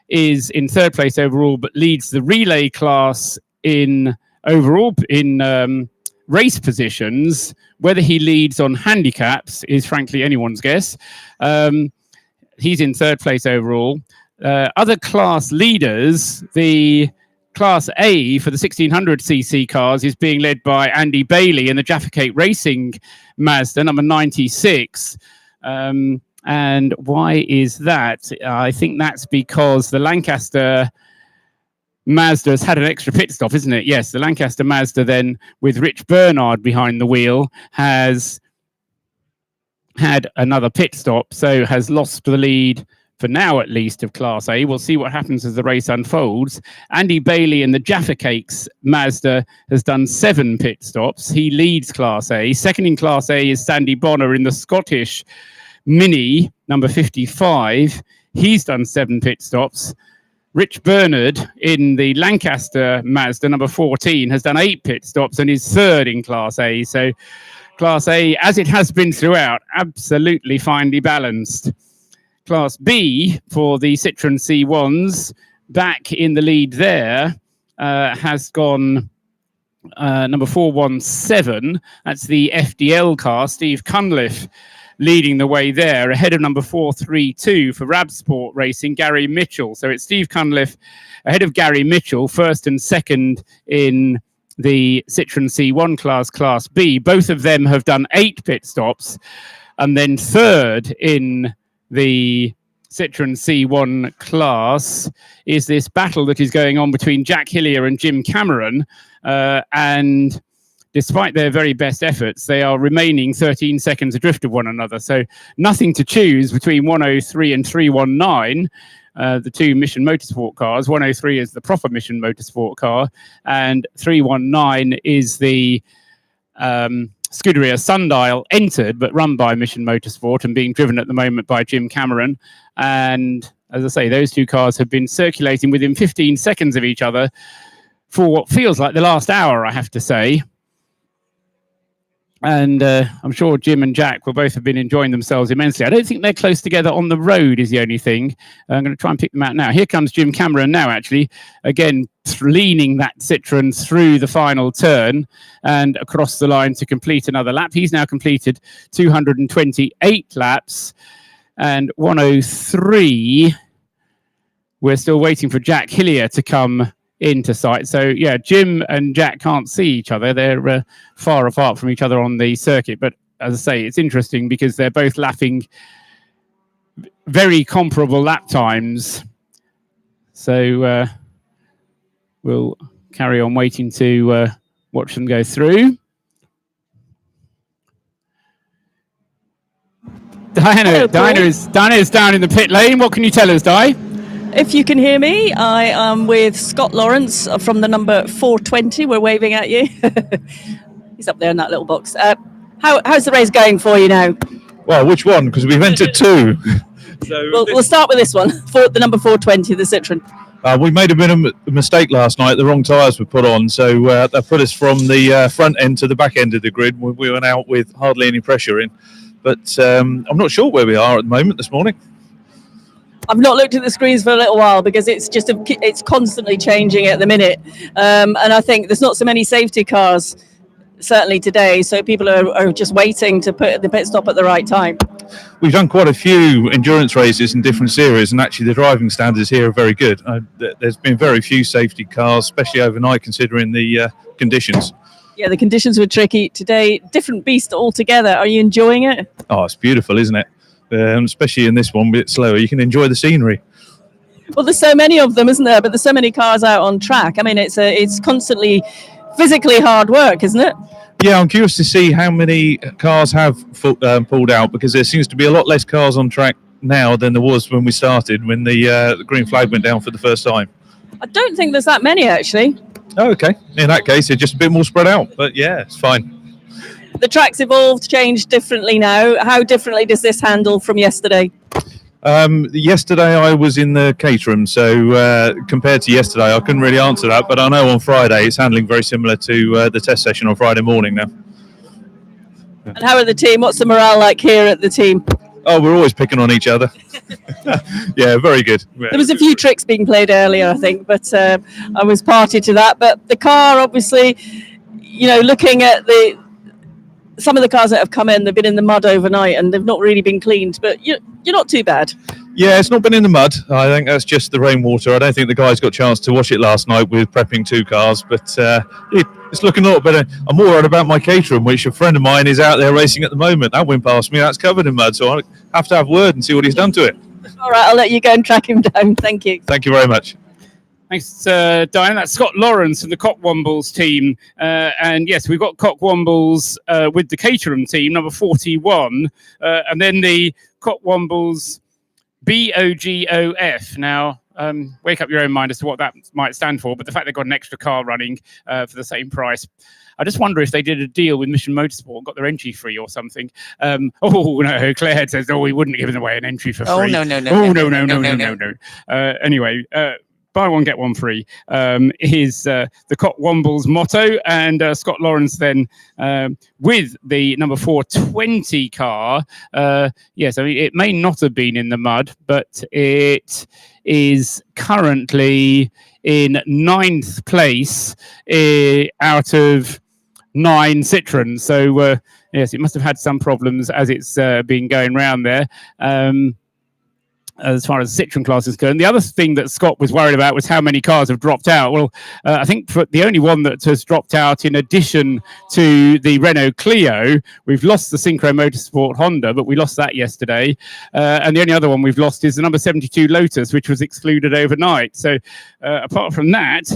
Speaker 2: is in 3rd place overall, but leads the relay class in overall in race positions. Whether he leads on handicaps is frankly anyone's guess. He's in 3rd place overall. Other class leaders, the Class A for the 1600cc cars is being led by Andy Bailey in the Jaffa Cake Racing Mazda number 96. And why is that? I think that's because the Lancaster Mazda has had an extra pit stop, isn't it? Yes, the Lancaster Mazda then, with Rich Bernard behind the wheel, has had another pit stop, so has lost the lead, for now at least, of Class A. We'll see what happens as the race unfolds. Andy Bailey in the Jaffa Cakes Mazda has done 7 pit stops. He leads Class A. Second in Class A is Sandy Bonner in the Scottish Mini, number 55. He's done 7 pit stops. Rich Bernard in the Lancaster Mazda, number 14, has done 8 pit stops and is 3rd in Class A. So Class A, as it has been throughout, absolutely finely balanced. Class B for the Citroen C1s, back in the lead there, has gone number 417. That's the FDL car, Steve Cunliffe, leading the way there, ahead of number 432 for Rabsport Racing, Gary Mitchell. So it's Steve Cunliffe ahead of Gary Mitchell, 1st and 2nd in the Citroen C1 class, Class B. Both of them have done 8 pit stops. And then 3rd in the Citroen C1 class is this battle that is going on between Jack Hillier and Jim Cameron. And despite their very best efforts, they are remaining 13 seconds adrift of one another. So nothing to choose between 103 and 319, the 2 Mission Motorsport cars. 103 is the proper Mission Motorsport car, and 319 is the Scuderia Sundial, entered but run by Mission Motorsport and being driven at the moment by Jim Cameron. And as I say, those 2 cars have been circulating within 15 seconds of each other for what feels like the last hour, I have to say. And I'm sure Jim and Jack will both have been enjoying themselves immensely. I don't think they're close together on the road is the only thing. I'm going to try and pick them out now. Here comes Jim Cameron now, actually. Again, leaning that Citroen through the final turn and across the line to complete another lap. He's now completed 228 laps and 103. We're still waiting for Jack Hillier to come into sight. So yeah, Jim and Jack can't see each other. They're far apart from each other on the circuit. But as I say, it's interesting because they're both lapping very comparable lap times. So we'll carry on waiting to watch them go through. Diana is down in the pit lane. What can you tell us, Di?
Speaker 3: If you can hear me, I am with Scott Lawrence from the number 420. We're waving at you. He's up there in that little box. How's the race going for you now?
Speaker 6: Well, which one? Because we've entered two. So
Speaker 3: We'll start with this one, for the number 420, the Citroen.
Speaker 6: we made a bit of a mistake last night. The wrong tyres were put on, so that put us from the front end to the back end of the grid. We went out with hardly any pressure in. But I'm not sure where we are at the moment this morning.
Speaker 3: I've not looked at the screens for a little while because it's constantly changing at the minute. And I think there's not so many safety cars, certainly today, so people are just waiting to put the pit stop at the right time.
Speaker 6: We've done quite a few endurance races in different series, and actually the driving standards here are very good. There's been very few safety cars, especially overnight, considering the conditions.
Speaker 3: Yeah, the conditions were tricky today. Different beast altogether. Are you enjoying it?
Speaker 6: Oh, it's beautiful, isn't it? Especially in this one, a bit slower. You can enjoy the scenery.
Speaker 3: Well, there's so many of them, isn't there? But there's so many cars out on track. I mean, it's constantly physically hard work, isn't it?
Speaker 6: Yeah, I'm curious to see how many cars have pulled out, because there seems to be a lot less cars on track now than there was when we started, when the green flag went down for the first time.
Speaker 3: I don't think there's that many, actually.
Speaker 6: Oh, okay. In that case, it's just a bit more spread out. But yeah, it's fine.
Speaker 3: The track's evolved, changed differently now. How differently does this handle from yesterday?
Speaker 6: Yesterday I was in the Caterham, so compared to yesterday I couldn't really answer that, but I know on Friday it's handling very similar to the test session on Friday morning now.
Speaker 3: And how are the team? What's the morale like here at the team?
Speaker 6: Oh, we're always picking on each other. Yeah, very good.
Speaker 3: There was a few tricks being played earlier, I think, but I was party to that. But the car, obviously, looking at some of the cars that have come in, they've been in the mud overnight and they've not really been cleaned, but you're not too bad.
Speaker 6: Yeah, it's not been in the mud. I think that's just the rainwater. I don't think the guys got a chance to wash it last night with prepping two cars, but it's looking a lot better. I'm more worried about my Caterham, which a friend of mine is out there racing at the moment. That went past me. That's covered in mud, so I have to have word and see what he's done to it.
Speaker 3: All right, I'll let you go and track him down. Thank you.
Speaker 6: Thank you very much.
Speaker 2: Thanks, Diane. That's Scott Lawrence and the Cockwombles team. And yes, we've got Cockwombles with the Caterham team, number 41. And then the Cockwombles BOGOF. Now, wake up your own mind as to what that might stand for. But the fact they've got an extra car running for the same price. I just wonder if they did a deal with Mission Motorsport, got their entry free or something. Oh, no, Claire says, we wouldn't have given away an entry for free.
Speaker 9: Oh, no.
Speaker 2: Anyway, buy one, get one free is the Cockwombles motto. And Scott Lawrence then with the number 420 car. Yes, I mean, it may not have been in the mud, but it is currently in 9th place out of 9 Citroens. So, yes, it must have had some problems as it's been going round there. As far as the Citroen class is concerned. The other thing that Scott was worried about was how many cars have dropped out. Well, I think for the only one that has dropped out in addition to the Renault Clio, we've lost the Synchro Motorsport Honda, but we lost that yesterday. And the only other one we've lost is the number 72 Lotus, which was excluded overnight. So apart from that,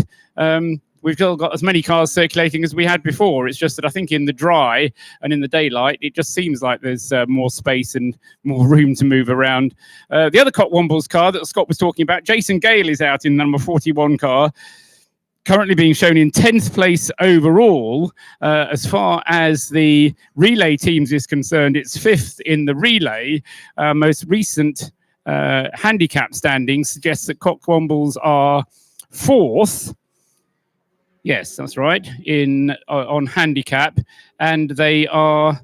Speaker 2: we've still got as many cars circulating as we had before. It's just that I think in the dry and in the daylight, it just seems like there's more space and more room to move around. The other Cockwombles car that Scott was talking about, Jason Gale, is out in number 41 car, currently being shown in 10th place overall. As far as the relay teams is concerned, it's 5th in the relay. Most recent handicap standings suggests that Cockwombles are 4th. Yes, that's right, on handicap, and they are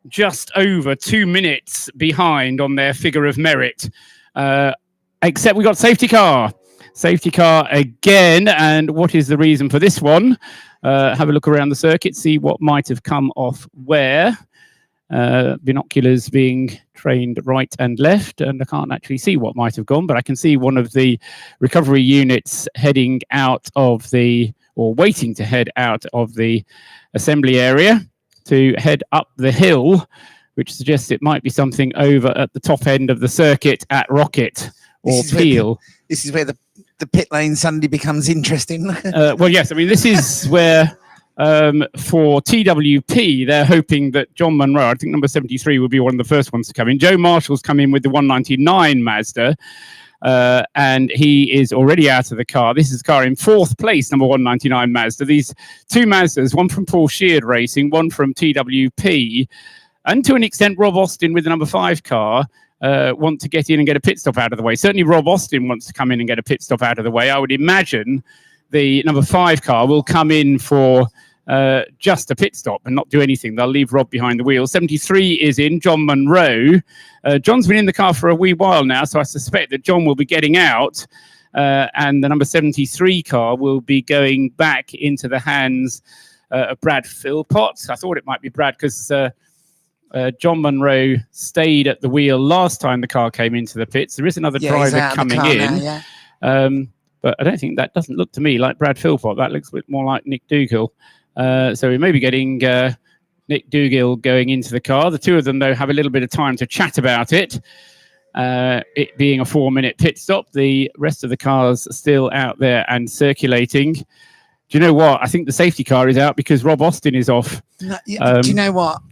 Speaker 2: just over 2 minutes behind on their figure of merit. Except we got safety car again, and what is the reason for this one? Have a look around the circuit, see what might have come off where. Binoculars being trained right and left, and I can't actually see what might have gone, but I can see one of the recovery units heading out of or waiting to head out of the assembly area to head up the hill, which suggests it might be something over at the top end of the circuit at Rocket or Peel.
Speaker 9: This is where the pit lane suddenly becomes interesting.
Speaker 2: Well, yes, I mean, this is where for TWP, they're hoping that John Munro, I think number 73, will be one of the first ones to come in. Joe Marshall's come in with the 199 Mazda, and he is already out of the car. This is the car in fourth place, number 199 Mazda. These two Mazdas, one from Paul Sheard Racing, one from TWP, and to an extent Rob Austin with the number 5 car, want to get in and get a pit stop out of the way. Certainly Rob Austin wants to come in and get a pit stop out of the way. I would imagine the number 5 car will come in for just a pit stop and not do anything. They'll leave Rob behind the wheel. 73 is in, John Munro. John's been in the car for a wee while now, so I suspect that John will be getting out, and the number 73 car will be going back into the hands of Brad Philpott. I thought it might be Brad because John Munro stayed at the wheel last time the car came into the pits. There is another driver coming in. Now, but I don't think that doesn't look to me like Brad Philpott. That looks a bit more like Nick Dougal. So we may be getting Nick Dougal going into the car. The two of them, though, have a little bit of time to chat about it. It being a 4-minute pit stop, the rest of the cars are still out there and circulating. Do you know what? I think the safety car is out because Rob Austin is off.
Speaker 9: Do you know what?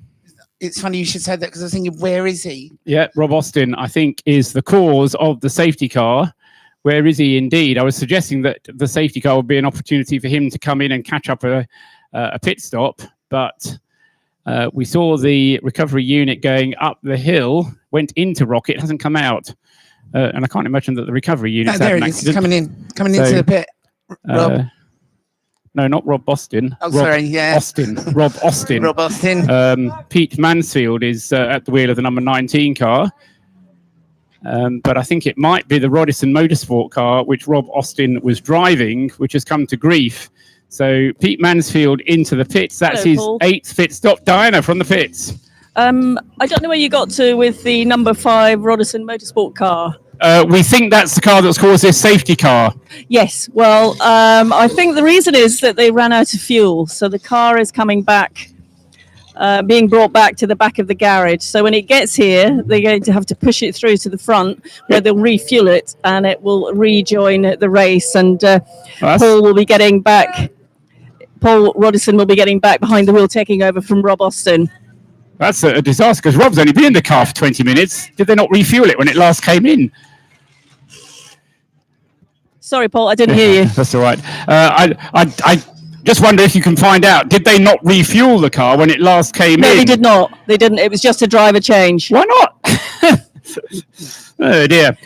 Speaker 9: It's funny you should say that because I was thinking, where is he?
Speaker 2: Yeah, Rob Austin, I think, is the cause of the safety car. Where is he indeed? I was suggesting that the safety car would be an opportunity for him to come in and catch up a pit stop, but we saw the recovery unit going up the hill, went into Rocket, hasn't come out, and I can't imagine that the recovery unit.
Speaker 9: There it is. It's coming into the pit. Rob.
Speaker 2: No, not Rob Austin.
Speaker 9: Oh, sorry, yeah.
Speaker 2: Austin. Rob Austin.
Speaker 9: Rob Austin.
Speaker 2: Pete Mansfield is at the wheel of the number 19 car. But I think it might be the Rodison Motorsport car, which Rob Austin was driving, which has come to grief. So Pete Mansfield into the pits. That's his 8th pit stop. Diana from the pits.
Speaker 3: I don't know where you got to with the number 5 Rodison Motorsport car.
Speaker 2: We think that's the car that's caused this safety car.
Speaker 3: Yes, well, I think the reason is that they ran out of fuel. So the car is coming back, being brought back to the back of the garage. So when it gets here, they're going to have to push it through to the front where they'll refuel it and it will rejoin the race. And Paul will be getting back. Paul Rodison will be getting back behind the wheel, taking over from Rob Austin.
Speaker 2: That's a disaster because Rob's only been in the car for 20 minutes. Did they not refuel it when it last came in?
Speaker 3: Sorry, Paul, I didn't hear you.
Speaker 2: That's all right. I just wonder if you can find out, did they not refuel the car when it last came in?
Speaker 3: No, they did not. They didn't. It was just a driver change.
Speaker 2: Why not? Oh, dear.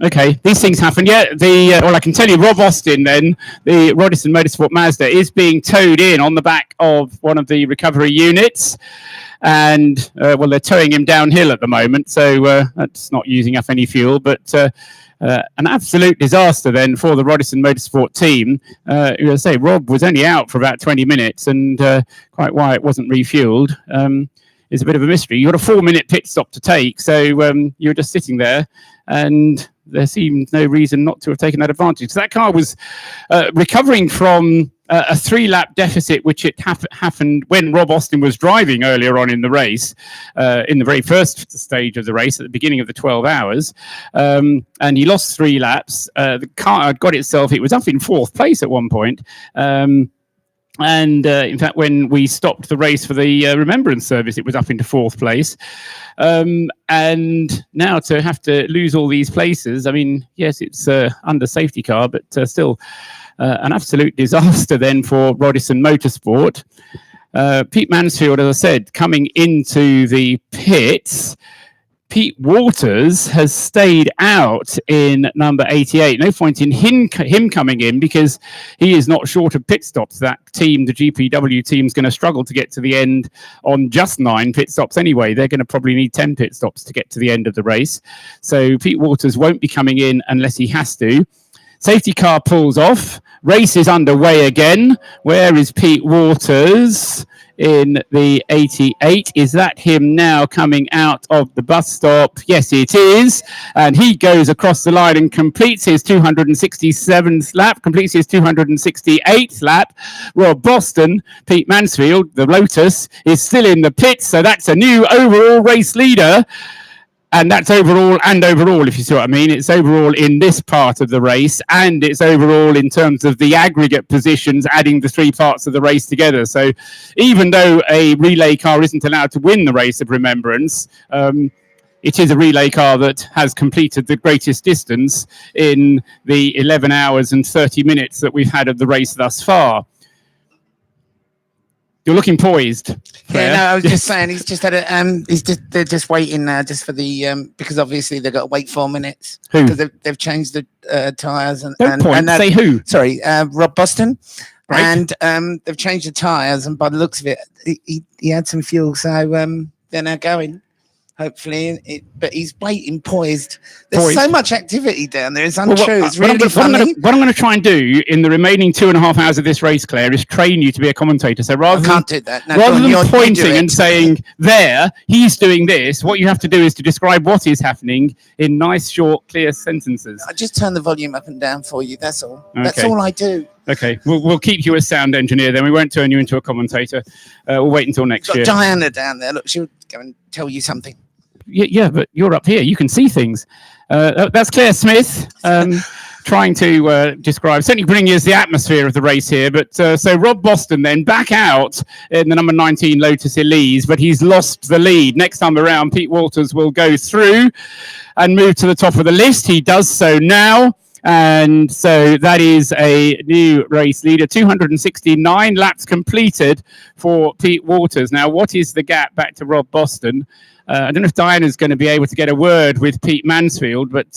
Speaker 2: Okay, these things happen. Yeah, well, I can tell you, Rob Austin, then, the Rodison Motorsport Mazda, is being towed in on the back of one of the recovery units. And, well, they're towing him downhill at the moment, so that's not using up any fuel. But an absolute disaster, then, for the Rodison Motorsport team. I say, Rob was only out for about 20 minutes, and quite why it wasn't refueled is a bit of a mystery. You got a 4-minute pit stop to take, so you're just sitting there, and there seemed no reason not to have taken that advantage. So that car was recovering from a 3-lap deficit, which it happened when Rob Austin was driving earlier on in the race, in the very first stage of the race at the beginning of the 12 hours. And he lost 3 laps. The car had got itself, it was up in 4th place at one point. And in fact, when we stopped the race for the remembrance service, it was up into 4th place. And now to have to lose all these places, I mean, yes, it's under safety car, but still an absolute disaster then for Rodison Motorsport. Pete Mansfield, as I said, coming into the pits. Pete Waters has stayed out in number 88. No point in him coming in because he is not short of pit stops. That team, the GPW team, is going to struggle to get to the end on just 9 pit stops anyway. They're going to probably need 10 pit stops to get to the end of the race. So Pete Waters won't be coming in unless he has to. Safety car pulls off. Race is underway again. Where is Pete Waters? In the 88. Is that him now coming out of the bus stop? Yes, it is. And he goes across the line and completes his 267th lap, completes his 268th lap. Rob Boston, Pete Mansfield, the Lotus, is still in the pits. So that's a new overall race leader. And that's overall and overall, if you see what I mean. It's overall in this part of the race, and it's overall in terms of the aggregate positions, adding the three parts of the race together. So even though a relay car isn't allowed to win the Race of Remembrance, it is a relay car that has completed the greatest distance in the 11 hours and 30 minutes that we've had of the race thus far. You're looking poised.
Speaker 9: Yeah, no, I was just saying he's just had a they're just waiting now just for the because obviously they've got to wait 4 minutes
Speaker 2: Who?
Speaker 9: because they've changed the tyres and
Speaker 2: Don't point, say who.
Speaker 9: Sorry, Rob Boston.
Speaker 2: Right.
Speaker 9: And they've changed the tyres, and by the looks of it, he had some fuel, so they're now going. Hopefully, but he's waiting, poised. There's so much activity down there. It's untrue. It's really funny.
Speaker 2: What I'm going to try and do in the remaining 2.5 hours of this race, Claire, is train you to be a commentator. So rather
Speaker 9: I can't do that. No,
Speaker 2: rather
Speaker 9: go on,
Speaker 2: than
Speaker 9: you do
Speaker 2: pointing
Speaker 9: it.
Speaker 2: and saying, there, he's doing this, what you have to do is to describe what is happening in nice, short, clear sentences.
Speaker 9: I just turn the volume up and down for you. That's all. That's
Speaker 2: Okay.
Speaker 9: all I do.
Speaker 2: Okay, we'll keep you as sound engineer then. We won't turn you into a commentator. We'll wait until next
Speaker 9: Got
Speaker 2: year.
Speaker 9: Diana down there. Look, she'll go and tell you something.
Speaker 2: Yeah, but you're up here. You can see things. That's Claire Smith trying to describe, certainly bringing us the atmosphere of the race here. But so Rob Boston then back out in the number 19 Lotus Elise, but he's lost the lead. Next time around, Pete Walters will go through and move to the top of the list. He does so now. And so that is a new race leader, 269 laps completed for Pete Walters. Now, what is the gap back to Rob Boston? I don't know if Diana's going to be able to get a word with Pete Mansfield, but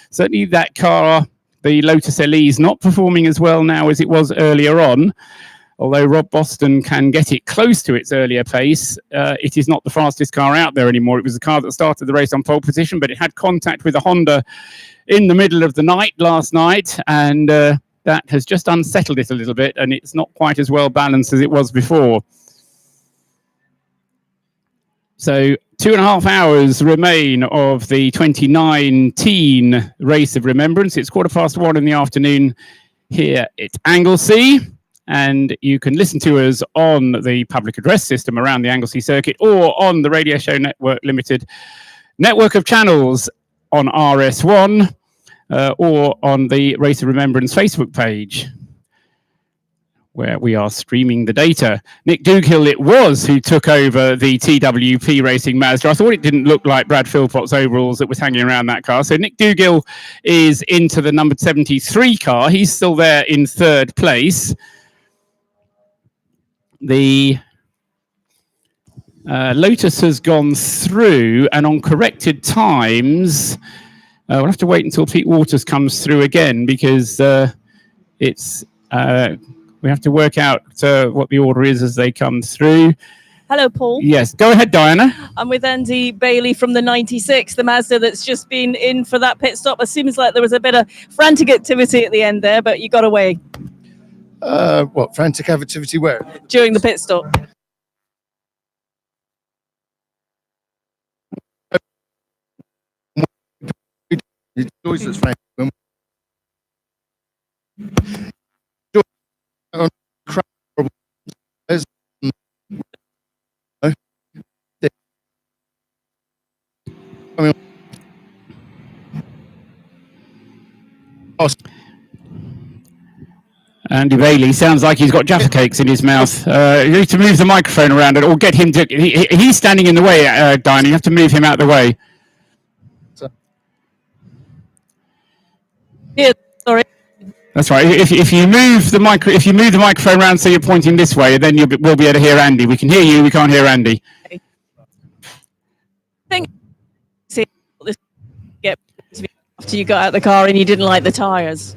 Speaker 2: certainly that car, the Lotus Elise, not performing as well now as it was earlier on. Although Rob Boston can get it close to its earlier pace, it is not the fastest car out there anymore. It was the car that started the race on pole position, but it had contact with a Honda in the middle of the night last night, and that has just unsettled it a little bit, and it's not quite as well balanced as it was before. So 2.5 hours remain of the 2019 Race of Remembrance. It's 1:15 in the afternoon here at Anglesey, and you can listen to us on the public address system around the Anglesey circuit or on the Radio Show Network Limited network of channels on RS1 or on the Race of Remembrance Facebook page, where we are streaming the data. Nick Doughill it was who took over the TWP Racing Mazda. I thought it didn't look like Brad Philpott's overalls that was hanging around that car. So Nick Doughill is into the number 73 car. He's still there in third place. The Lotus has gone through, and on corrected times, we'll have to wait until Pete Walters comes through again, because it's... we have to work out what the order is as they come through.
Speaker 3: Hello, Paul.
Speaker 2: Yes, go ahead, Diana.
Speaker 3: I'm with Andy Bailey from the 96, the Mazda that's just been in for that pit stop. It seems like there was a bit of frantic activity at the end there, but you got away.
Speaker 7: What, frantic activity where?
Speaker 3: During the pit stop.
Speaker 7: It's always that's frantic.
Speaker 2: Andy Bailey sounds like he's got Jaffa cakes in his mouth. You need to move the microphone around or get him to... He's standing in the way, Diana. You have to move him out of the way.
Speaker 3: Yeah, sorry.
Speaker 2: That's right. If you move the microphone around so you're pointing this way, then we'll be able to hear Andy. We can hear you. We can't hear Andy.
Speaker 3: After you got out of the car and you didn't like the tyres.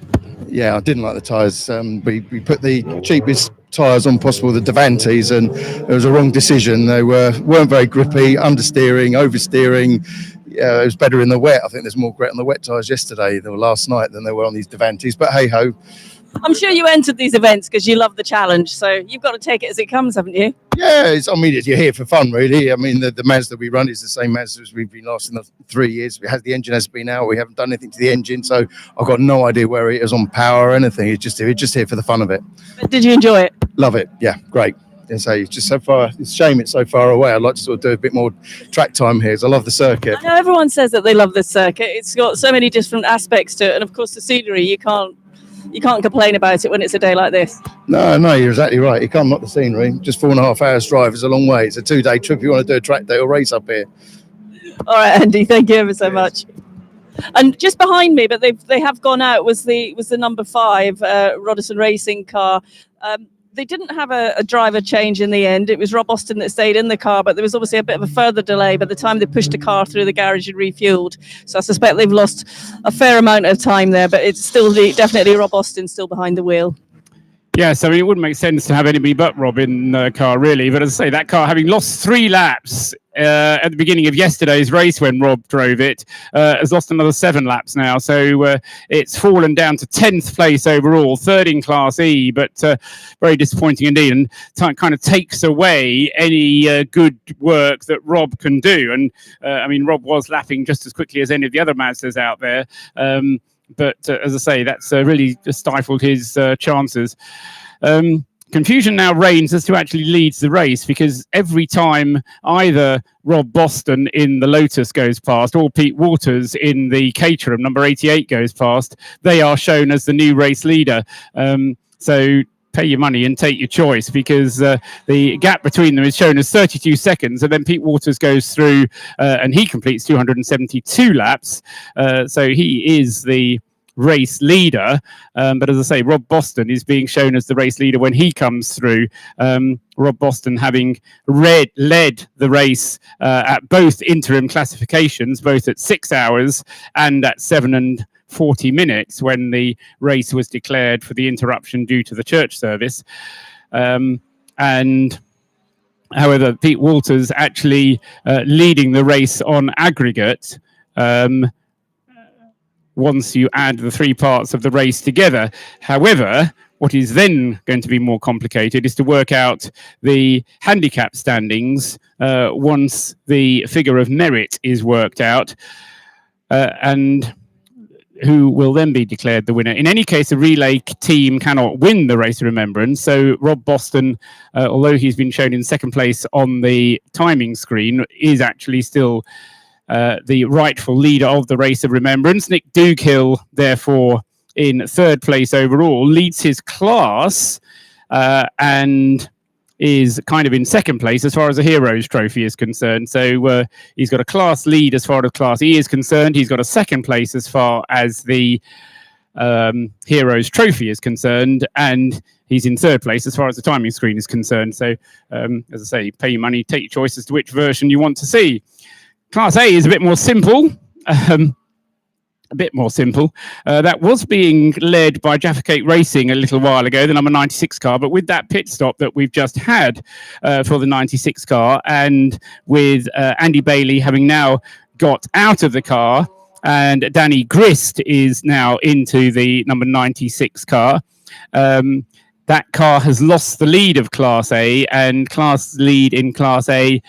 Speaker 7: Yeah, I didn't like the tyres. We put the cheapest tyres on possible, the Davantes, and it was a wrong decision. They weren't very grippy, understeering, oversteering. It was better in the wet. I think there's more grit on the wet tyres yesterday or last night than there were on these Davantes. But hey ho.
Speaker 3: I'm sure you entered these events because you love the challenge, so you've got to take it as it comes, haven't you?
Speaker 7: Yeah, you're here for fun, really. I mean, the Mazda we run is the same Mazda as we've been lasting 3 years. The engine has been out. We haven't done anything to the engine, so I've got no idea where it is on power or anything. It's just here for the fun of it.
Speaker 3: But did you enjoy it?
Speaker 7: Love it. Yeah, great. it's just so far. It's a shame it's so far away. I'd like to sort of do a bit more track time here, because I love the circuit.
Speaker 3: I know everyone says that they love this circuit. It's got so many different aspects to it, and of course the scenery. You can't complain about it when it's a day like this.
Speaker 7: No, you're exactly right. You can't knock the scenery. Just 4.5 hours drive is a long way. It's a 2-day trip if you want to do a track day or race up here.
Speaker 3: All right, Andy, thank you ever so much. And just behind me, but they have gone out, was the number 5 Roddison Racing car. They didn't have a driver change in the end. It was Rob Austin that stayed in the car, but there was obviously a bit of a further delay by the time they pushed the car through the garage and refueled. So I suspect they've lost a fair amount of time there, but it's still definitely Rob Austin still behind the wheel.
Speaker 2: Yes, I mean, it wouldn't make sense to have anybody but Rob in the car, really. But as I say, that car, having lost 3 laps at the beginning of yesterday's race when Rob drove it, has lost another 7 laps now. So it's fallen down to 10th place overall, 3rd in Class E, but very disappointing indeed, and kind of takes away any good work that Rob can do. And I mean, Rob was lapping just as quickly as any of the other Mazdas out there. But as I say, that's really stifled his chances. Confusion now reigns as to actually leads the race, because every time either Rob Boston in the Lotus goes past or Pete Waters in the Caterham, number 88, goes past, they are shown as the new race leader. So pay your money and take your choice, because the gap between them is shown as 32 seconds, and then Pete Waters goes through and he completes 272 laps. So he is the race leader, but as I say, Rob Boston is being shown as the race leader when he comes through. Rob Boston having led the race at both interim classifications, both at 6 hours and at 7 and 40 minutes when the race was declared for the interruption due to the church service. And however, Pete Walters actually leading the race on aggregate once you add the 3 parts of the race together. However, what is then going to be more complicated is to work out the handicap standings once the figure of merit is worked out, and who will then be declared the winner. In any case, the relay team cannot win the Race of Remembrance. So Rob Boston, although he's been shown in 2nd place on the timing screen, is actually still the rightful leader of the Race of Remembrance. Nick Dukehill, therefore, in 3rd place overall, leads his class and is kind of in 2nd place as far as the Heroes Trophy is concerned. So he's got a class lead as far as Class E is concerned. He's got a 2nd place as far as the Heroes Trophy is concerned, and he's in 3rd place as far as the timing screen is concerned. So, as I say, pay your money, take your choice as to which version you want to see. Class A is a bit more simple. That was being led by Jaffa Cake Racing a little while ago, the number 96 car, but with that pit stop that we've just had for the 96 car, and with Andy Bailey having now got out of the car, and Danny Grist is now into the number 96 car. That car has lost the lead of Class A, and class lead in Class A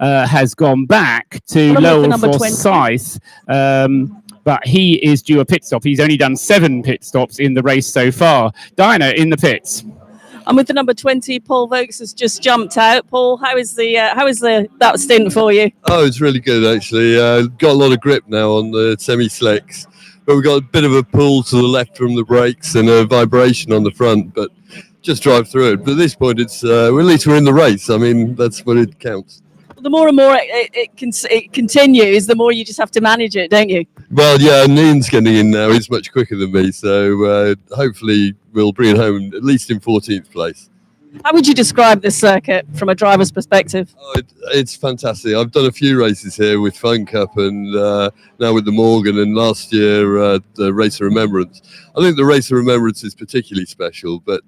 Speaker 2: has gone back to Lowell Forsyth, but he is due a pit stop. He's only done 7 pit stops in the race so far. Diana in the pits.
Speaker 3: I'm with the number 20. Paul Vokes has just jumped out. Paul, how is that stint for you?
Speaker 4: Oh, it's really good actually. Got a lot of grip now on the semi-slicks, but we've got a bit of a pull to the left from the brakes and a vibration on the front, but just drive through it. But at this point, it's at least we're in the race. I mean, that's what it counts.
Speaker 3: The more and more it continues, the more you just have to manage it, don't you?
Speaker 4: Well, yeah, and Ian's getting in now. He's much quicker than me, so hopefully we'll bring it home at least in 14th place.
Speaker 3: How would you describe this circuit from a driver's perspective?
Speaker 4: Oh, it's fantastic. I've done a few races here with Fun Cup and now with the Morgan, and last year the Race of Remembrance. I think the Race of Remembrance is particularly special, but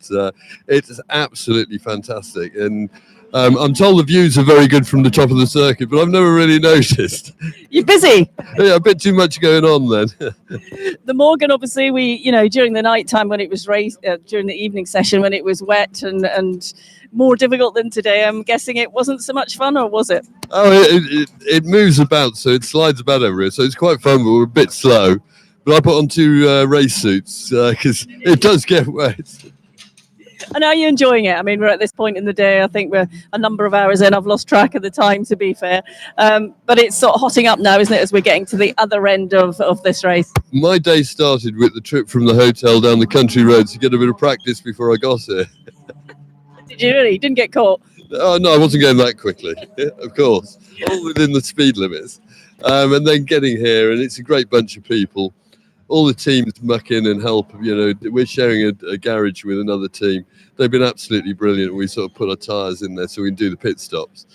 Speaker 4: it's absolutely fantastic. And I'm told the views are very good from the top of the circuit, but I've never really noticed.
Speaker 3: You're busy.
Speaker 4: Yeah, a bit too much going on then.
Speaker 3: The Morgan, obviously, during the night time when it was during the evening session when it was wet and more difficult than today, I'm guessing it wasn't so much fun, or was it?
Speaker 4: Oh, it moves about, so it slides about everywhere, so it's quite fun, but we're a bit slow. But I put on 2 race suits because it does get wet.
Speaker 3: And are you enjoying it? I mean, we're at this point in the day. I think we're a number of hours in. I've lost track of the time, to be fair. But it's sort of hotting up now, isn't it, as we're getting to the other end of this race?
Speaker 4: My day started with the trip from the hotel down the country road to get a bit of practice before I got here.
Speaker 3: Did you really? You didn't get caught?
Speaker 4: Oh, no, I wasn't going that quickly, of course, all within the speed limits. And then getting here, and it's a great bunch of people. All the teams muck in and help. We're sharing a garage with another team. They've been absolutely brilliant. We sort of put our tyres in there so we can do the pit stops.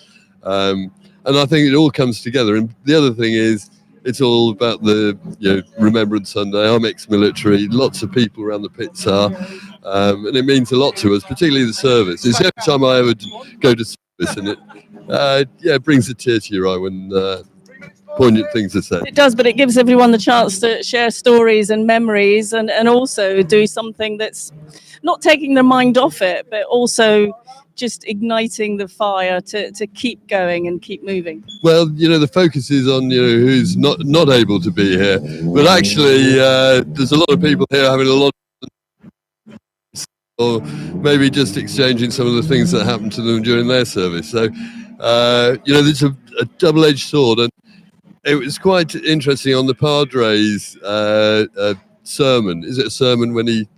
Speaker 4: And I think it all comes together. And the other thing is, it's all about the Remembrance Sunday. I'm ex-military. Lots of people around the pits are. And it means a lot to us, particularly the service. It's every time I ever go to service, and it brings a tear to your eye when poignant things are said.
Speaker 3: It does, but it gives everyone the chance to share stories and memories and also do something that's not taking their mind off it, but also just igniting the fire to keep going and keep moving.
Speaker 4: Well, the focus is on who's not able to be here, but actually there's a lot of people here having a lot or maybe just exchanging some of the things that happened to them during their service. So it's a double-edged sword, and it was quite interesting on the Padre's sermon. Is it a sermon when he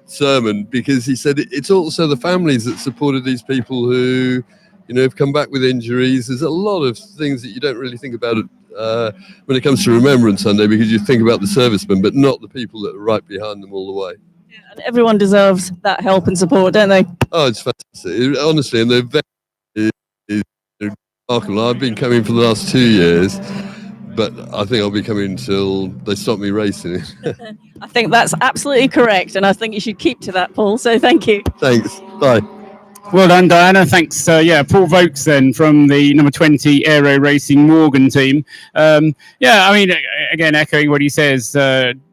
Speaker 4: sermon, because he said it's also the families that supported these people who have come back with injuries. There's a lot of things that you don't really think about when it comes to Remembrance Sunday, because you think about the servicemen but not the people that are right behind them all the way.
Speaker 3: And everyone deserves that help and support, don't they?
Speaker 4: Oh, it's fantastic, honestly, and the event is remarkable. I've been coming for the last 2 years, but I think I'll be coming until they stop me racing.
Speaker 3: I think that's absolutely correct, and I think you should keep to that, Paul. So thank you.
Speaker 4: Thanks. Bye.
Speaker 2: Well done, Diana. Thanks. Paul Vokes then from the number 20 Aero Racing Morgan team. I mean, again, echoing what he says,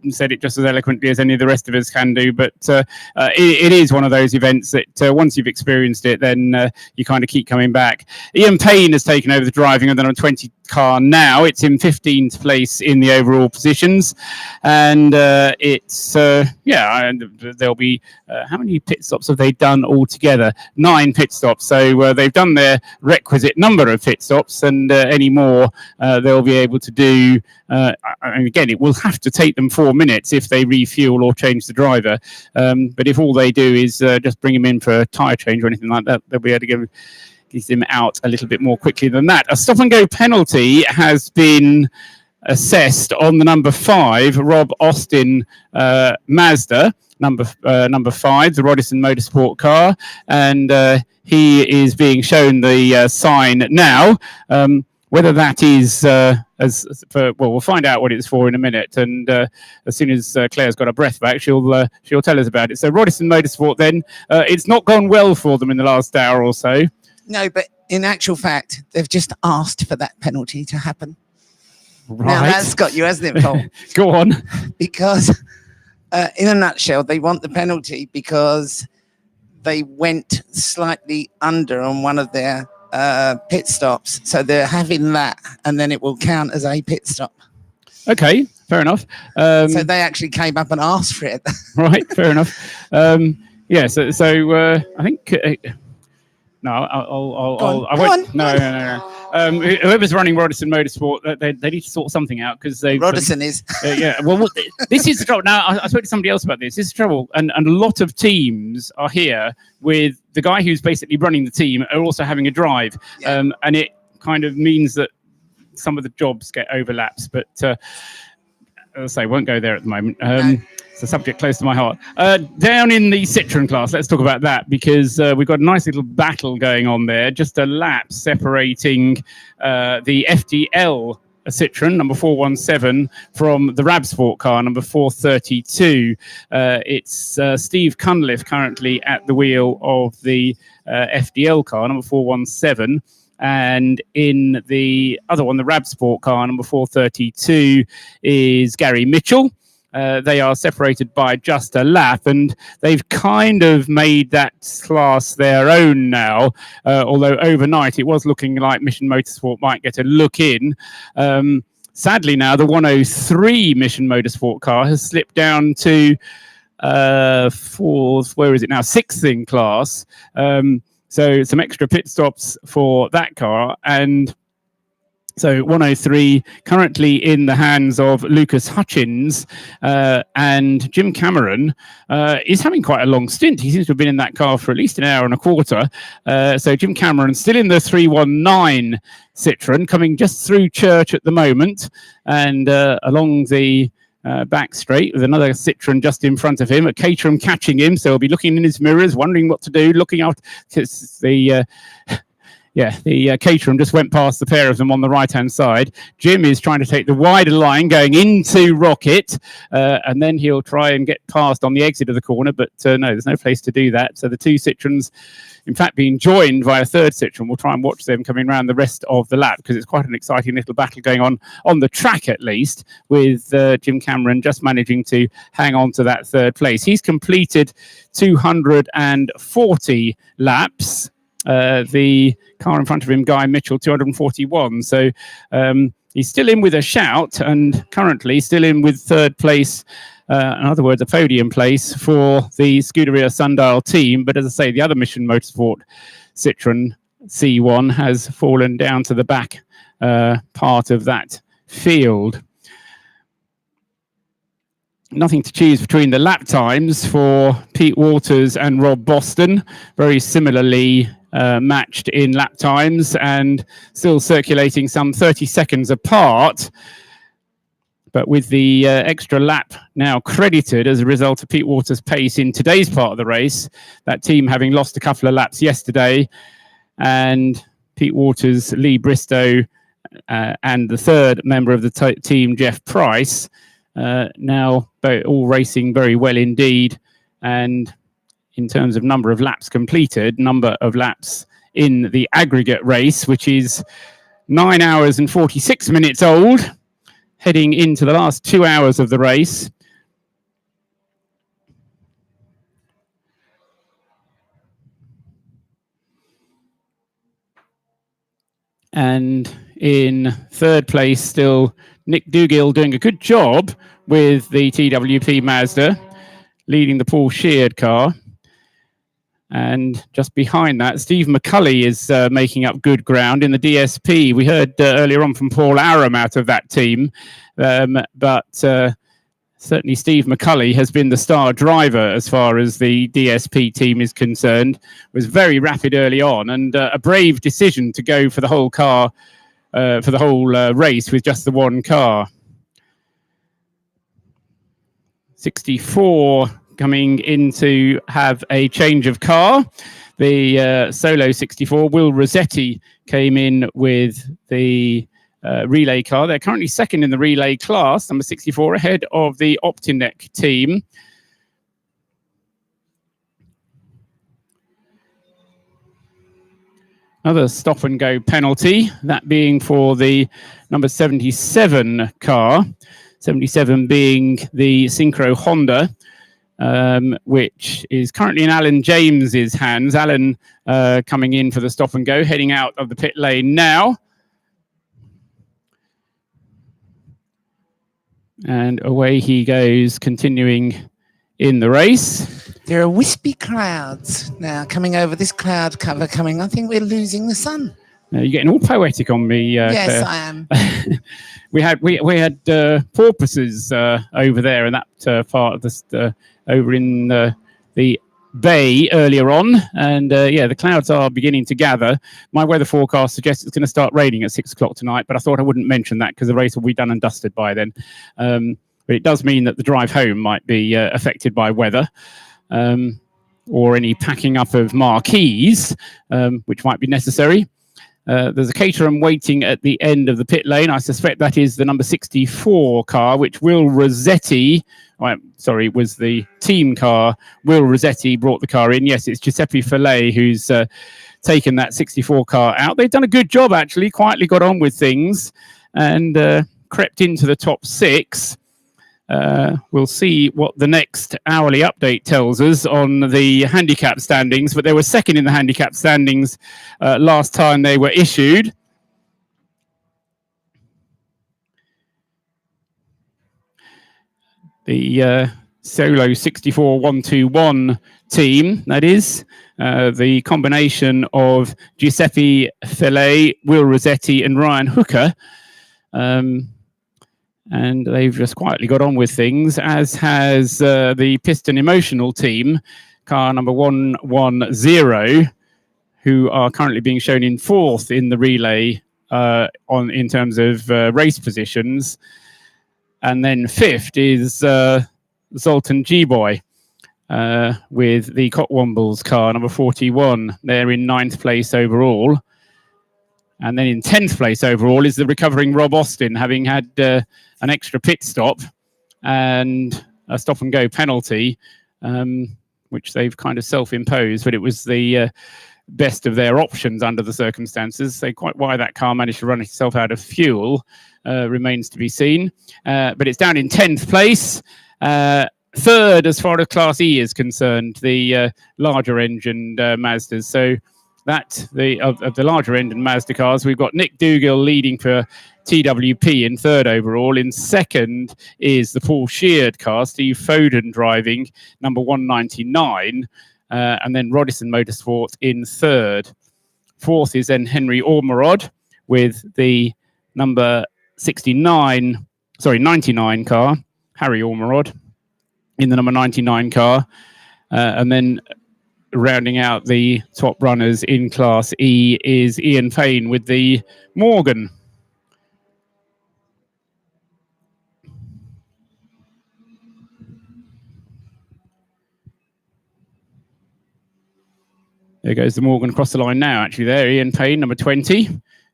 Speaker 2: said it just as eloquently as any of the rest of us can do. But it is one of those events that once you've experienced it, then you kind of keep coming back. Ian Payne has taken over the driving of the number 20 car now. It's in 15th place in the overall positions. And there'll be, how many pit stops have they done altogether? 9 pit stops. So they've done their requisite number of pit stops, and any more they'll be able to do. And again, it will have to take them 4 minutes if they refuel or change the driver. But if all they do is just bring him in for a tyre change or anything like that, they'll be able to get him out a little bit more quickly than that. A stop and go penalty has been assessed on the number 5 Rob Austin Mazda, number 5, the Rodison Motorsport car, and he is being shown the sign now. Whether that is we'll find out what it's for in a minute, and as soon as Claire's got her breath back, she'll tell us about it. So Rodison Motorsport, then it's not gone well for them in the last hour or so.
Speaker 9: No, but in actual fact, they've just asked for that penalty to happen.
Speaker 2: Right.
Speaker 9: Now that's got you, hasn't it, Paul?
Speaker 2: Go on.
Speaker 9: Because in a nutshell, they want the penalty because they went slightly under on one of their pit stops. So they're having that, and then it will count as a pit stop.
Speaker 2: Okay, fair enough.
Speaker 9: So they actually came up and asked for it.
Speaker 2: Right, fair enough. So I think... No, I won't. No. Whoever's running Rodison Motorsport, they need to sort something out, because they.
Speaker 9: Rodison is.
Speaker 2: Well, this is the trouble. Now, I spoke to somebody else about this. This is the trouble, and a lot of teams are here with the guy who's basically running the team are also having a drive, and it kind of means that some of the jobs get overlaps. But as I say, won't go there at the moment. It's a subject close to my heart. Down in the Citroen class, let's talk about that, because we've got a nice little battle going on there. Just a lap separating the FDL Citroen number 417 from the Rab Sport car number 432. It's Steve Cunliffe currently at the wheel of the FDL car number 417. And in the other one, the Rab Sport car number 432, is Gary Mitchell. They are separated by just a lap, and they've kind of made that class their own now, although overnight it was looking like Mission Motorsport might get a look in. Sadly now, the 103 Mission Motorsport car has slipped down to fourth, where is it now? Sixth in class. So some extra pit stops for that car. And so 103 currently in the hands of Lucas Hutchins, and Jim Cameron is having quite a long stint. He seems to have been in that car for at least an hour and a quarter. So Jim Cameron still in the 319 Citroen, coming just through Church at the moment, and along the back straight with another Citroen just in front of him. A Caterham catching him, so he'll be looking in his mirrors, wondering what to do, looking out because the Caterham just went past the pair of them on the right-hand side. Jim is trying to take the wider line going into Rocket, and then he'll try and get past on the exit of the corner, but no, there's no place to do that. So the two Citroens, in fact, being joined by a third Citroen. We'll try and watch them coming around the rest of the lap because it's quite an exciting little battle going on the track, at least, with Jim Cameron just managing to hang on to that third place. He's completed 240 laps. The car in front of him, Guy Mitchell, 241. So he's still in with a shout and currently still in with third place, in other words, a podium place for the Scuderia Sundial team. But as I say, the other Mission Motorsport Citroen C1 has fallen down to the back part of that field. Nothing to choose between the lap times for Pete Walters and Rob Boston. Very similarly matched in lap times and still circulating some 30 seconds apart. But with the extra lap now credited as a result of Pete Walters' pace in today's part of the race, that team having lost a couple of laps yesterday, and Pete Walters, Lee Bristow, and the third member of the team, Jeff Price, now all racing very well indeed. And in terms of number of laps completed, number of laps in the aggregate race, which is 9 hours and 46 minutes old, heading into the last 2 hours of the race. And in third place, still Nick Dougill doing a good job with the TWP Mazda, leading the Paul Sheard car. And just behind that, Steve McCulley is making up good ground in the DSP. We heard earlier on from Paul Aram out of that team, but certainly Steve McCulley has been the star driver as far as the DSP team is concerned. Was very rapid early on, and a brave decision to go for the whole car, for the whole race with just the one car. 64 coming in to have a change of car. The Solo 64, Will Rossetti came in with the relay car. They're currently second in the relay class, number 64, ahead of the Optinec team. Another stop and go penalty, that being for the number 77 car, 77 being the Synchro Honda, which is currently in Alan James's hands. Alan coming in for the stop and go, heading out of the pit lane now. And away he goes, continuing in the race.
Speaker 9: There are wispy clouds now coming over this cloud cover coming. I think we're losing the sun.
Speaker 2: You're getting all poetic on me.
Speaker 9: Yes,
Speaker 2: Claire.
Speaker 9: I am.
Speaker 2: we had porpoises over there in that part of this over in the bay earlier on, and the clouds are beginning to gather. My weather forecast suggests it's going to start raining at 6 o'clock tonight, but I thought I wouldn't mention that because the race will be done and dusted by then. But it does mean that the drive home might be affected by weather, or any packing up of marquees, which might be necessary. There's a Caterham waiting at the end of the pit lane. I suspect that is the number 64 car, which Will Rossetti, was the team car. Will Rossetti brought the car in. Yes, it's Giuseppe Fillet who's taken that 64 car out. They've done a good job, actually, quietly got on with things and crept into the top 6. We'll see what the next hourly update tells us on the handicap standings, but they were second in the handicap standings last time they were issued. The Solo 64121 team, that is. The combination of Giuseppe Fillet, Will Rossetti and Ryan Hooker. And they've just quietly got on with things, as has the Piston Emotional team, car number 110, who are currently being shown in 4th in the relay in terms of race positions. And then 5th is Zoltan G-Boy with the Cottwombles car, number 41. They're in 9th place overall. And then in 10th place overall is the recovering Rob Austin, having had an extra pit stop and a stop and go penalty, which they've kind of self-imposed, but it was the best of their options under the circumstances. So quite why that car managed to run itself out of fuel remains to be seen. But it's down in 10th place. 3rd as far as Class E is concerned, the larger engine Mazdas. So that of the larger engine Mazda cars, we've got Nick Dougal leading for TWP in 3rd overall. In 2nd is the Paul Sheard car, Steve Foden driving, number 199. And then Rodison Motorsport in 3rd. 4th is then Henry Ormerod with the number 99 car, Harry Ormerod in the number 99 car. And then rounding out the top runners in Class E is Ian Payne with the Morgan. There goes the Morgan across the line now, actually there. Ian Payne, number 20,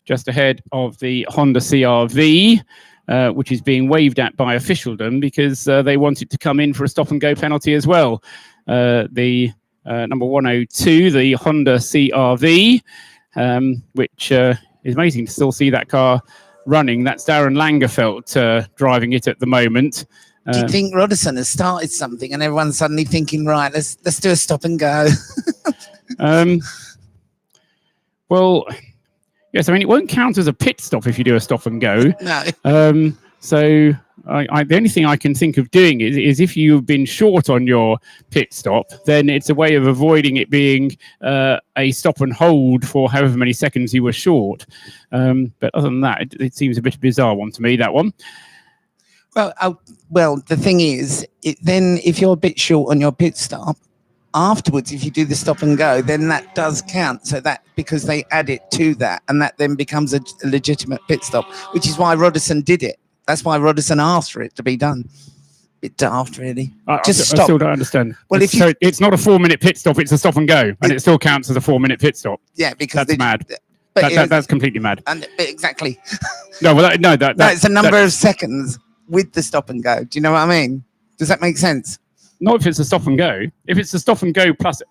Speaker 2: just ahead of the Honda CR-V, which is being waved at by officialdom because they want it to come in for a stop-and-go penalty as well. The number 102, the Honda CR-V, which is amazing to still see that car running. That's Darren Langerfeldt driving it at the moment.
Speaker 9: Do you think Rodison has started something and everyone's suddenly thinking, right, let's do a stop and go?
Speaker 2: Well, yes, I mean, it won't count as a pit stop if you do a stop and go.
Speaker 9: No.
Speaker 2: So the only thing I can think of doing is if you've been short on your pit stop, then it's a way of avoiding it being a stop and hold for however many seconds you were short. But other than that, it seems a bit bizarre one to me, that one.
Speaker 9: Well, the thing is, then if you're a bit short on your pit stop, afterwards, if you do the stop and go, then that does count. So that, because they add it to that, and that then becomes a legitimate pit stop, which is why Rodison did it. That's why Rodison asked for it to be done. Bit daft, really.
Speaker 2: I still don't understand. Well, it's not a 4-minute pit stop; it's a stop and go, and it still counts as a 4-minute pit stop.
Speaker 9: Yeah, because
Speaker 2: that's mad. That's completely mad.
Speaker 9: Exactly.
Speaker 2: No, well, no,
Speaker 9: it's a number of seconds with the stop and go. Do you know what I mean? Does that make sense?
Speaker 2: Not if it's a stop and go. If it's a stop and go plus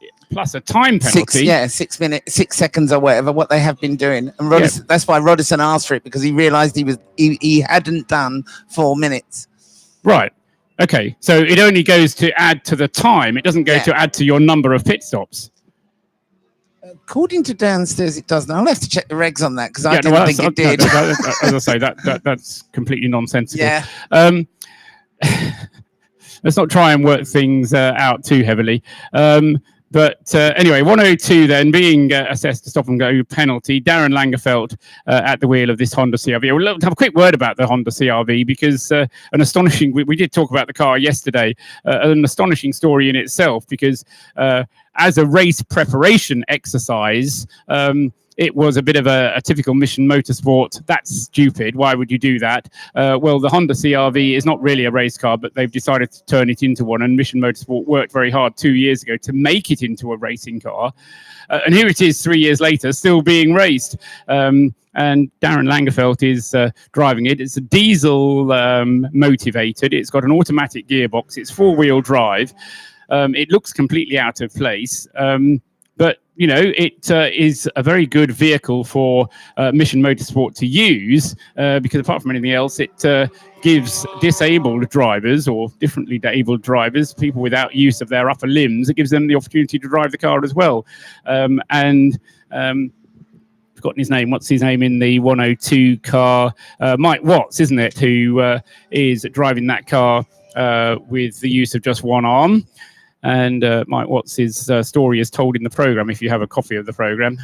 Speaker 2: a time penalty.
Speaker 9: 6 minutes, 6 seconds or whatever, what they have been doing. And Rodison, that's why Rodison asked for it, because he realised he hadn't done 4 minutes.
Speaker 2: Right. Okay. So it only goes to add to the time. It doesn't go to add to your number of pit stops.
Speaker 9: According to downstairs, it doesn't. I'll have to check the regs on that, because I didn't think it did.
Speaker 2: As I say, that's completely nonsensical.
Speaker 9: Yeah.
Speaker 2: Let's not try and work things out too heavily. But anyway, 102 then being assessed a stop and go penalty. Darren Langerfeldt at the wheel of this Honda CR-V. We'll have a quick word about the Honda CR-V because an astonishing, we did talk about the car yesterday, an astonishing story in itself because as a race preparation exercise, it was a bit of a typical Mission Motorsport. That's stupid. Why would you do that? Well, the Honda CR-V is not really a race car, but they've decided to turn it into one. And Mission Motorsport worked very hard 2 years ago to make it into a racing car. And here it is 3 years later, still being raced. And Darren Langerfeldt is driving it. It's a diesel motivated. It's got an automatic gearbox. It's 4-wheel drive. It looks completely out of place. But, you know, it is a very good vehicle for Mission Motorsport to use because apart from anything else, it gives disabled drivers or differently abled drivers, people without use of their upper limbs, it gives them the opportunity to drive the car as well. Forgotten his name. What's his name in the 102 car? Mike Watts, isn't it? Who is driving that car with the use of just one arm. And Mike Watts' story is told in the program. If you have a copy of the program,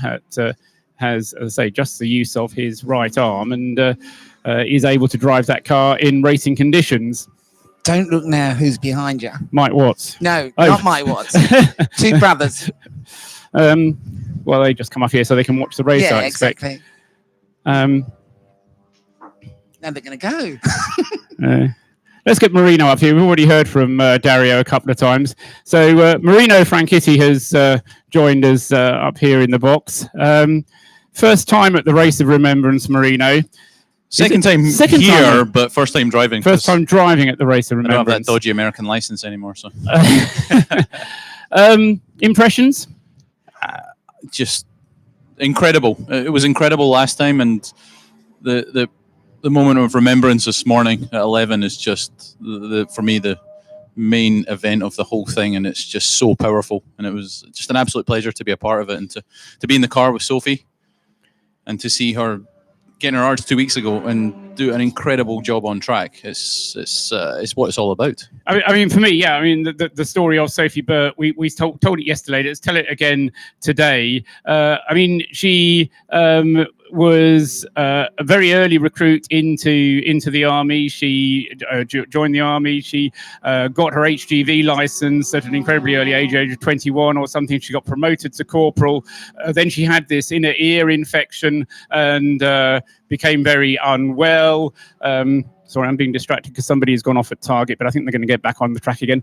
Speaker 2: has, as I say, just the use of his right arm, and is able to drive that car in racing conditions.
Speaker 9: Don't look now who's behind you.
Speaker 2: Mike Watts.
Speaker 9: No,
Speaker 2: Oh.
Speaker 9: not Mike Watts. Two brothers.
Speaker 2: Well, they just come up here so they can watch the race,
Speaker 9: Yeah,
Speaker 2: I expect.
Speaker 9: exactly.
Speaker 2: Um,
Speaker 9: Now they're going to go.
Speaker 2: Let's get Marino up here. We've already heard from Dario a couple of times. So Marino Franchitti has joined us up here in the box. First time at the Race of Remembrance, Marino.
Speaker 8: Second time here, but first time driving.
Speaker 2: First time driving at the Race of
Speaker 8: I don't have that
Speaker 2: Remembrance.
Speaker 8: dodgy American license anymore, so.
Speaker 2: Impressions?
Speaker 8: Just incredible. It was incredible last time, and the moment of remembrance this morning at 11 is just for me the main event of the whole thing, and it's just so powerful. And it was just an absolute pleasure to be a part of it, and to be in the car with Sophie, and to see her getting her arts 2 weeks ago and do an incredible job on track. It's what it's all about.
Speaker 2: I mean, for me, yeah. I mean, the story of Sophie Burt, we told it yesterday. Let's tell it again today. I mean, she was a very early recruit into the army. She joined the army. She got her HGV license at an incredibly early age of 21 or something. She got promoted to corporal. Then she had this inner ear infection and became very unwell. Sorry, I'm being distracted because somebody has gone off at target, but I think they're going to get back on the track again.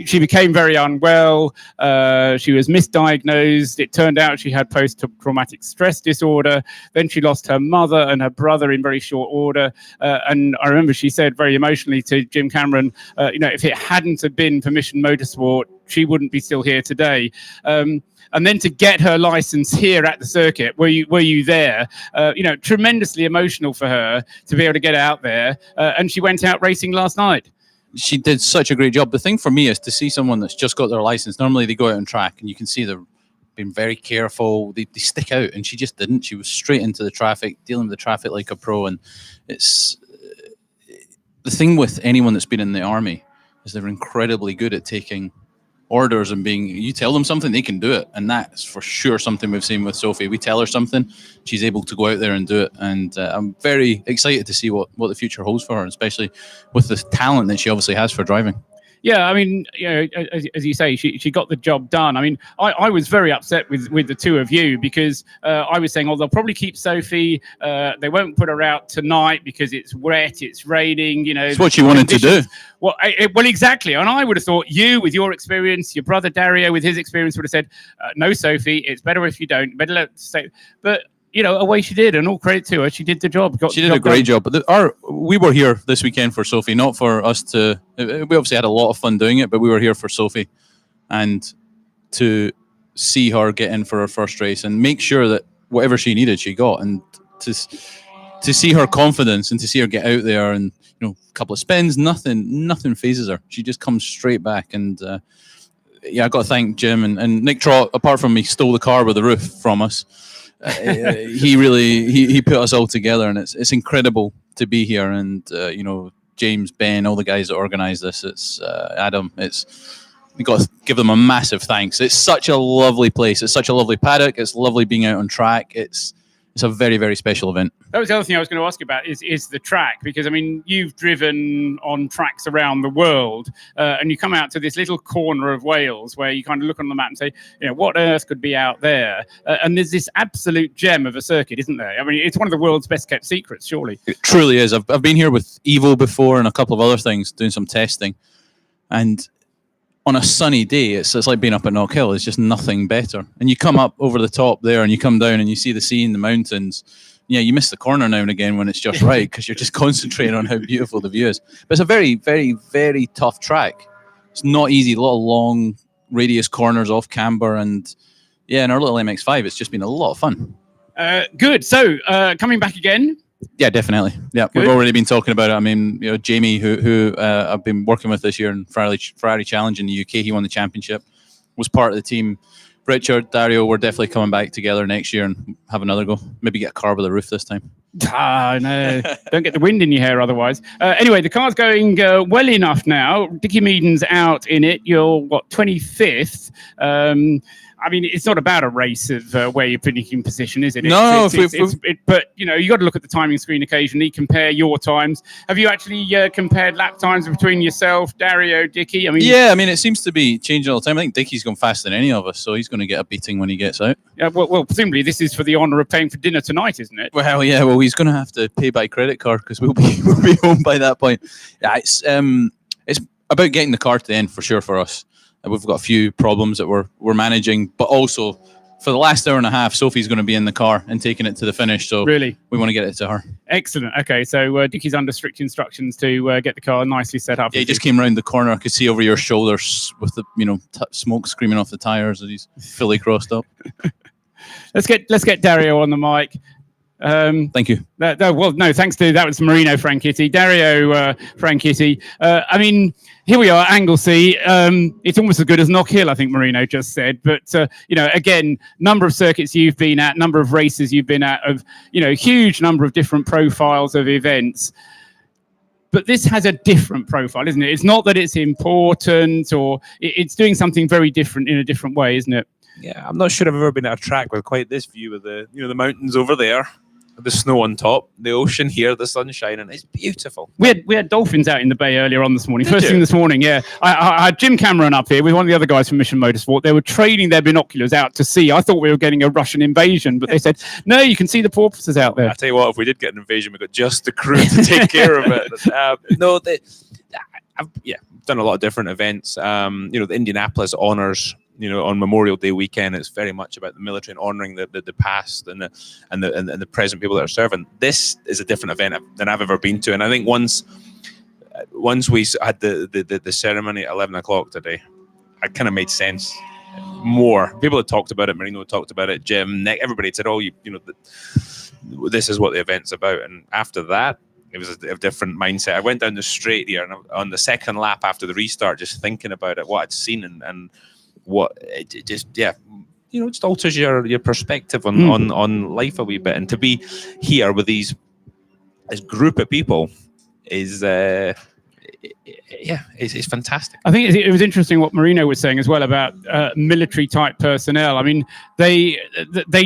Speaker 2: She became very unwell. She was misdiagnosed. It turned out she had post-traumatic stress disorder. Then she lost her mother and her brother in very short order. And I remember she said very emotionally to Jim Cameron, if it hadn't have been for Mission Motorsport, she wouldn't be still here today. And then to get her license here at the circuit, were you there? Tremendously emotional for her to be able to get out there. And she went out racing last night.
Speaker 8: She did such a great job. The thing for me is to see someone that's just got their license. Normally they go out on track and you can see they're being very careful. They stick out, and she just didn't. She was straight into the traffic, dealing with the traffic like a pro. And it's the thing with anyone that's been in the army is they're incredibly good at taking orders and you tell them something, they can do it. And that's for sure something we've seen with Sophie. We tell her something, she's able to go out there and do it. And I'm very excited to see what the future holds for her, especially with the talent that she obviously has for driving.
Speaker 2: Yeah, I mean, as you say, she got the job done. I mean, I was very upset with the two of you because I was saying, they'll probably keep Sophie. They won't put her out tonight because it's wet, it's raining.
Speaker 8: It's what she wanted to do.
Speaker 2: Well, exactly. And I would have thought you, with your experience, your brother Dario, with his experience, would have said, no, Sophie, it's better if you don't. Better let stay. But away she did, and all credit to her. She did the job.
Speaker 8: She did a great job. But we were here this weekend for Sophie, not for us to. We obviously had a lot of fun doing it, but we were here for Sophie, and to see her get in for her first race and make sure that whatever she needed, she got, and to see her confidence and to see her get out there and a couple of spins, nothing phases her. She just comes straight back, and I got to thank Jim and Nick Trott. Apart from he stole the car with the roof from us. He put us all together, and it's incredible to be here. And James, Ben, all the guys that organised this. It's Adam. We got to give them a massive thanks. It's such a lovely place. It's such a lovely paddock. It's lovely being out on track. It's a very, very special event.
Speaker 2: That was the other thing I was going to ask you about is the track, because I mean you've driven on tracks around the world, and you come out to this little corner of Wales where you kind of look on the map and say, what on earth could be out there? And there's this absolute gem of a circuit, isn't there? I mean, it's one of the world's best kept secrets, surely.
Speaker 8: It truly is. I've been here with Evo before and a couple of other things doing some testing, and on a sunny day, it's like being up at Knock Hill. It's just nothing better. And you come up over the top there and you come down and you see the sea and the mountains. Yeah, you miss the corner now and again when it's just right because you're just concentrating on how beautiful the view is. But it's a very, very, very tough track. It's not easy. A lot of long radius corners off camber. And yeah, in our little MX-5, it's just been a lot of fun.
Speaker 2: Good. So coming back again.
Speaker 8: Yeah, definitely. Yeah,
Speaker 2: Good.
Speaker 8: We've already been talking about it. I mean, Jamie, who I've been working with this year in Ferrari Challenge in the UK, he won the championship, was part of the team. Richard, Dario, we're definitely coming back together next year and have another go. Maybe get a car with a roof this time.
Speaker 2: Ah, no, don't get the wind in your hair otherwise. Anyway, the car's going well enough now. Dickie Meaden's out in it. You're, what, 25th? I mean, it's not about a race of where you're finishing position, is it?
Speaker 8: No,
Speaker 2: but, you know, you got to look at the timing screen occasionally, compare your times. Have you actually compared lap times between yourself, Dario, Dickie? I mean,
Speaker 8: yeah, I mean, it seems to be changing all the time. I think Dickie's gone faster than any of us, so he's going to get a beating when he gets out.
Speaker 2: Yeah, well, presumably this is for the honour of paying for dinner tonight, isn't it?
Speaker 8: Well, yeah, well, he's going to have to pay by credit card because we'll be home by that point. Yeah, it's about getting the car to the end for sure for us. We've got a few problems that we're managing, but also for the last hour and a half, Sophie's going to be in the car and taking it to the finish. So
Speaker 2: really,
Speaker 8: we want to get it to her.
Speaker 2: Excellent. Okay, so Dickie's under strict instructions to get the car nicely set up.
Speaker 8: Yeah, he just came round the corner. I could see over your shoulders with the smoke screaming off the tires as he's fully crossed up.
Speaker 2: Let's get Dario on the mic.
Speaker 8: Thank you.
Speaker 2: No, thanks to that was Marino Franchitti, Dario Franchitti. I mean, here we are, Anglesey. It's almost as good as Knock Hill, I think Marino just said. But you know, again, number of circuits you've been at, number of races you've been at, of huge number of different profiles of events. But this has a different profile, isn't it? It's not that it's important, or it's doing something very different in a different way, isn't it?
Speaker 20: Yeah, I'm not sure I've ever been at a track with quite this view of the the mountains over there, the snow on top, the ocean here, the sunshine, and it's beautiful.
Speaker 2: We had dolphins out in the bay earlier on this morning.
Speaker 20: Did
Speaker 2: First
Speaker 20: you?
Speaker 2: thing this morning, yeah. I had Jim Cameron up here with one of the other guys from Mission Motorsport. They were training their binoculars out to sea. I thought we were getting a Russian invasion, but they said, no, you can see the porpoises out there.
Speaker 20: I tell you what, if we did get an invasion, we got just the crew to take care of it. No, I've done a lot of different events. The Indianapolis honors. On Memorial Day weekend, it's very much about the military and honouring the past and the present people that are serving. This is a different event than I've ever been to, and I think once we had the ceremony at 11 o'clock today, it kind of made sense. More people had talked about it. Marino talked about it. Jim, Nick, everybody said, "Oh, this is what the event's about." And after that, it was a different mindset. I went down the straight here, and on the second lap after the restart, just thinking about it, what I'd seen, and what it just just alters your perspective on life a wee bit. And to be here with this group of people is it's fantastic.
Speaker 2: I think it was interesting what Marino was saying as well about military type personnel. I mean, they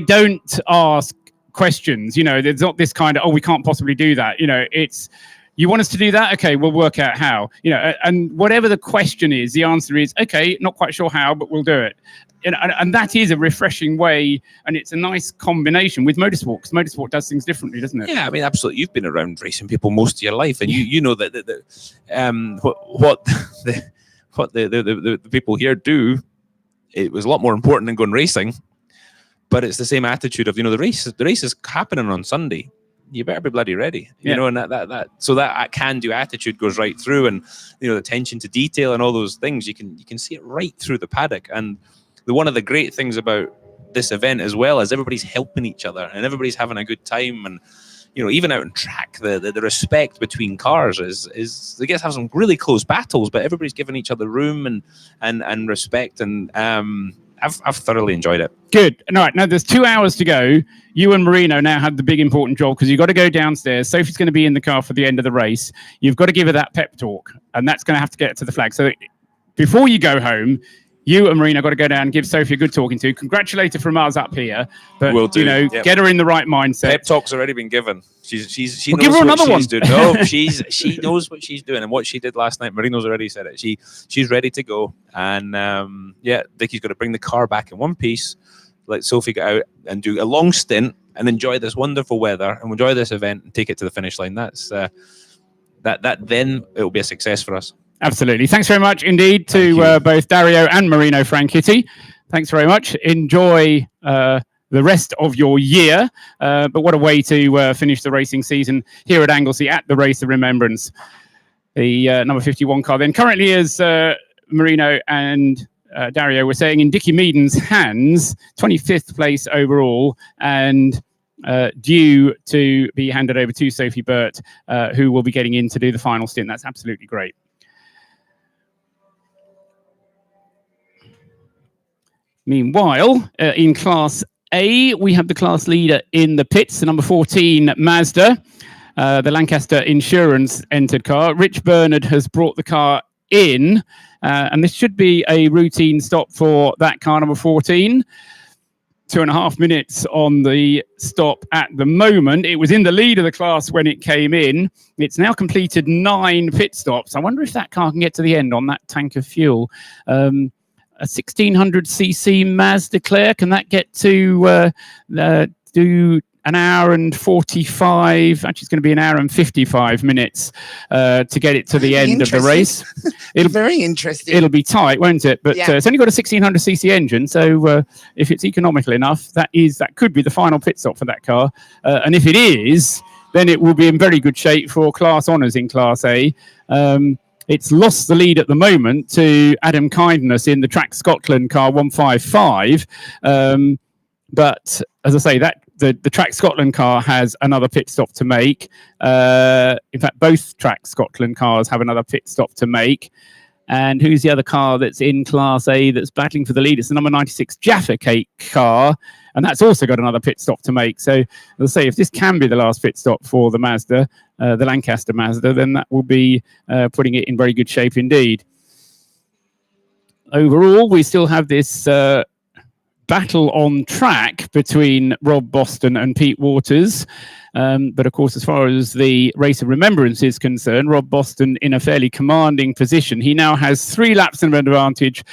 Speaker 2: don't ask questions. There's not this kind of, we can't possibly do that. It's, you want us to do that? Okay, we'll work out how. And whatever the question is, the answer is, okay, not quite sure how, but we'll do it. And that is a refreshing way, and it's a nice combination with motorsport, because motorsport does things differently, doesn't it?
Speaker 20: Yeah, I mean, absolutely. You've been around racing people most of your life, and you know that what the people here do, it was a lot more important than going racing. But it's the same attitude of the race is happening on Sunday. You better be bloody ready, and that can-do attitude goes right through, and the attention to detail and all those things. You can see it right through the paddock. And one of the great things about this event as well is everybody's helping each other and everybody's having a good time. And even out on track, the respect between cars is they get to have some really close battles, but everybody's giving each other room and respect. And I've thoroughly enjoyed it.
Speaker 2: Good. All right. Now there's 2 hours to go. You and Marino now have the big important job, because you've got to go downstairs. Sophie's going to be in the car for the end of the race. You've got to give her that pep talk, and that's going to have to get to the flag. So before you go home, you and Marino got to go down and give Sophie a good talking to. Congratulate her from us up here, but
Speaker 20: Will do. Yep.
Speaker 2: Get her in the right mindset.
Speaker 20: Pep talk's already been given. She
Speaker 2: We'll
Speaker 20: knows
Speaker 2: give her another
Speaker 20: what
Speaker 2: one.
Speaker 20: she's doing. No, she knows what she's doing, and what she did last night. Marino's already said it. She's ready to go, and Dickie's got to bring the car back in one piece, let Sophie get out and do a long stint and enjoy this wonderful weather and enjoy this event and take it to the finish line. That's that then it will be a success for us.
Speaker 2: Absolutely. Thanks very much indeed to both Dario and Marino Franchitti. Thanks very much. Enjoy the rest of your year. But what a way to finish the racing season here at Anglesey at the Race of Remembrance. The number 51 car then currently is Marino and Dario were saying in Dickie Meaden's hands, 25th place overall, and due to be handed over to Sophie Burt, who will be getting in to do the final stint. That's absolutely great. Meanwhile, in Class A, we have the class leader in the pits, the number 14 Mazda. The Lancaster Insurance entered car. Rich Bernard has brought the car in, and this should be a routine stop for that car, number 14. 2.5 minutes on the stop at the moment. It was in the lead of the class when it came in. It's now completed 9 pit stops. I wonder if that car can get to the end on that tank of fuel. A 1600cc Mazda Claire, can that get to do an hour and 45, actually it's going to be an hour and 55 minutes to get it to the end of the race.
Speaker 9: It'll very interesting.
Speaker 2: It'll be tight, won't it? But
Speaker 9: Yeah.
Speaker 2: it's only got a 1600cc engine, so if it's economical enough, that could be the final pit stop for that car. And if it is, then it will be in very good shape for class honours in Class A. It's lost the lead at the moment to Adam Kindness in the Track Scotland car 155. But as I say, the Track Scotland car has another pit stop to make. In fact, both Track Scotland cars have another pit stop to make. And who's the other car that's in Class A that's battling for the lead? It's the number 96 Jaffa Cake car. And that's also got another pit stop to make. So, as I say, if this can be the last pit stop for the Mazda, the Lancaster Mazda, then that will be putting it in very good shape indeed. Overall, we still have this battle on track between Rob Boston and Pete Waters. But of course, as far as the Race of Remembrance is concerned, Rob Boston in a fairly commanding position. He now has 3 laps of advantage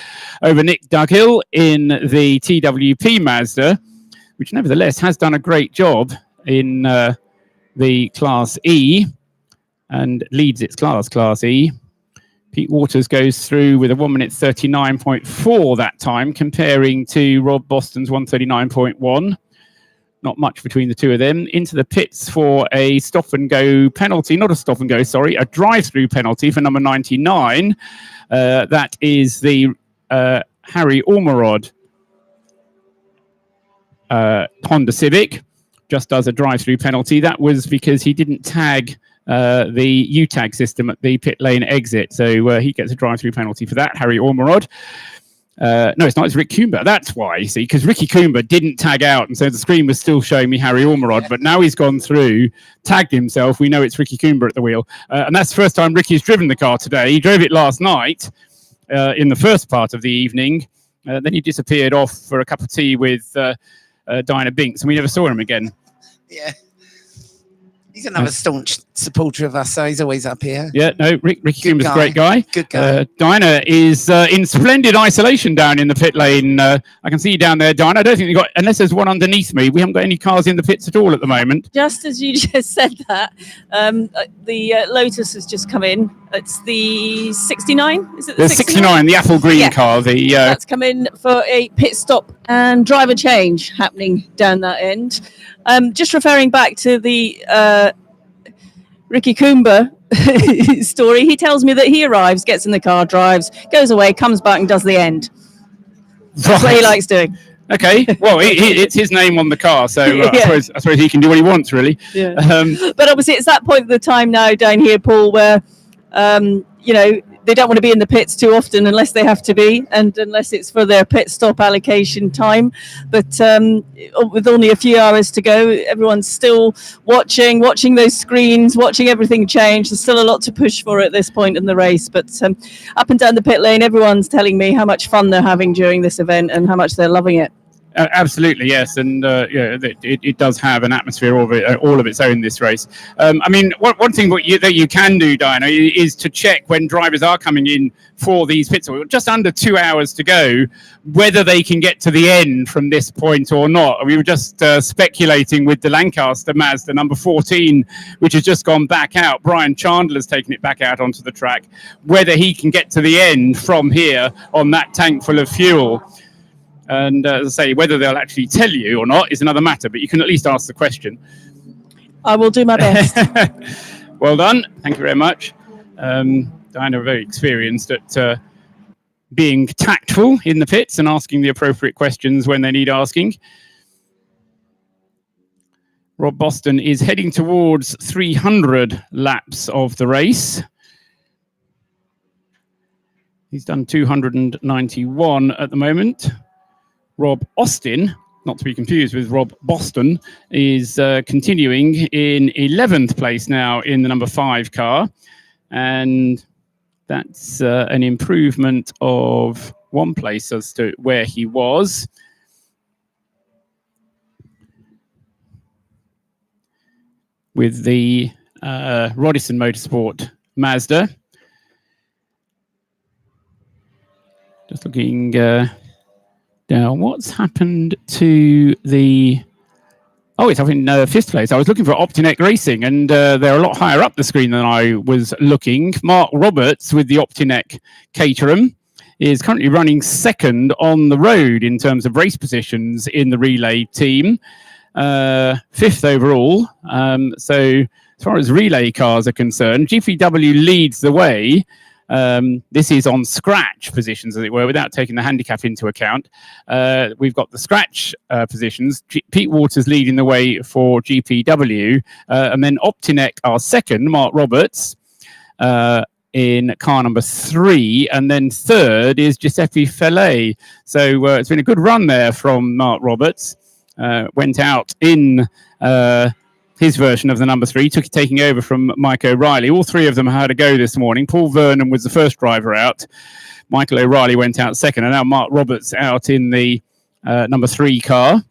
Speaker 2: over Nick Dughill in the TWP Mazda, which nevertheless has done a great job in the Class E and leads its Class E. Pete Waters goes through with a 1 minute 39.4 that time, comparing to Rob Boston's 139.1. Not much between the two of them. Into the pits for a stop and go penalty, not a stop and go, sorry, a drive-through penalty for number 99. That is the Harry Ormerod Honda Civic. Just does a drive-through penalty. That was because he didn't tag the UTAG system at the pit lane exit. So he gets a drive-through penalty for that, Harry Ormerod. No, it's not. It's Rick Coomber. That's why, you see, because Ricky Coomber didn't tag out, and so the screen was still showing me Harry Ormerod. Yeah. But now he's gone through, tagged himself. We know it's Ricky Coomber at the wheel, and that's the first time Ricky's driven the car today. He drove it last night in the first part of the evening. Then he disappeared off for a cup of tea with Diana Binks, and we never saw him again.
Speaker 9: Yeah. He's another staunch supporter of us, so he's always up here.
Speaker 2: Yeah, no, Ricky Coomber's a great guy.
Speaker 9: Good guy.
Speaker 2: Dinah is in splendid isolation down in the pit lane. I can see you down there, Dinah. I don't think you've got, unless there's one underneath me, we haven't got any cars in the pits at all at the moment.
Speaker 3: Just as you just said that, the Lotus has just come in. It's the 69, is it
Speaker 2: the 69, the apple green car.
Speaker 3: That's come in for a pit stop and driver change happening down that end. Just referring back to the Ricky Coomber story, he tells me that he arrives, gets in the car, drives, goes away, comes back and does the end. That's what he likes doing.
Speaker 2: Okay, well, it's his name on the car, so I suppose he can do what he wants, really.
Speaker 3: Yeah. But obviously, it's that point of the time now down here, Paul, where they don't want to be in the pits too often unless they have to be, and unless it's for their pit stop allocation time. But with only a few hours to go, everyone's still watching those screens, watching everything change. There's still a lot to push for at this point in the race. But up and down the pit lane, everyone's telling me how much fun they're having during this event and how much they're loving it.
Speaker 2: Absolutely, yes, and it does have an atmosphere all of its own, this race. I mean, one thing that you can do, Diana, is to check when drivers are coming in for these pits, just under 2 hours to go, whether they can get to the end from this point or not. We were just speculating with the Lancaster Mazda number 14, which has just gone back out. Brian Chandler's taken it back out onto the track, whether he can get to the end from here on that tank full of fuel. And as I say, whether they'll actually tell you or not is another matter, but you can at least ask the question.
Speaker 3: I will do my best.
Speaker 2: Well done. Thank you very much. Diana, very experienced at being tactful in the pits and asking the appropriate questions when they need asking. Rob Boston is heading towards 300 laps of the race. He's done 291 at the moment. Rob Austin not to be confused with Rob Boston, is continuing in 11th place now in the number 5 car. And that's an improvement of 1 place as to where he was. With the Rodison Motorsport Mazda. Just looking down, what's happened to the... Oh, it's up in 5th place. I was looking for Optinek Racing, and they're a lot higher up the screen than I was looking. Mark Roberts with the Optinek Caterham is currently running 2nd on the road in terms of race positions in the relay team. 5th overall. So as far as relay cars are concerned, GPW leads the way. This is on scratch positions, as it were, without taking the handicap into account. We've got the scratch positions. Pete Waters leading the way for GPW. And then Optinek are 2nd, Mark Roberts, in car number 3. And then 3rd is Giuseppe Fele. So it's been a good run there from Mark Roberts. Went out in his version of the number 3, taking over from Mike O'Reilly. All 3 of them had a go this morning. Paul Vernon was the first driver out. Michael O'Reilly went out 2nd, and now Mark Roberts out in the number 3 car.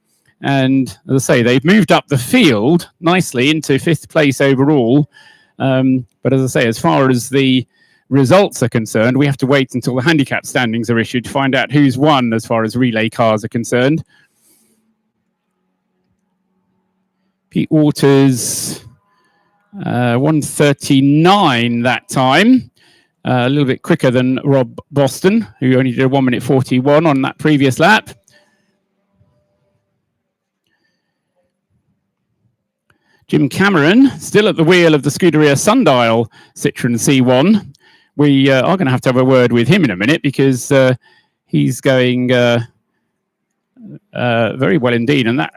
Speaker 2: And as I say, they've moved up the field nicely into 5th place overall. But as I say, as far as the results are concerned, we have to wait until the handicap standings are issued to find out who's won as far as relay cars are concerned. Pete Waters, 1:39 that time. A little bit quicker than Rob Boston, who only did a 1:41 on that previous lap. Jim Cameron, still at the wheel of the Scuderia Sundial Citroen C1. We are going to have a word with him in a minute, because he's going very well indeed, and that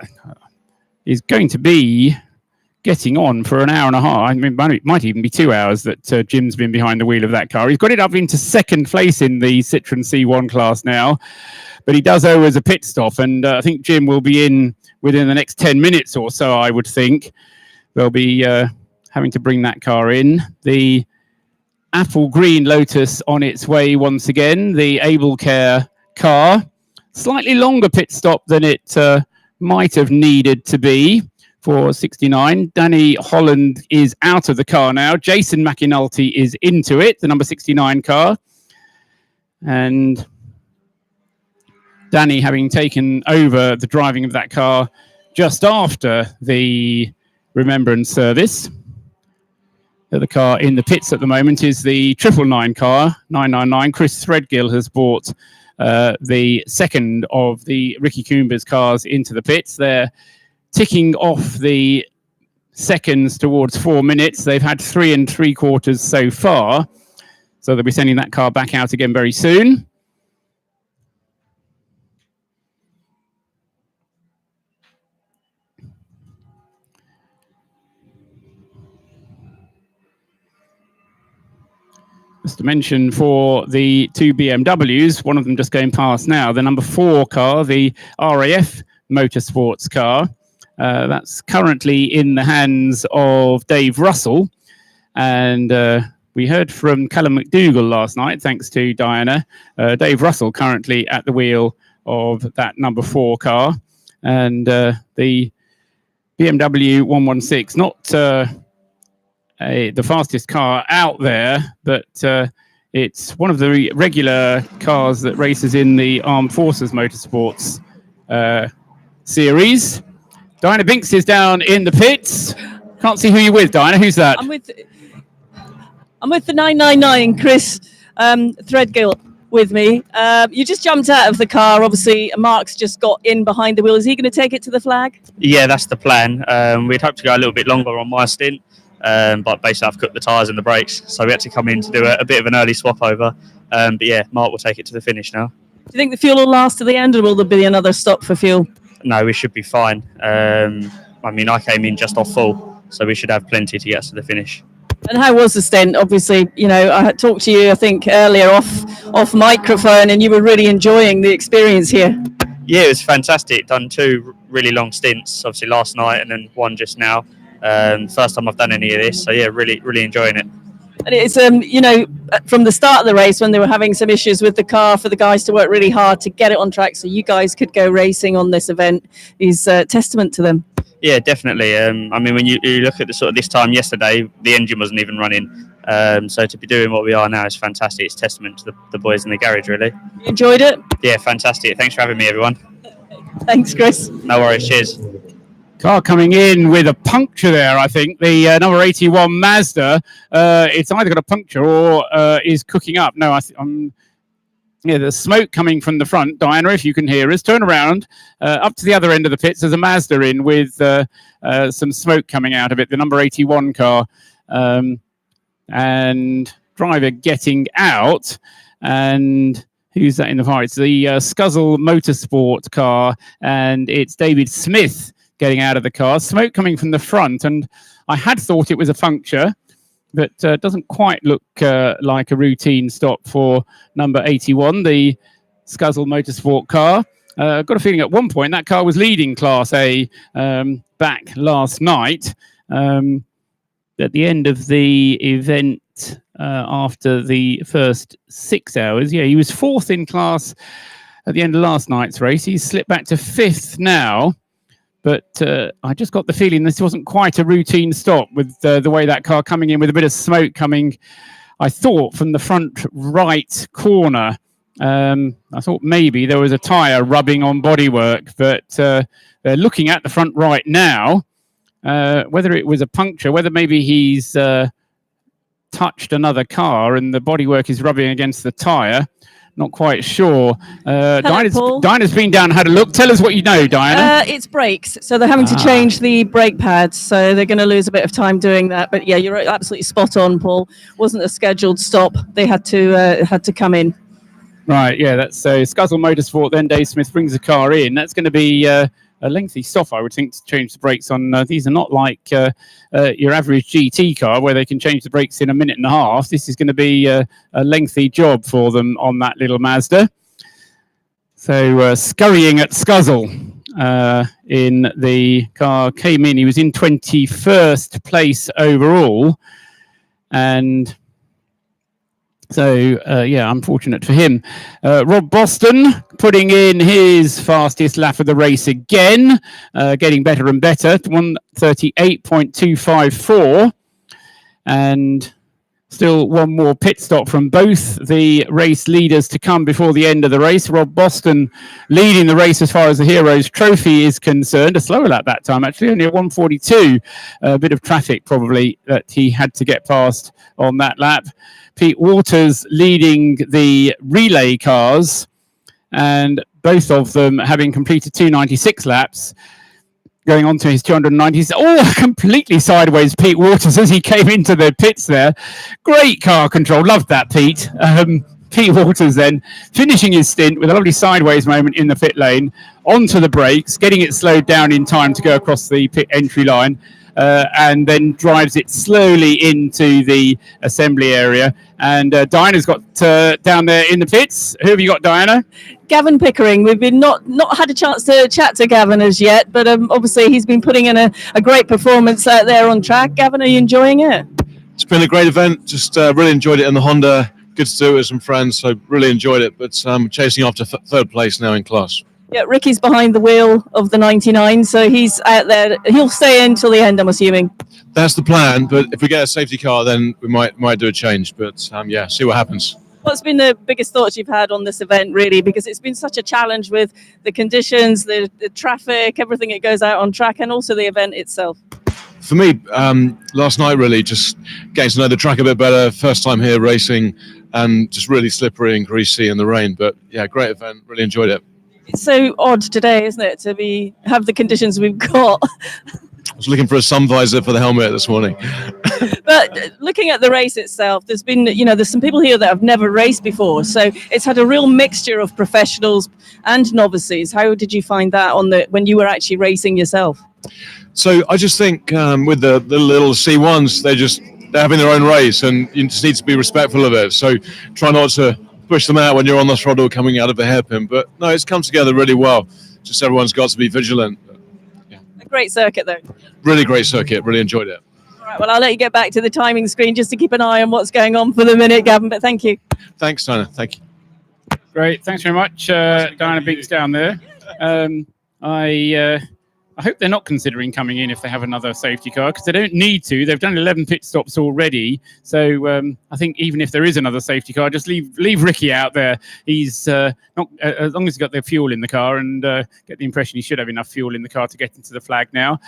Speaker 2: is going to be getting on for an hour and a half. I mean, it might even be 2 hours that Jim's been behind the wheel of that car. He's got it up into 2nd place in the Citroen C1 class now, but he does owe us a pit stop, and I think Jim will be in within the next 10 minutes or so, I would think. They'll be having to bring that car in. The apple green Lotus on its way once again, the Able Care car. Slightly longer pit stop than it might have needed to be for 69. Danny Holland is out of the car now. Jason McInulty is into it, the number 69 car. And Danny, having taken over the driving of that car just after the Remembrance service. The car in the pits at the moment is the 999 car, 999. Chris Threadgill has bought the 2nd of the Ricky Coomber's cars into the pits. They're ticking off the seconds towards 4 minutes. They've had 3 3/4 so far, so they'll be sending that car back out again very soon. Just to mention for the 2 BMWs, one of them just going past now, the number 4 car, the RAF Motorsports car. That's currently in the hands of Dave Russell. And we heard from Callum McDougall last night, thanks to Diana. Dave Russell currently at the wheel of that number 4 car. And the BMW 116, not the fastest car out there, but it's one of the regular cars that races in the Armed Forces Motorsports series. Diana Binks is down in the pits. Can't see who you're with, Diana. Who's that?
Speaker 3: I'm with the 999, Chris Threadgill with me. You just jumped out of the car. Obviously, Mark's just got in behind the wheel. Is he going to take it to the flag?
Speaker 10: Yeah, that's the plan. We'd hoped to go a little bit longer on my stint, but basically I've cooked the tyres and the brakes, so we had to come in to do a bit of an early swap over. But yeah, Mark will take it to the finish now.
Speaker 3: Do you think the fuel will last to the end, or will there be another stop for fuel?
Speaker 10: No, we should be fine. I mean, I came in just off full, so we should have plenty to get us to the finish.
Speaker 3: And how was the stint? Obviously, you know, I had talked to you, I think, earlier off microphone, and you were really enjoying the experience here.
Speaker 10: Yeah, it was fantastic. Done 2 really long stints, obviously last night and then 1 just now. First time I've done any of this, so yeah, really enjoying it.
Speaker 3: And it's from the start of the race when they were having some issues with the car, for the guys to work really hard to get it on track so you guys could go racing on this event is testament to them.
Speaker 10: Yeah, definitely. I mean, when you look at the sort of this time yesterday, the engine wasn't even running. So to be doing what we are now is fantastic. It's testament to the boys in the garage, really.
Speaker 3: You enjoyed it?
Speaker 10: Yeah, fantastic. Thanks for having me, everyone.
Speaker 3: Thanks, Chris.
Speaker 10: No worries. Cheers.
Speaker 2: Car coming in with a puncture there, I think. The number 81 Mazda, it's either got a puncture or is cooking up. No, yeah, there's smoke coming from the front. Diana, if you can hear us, turn around. Up to the other end of the pits, there's a Mazda in with some smoke coming out of it, the number 81 car. And driver getting out. And who's that in the car? It's the Scuzzle Motorsport car, and it's David Smith getting out of the car. Smoke coming from the front, and I had thought it was a puncture, but doesn't quite look like a routine stop for number 81, the Scuzzle Motorsport car. I've got a feeling at one point that car was leading Class A back last night. At the end of the event, after the first 6 hours, yeah, he was 4th in class at the end of last night's race. He's slipped back to 5th now. But I just got the feeling this wasn't quite a routine stop with the way that car coming in with a bit of smoke coming, I thought, from the front right corner. I thought maybe there was a tyre rubbing on bodywork, but they're looking at the front right now. Whether it was a puncture, whether maybe he's touched another car and the bodywork is rubbing against the tyre. Not quite sure. Diana's been down and had a look. Tell us what you know, Diana.
Speaker 3: It's brakes. So they're having to change the brake pads. So they're going to lose a bit of time doing that. But yeah, you're absolutely spot on, Paul. Wasn't a scheduled stop. They had to come in.
Speaker 2: Right, yeah, that's Scuzzle Motorsport. Then Dave Smith brings the car in. That's going to be a lengthy stop, I would think, to change the brakes on. These are not like your average GT car where they can change the brakes in a minute and a half. This is going to be a lengthy job for them on that little Mazda. So scurrying at Scuzzle in the car came in. He was in 21st place overall. And so, yeah, unfortunate for him. Rob Boston putting in his fastest lap of the race again, getting better and better, 1:38.254. And still one more pit stop from both the race leaders to come before the end of the race. Rob Boston leading the race as far as the Heroes Trophy is concerned. A slower lap that time, actually, only a 1:42. A bit of traffic probably that he had to get past on that lap. Pete Waters leading the relay cars, and both of them having completed 296 laps, going on to his 290s. Oh, completely sideways, Pete Waters, as he came into the pits there. Great car control. Loved that, Pete. Pete Waters then finishing his stint with a lovely sideways moment in the pit lane, onto the brakes, getting it slowed down in time to go across the pit entry line. And then drives it slowly into the assembly area. And Diana's got down there in the pits. Who have you got, Diana?
Speaker 3: Gavin Pickering. We've been not had a chance to chat to Gavin as yet, but obviously he's been putting in a great performance out there on track. Gavin, are you enjoying it?
Speaker 6: It's been a great event. Just really enjoyed it in the Honda. Good to do it with some friends, so really enjoyed it. But I'm chasing after third place now in class.
Speaker 3: Yeah, Ricky's behind the wheel of the 99, so he's out there. He'll stay in till the end, I'm assuming.
Speaker 6: That's the plan, but if we get a safety car, then we might do a change. But yeah, see what happens.
Speaker 3: What's been the biggest thoughts you've had on this event, really? Because it's been such a challenge with the conditions, the traffic, everything that goes out on track, and also the event itself.
Speaker 6: For me, last night, really, just getting to know the track a bit better. First time here racing, and just really slippery and greasy in the rain. But yeah, great event. Really enjoyed it.
Speaker 3: It's so odd today, isn't it, to have the conditions we've got.
Speaker 6: I was looking for a sun visor for the helmet this morning.
Speaker 3: But looking at the race itself, there's been, there's some people here that have never raced before. So it's had a real mixture of professionals and novices. How did you find that when you were actually racing yourself?
Speaker 6: So I just think with the little C1s, they're having their own race, and you just need to be respectful of it. So try not to push them out when you're on the throttle coming out of a hairpin. But no, it's come together really well. Just everyone's got to be vigilant.
Speaker 3: A great circuit, though.
Speaker 6: Really great circuit. Really enjoyed it.
Speaker 3: All right, well, I'll let you get back to the timing screen just to keep an eye on what's going on for the minute, Gavin, but thank you.
Speaker 6: Thanks, Dana. Thank you.
Speaker 2: Great. Thanks very much, Diana Binks down there. I hope they're not considering coming in if they have another safety car, because they don't need to. They've done 11 pit stops already. So I think even if there is another safety car, just leave Ricky out there. He's not, as long as he's got the fuel in the car, and get the impression he should have enough fuel in the car to get into the flag now.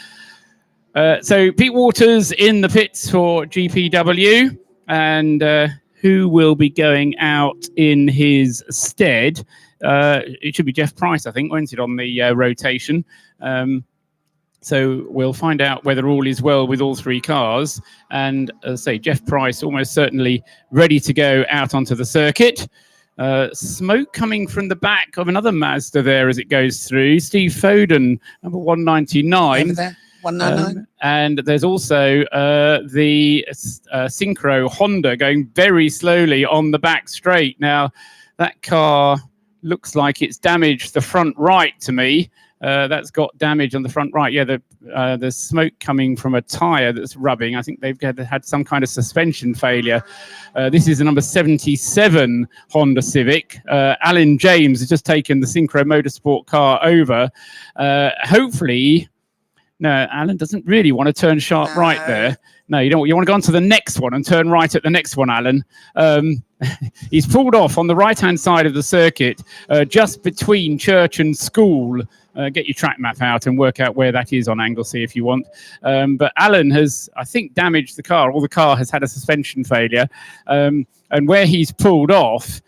Speaker 2: So Pete Waters in the pits for GPW, and who will be going out in his stead? It should be Jeff Price, I think, won't it, on the rotation? So we'll find out whether all is well with all three cars. And as I say, Jeff Price almost certainly ready to go out onto the circuit. Smoke coming from the back of another Mazda there as it goes through. Steve Foden, number 199.
Speaker 9: Over there, 199.
Speaker 2: And there's also the Synchro Honda going very slowly on the back straight. Now, that car looks like it's damaged the front right to me. That's got damage on the front right. Yeah, there's smoke coming from a tyre that's rubbing. I think they've had some kind of suspension failure. This is the number 77 Honda Civic. Alan James has just taken the Synchro Motorsport car over. Hopefully, no, Alan doesn't really want to turn sharp right there. No, you don't. You want to go on to the next one and turn right at the next one, Alan. He's pulled off on the right-hand side of the circuit, just between church and school. Get your track map out and work out where that is on Anglesey if you want. But Alan has, I think, damaged the car, or the car has had a suspension failure. And where he's pulled off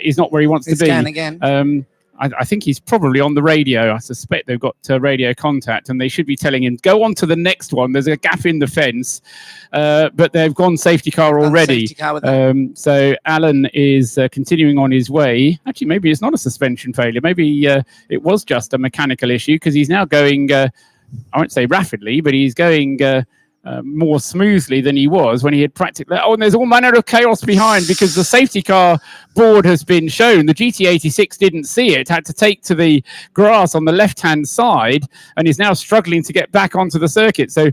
Speaker 2: is not where he wants to be.
Speaker 9: Again.
Speaker 2: I think he's probably on the radio. I suspect they've got radio contact, and they should be telling him, go on to the next one. There's a gap in the fence, but they've gone safety car already. So Alan is continuing on his way. Actually, maybe it's not a suspension failure. Maybe it was just a mechanical issue, because he's now going, I won't say rapidly, but he's going more smoothly than he was when he had practically. Oh, and there's all manner of chaos behind, because the safety car board has been shown. The GT86 didn't see it, had to take to the grass on the left-hand side, and is now struggling to get back onto the circuit. So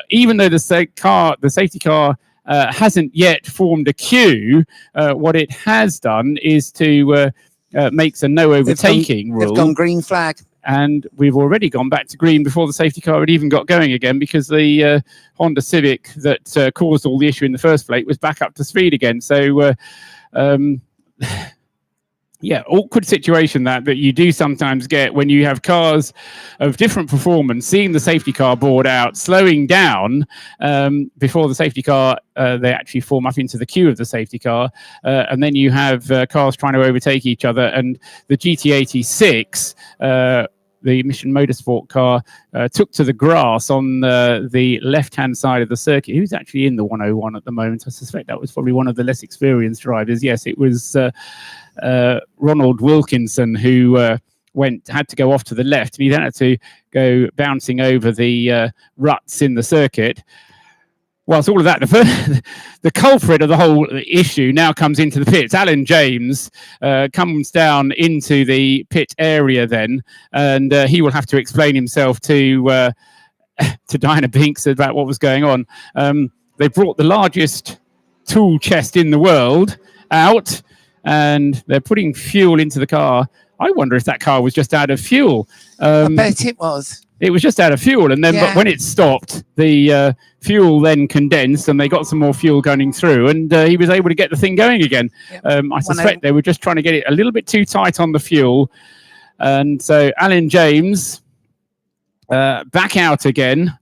Speaker 2: even though the safety car hasn't yet formed a queue, what it has done is to makes a no overtaking rule.
Speaker 9: They've gone green flag.
Speaker 2: And we've already gone back to green before the safety car had even got going again, because the Honda Civic that caused all the issue in the first place was back up to speed again. So, yeah, awkward situation that you do sometimes get when you have cars of different performance, seeing the safety car board out, slowing down before the safety car, they actually form up into the queue of the safety car. And then you have cars trying to overtake each other. And the GT86, the Mission Motorsport car, took to the grass on the left-hand side of the circuit. Who's actually in the 101 at the moment? I suspect that was probably one of the less experienced drivers. Yes, it was Ronald Wilkinson, who had to go off to the left, and he then had to go bouncing over the ruts in the circuit. Whilst all of that, the culprit of the whole issue now comes into the pits. Alan James comes down into the pit area then, and he will have to explain himself to Diana Binks about what was going on. They brought the largest tool chest in the world out, and they're putting fuel into the car. I wonder if that car was just out of fuel.
Speaker 9: I bet it was.
Speaker 2: It was just out of fuel, and then but when it stopped, the fuel then condensed, and they got some more fuel going through, and he was able to get the thing going again. I suspect they were just trying to get it a little bit too tight on the fuel, and so Alan James back out again,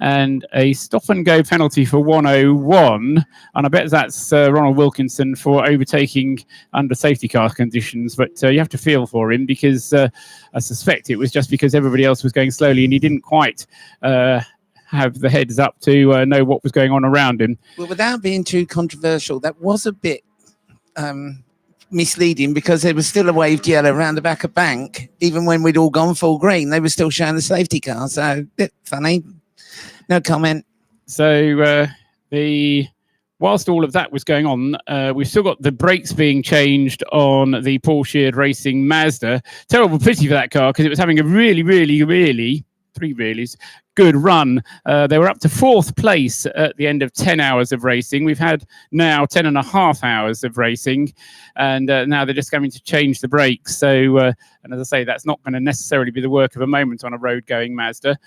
Speaker 2: and a stop-and-go penalty for 101, and I bet that's Ronald Wilkinson for overtaking under safety car conditions, but you have to feel for him, because I suspect it was just because everybody else was going slowly, and he didn't quite have the heads up to know what was going on around him.
Speaker 9: Well, without being too controversial, that was a bit misleading, because there was still a waved yellow around the back of bank, even when we'd all gone full green. They were still showing the safety car, so a bit funny. No comment.
Speaker 2: So the whilst all of that was going on, we've still got the brakes being changed on the Paul Sheard Racing Mazda. Terrible pity for that car because it was having a really, really, really, three reallys, good run. They were up to 4th place at the end of 10 hours of racing. We've had now 10.5 hours of racing, and now they're just going to change the brakes. So, and as I say, that's not going to necessarily be the work of a moment on a road-going Mazda.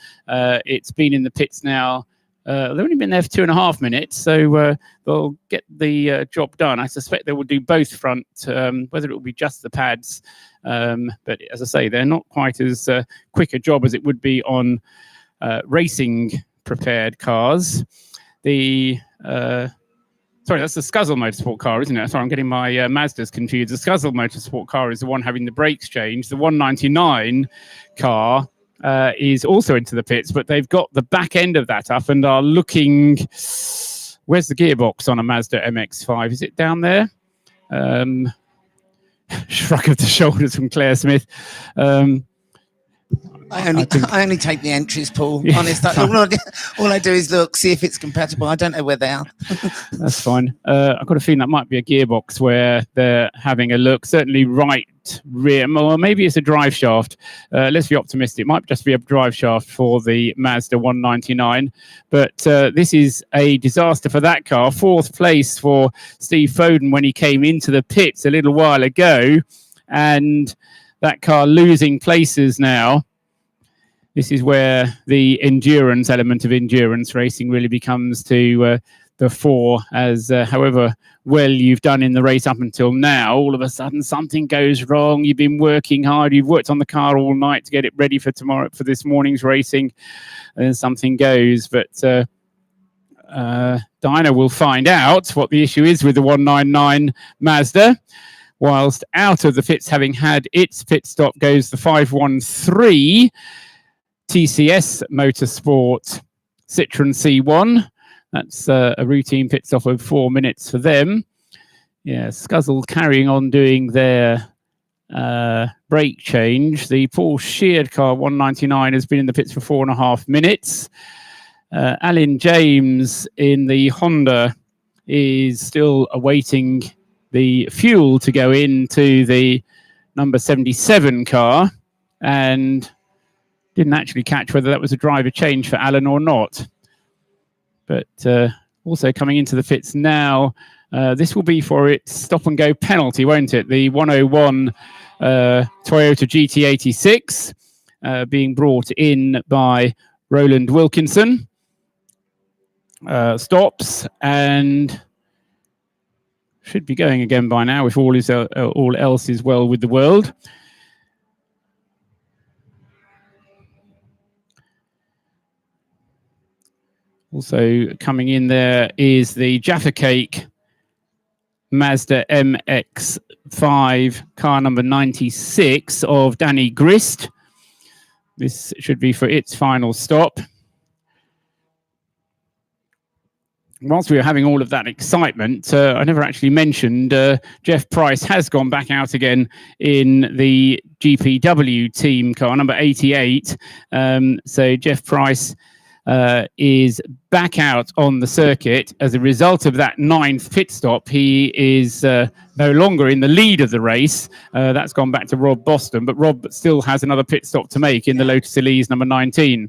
Speaker 2: It's been in the pits now. They've only been there for 2.5 minutes, so they'll get the job done. I suspect they will do both front, whether it will be just the pads. But as I say, they're not quite as quick a job as it would be on racing prepared cars. The sorry, that's the Scuzzle Motorsport car, isn't it? Sorry, I'm getting my Mazdas confused. The Scuzzle Motorsport car is the one having the brakes changed. The 199 car is also into the pits, but they've got the back end of that up and are looking. Where's the gearbox on a Mazda MX-5? Is it down there? Shrug of the shoulders from Claire Smith.
Speaker 9: I only take the entries, Paul.
Speaker 2: Yeah,
Speaker 9: Honest, all I do is look, see if it's compatible. I don't know where they are.
Speaker 2: That's fine. I've got a feeling that might be a gearbox where they're having a look. Certainly right rear, or maybe it's a drive shaft. Let's be optimistic. It might just be a drive shaft for the Mazda 199. But this is a disaster for that car. 4th place for Steve Foden when he came into the pits a little while ago. And that car losing places now. This is where the endurance element of endurance racing really becomes to the fore, as however well you've done in the race up until now, all of a sudden something goes wrong. You've been working hard. You've worked on the car all night to get it ready for tomorrow, for this morning's racing, and then something goes. But Dinah will find out what the issue is with the 199 Mazda. Whilst out of the pits, having had its pit stop, goes the 513 TCS Motorsport Citroen C1. That's a routine pit stop of 4 minutes for them. Yeah, Scuzzle carrying on doing their brake change. The Paul Sheard car 199 has been in the pits for 4.5 minutes. Alan James in the Honda is still awaiting the fuel to go into the number 77 car, and didn't actually catch whether that was a driver change for Alan or not. But also coming into the pits now, this will be for its stop and go penalty, won't it? The 101 Toyota GT86 being brought in by Roland Wilkinson. Stops and should be going again by now if all else is well with the world. Also coming in there is the Jaffa Cake Mazda MX-5 car number 96 of Danny Grist. This should be for its final stop. Whilst we were having all of that excitement, I never actually mentioned Jeff Price has gone back out again in the GPW team car, number 88. So Jeff Price is back out on the circuit. As a result of that 9th pit stop, he is no longer in the lead of the race. That's gone back to Rob Boston, but Rob still has another pit stop to make in the Lotus Elise number 19.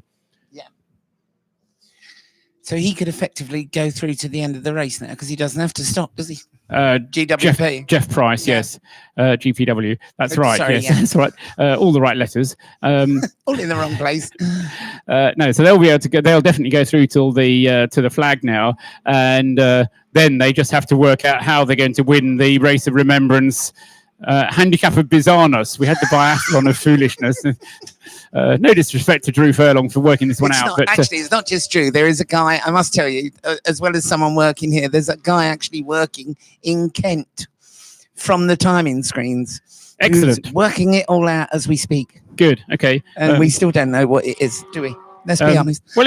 Speaker 9: So he could effectively go through to the end of the race now because he doesn't have to stop, does he? GWP.
Speaker 2: Jeff Price, yes. GPW. That's right.
Speaker 9: Sorry,
Speaker 2: yes,
Speaker 9: yeah.
Speaker 2: that's right. All the right letters.
Speaker 9: All in the wrong place.
Speaker 2: No, so they'll be able to go. They'll definitely go through till the to the flag now, and then they just have to work out how they're going to win the Race of Remembrance. Handicap of bizarreness. We had the biathlon of foolishness. No disrespect to Drew Furlong for working this one out. But
Speaker 9: actually, it's not just Drew. There is a guy, I must tell you, as well as someone working here, there's a guy actually working in Kent from the timing screens.
Speaker 2: Excellent.
Speaker 9: Working it all out as we speak.
Speaker 2: Good. Okay.
Speaker 9: And we still don't know what it is, do we? Let's be honest.
Speaker 2: Well,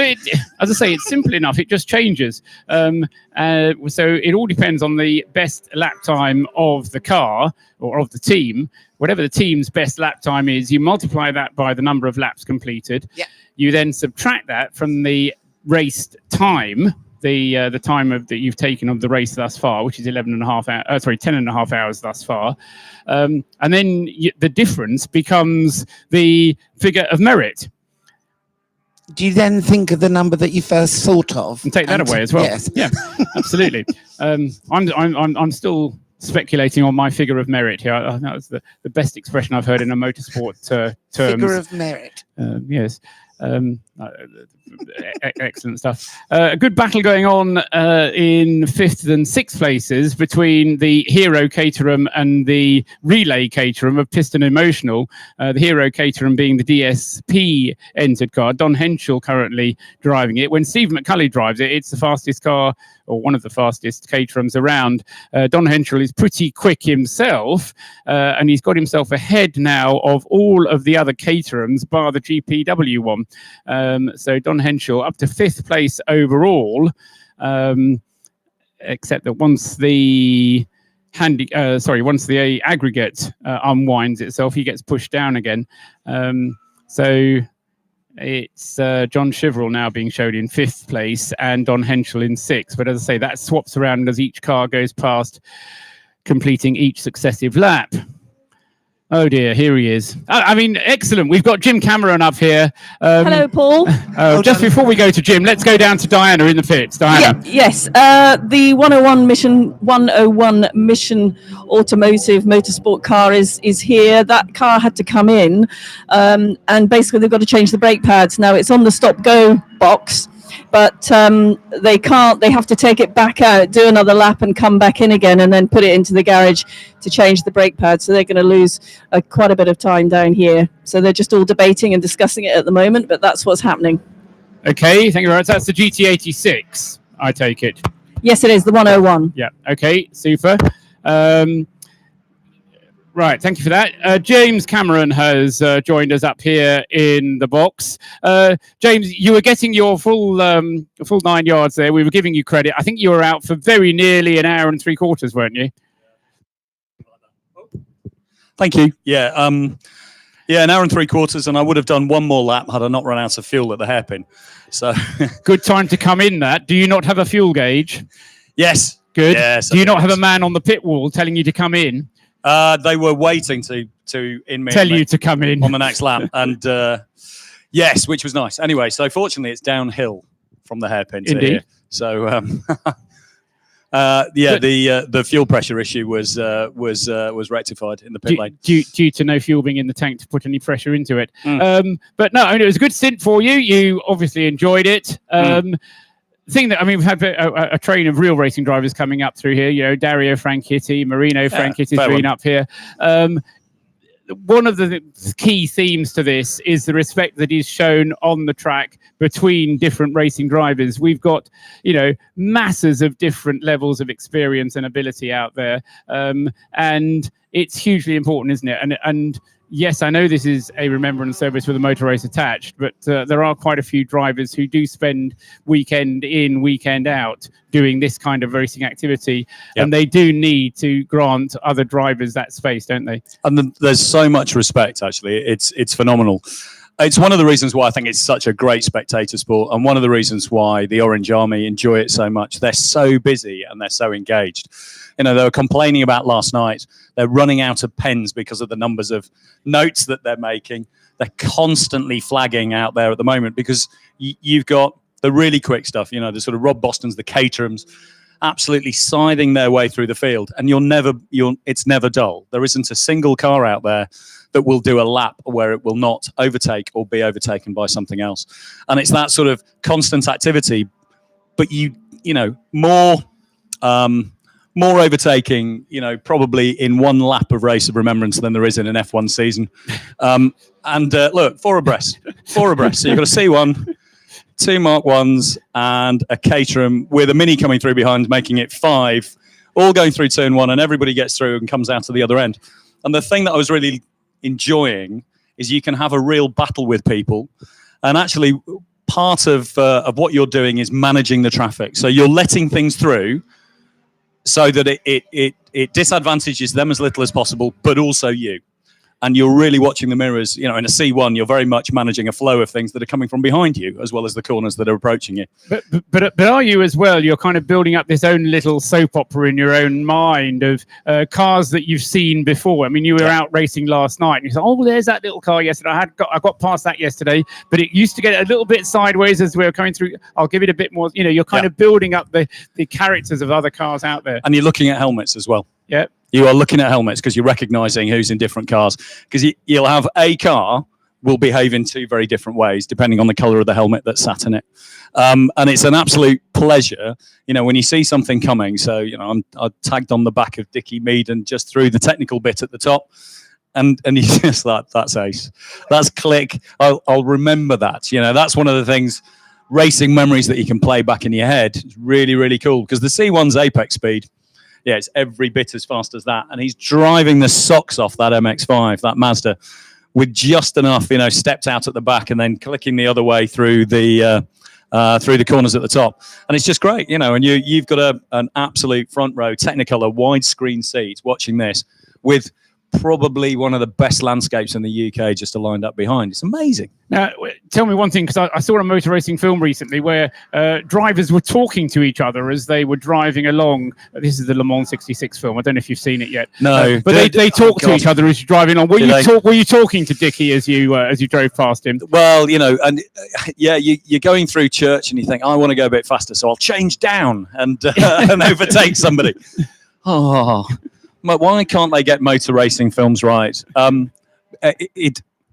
Speaker 2: as I say, it's simple enough. It just changes. So it all depends on the best lap time of the car or of the team. Whatever the team's best lap time is, you multiply that by the number of laps completed.
Speaker 9: Yeah.
Speaker 2: You then subtract that from the raced time, the time that you've taken of the race thus far, which is 10 and a half hours thus far. And then the difference becomes the figure of merit.
Speaker 9: Do you then think of the number that you first thought of
Speaker 2: and take that away as well?
Speaker 9: Yes.
Speaker 2: Yeah, absolutely. I'm still speculating on my figure of merit here. That was the best expression I've heard in a motorsport terms.
Speaker 9: Figure of merit.
Speaker 2: Yes. Excellent stuff. A good battle going on in 5th and 6th places between the Hero Caterham and the Relay Caterham of Piston Emotional. The Hero Caterham being the DSP entered car. Don Henschel currently driving it. When Steve McCulley drives it, it's the fastest car, or one of the fastest Caterhams around. Don Henschel is pretty quick himself, and he's got himself ahead now of all of the other Caterhams, bar the GPW one. So Don Henschel up to 5th place overall, except that once the aggregate unwinds itself, he gets pushed down again. So it's John Chiverell now being shown in 5th place and Don Henschel in 6th. But as I say, that swaps around as each car goes past, completing each successive lap. Oh dear, here he is. I mean, excellent. We've got Jim Cameron up here.
Speaker 3: Hello, Paul.
Speaker 2: Just before we go to Jim, let's go down to Diana in the pits. Diana.
Speaker 3: Yes. The 101 Mission Automotive Motorsport car is here. That car had to come in, and basically they've got to change the brake pads. Now it's on the stop-go box, but they can't. They have to take it back out, do another lap, and come back in again, and then put it into the garage to change the brake pad. So they're going to lose quite a bit of time down here. So they're just all debating and discussing it at the moment, but that's what's happening.
Speaker 2: Okay, thank you very much. That's the GT86, I take it.
Speaker 3: Yes, it is the 101.
Speaker 2: Yeah. Okay, super. Right, thank you for that. James Cameron has joined us up here in the box. James, you were getting your full 9 yards there. We were giving you credit. I think you were out for very nearly an hour and 3/4, weren't you?
Speaker 1: Thank you. Yeah, an hour and 3/4, and I would have done one more lap had I not run out of fuel at the hairpin. So
Speaker 2: good time to come in. That. Do you not have a fuel gauge?
Speaker 1: Yes.
Speaker 2: Good.
Speaker 1: Yes,
Speaker 2: Do you not have a man on the pit wall telling you to come in?
Speaker 1: They were waiting to
Speaker 2: tell you to come in
Speaker 1: on the next lap, and yes, which was nice. Anyway, so fortunately, it's downhill from the hairpin to
Speaker 2: Indeed.
Speaker 1: here. So the fuel pressure issue was rectified in the pit lane
Speaker 2: due to no fuel being in the tank to put any pressure into it. But no, it was a good stint for you. You obviously enjoyed it. Thing that, I mean, we've had a train of real racing drivers coming up through here. You know, Dario Franchitti, Marino Franchitti's been up here. One of the key themes to this is the respect that is shown on the track between different racing drivers. We've got, masses of different levels of experience and ability out there, and it's hugely important, isn't it? And yes, I know this is a remembrance service with a motor race attached, but there are quite a few drivers who do spend weekend in, weekend out doing this kind of racing activity, and they do need to grant other drivers that space, don't they?
Speaker 1: And there's so much respect, actually. It's phenomenal. It's one of the reasons why I think it's such a great spectator sport, and one of the reasons why the Orange Army enjoy it so much. They're so busy and they're so engaged. They were complaining about last night. They're running out of pens because of the numbers of notes that they're making. They're constantly flagging out there at the moment because you've got the really quick stuff, the sort of Rob Bostons, the Caterhams, absolutely scything their way through the field, and it's never dull. There isn't a single car out there that will do a lap where it will not overtake or be overtaken by something else. And it's that sort of constant activity, but more overtaking, probably in one lap of Race of Remembrance than there is in an F1 season. Look, four abreast. So you've got a C1, 2 Mark 1s, and a Caterham with a Mini coming through behind, making it 5, all going through turn 1, and everybody gets through and comes out to the other end. And the thing that I was really enjoying is you can have a real battle with people, and actually part of what you're doing is managing the traffic. So you're letting things through so that it disadvantages them as little as possible, but also you. and you're really watching the mirrors. You know, in a C1, you're very much managing a flow of things that are coming from behind you, as well as the corners that are approaching you.
Speaker 2: But are you as well? You're kind of building up this own little soap opera in your own mind of cars that you've seen before. I mean, you were out racing last night, and you said, "Oh, there's that little car yesterday. I got past that yesterday, but it used to get a little bit sideways as we were coming through. I'll give it a bit more." You know, you're kind of building up the characters of other cars out there.
Speaker 1: And you're looking at helmets as well.
Speaker 2: Yeah.
Speaker 1: You are looking at helmets because you're recognizing who's in different cars. Because you'll have a car will behave in two very different ways depending on the color of the helmet that's sat in it. And it's an absolute pleasure, you know, when you see something coming. So, you know, I tagged on the back of Dickie Mead and just threw the technical bit at the top. And you just like, that's ace. That's click. I'll remember that. You know, that's one of the things, racing memories that you can play back in your head. It's really, really cool because the C1's apex speed, yeah, it's every bit as fast as that. And he's driving the socks off that MX-5, that Mazda, with just enough, you know, stepped out at the back and then clicking the other way through the corners at the top. And it's just great, you know, and you've got an absolute front row Technicolor widescreen seat watching this with probably one of the best landscapes in the UK just lined up behind. It's amazing.
Speaker 2: Now, tell me one thing, because I saw a motor racing film recently where drivers were talking to each other as they were driving along. This is the Le Mans 66 film. I don't know if you've seen it yet.
Speaker 1: No.
Speaker 2: But they talk to each other as you're driving on. Were you talking to Dickie as you drove past him?
Speaker 1: Well, you know, and yeah, you're going through church and you think, I want to go a bit faster, so I'll change down and overtake somebody. Oh, why can't they get motor racing films right?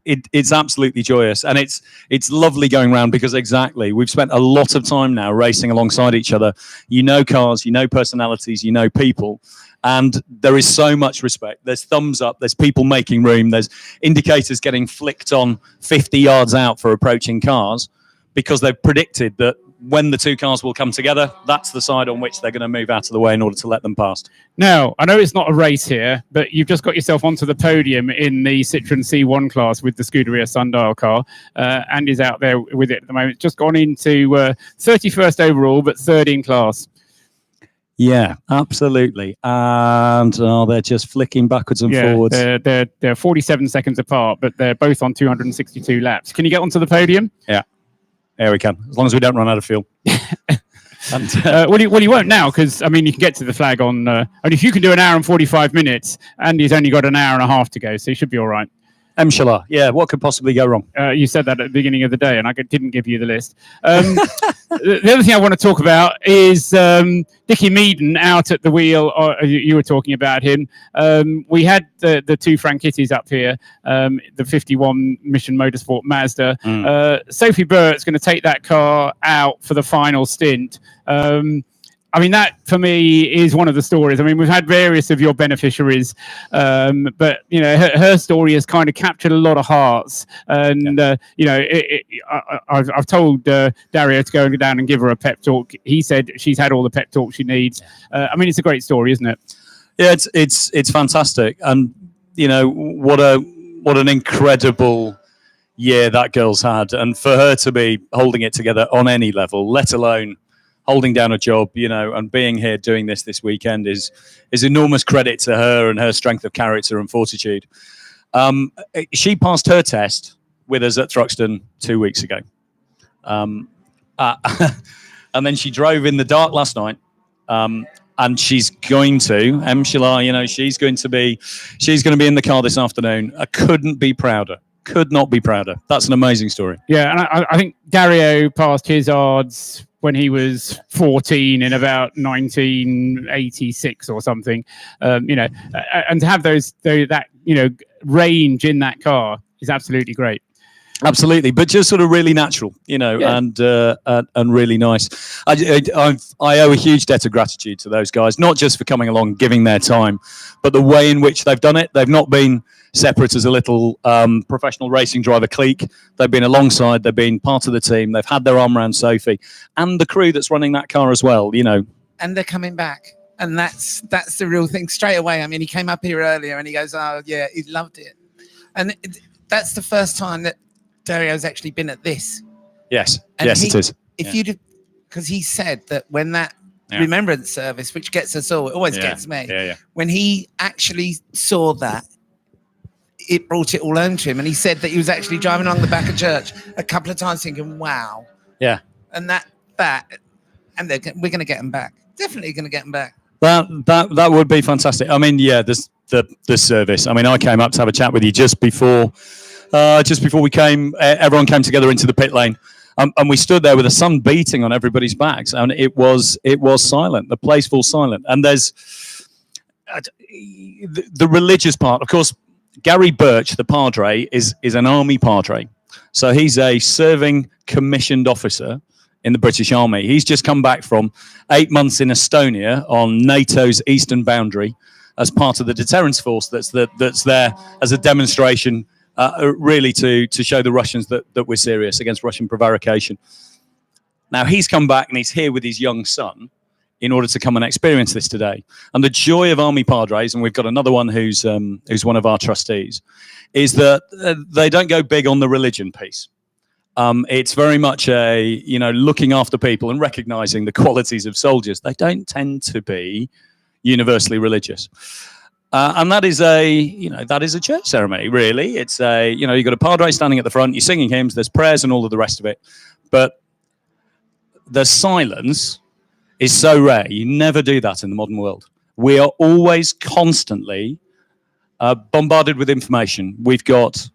Speaker 1: It's absolutely joyous, and it's lovely going around because exactly, we've spent a lot of time now racing alongside each other. You know cars, you know personalities, you know people, and there is so much respect. There's thumbs up, there's people making room, there's indicators getting flicked on 50 yards out for approaching cars because they've predicted that when the two cars will come together, that's the side on which they're going to move out of the way in order to let them past.
Speaker 2: Now, I know it's not a race here, but you've just got yourself onto the podium in the Citroen C1 class with the Scuderia Sundial car. Andy's out there with it at the moment. Just gone into 31st overall, but third in class.
Speaker 1: Yeah, absolutely. And they're just flicking backwards and forwards.
Speaker 2: They're 47 seconds apart, but they're both on 262 laps. Can you get onto the podium?
Speaker 1: Yeah. There we can, as long as we don't run out of fuel.
Speaker 2: And, well, you won't now, because I mean you can get to the flag on. And if you can do an hour and 45 minutes, Andy's only got an hour and a half to go, so he should be all right.
Speaker 1: Inshallah. Yeah. What could possibly go wrong?
Speaker 2: You said that at the beginning of the day, and I didn't give you the list. The other thing I want to talk about is Dickie Meaden out at the wheel. You were talking about him. We had the two Frankittis up here, the 51 Mission Motorsport Mazda. Sophie Burrett's going to take that car out for the final stint. I mean, that for me is one of the stories. I mean, we've had various of your beneficiaries, but you know, her story has kind of captured a lot of hearts. And you know, I've told Dario to go down and give her a pep talk. He said she's had all the pep talk she needs. I mean, it's a great story, isn't it?
Speaker 1: Yeah, it's fantastic, and you know what an incredible year that girl's had, and for her to be holding it together on any level, let alone holding down a job, you know, and being here doing this weekend is enormous credit to her and her strength of character and fortitude. She passed her test with us at Thruxton 2 weeks ago. And then she drove in the dark last night. And she's going to, Emshila, you know, she's going to be in the car this afternoon. I couldn't be prouder. Could not be prouder. That's an amazing story.
Speaker 2: Yeah, and I think Dario passed his odds when he was 14 in about 1986 or something, you know, and to have that you know range in that car is absolutely great.
Speaker 1: Absolutely, but just sort of really natural, you know, and really nice. I owe a huge debt of gratitude to those guys, not just for coming along, giving their time, but the way in which they've done it. They've not been separate as a little professional racing driver clique. They've been alongside. They've been part of the team. They've had their arm around Sophie and the crew that's running that car as well. You know,
Speaker 9: and they're coming back, and that's the real thing straight away. I mean, he came up here earlier and he goes, "Oh yeah, he loved it," and that's the first time that Dario's actually been at this.
Speaker 1: Yes,
Speaker 9: and
Speaker 1: yes, it is.
Speaker 9: If you'd, because he said that when that remembrance service, which gets us all, it always gets me.
Speaker 1: Yeah.
Speaker 9: When he actually saw that, it brought it all home to him. And he said that he was actually driving along the back of church a couple of times thinking, wow.
Speaker 1: Yeah.
Speaker 9: And and we're going to get them back. Definitely going to get them back.
Speaker 1: That would be fantastic. I mean, yeah, the service. I mean, I came up to have a chat with you just before we came. Everyone came together into the pit lane, and we stood there with the sun beating on everybody's backs, and it was silent. The place falls silent, and there's the religious part. Of course, Gary Birch, the Padre, is an army Padre, so he's a serving commissioned officer in the British Army. He's just come back from 8 months in Estonia on NATO's eastern boundary as part of the deterrence force that's there as a demonstration, really to show the Russians that we're serious against Russian prevarication. Now, he's come back and he's here with his young son in order to come and experience this today. And the joy of Army Padres, and we've got another one who's one of our trustees, is that they don't go big on the religion piece. It's very much looking after people and recognizing the qualities of soldiers. They don't tend to be universally religious. And that is a church ceremony, really. It's you've got a Padre standing at the front, you're singing hymns, there's prayers and all of the rest of it. But the silence is so rare. You never do that in the modern world. We are always constantly bombarded with information. We've got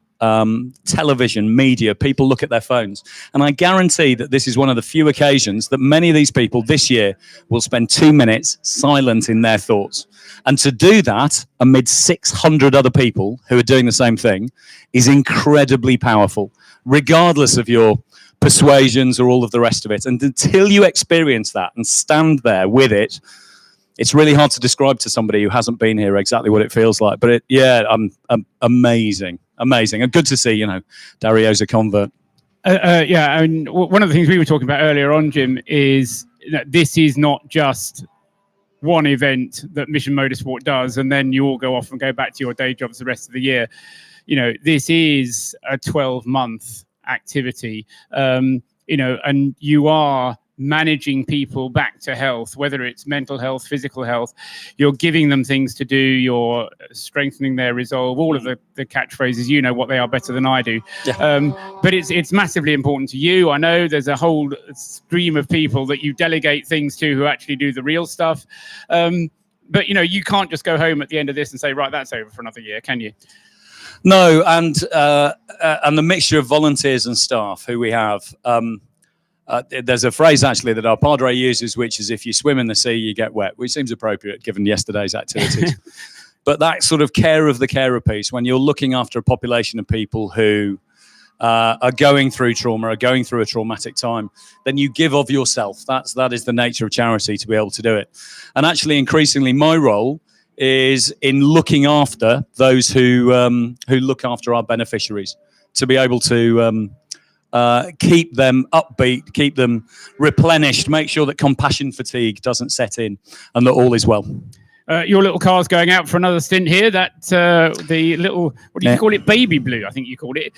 Speaker 1: television, media, people look at their phones. And I guarantee that this is one of the few occasions that many of these people this year will spend 2 minutes silent in their thoughts. And to do that amid 600 other people who are doing the same thing is incredibly powerful, regardless of your persuasions or all of the rest of it. And until you experience that and stand there with it, it's really hard to describe to somebody who hasn't been here exactly what it feels like. But amazing, and good to see. Dario's a convert.
Speaker 2: Yeah, and one of the things we were talking about earlier on, Jim, is that this is not just one event that Mission Motorsport does, and then you all go off and go back to your day jobs the rest of the year. This is a 12-month activity. And you are managing people back to health, whether it's mental health, physical health. You're giving them things to do, you're strengthening their resolve, all of the catchphrases, what they are better than I do. Yeah. But it's massively important to you. I know there's a whole stream of people that you delegate things to who actually do the real stuff. But you can't just go home at the end of this and say, right, that's over for another year, can you?
Speaker 1: No, and the mixture of volunteers and staff who we have, there's a phrase actually that our Padre uses, which is if you swim in the sea, you get wet, which seems appropriate given yesterday's activities. But that sort of care of the carer piece, when you're looking after a population of people who are going through trauma, are going through a traumatic time, then you give of yourself. That is the nature of charity, to be able to do it. And actually, increasingly, my role is in looking after those who look after our beneficiaries, to be able to keep them upbeat, keep them replenished, make sure that compassion fatigue doesn't set in and that all is well.
Speaker 2: Your little car's going out for another stint here. That the little, what do you call it? Baby blue, I think you called it.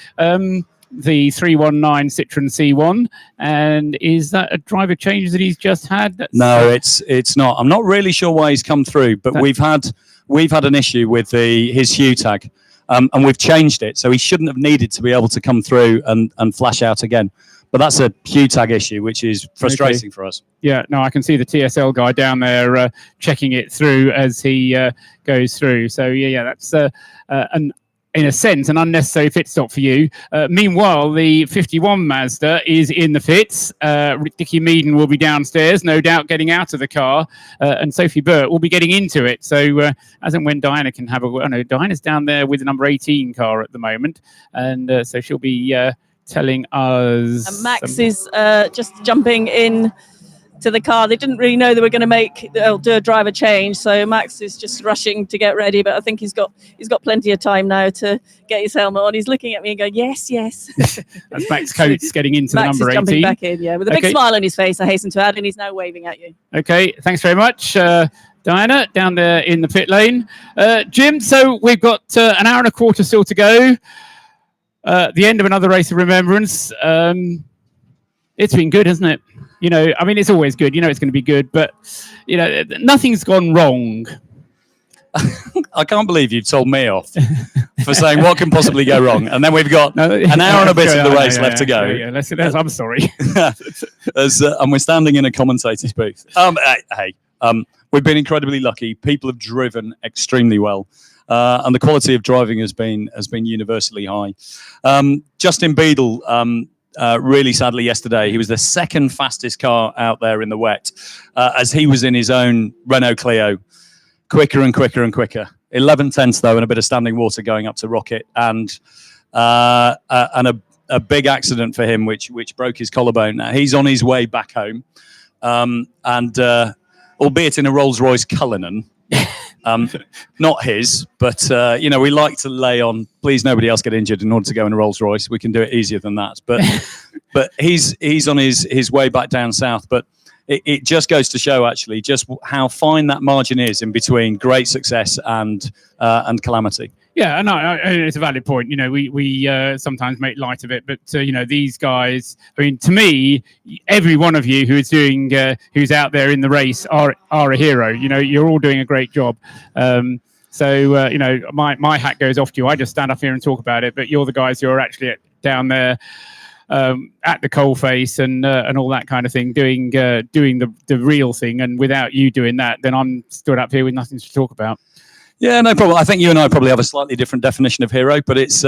Speaker 2: The 319 Citroen C1. And is that a driver change that he's just had?
Speaker 1: No, it's not. I'm not really sure why he's come through, but we've had an issue with his hue tag. And we've changed it, so he shouldn't have needed to be able to come through and flash out again. But that's a hue tag issue, which is frustrating for us.
Speaker 2: Yeah, no, I can see the TSL guy down there checking it through as he goes through. So, yeah, that's in a sense, an unnecessary pit stop for you. Meanwhile, the 51 Mazda is in the pits. Dickie Meaden will be downstairs, no doubt getting out of the car, and Sophie Burt will be getting into it. So as and when Diana can have Diana's down there with the number 18 car at the moment, and so she'll be telling us.
Speaker 3: And Max is just jumping in to the car. They didn't really know they were going to do a driver change, so Max is just rushing to get ready, but I think he's got plenty of time now to get his helmet on. He's looking at me and going, yes.
Speaker 2: That's Max Coates getting into
Speaker 3: Max
Speaker 2: the number 18.
Speaker 3: Max is jumping back in, yeah, with a big smile on his face, I hasten to add, and he's now waving at you.
Speaker 2: Okay, thanks very much, Diana, down there in the pit lane. Jim, so we've got an hour and a quarter still to go. The end of another Race of Remembrance. It's been good, hasn't it? It's always good. It's going to be good, but, nothing's gone wrong.
Speaker 1: I can't believe you told me off for saying what can possibly go wrong, and then we've got an hour and a bit of the race left to go.
Speaker 2: Yeah, I'm sorry.
Speaker 1: And we're standing in a commentator's booth. We've been incredibly lucky. People have driven extremely well, and the quality of driving has been universally high. Justin Beadle, really sadly yesterday, he was the second fastest car out there in the wet, as he was in his own Renault Clio. Quicker and quicker and quicker. 11/10 though, and a bit of standing water going up to Rocket, and a big accident for him, which broke his collarbone. Now he's on his way back home, and albeit in a Rolls-Royce Cullinan, not his, but we like to lay on. Please, nobody else get injured in order to go in a Rolls-Royce. We can do it easier than that, but he's on his way back down south, but. It just goes to show, actually, just how fine that margin is in between great success and calamity.
Speaker 2: Yeah, no, it's a valid point. We sometimes make light of it, but these guys. I mean, to me, every one of you who's who's out there in the race are a hero. You're all doing a great job. So my hat goes off to you. I just stand up here and talk about it, but you're the guys who are actually down there. At the coalface and all that kind of thing, doing the real thing, and without you doing that, then I'm stood up here with nothing to talk about.
Speaker 1: Yeah, no problem. I think you and I probably have a slightly different definition of hero, but it's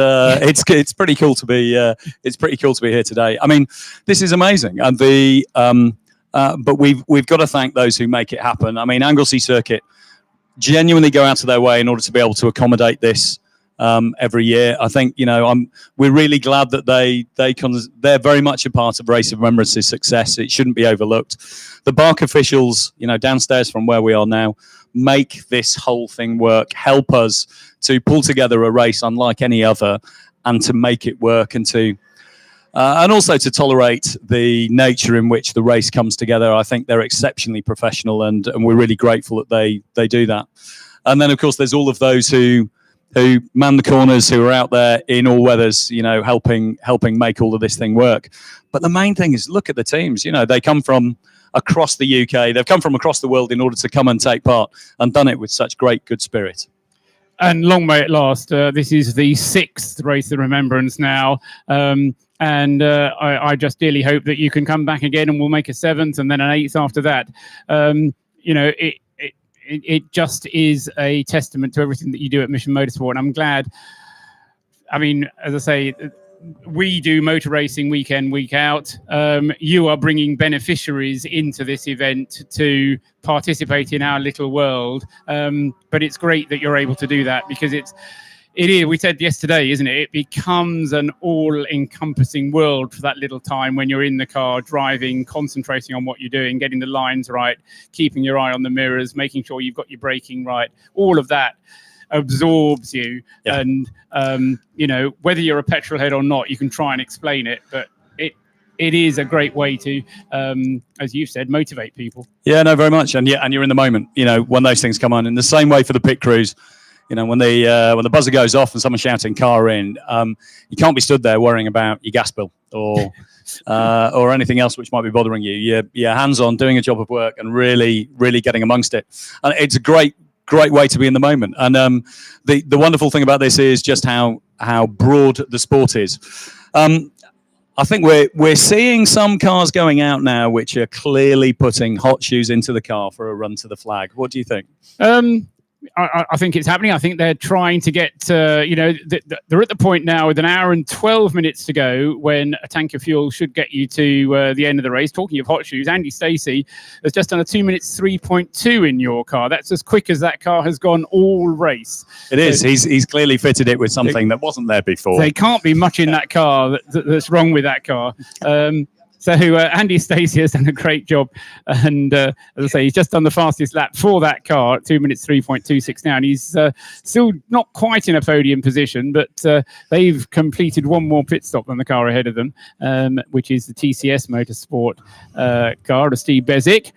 Speaker 1: pretty cool to be here today. I mean, this is amazing, and but we've got to thank those who make it happen. I mean, Anglesey Circuit genuinely go out of their way in order to be able to accommodate this. Every year, I think we're really glad that they're very much a part of Race of Remembrance's success. It shouldn't be overlooked. The Bark officials, downstairs from where we are now, make this whole thing work. Help us to pull together a race unlike any other, and to make it work, and also to tolerate the nature in which the race comes together. I think they're exceptionally professional, and we're really grateful that they do that. And then, of course, there's all of those who man the corners, who are out there in all weathers, helping make all of this thing work. But the main thing is, look at the teams. They come from across the UK, they've come from across the world in order to come and take part, and done it with such great good spirit.
Speaker 2: And long may it last. This is the 6th Race of Remembrance now. And I just dearly hope that you can come back again, and we'll make a 7th and then an 8th after that. It just is a testament to everything that you do at Mission Motorsport. And I'm glad, I mean, as I say, we do motor racing week in, week out. You are bringing beneficiaries into this event to participate in our little world. But it's great that you're able to do that, because it is, we said yesterday, isn't it? It becomes an all-encompassing world for that little time when you're in the car, driving, concentrating on what you're doing, getting the lines right, keeping your eye on the mirrors, making sure you've got your braking right. All of that absorbs you. Yeah. And, whether you're a petrol head or not, you can try and explain it, but it is a great way to, as you've said, motivate people.
Speaker 1: Yeah, no, very much. And you're in the moment, when those things come on. In the same way for the pit crews, when the buzzer goes off and someone's shouting "car in," you can't be stood there worrying about your gas bill or anything else which might be bothering you. You're hands-on, doing a job of work, and really, really getting amongst it. And it's a great way to be in the moment. And the wonderful thing about this is just how broad the sport is. I think we're seeing some cars going out now which are clearly putting hot shoes into the car for a run to the flag. What do you think?
Speaker 2: I think it's happening. I think they're trying to get, they're at the point now with an hour and 12 minutes to go when a tank of fuel should get you to the end of the race. Talking of hot shoes, Andy Stacey has just done a 2 minutes 3.2 in your car. That's as quick as that car has gone all race.
Speaker 1: It is. He's clearly fitted it with something that wasn't there before.
Speaker 2: There can't be much in that car that's wrong with that car. So Andy Stacey has done a great job, and as I say, he's just done the fastest lap for that car at 2 minutes 3.26 now, and he's still not quite in a podium position, but they've completed one more pit stop than the car ahead of them, which is the TCS Motorsport car of Steve Bezic,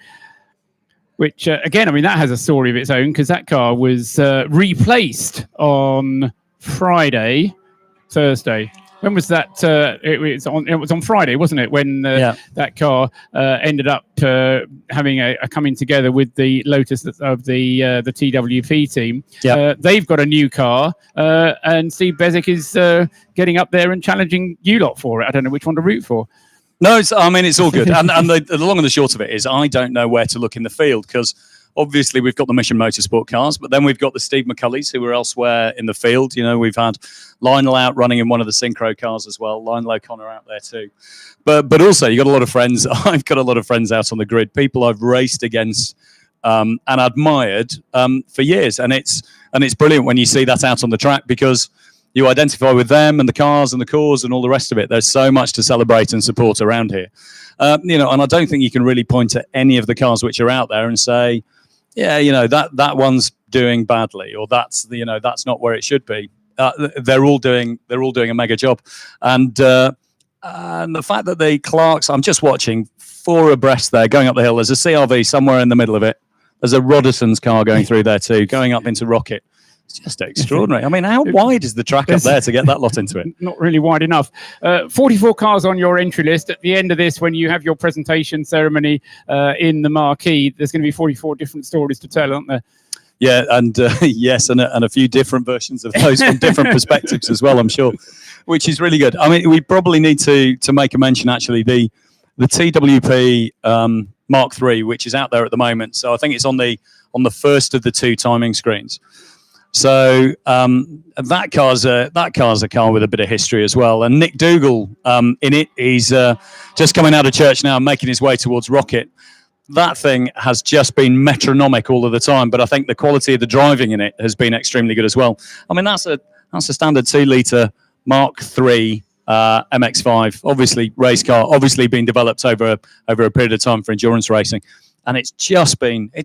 Speaker 2: which again, I mean, that has a story of its own, because that car was replaced on Thursday. When was that? It was on Friday, wasn't it? When that car ended up having a coming together with the Lotus of the TWP team. They've got a new car, and Steve Bezic is getting up there and challenging you lot for it. I don't know which one to root for.
Speaker 1: No, it's all good. and the long and the short of it is, I don't know where to look in the field, because obviously we've got the Mission Motorsport cars, but then we've got the Steve McCulleys who are elsewhere in the field. You know, we've had Lionel out running in one of the Synchro cars as well. Lionel O'Connor out there too. But also you got a lot of friends. I've got a lot of friends out on the grid, people I've raced against and admired for years. And it's brilliant when you see that out on the track, because you identify with them and the cars and the cause and all the rest of it. There's so much to celebrate and support around here. You know, and I don't think you can really point to any of the cars which are out there and say, yeah, you know, that one's doing badly, or that's not where it should be. They're all doing a mega job, and the fact that the Clarks, I'm just watching 4 abreast there going up the hill. There's a CRV somewhere in the middle of it. There's a Roderson's car going through there too, going up into Rocket. It's just extraordinary. I mean, how wide is the track up there to get that lot into it?
Speaker 2: Not really wide enough. 44 cars on your entry list. At the end of this, when you have your presentation ceremony in the marquee, there's going to be 44 different stories to tell, aren't there?
Speaker 1: Yeah, and yes, and a few different versions of those from different perspectives as well, I'm sure, which is really good. I mean, we probably need to make a mention, actually, the TWP Mark III, which is out there at the moment. So I think it's on the first of the 2 timing screens. So that car's a car with a bit of history as well. And Nick Dougal in it, he's just coming out of church now and making his way towards Rocket. That thing has just been metronomic all of the time, but I think the quality of the driving in it has been extremely good as well. I mean, that's a standard 2-litre Mark III MX-5, obviously race car, obviously being developed over a period of time for endurance racing. And it's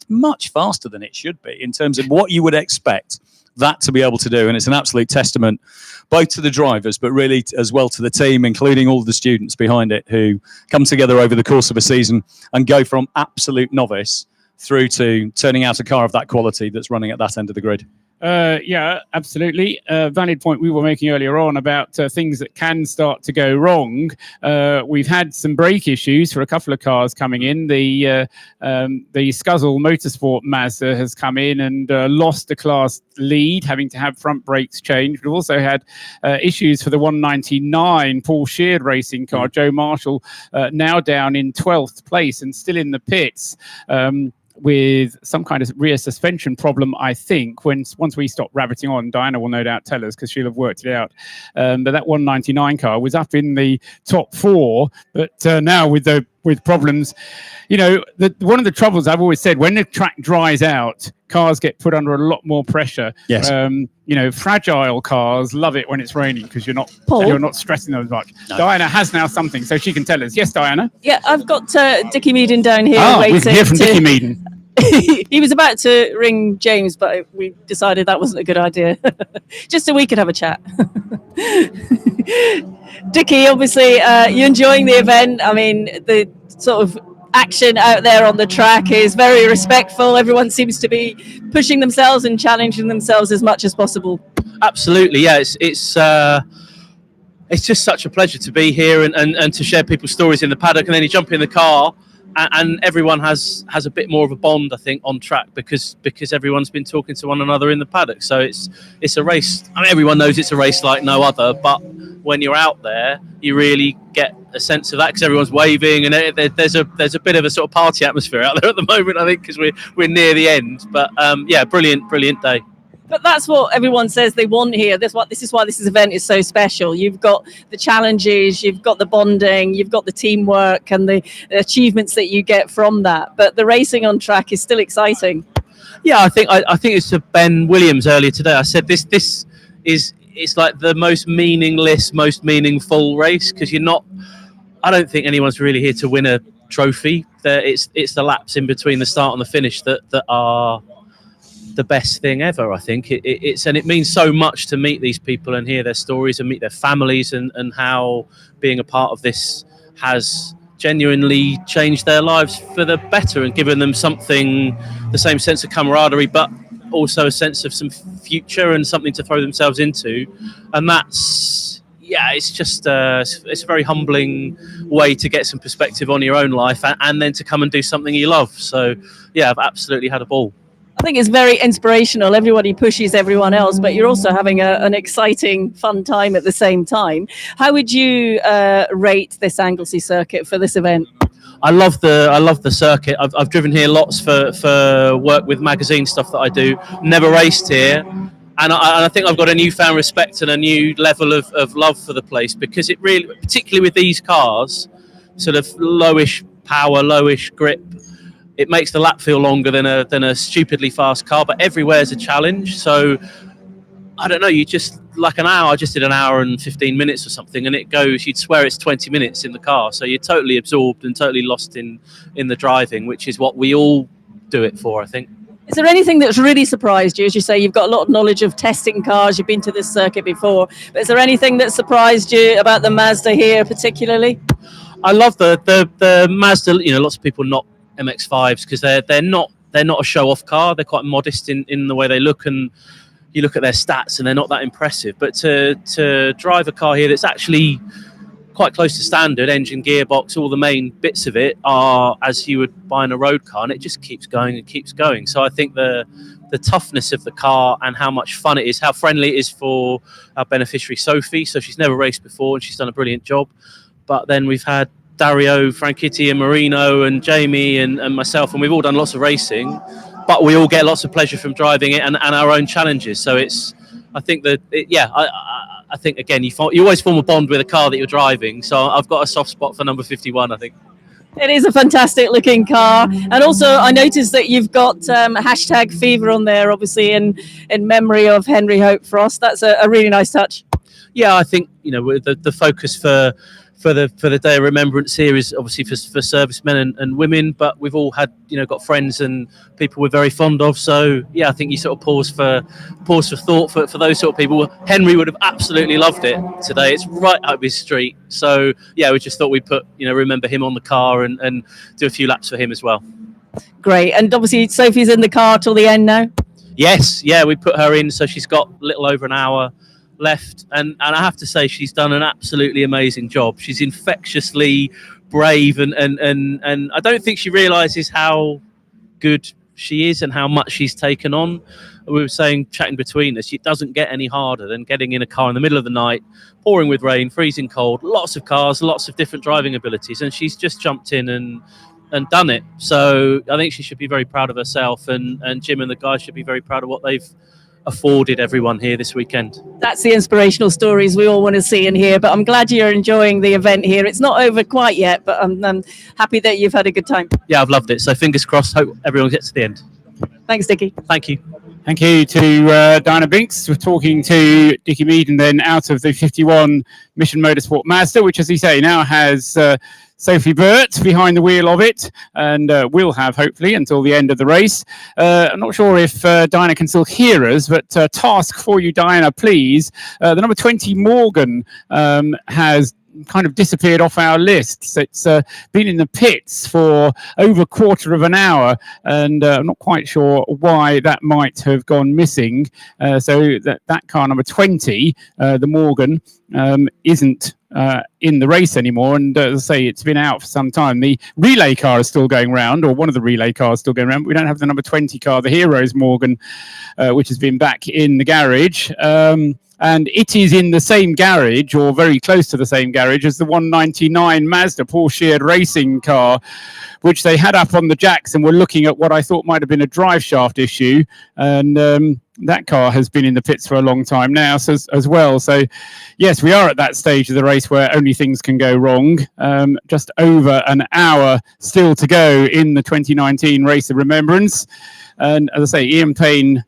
Speaker 1: much faster than it should be in terms of what you would expect that to be able to do. And it's an absolute testament both to the drivers, but really as well to the team, including all the students behind it who come together over the course of a season and go from absolute novice through to turning out a car of that quality that's running at that end of the grid.
Speaker 2: Yeah, absolutely. Valid point we were making earlier on about things that can start to go wrong. We've had some brake issues for a couple of cars coming in. The Scuzzle Motorsport Mazda has come in and lost the class lead, having to have front brakes changed. We've also had issues for the 199 Paul Sheard racing car. Joe Marshall now down in 12th place and still in the pits. With some kind of rear suspension problem, I think. Once we stop rabbiting on, Diana will no doubt tell us because she'll have worked it out. But that 199 car was up in the top 4, but now with problems, you know, one of the troubles I've always said, when the track dries out, cars get put under a lot more pressure.
Speaker 1: Yes.
Speaker 2: You know, fragile cars love it when it's raining because you're not stressing them as much.
Speaker 3: No.
Speaker 2: Diana has now something, so she can tell us. Yes, Diana.
Speaker 3: Yeah, I've got Dickie Meaden down here waiting.
Speaker 2: We can hear from Dickie Meaden.
Speaker 3: He was about to ring James, but we decided that wasn't a good idea. Just so we could have a chat. Dickie, obviously, you're enjoying the event. I mean, the sort of action out there on the track is very respectful. Everyone seems to be pushing themselves and challenging themselves as much as possible.
Speaker 11: Absolutely, yeah. It's just such a pleasure to be here and to share people's stories in the paddock, and then you jump in the car and everyone has a bit more of a bond, I think, on track because everyone's been talking to one another in the paddock. So it's a race. I mean, everyone knows it's a race like no other, but when you're out there, you really get a sense of that because everyone's waving and there's a bit of a sort of party atmosphere out there at the moment, I think, because we're near the end. But yeah, brilliant day.
Speaker 3: But that's what everyone says they want here. This is why this event is so special. You've got the challenges, you've got the bonding, you've got the teamwork and the achievements that you get from that. But the racing on track is still exciting.
Speaker 11: Yeah, I think it's to Ben Williams earlier today. I said this is it's like the most meaningless, most meaningful race because you're not. I don't think anyone's really here to win a trophy. It's the laps in between the start and the finish that are the best thing ever. I think it means so much to meet these people and hear their stories and meet their families and how being a part of this has genuinely changed their lives for the better and given them something, the same sense of camaraderie, but also a sense of some future and something to throw themselves into. And that's yeah, it's just it's a very humbling way to get some perspective on your own life and then to come and do something you love. So yeah, I've absolutely had a ball.
Speaker 3: I think it's very inspirational. Everybody pushes everyone else, but you're also having an exciting, fun time at the same time. How would you rate this Anglesey circuit for this event?
Speaker 11: I love the circuit. I've driven here lots for work with magazine stuff that I do. Never raced here, and I think I've got a newfound respect and a new level of love for the place, because it really, particularly with these cars, sort of lowish power, lowish grip, it makes the lap feel longer than a stupidly fast car, but everywhere's a challenge. So I don't know, you just, like an hour, I just did an hour and 15 minutes or something, and it goes, you'd swear it's 20 minutes in the car. So you're totally absorbed and totally lost in the driving, which is what we all do it for, I think.
Speaker 3: Is there anything that's really surprised you? As you say, you've got a lot of knowledge of testing cars, you've been to this circuit before, but is there anything that surprised you about the Mazda here particularly?
Speaker 11: I love the Mazda, you know, lots of people not MX-5s because they're not a show-off car. They're quite modest in the way they look, and you look at their stats and they're not that impressive. But to drive a car here that's actually quite close to standard, engine, gearbox, all the main bits of it are as you would buy in a road car, and it just keeps going and keeps going. So I think the toughness of the car and how much fun it is, how friendly it is for our beneficiary Sophie. So she's never raced before and she's done a brilliant job. But then we've had Dario, Franchitti and Marino and Jamie and myself, and we've all done lots of racing, but we all get lots of pleasure from driving it and our own challenges. So it's, I think that, I think, again, you always form a bond with a car that you're driving. So I've got a soft spot for number 51, I think.
Speaker 3: It is a fantastic looking car. And also I noticed that you've got hashtag Fever on there, obviously in memory of Henry Hope Frost. That's a really nice touch.
Speaker 11: Yeah, I think, you know, the focus for the Day of Remembrance here is obviously for servicemen and women, but we've all had, you know, got friends and people we're very fond of. So yeah, I think you sort of pause for thought for those sort of people. Henry would have absolutely loved it today. It's right up his street. So yeah, we just thought we'd remember him on the car and do a few laps for him as well.
Speaker 3: Great. And obviously Sophie's in the car till the end now.
Speaker 11: Yes, yeah, we put her in, so she's got a little over an hour left, and I have to say she's done an absolutely amazing job. She's infectiously brave, and I don't think she realizes how good she is and how much she's taken on. We were chatting between us, it doesn't get any harder than getting in a car in the middle of the night, pouring with rain, freezing cold, lots of cars, lots of different driving abilities, and she's just jumped in and done it. So I think she should be very proud of herself, and Jim and the guys should be very proud of what they've afforded everyone here this weekend.
Speaker 3: That's the inspirational stories we all want to see and hear, but I'm glad you're enjoying the event here. It's not over quite yet, but I'm happy that you've had a good time.
Speaker 11: Yeah, I've loved it. So fingers crossed, hope everyone gets to the end.
Speaker 3: Thanks, Dickie.
Speaker 11: Thank you.
Speaker 2: Thank you to Diana Binks. We're talking to Dickie Mead, and then out of the 51 Mission Motorsport Mazda, which, as you say, now has Sophie Burt behind the wheel of it, and will have, hopefully, until the end of the race. I'm not sure if Diana can still hear us, but task for you, Diana, please. The number 20 Morgan has kind of disappeared off our lists. It's been in the pits for over a quarter of an hour, and I'm not quite sure why that might have gone missing. So that car number 20, the Morgan, isn't in the race anymore, and as I say, it's been out for some time. The relay car is still going round, or one of the relay cars still going around. We don't have the number 20 car, the Heroes Morgan, which has been back in the garage. And it is in the same garage, or very close to the same garage, as the 199 Mazda Porsche racing car, which they had up on the jacks and were looking at what I thought might have been a drive shaft issue. And that car has been in the pits for a long time now as well. So, yes, we are at that stage of the race where only things can go wrong. Just over an hour still to go in the 2019 Race of Remembrance. And as I say, Ian Payne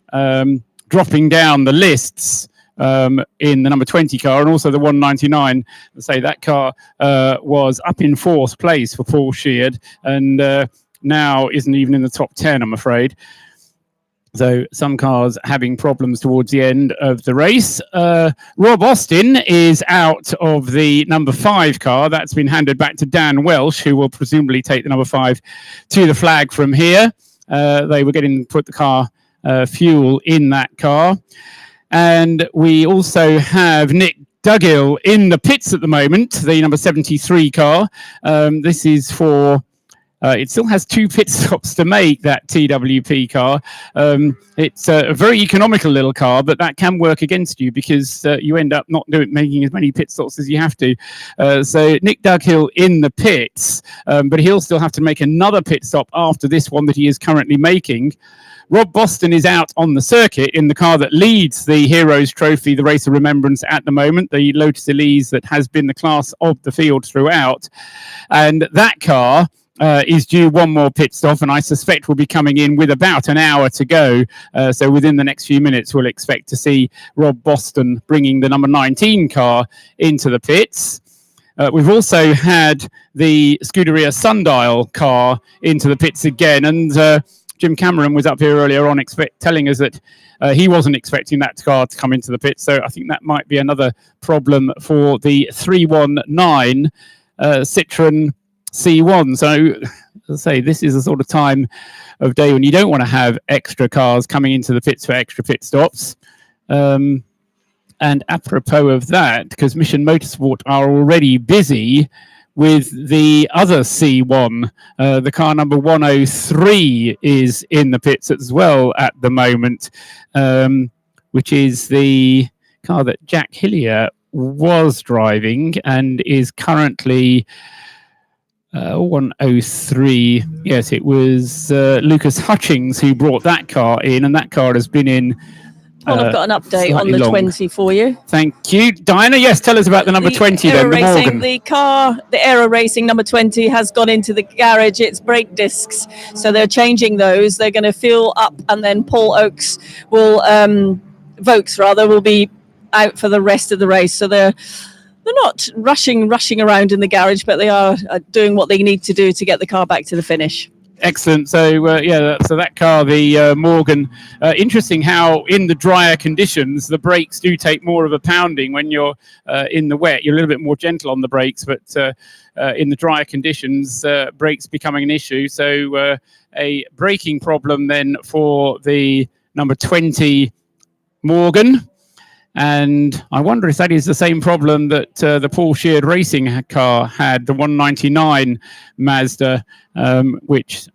Speaker 2: dropping down the lists in the number 20 car, and also the 199. Say that car was up in fourth place for Paul Sheard, and now isn't even in the top 10, I'm afraid. So some cars having problems towards the end of the race. Rob Austin is out of the number 5 car. That's been handed back to Dan Welsh, who will presumably take the number 5 to the flag from here. They were put the car fuel in that car. And we also have Nick Duggill in the pits at the moment, the number 73 car. This is for... it still has 2 pit stops to make, that TWP car. It's a very economical little car, but that can work against you because you end up not making as many pit stops as you have to. So Nick Dughill in the pits, but he'll still have to make another pit stop after this one that he is currently making. Rob Boston is out on the circuit in the car that leads the Heroes Trophy, the Race of Remembrance at the moment, the Lotus Elise that has been the class of the field throughout. And that car is due one more pit stop, and I suspect will be coming in with about an hour to go. So within the next few minutes, we'll expect to see Rob Boston bringing the number 19 car into the pits. We've also had the Scuderia Sundial car into the pits again, and Jim Cameron was up here earlier on telling us that he wasn't expecting that car to come into the pits, so I think that might be another problem for the 319 Citroen C1. So, as I say, this is the sort of time of day when you don't want to have extra cars coming into the pits for extra pit stops. And apropos of that, because Mission Motorsport are already busy with the other C1, the car number 103 is in the pits as well at the moment, which is the car that Jack Hillier was driving and is currently 103. Yes, it was Lucas Hutchings who brought that car in, and that car has been in.
Speaker 3: Well, I've got an update on the 20 for you.
Speaker 2: Thank you. Diana, yes, tell us about the number 20 then, the Morgan.
Speaker 3: The Aero Racing number 20 has gone into the garage. It's brake discs, so they're changing those. They're going to fuel up, and then Paul Vokes will be out for the rest of the race. So they're not rushing around in the garage, but they are doing what they need to do to get the car back to the finish.
Speaker 2: Excellent. So so that car, the Morgan, interesting how in the drier conditions the brakes do take more of a pounding when you're in the wet. You're a little bit more gentle on the brakes, but in the drier conditions, brakes becoming an issue. So a braking problem then for the number 20 Morgan. And I wonder if that is the same problem that the Paul Sheard Racing car had, the 199 Mazda, which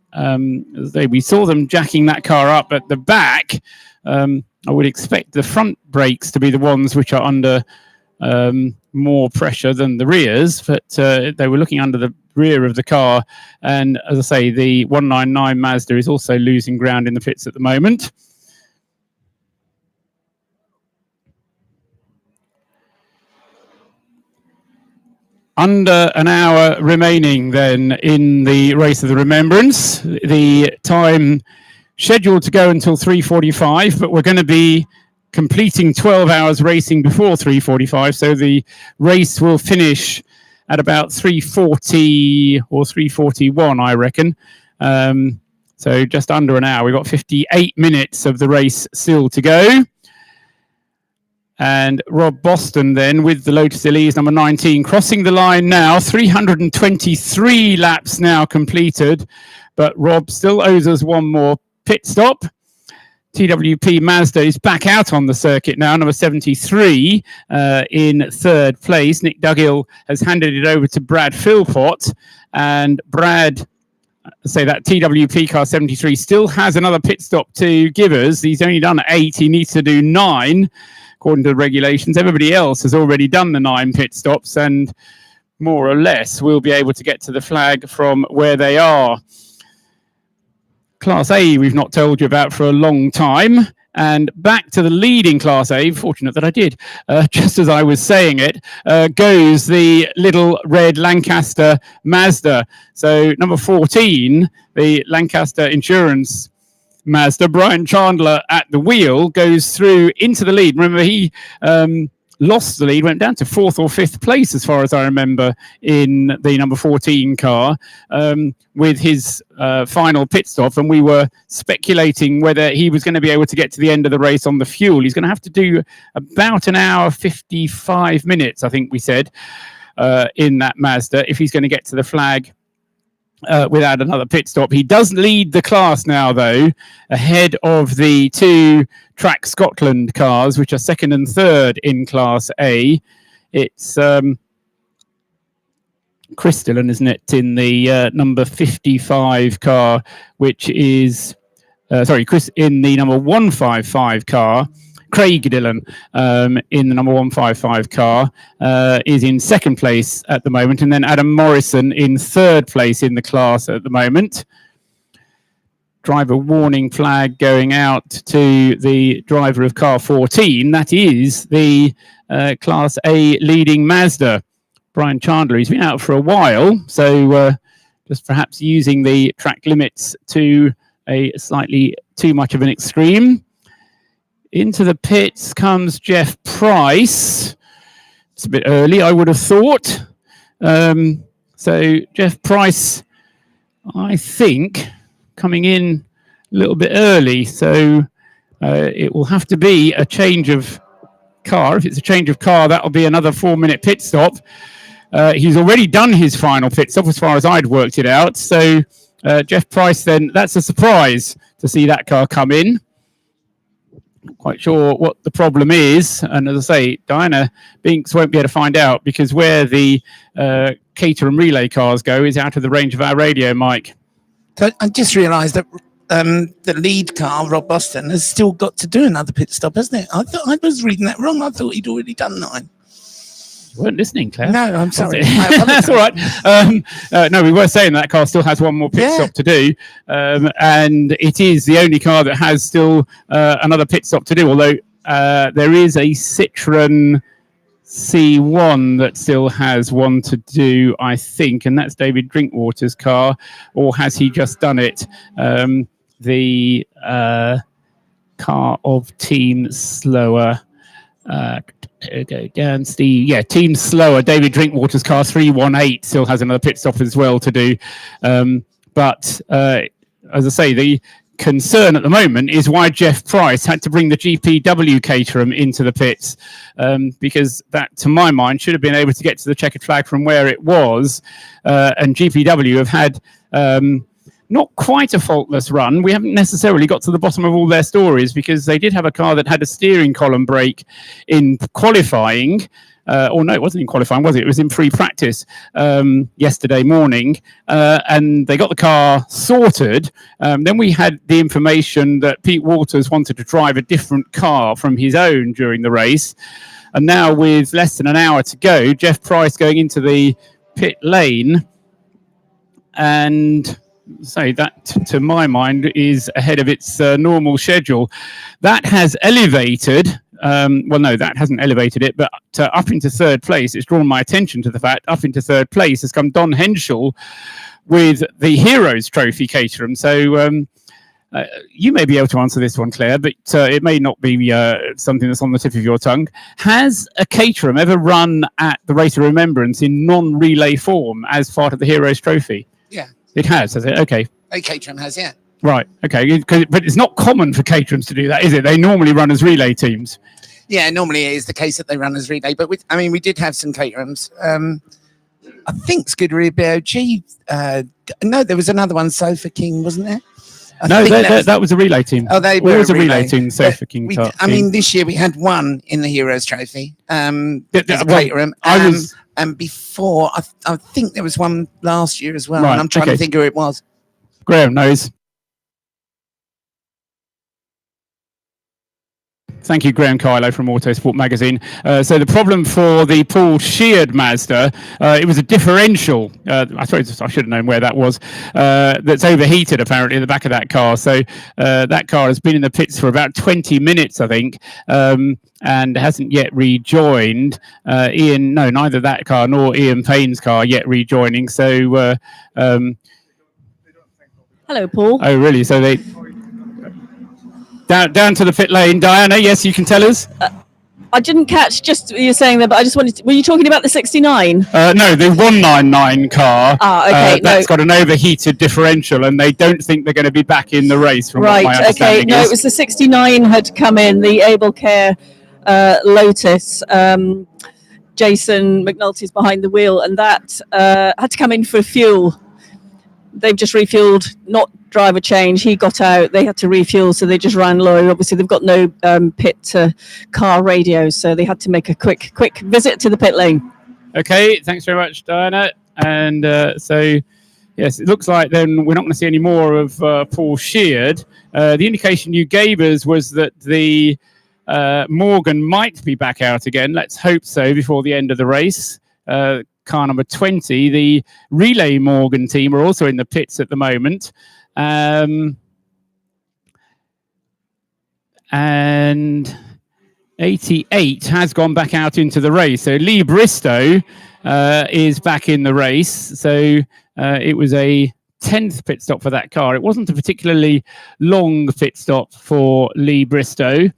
Speaker 2: we saw them jacking that car up at the back. I would expect the front brakes to be the ones which are under more pressure than the rears, but they were looking under the rear of the car. And as I say, the 199 Mazda is also losing ground in the pits at the moment. Under an hour remaining then in the Race of the Remembrance. The time scheduled to go until 3:45, but we're going to be completing 12 hours racing before 3:45, so the race will finish at about 3:40 or 3:41, I reckon. So just under an hour. We've got 58 minutes of the race still to go. And Rob Boston then with the Lotus Elise number 19 crossing the line now. 323 laps now completed, but Rob still owes us one more pit stop. TWP Mazda is back out on the circuit now, number 73 in third place. Nick Duggill has handed it over to Brad Philpott, and Brad, say that TWP car 73 still has another pit stop to give us. He's only done 8, he needs to do 9. According to the regulations. Everybody else has already done the 9 pit stops, and more or less will be able to get to the flag from where they are. Class A we've not told you about for a long time. And back to the leading Class A, fortunate that I did, just as I was saying it, goes the little red Lancaster Mazda. So number 14, the Lancaster Insurance Mazda, Brian Chandler at the wheel, goes through into the lead. Remember, he lost the lead, went down to 4th or 5th place, as far as I remember, in the number 14 car with his final pit stop. And we were speculating whether he was going to be able to get to the end of the race on the fuel. He's going to have to do about an hour, 55 minutes, I think we said, in that Mazda, if he's going to get to the flag without another pit stop. He does lead the class now, though, ahead of the 2 Track Scotland cars, which are 2nd and 3rd in Class A. It's Chris Dillon, isn't it, in the number 55 car, which is, Chris in the number 155 car. Craig Dillon in the number 155 car is in second place at the moment, and then Adam Morrison in third place in the class at the moment. Driver warning flag going out to the driver of car 14. That is the Class A leading Mazda, Brian Chandler. He's been out for a while, so just perhaps using the track limits to a slightly too much of an extreme. Into the pits comes Jeff Price. It's a bit early, I would have thought. So Jeff Price, I think, coming in a little bit early. So it will have to be a change of car. If it's a change of car, that'll be another 4-minute pit stop. He's already done his final pit stop as far as I'd worked it out. So Jeff Price, then, that's a surprise to see that car come in. Not quite sure what the problem is. And as I say, Diana Binks won't be able to find out because where the Caterham relay cars go is out of the range of our radio mic.
Speaker 9: So I just realised that the lead car, Rob Boston, has still got to do another pit stop, hasn't it? I thought I was reading that wrong. I thought he'd already done 9.
Speaker 2: You weren't listening, Claire.
Speaker 9: No, I'm sorry.
Speaker 2: That's all right. No, we were saying that car still has one more pit stop to do. And it is the only car that has still another pit stop to do, although there is a Citroen C1 that still has one to do, I think, and that's David Drinkwater's car, or has he just done it? The car of Team Slower. Go down, Steve. Yeah, Team Slower. David Drinkwater's car 318 still has another pit stop as well to do. But as I say, the concern at the moment is why Jeff Price had to bring the GPW Caterham into the pits, because that, to my mind, should have been able to get to the checkered flag from where it was. And GPW have had not quite a faultless run. We haven't necessarily got to the bottom of all their stories because they did have a car that had a steering column break in qualifying. Or no, it wasn't in qualifying, was it? It was in pre-practice yesterday morning. And they got the car sorted. Then we had the information that Pete Walters wanted to drive a different car from his own during the race. And now with less than an hour to go, Jeff Price going into the pit lane. And so that, to my mind, is ahead of its normal schedule. That has elevated, well, no, that hasn't elevated it, but up into third place, it's drawn my attention to the fact up into third place has come Don Henschel with the Heroes Trophy Caterham. So you may be able to answer this one, Claire, but it may not be something that's on the tip of your tongue. Has a Caterham ever run at the Race of Remembrance in non-relay form as part of the Heroes Trophy?
Speaker 9: Yeah.
Speaker 2: It has it? Okay.
Speaker 9: Caterham has, yeah.
Speaker 2: Right, okay. But it's not common for Caterhams to do that, is it? They normally run as relay teams.
Speaker 9: Yeah, normally it is the case that they run as relay. But we did have some Caterhams. I think Scuderia BOG. No, there was another one, Sofa King, wasn't there?
Speaker 2: That was a relay team.
Speaker 9: Oh, they were
Speaker 2: always a relay team, Sofa King.
Speaker 9: This year we had one in the Heroes Trophy. Caterham. And before, I think there was one last year as well.
Speaker 2: Right,
Speaker 9: and I'm trying to think who it was.
Speaker 2: Graham knows. Thank you, Graham Kylo from Autosport Magazine. So the problem for the Paul Sheard Mazda, it was a differential. I suppose I should have known where that was. That's overheated, apparently, in the back of that car. So that car has been in the pits for about 20 minutes, I think, and hasn't yet rejoined. Neither that car nor Ian Payne's car yet rejoining. So...
Speaker 3: Hello, Paul.
Speaker 2: Oh, really? So they... Down to the pit lane. Diana, yes, you can tell us.
Speaker 3: I didn't catch just what you're saying there, but I just wanted to, were you talking about the 69?
Speaker 2: No, the 199 car.
Speaker 3: Okay.
Speaker 2: That's got an overheated differential, and they don't think they're going to be back in the race, from what my understanding is.
Speaker 3: No, it was the 69 had come in, the Able Care Lotus. Jason McNulty's behind the wheel, and that had to come in for fuel. they've just refueled, not driver change. He got out, they had to refuel, so they just ran low. Obviously, they've got no pit to car radios, so they had to make a quick visit to the pit lane.
Speaker 2: Okay, thanks very much, Diana. And so, yes, it looks like then we're not going to see any more of Paul Sheard. The indication you gave us was that the Morgan might be back out again. Let's hope so before the end of the race. Car number 20, the Relay Morgan team are also in the pits at the moment. And 88 has gone back out into the race. So Lee Bristow is back in the race. So it was a 10th pit stop for that car. It wasn't a particularly long pit stop for Lee Bristow.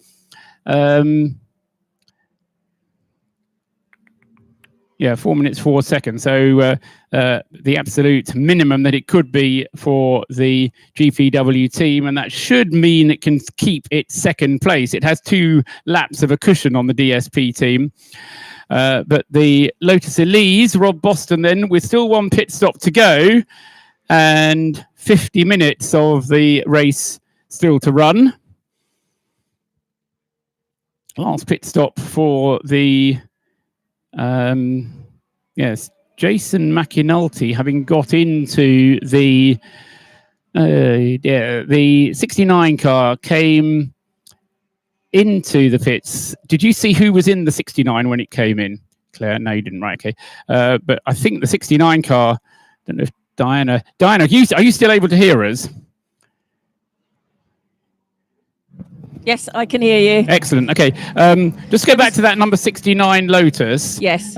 Speaker 2: Yeah, 4 minutes, 4 seconds. So the absolute minimum that it could be for the GPW team, and that should mean it can keep its second place. It has 2 laps of a cushion on the DSP team. But the Lotus Elise, Rob Boston then, with still 1 pit stop to go and 50 minutes of the race still to run. Last pit stop for the yes, Jason McInulty, having got into the 69 car, came into the pits. Did you see who was in the 69 when it came in, Claire? No, you didn't. Right, okay. But I think the 69 car, I don't know if Diana, are you still able to hear us?
Speaker 3: Yes, I can hear you.
Speaker 2: Excellent. Okay. Just go back to that number 69 Lotus.
Speaker 3: Yes.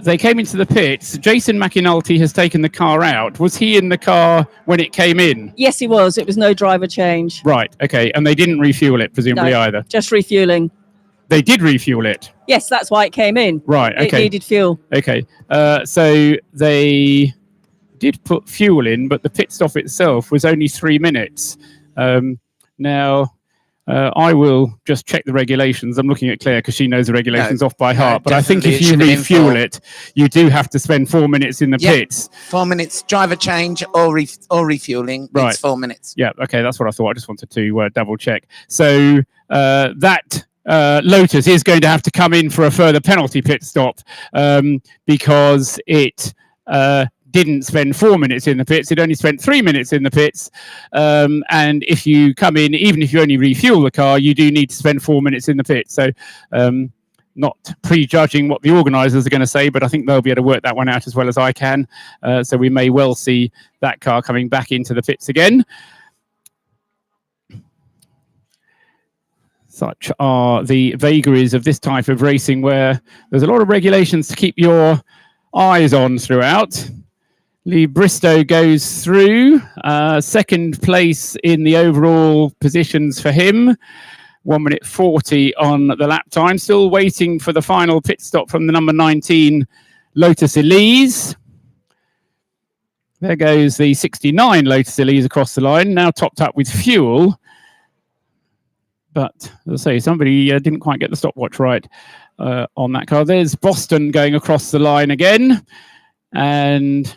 Speaker 2: They came into the pits. Jason McInulty has taken the car out. Was he in the car when it came in?
Speaker 3: Yes, he was. It was no driver change.
Speaker 2: Right. Okay. And they didn't refuel it, presumably,
Speaker 3: No,
Speaker 2: either.
Speaker 3: just refueling.
Speaker 2: They did refuel it.
Speaker 3: Yes, that's why it came in.
Speaker 2: Right. Okay.
Speaker 3: It needed fuel.
Speaker 2: Okay. So they did put fuel in, but the pit stop itself was only 3 minutes. Now, I will just check the regulations. I'm looking at Claire because she knows the regulations off by heart. But I think if you refuel it, you do have to spend 4 minutes in the pits.
Speaker 9: 4 minutes driver change or refueling.
Speaker 2: Right.
Speaker 9: It's 4 minutes.
Speaker 2: Yeah, okay, that's what I thought. I just wanted to double check. So that Lotus is going to have to come in for a further penalty pit stop because it didn't spend 4 minutes in the pits. It only spent 3 minutes in the pits. And if you come in, even if you only refuel the car, you do need to spend 4 minutes in the pits. So not prejudging what the organisers are going to say, but I think they'll be able to work that one out as well as I can. So we may well see that car coming back into the pits again. Such are the vagaries of this type of racing where there's a lot of regulations to keep your eyes on throughout. Lee Bristow goes through, second place in the overall positions for him. 1 minute 40 on the lap time. Still waiting for the final pit stop from the number 19 Lotus Elise. There goes the 69 Lotus Elise across the line, now topped up with fuel. But as I say, somebody didn't quite get the stopwatch right on that car. There's Boston going across the line again and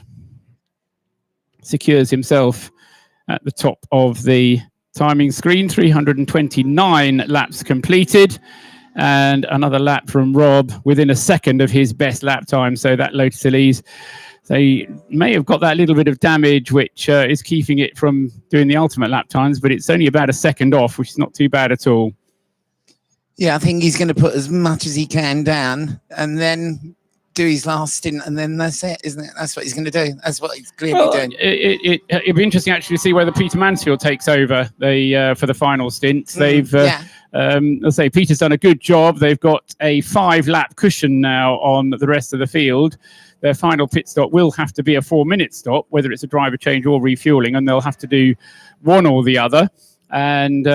Speaker 2: secures himself at the top of the timing screen. 329 laps completed and another lap from Rob within a second of his best lap time. So that Lotus Elise, they may have got that little bit of damage which is keeping it from doing the ultimate lap times, but it's only about a second off, which is not too bad at all.
Speaker 9: Yeah, I think he's going to put as much as he can down and then do his last stint, and then that's it, isn't it? That's what he's going to do. That's what he's clearly doing.
Speaker 2: It'd be interesting actually to see whether Peter Mansfield takes over for the final stint. They've, let's say, Peter's done a good job. They've got a 5-lap cushion now on the rest of the field. Their final pit stop will have to be a 4-minute stop, whether it's a driver change or refueling, and they'll have to do one or the other. And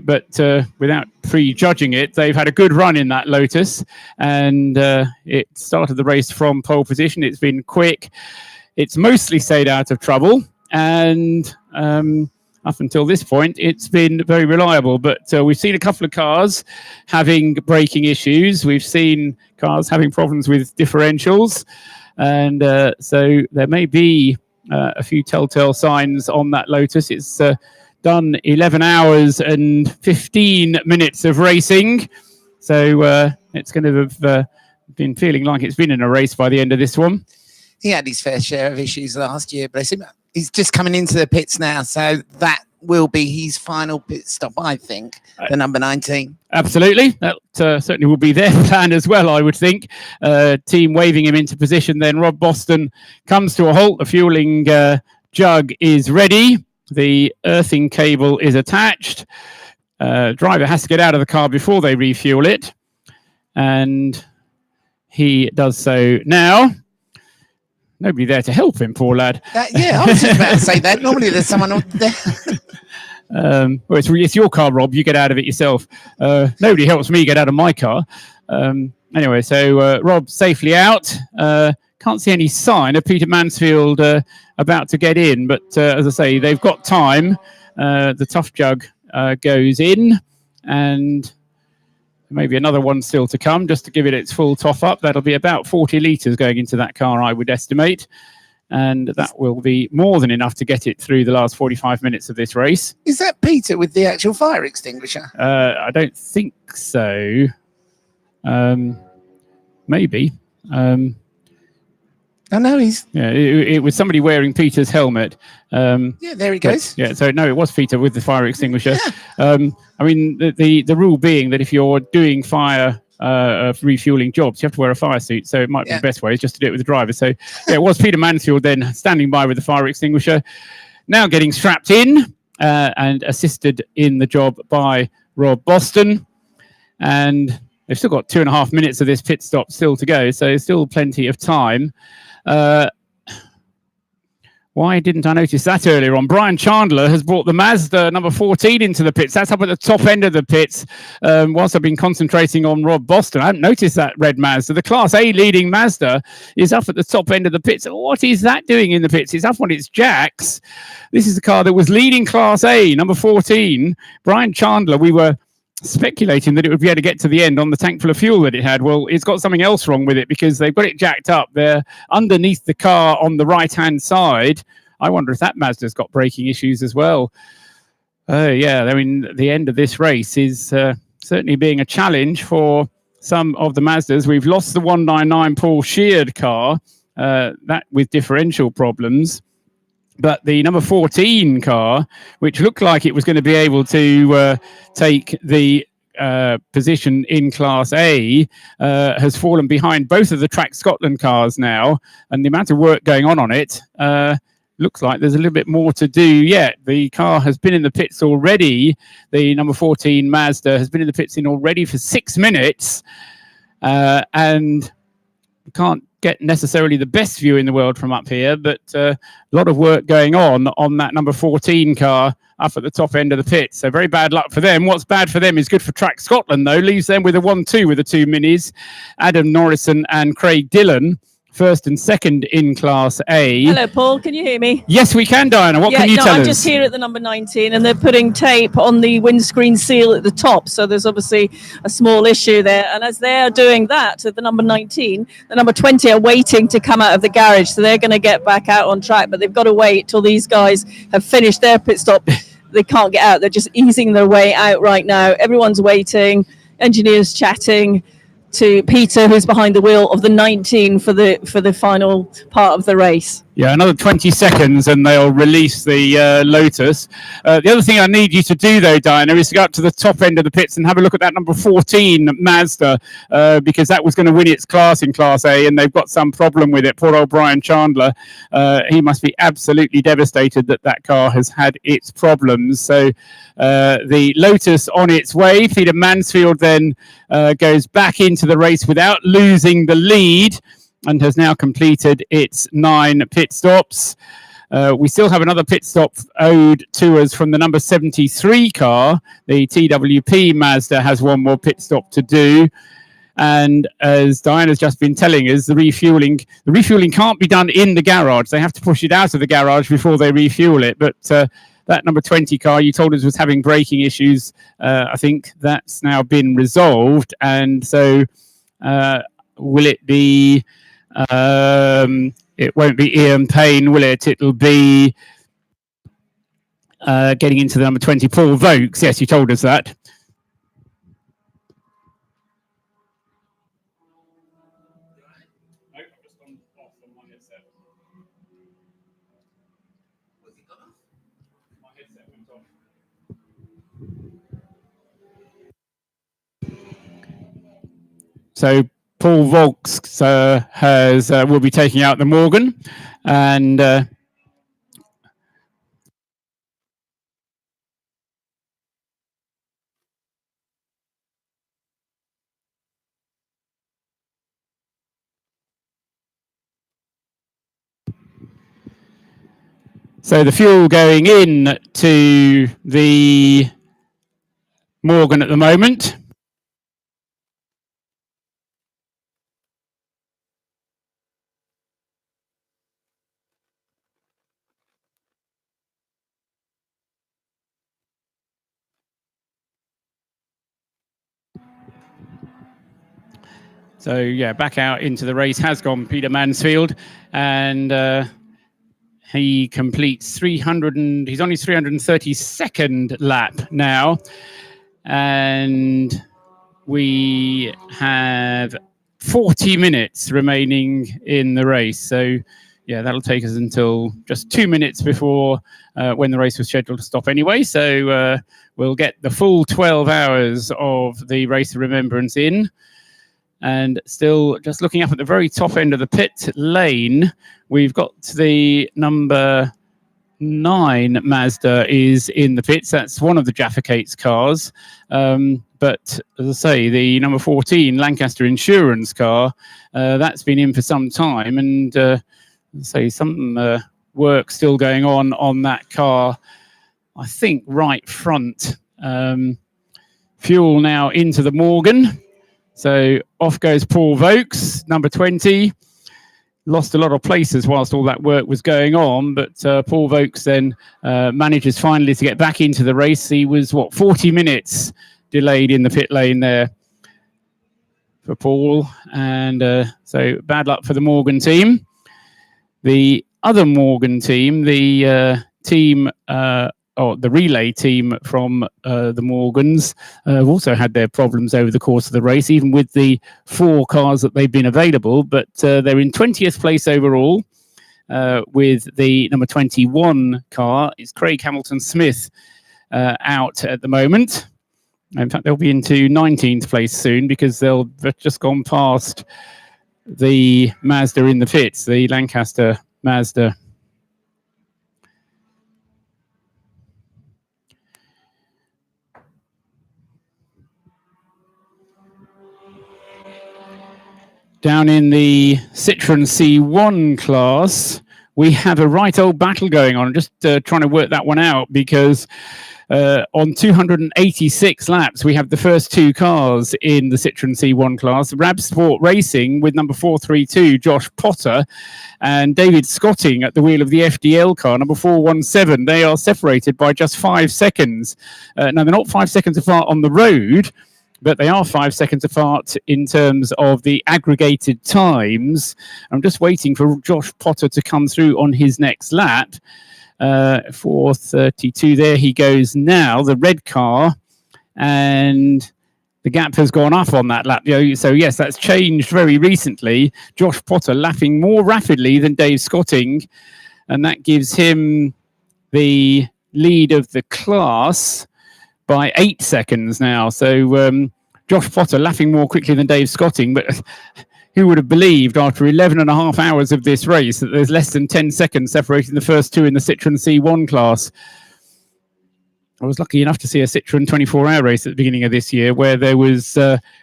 Speaker 2: but without prejudging it, they've had a good run in that Lotus, and it started the race from pole position. It's been quick. It's mostly stayed out of trouble, and up until this point, it's been very reliable. But we've seen a couple of cars having braking issues. We've seen cars having problems with differentials, and so there may be a few telltale signs on that Lotus. It's done 11 hours and 15 minutes of racing. So it's going to have been feeling like it's been in a race by the end of this one.
Speaker 9: He had his fair share of issues last year, bless him. He's just coming into the pits now, so that will be his final pit stop, I think, the number 19.
Speaker 2: Absolutely. That certainly will be their plan as well, I would think. Team waving him into position. Then Rob Boston comes to a halt. The fueling jug is ready. The earthing cable is attached. Driver has to get out of the car before they refuel it. And he does so now. Nobody there to help him, poor lad.
Speaker 9: Yeah, I was just about to say that. Normally there's someone there.
Speaker 2: Well, it's your car, Rob. You get out of it yourself. Nobody helps me get out of my car. Anyway, so Rob's safely out. Can't see any sign of Peter Mansfield about to get in. But as I say, they've got time. The tough jug goes in. And maybe another one still to come, just to give it its full top up. That'll be about 40 litres going into that car, I would estimate. And that will be more than enough to get it through the last 45 minutes of this race.
Speaker 9: Is that Peter with the actual fire extinguisher?
Speaker 2: I don't think so. Maybe.
Speaker 9: I know he's...
Speaker 2: Yeah, it was somebody wearing Peter's helmet.
Speaker 9: Yeah, there he goes.
Speaker 2: Yeah, so no, it was Peter with the fire extinguisher. Yeah. I mean, the rule being that if you're doing fire refueling jobs, you have to wear a fire suit. So it might be the best way is just to do it with the driver. So yeah, it was Peter Mansfield then standing by with the fire extinguisher, now getting strapped in and assisted in the job by Rob Boston. And they've still got 2.5 minutes of this pit stop still to go. So still plenty of time. Why didn't I notice that earlier on? Brian Chandler has brought the Mazda number 14 into the pits. That's up at the top end of the pits. Whilst I've been concentrating on Rob Boston, I haven't noticed that red Mazda. The Class A leading Mazda is up at the top end of the pits. What is that doing in the pits? It's up on its jacks. This is the car that was leading Class A, number 14. Brian Chandler, we were speculating that it would be able to get to the end on the tank full of fuel that it had. Well, it's got something else wrong with it because they've got it jacked up. They're underneath the car on the right-hand side. I wonder if that Mazda's got braking issues as well. Yeah, I mean, the end of this race is certainly being a challenge for some of the Mazdas. We've lost the 199 Paul Sheard car, that with differential problems. But the number 14 car, which looked like it was going to be able to take the position in Class A, has fallen behind both of the Track Scotland cars now. And the amount of work going on it looks like there's a little bit more to do yet. The car has been in the pits already. The number 14 Mazda has been in the pits already for 6 minutes. And can't get necessarily the best view in the world from up here, but a lot of work going on that number 14 car up at the top end of the pit. So very bad luck for them. What's bad for them is good for Track Scotland, though. Leaves them with a 1-2 with the two minis, Adam Norrison and Craig Dillon, first and second in Class A.
Speaker 3: Hello, Paul. Can you hear me?
Speaker 2: Yes, we can, Diana. What can you tell us?
Speaker 3: I'm just here at the number 19, and they're putting tape on the windscreen seal at the top. So there's obviously a small issue there. And as they're doing that at the number 19, the number 20 are waiting to come out of the garage. So they're going to get back out on track, but they've got to wait till these guys have finished their pit stop. They can't get out. They're just easing their way out right now. Everyone's waiting. Engineers chatting to Peter, who's behind the wheel of the 19 for the final part of the race.
Speaker 2: Yeah, another 20 seconds and they'll release the Lotus. The other thing I need you to do, though, Diana, is to go up to the top end of the pits and have a look at that number 14 Mazda, because that was going to win its class in Class A, and they've got some problem with it. Poor old Brian Chandler. He must be absolutely devastated that that car has had its problems. So the Lotus on its way. Peter Mansfield then goes back into the race without losing the lead, and has now completed its 9 pit stops. We still have another pit stop owed to us from the number 73 car. The TWP Mazda has one more pit stop to do. And as Diana's just been telling us, the refueling can't be done in the garage. They have to push it out of the garage before they refuel it. But that number 20 car you told us was having braking issues. I think that's now been resolved. And so will it be... it won't be Ian Payne, will it? It'll be getting into the number 20, Paul Vokes. Yes, you told us that. So Paul Vokes will be taking out the Morgan, and so the fuel going in to the Morgan at the moment. So yeah, back out into the race has gone Peter Mansfield, and he completes 300 and he's on his 332nd lap now, and we have 40 minutes remaining in the race. So yeah, that'll take us until just 2 minutes before when the race was scheduled to stop anyway. So we'll get the full 12 hours of the Race of Remembrance in. And still just looking up at the very top end of the pit lane, we've got the number 9 Mazda is in the pits. That's one of the Jaffa Cates cars. But as I say, the number 14 Lancaster Insurance car, that's been in for some time. And say some work still going on that car, I think right front. Fuel now into the Morgan. So off goes Paul Vokes, number 20. Lost a lot of places whilst all that work was going on, but Paul Vokes then manages finally to get back into the race. He was, 40 minutes delayed in the pit lane there for Paul. And so bad luck for the Morgan team. The other Morgan team, the the relay team from the Morgans have also had their problems over the course of the race, even with the 4 cars that they've been available. But they're in 20th place overall with the number 21 car. It's Craig Hamilton-Smith out at the moment. In fact, they'll be into 19th place soon because they've just gone past the Mazda in the pits, the Lancaster Mazda. Down in the Citroen C1 class, we have a right old battle going on. I'm just trying to work that one out because on 286 laps, we have the first 2 cars in the Citroen C1 class. Rab Sport Racing with number 432, Josh Potter, and David Scotting at the wheel of the FDL car, number 417. They are separated by just 5 seconds. Now, they're not 5 seconds apart on the road, but they are 5 seconds apart in terms of the aggregated times. I'm just waiting for Josh Potter to come through on his next lap. 4:32, there he goes now, the red car, and the gap has gone up on that lap. So yes, that's changed very recently. Josh Potter lapping more rapidly than Dave Scotting, and that gives him the lead of the class by 8 seconds now. So Josh Potter lapping more quickly than Dave Scotting, but who would have believed after 11 and a half hours of this race that there's less than 10 seconds separating the first 2 in the Citroen C1 class. I was lucky enough to see a Citroen 24-hour race at the beginning of this year where there was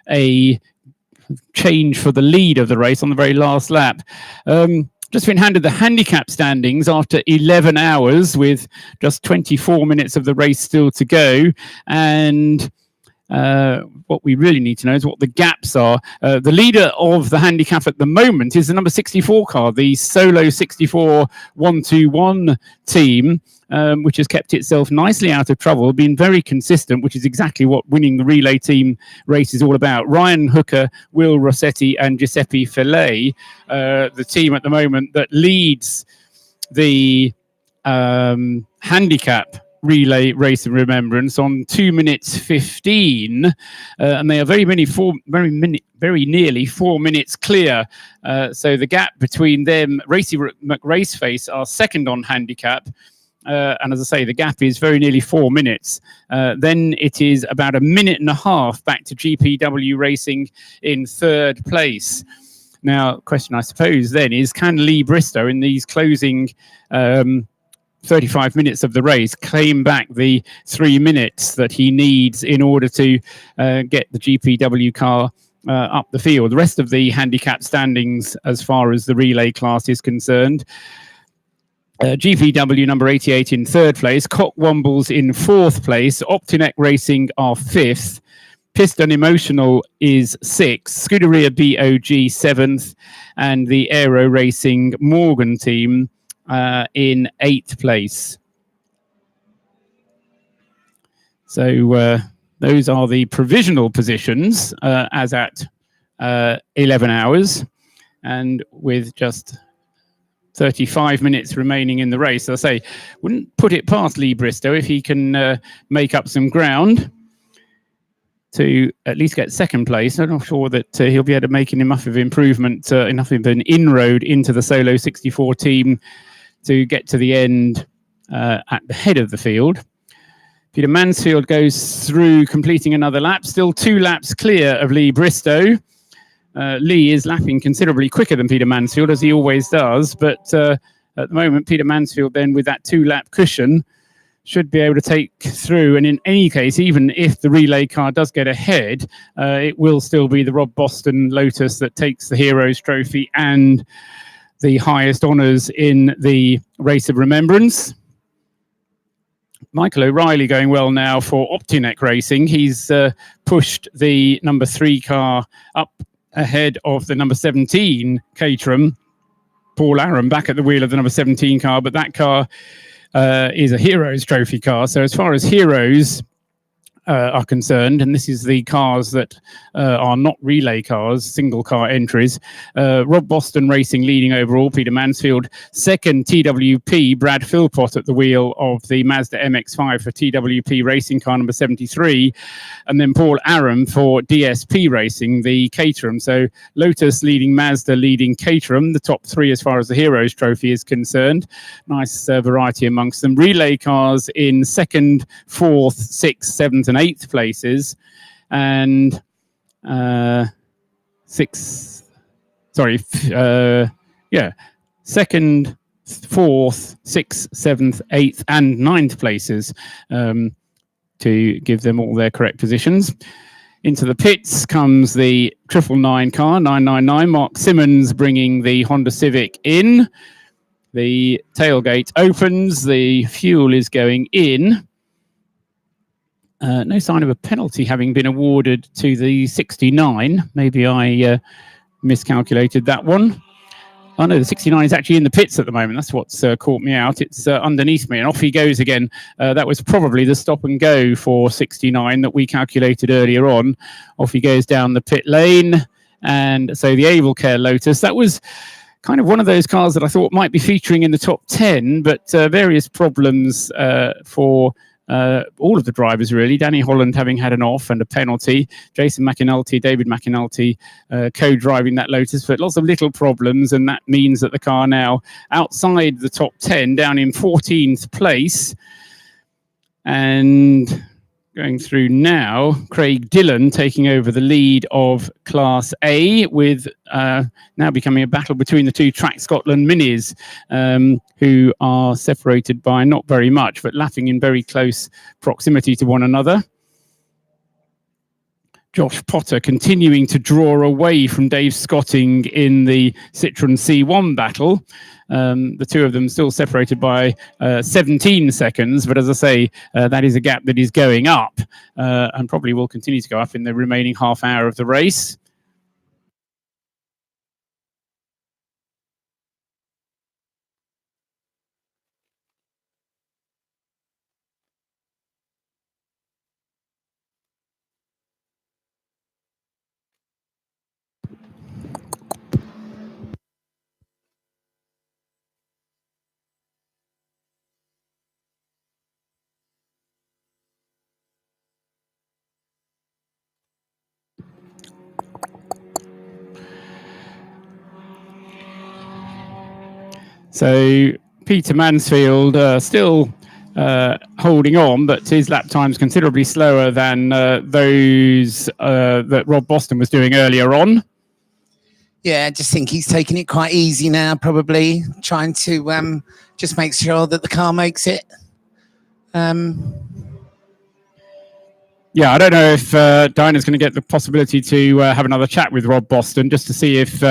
Speaker 2: a change for the lead of the race on the very last lap. Just been handed the handicap standings after 11 hours with just 24 minutes of the race still to go. And what we really need to know is what the gaps are. The leader of the handicap at the moment is the number 64 car, the Solo 64 121 team, which has kept itself nicely out of trouble, been very consistent, which is exactly what winning the relay team race is all about. Ryan Hooker, Will Rossetti and Giuseppe Fillet, the team at the moment that leads the handicap relay Race of Remembrance on 2 minutes 15, and they are very nearly 4 minutes clear. So the gap between them, Racy McRaceface are second on handicap, and as I say, the gap is very nearly 4 minutes. Then it is about a minute and a half back to GPW Racing in third place. Now, question I suppose then is, can Lee Bristow in these closing 35 minutes of the race claim back the 3 minutes that he needs in order to get the GPW car up the field? The rest of the handicap standings as far as the relay class is concerned: GPW number 88 in third place, Cockwombles in fourth place, Optineck Racing are fifth, Piston Emotional is sixth, Scuderia BOG seventh, and the Aero Racing Morgan team in eighth place. So those are the provisional positions as at 11 hours, and with just 35 minutes remaining in the race. As I say, wouldn't put it past Lee Bristow if he can make up some ground to at least get second place. I'm not sure that he'll be able to make enough of improvement, enough of an inroad into the Solo 64 team to get to the end at the head of the field. Peter Mansfield goes through, completing another lap, still 2 laps clear of Lee Bristow. Lee is lapping considerably quicker than Peter Mansfield, as he always does, but at the moment, Peter Mansfield then, with that 2-lap cushion, should be able to take through. And in any case, even if the relay car does get ahead, it will still be the Rob Boston Lotus that takes the Heroes Trophy and the highest honours in the Race of Remembrance. Michael O'Reilly going well now for Optineck Racing. He's pushed the number 3 car up ahead of the number 17 Caterham. Paul Aram back at the wheel of the number 17 car, but that car is a Heroes Trophy car. So as far as Heroes are concerned, and this is the cars that are not relay cars, single car entries. Rob Boston Racing leading overall, Peter Mansfield second, TWP, Brad Philpott at the wheel of the Mazda MX-5 for TWP Racing car number 73, and then Paul Aram for DSP Racing, the Caterham. So Lotus leading Mazda, leading Caterham, the top 3 as far as the Heroes Trophy is concerned. Nice variety amongst them. Relay cars in second, fourth, sixth, seventh and 8th places, and second, 4th, 6th, 7th, 8th and 9th places, to give them all their correct positions. Into the pits comes the 999 car, 999, Mark Simmons bringing the Honda Civic in. The tailgate opens, the fuel is going in. No sign of a penalty having been awarded to the 69. Maybe I miscalculated that one. Oh no, the 69 is actually in the pits at the moment. That's what's caught me out. It's underneath me, and off he goes again. That was probably the stop and go for 69 that we calculated earlier on. Off he goes down the pit lane. And so the Able Care Lotus, that was kind of one of those cars that I thought might be featuring in the top 10, but various problems for all of the drivers really. Danny Holland having had an off and a penalty. Jason McAnulty, David McAnulty co-driving that Lotus, but lots of little problems, and that means that the car now outside the top 10, down in 14th place. And going through now, Craig Dillon taking over the lead of Class A, with now becoming a battle between the 2 Track Scotland Minis, who are separated by not very much, but lapping in very close proximity to one another. Josh Potter continuing to draw away from Dave Scotting in the Citroen C1 battle. The two of them still separated by 17 seconds, but as I say, that is a gap that is going up and probably will continue to go up in the remaining half hour of the race. So Peter Mansfield still holding on, but his lap time's considerably slower than those that Rob Boston was doing earlier on.
Speaker 9: Yeah, I just think he's taking it quite easy now, probably trying to just make sure that the car makes it.
Speaker 2: Yeah, I don't know if Diana's going to get the possibility to have another chat with Rob Boston just to see if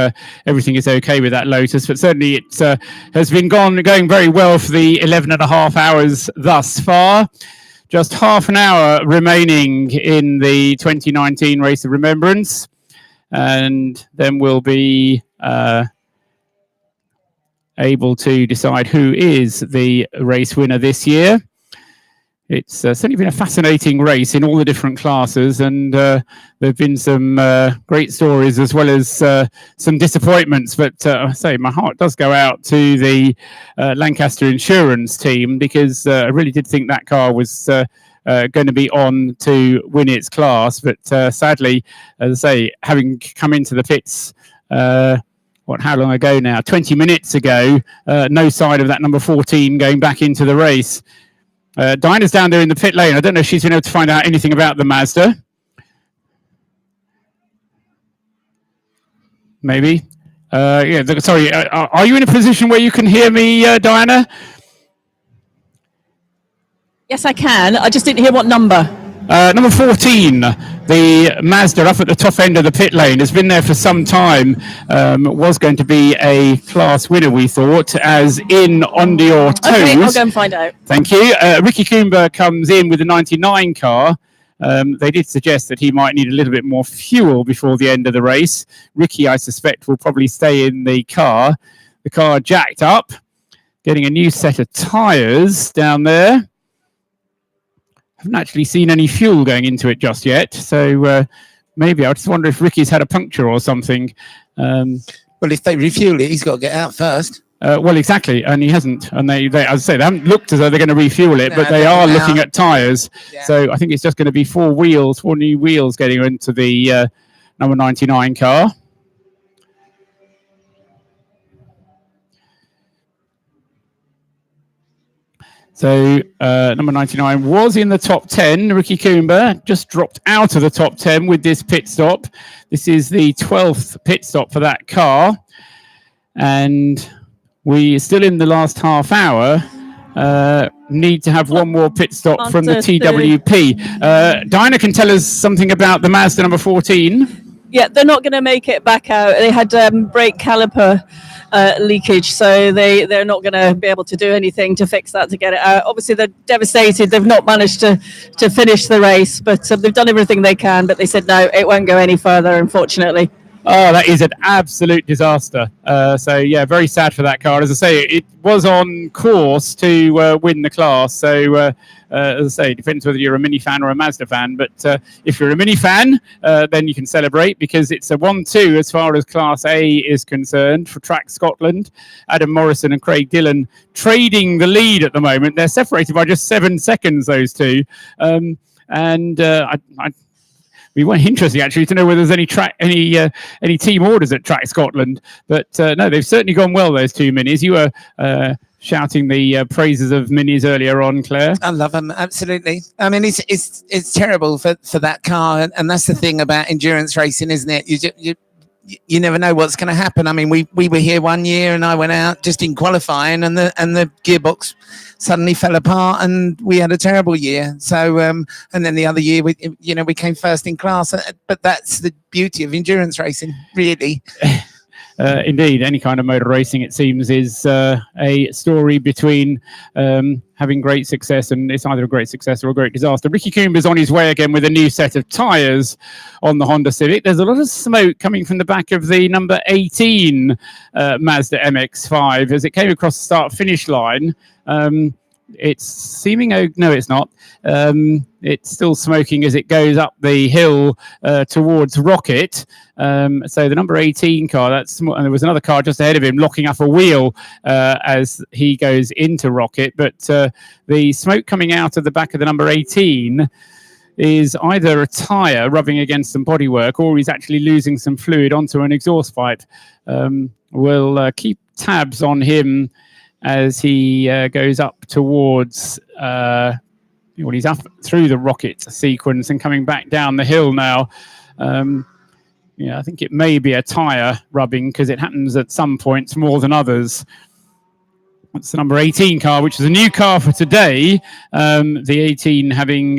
Speaker 2: everything is okay with that Lotus. But certainly it has been going very well for the 11.5 hours thus far. Just half an hour remaining in the 2019 Race of Remembrance. And then we'll be able to decide who is the race winner this year. It's certainly been a fascinating race in all the different classes, and there have been some great stories as well as some disappointments. But I say my heart does go out to the Lancaster Insurance team, because I really did think that car was going to be on to win its class. But sadly, as I say, having come into the pits, how long ago now? 20 minutes ago, no sign of that number 14 going back into the race. Dinah's down there in the pit lane. I don't know if she's been able to find out anything about the Mazda. Maybe. Sorry, are you in a position where you can hear me, Diana?
Speaker 3: Yes, I can. I just didn't hear what number.
Speaker 2: Number 14, the Mazda up at the top end of the pit lane, has been there for some time. Was going to be a class winner, we thought, as in on your toes.
Speaker 3: Okay, I'll go and find out.
Speaker 2: Thank you. Ricky Coomber comes in with the 99 car. They did suggest that he might need a little bit more fuel before the end of the race. Ricky, I suspect, will probably stay in the car. The car jacked up, getting a new set of tyres down there. Haven't actually seen any fuel going into it just yet, so maybe I just wonder if Ricky's had a puncture or something.
Speaker 9: Well, if they refuel it, he's got to get out first.
Speaker 2: Well, exactly, and he hasn't. And they, as I say, they haven't looked as though they're going to refuel it, but they are looking at tyres. Yeah. So I think it's just going to be four new wheels getting into the number 99 car. So number 99 was in the top 10. Ricky Coomber just dropped out of the top 10 with this pit stop. This is the 12th pit stop for that car. And we still in the last half hour. Need to have one more pit stop from the TWP. Dinah can tell us something about the Mazda number 14.
Speaker 3: Yeah, they're not going to make it back out. They had brake caliper leakage, so they're not going to be able to do anything to fix that, to get it out. Obviously, they're devastated. They've not managed to finish the race, but they've done everything they can. But they said, no, it won't go any further, unfortunately.
Speaker 2: Oh, that is an absolute disaster. So, yeah, very sad for that car. As I say, it was on course to win the class. So, as I say, it depends whether you're a Mini fan or a Mazda fan. But if you're a Mini fan, then you can celebrate, because it's a 1-2 as far as Class A is concerned for Track Scotland. Adam Morrison and Craig Dillon trading the lead at the moment. They're separated by just 7 seconds, those two. We were interesting actually to know whether there's any team orders at Track Scotland, but no, they've certainly gone well, those two minis. You were shouting the praises of minis earlier on, Claire.
Speaker 9: I love them, absolutely. I mean, it's terrible for that car, and that's the thing about endurance racing, isn't it? you never know what's going to happen. I mean, we were here one year and I went out just in qualifying and the gearbox suddenly fell apart and we had a terrible year. So, and then the other year, we came first in class. But that's the beauty of endurance racing, really.
Speaker 2: Indeed, any kind of motor racing, it seems, is a story between having great success, and it's either a great success or a great disaster. Ricky Coomber's on his way again with a new set of tyres on the Honda Civic. There's a lot of smoke coming from the back of the number 18 Mazda MX-5 as it came across the start-finish line. It's seeming, no, it's not. It's still smoking as it goes up the hill towards Rocket. So the number 18 car, and there was another car just ahead of him locking up a wheel as he goes into Rocket. But the smoke coming out of the back of the number 18 is either a tyre rubbing against some bodywork or he's actually losing some fluid onto an exhaust pipe. We'll keep tabs on him as he goes up towards, he's up through the Rocket sequence and coming back down the hill now. I think it may be a tyre rubbing because it happens at some points more than others. That's the number 18 car, which is a new car for today. The 18 having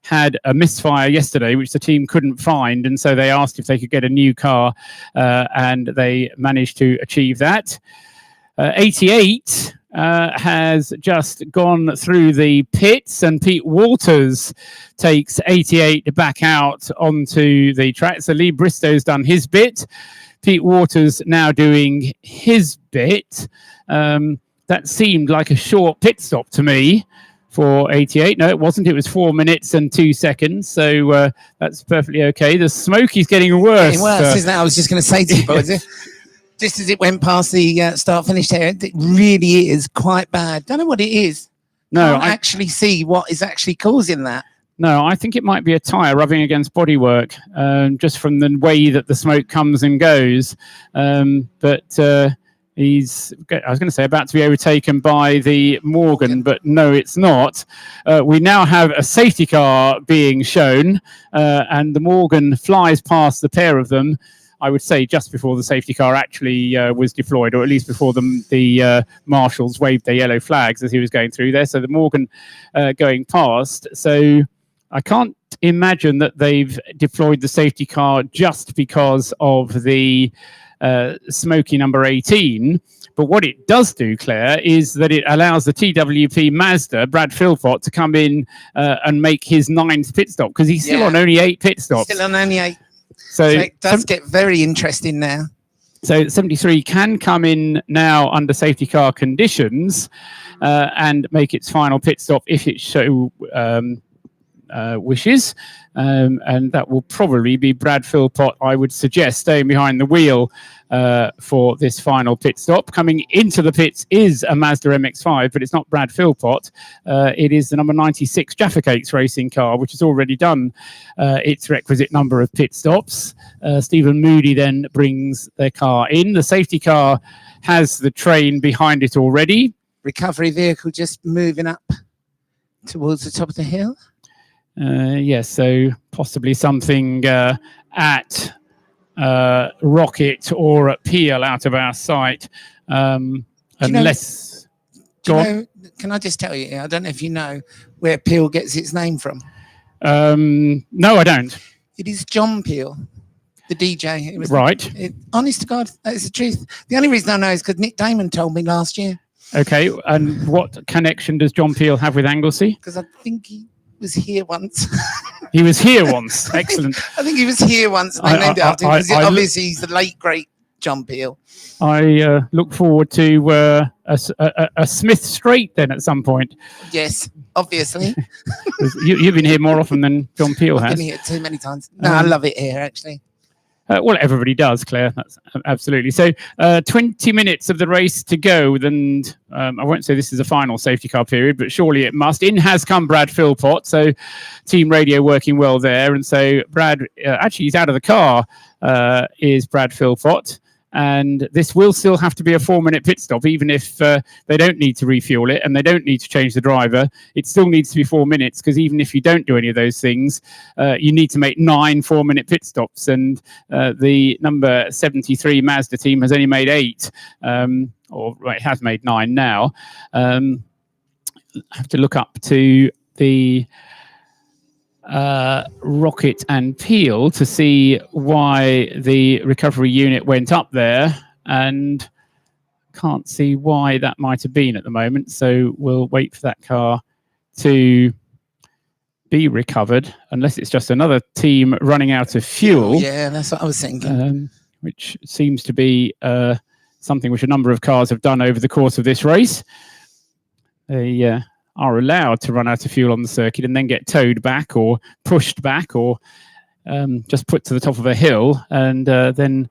Speaker 2: had a misfire yesterday, which the team couldn't find. And so they asked if they could get a new car and they managed to achieve that. 88 has just gone through the pits and Pete Walters takes 88 back out onto the track. So Lee Bristow's done his bit. Pete Walters now doing his bit. That seemed like a short pit stop to me for 88. No, it wasn't. It was 4 minutes and 2 seconds. So that's perfectly okay. The smoke is getting worse.
Speaker 9: Getting worse, isn't it? I was just going to say to you, boys, just as it went past the start-finish there, it really is quite bad. Don't know what it is.
Speaker 2: No,
Speaker 9: I actually see what is actually causing that.
Speaker 2: No, I think it might be a tyre rubbing against bodywork, just from the way that the smoke comes and goes. But he's, I was going to say, about to be overtaken by the Morgan, but no, it's not. We now have a safety car being shown, and the Morgan flies past the pair of them. I would say just before the safety car actually was deployed, or at least before the marshals waved their yellow flags as he was going through there. So the Morgan going past. So I can't imagine that they've deployed the safety car just because of the smoky number 18. But what it does do, Claire, is that it allows the TWP Mazda, Brad Philpott, to come in and make his 9th pit stop, because he's still on only 8 pit stops.
Speaker 9: Still on only 8.
Speaker 2: So
Speaker 9: it does get very interesting now.
Speaker 2: So 73 can come in now under safety car conditions and make its final pit stop if it so wishes. And that will probably be Brad Philpott, I would suggest, staying behind the wheel for this final pit stop. Coming into the pits is a Mazda MX-5, but it's not Brad Philpott. It is the number 96 Jaffa Cakes racing car, which has already done its requisite number of pit stops. Stephen Moody then brings their car in. The safety car has the train behind it already.
Speaker 9: Recovery vehicle just moving up towards the top of the hill.
Speaker 2: Yes, so possibly something at Rocket or at Peel out of our sight, unless...
Speaker 9: Can I just tell you, I don't know if you know where Peel gets its name from.
Speaker 2: No, I don't.
Speaker 9: It is John Peel, the DJ. It was
Speaker 2: right.
Speaker 9: Honest to God, that is the truth. The only reason I know is because Nick Damon told me last year.
Speaker 2: Okay, and what connection does John Peel have with Anglesey?
Speaker 9: Because I think he was here once.
Speaker 2: He was here once. Excellent.
Speaker 9: I think he was here once. And they named it after him because obviously he's the late, great John Peel.
Speaker 2: I look forward to a Smith Straight then at some point.
Speaker 9: Yes, obviously.
Speaker 2: You've been here more often than John Peel has.
Speaker 9: I've been here too many times. No, I love it here, actually.
Speaker 2: Well, everybody does, Claire. That's absolutely. So 20 minutes of the race to go. And I won't say this is a final safety car period, but surely it must. In has come Brad Philpott. So team radio working well there. And so Brad, actually, he's out of the car, is Brad Philpott. And this will still have to be a 4-minute pit stop, even if they don't need to refuel it and they don't need to change the driver. It still needs to be 4 minutes, because even if you don't do any of those things, you need to make 9 4-minute pit stops. And the number 73 Mazda team has only made 8, or it has made 9 now. I have to look up to the Rocket and Peel to see why the recovery unit went up there, and can't see why that might have been at the moment. So we'll wait for that car to be recovered, unless it's just another team running out of fuel.
Speaker 9: Yeah, that's what I was thinking.
Speaker 2: Which seems to be something which a number of cars have done over the course of this race. They are allowed to run out of fuel on the circuit and then get towed back or pushed back, or just put to the top of a hill, and then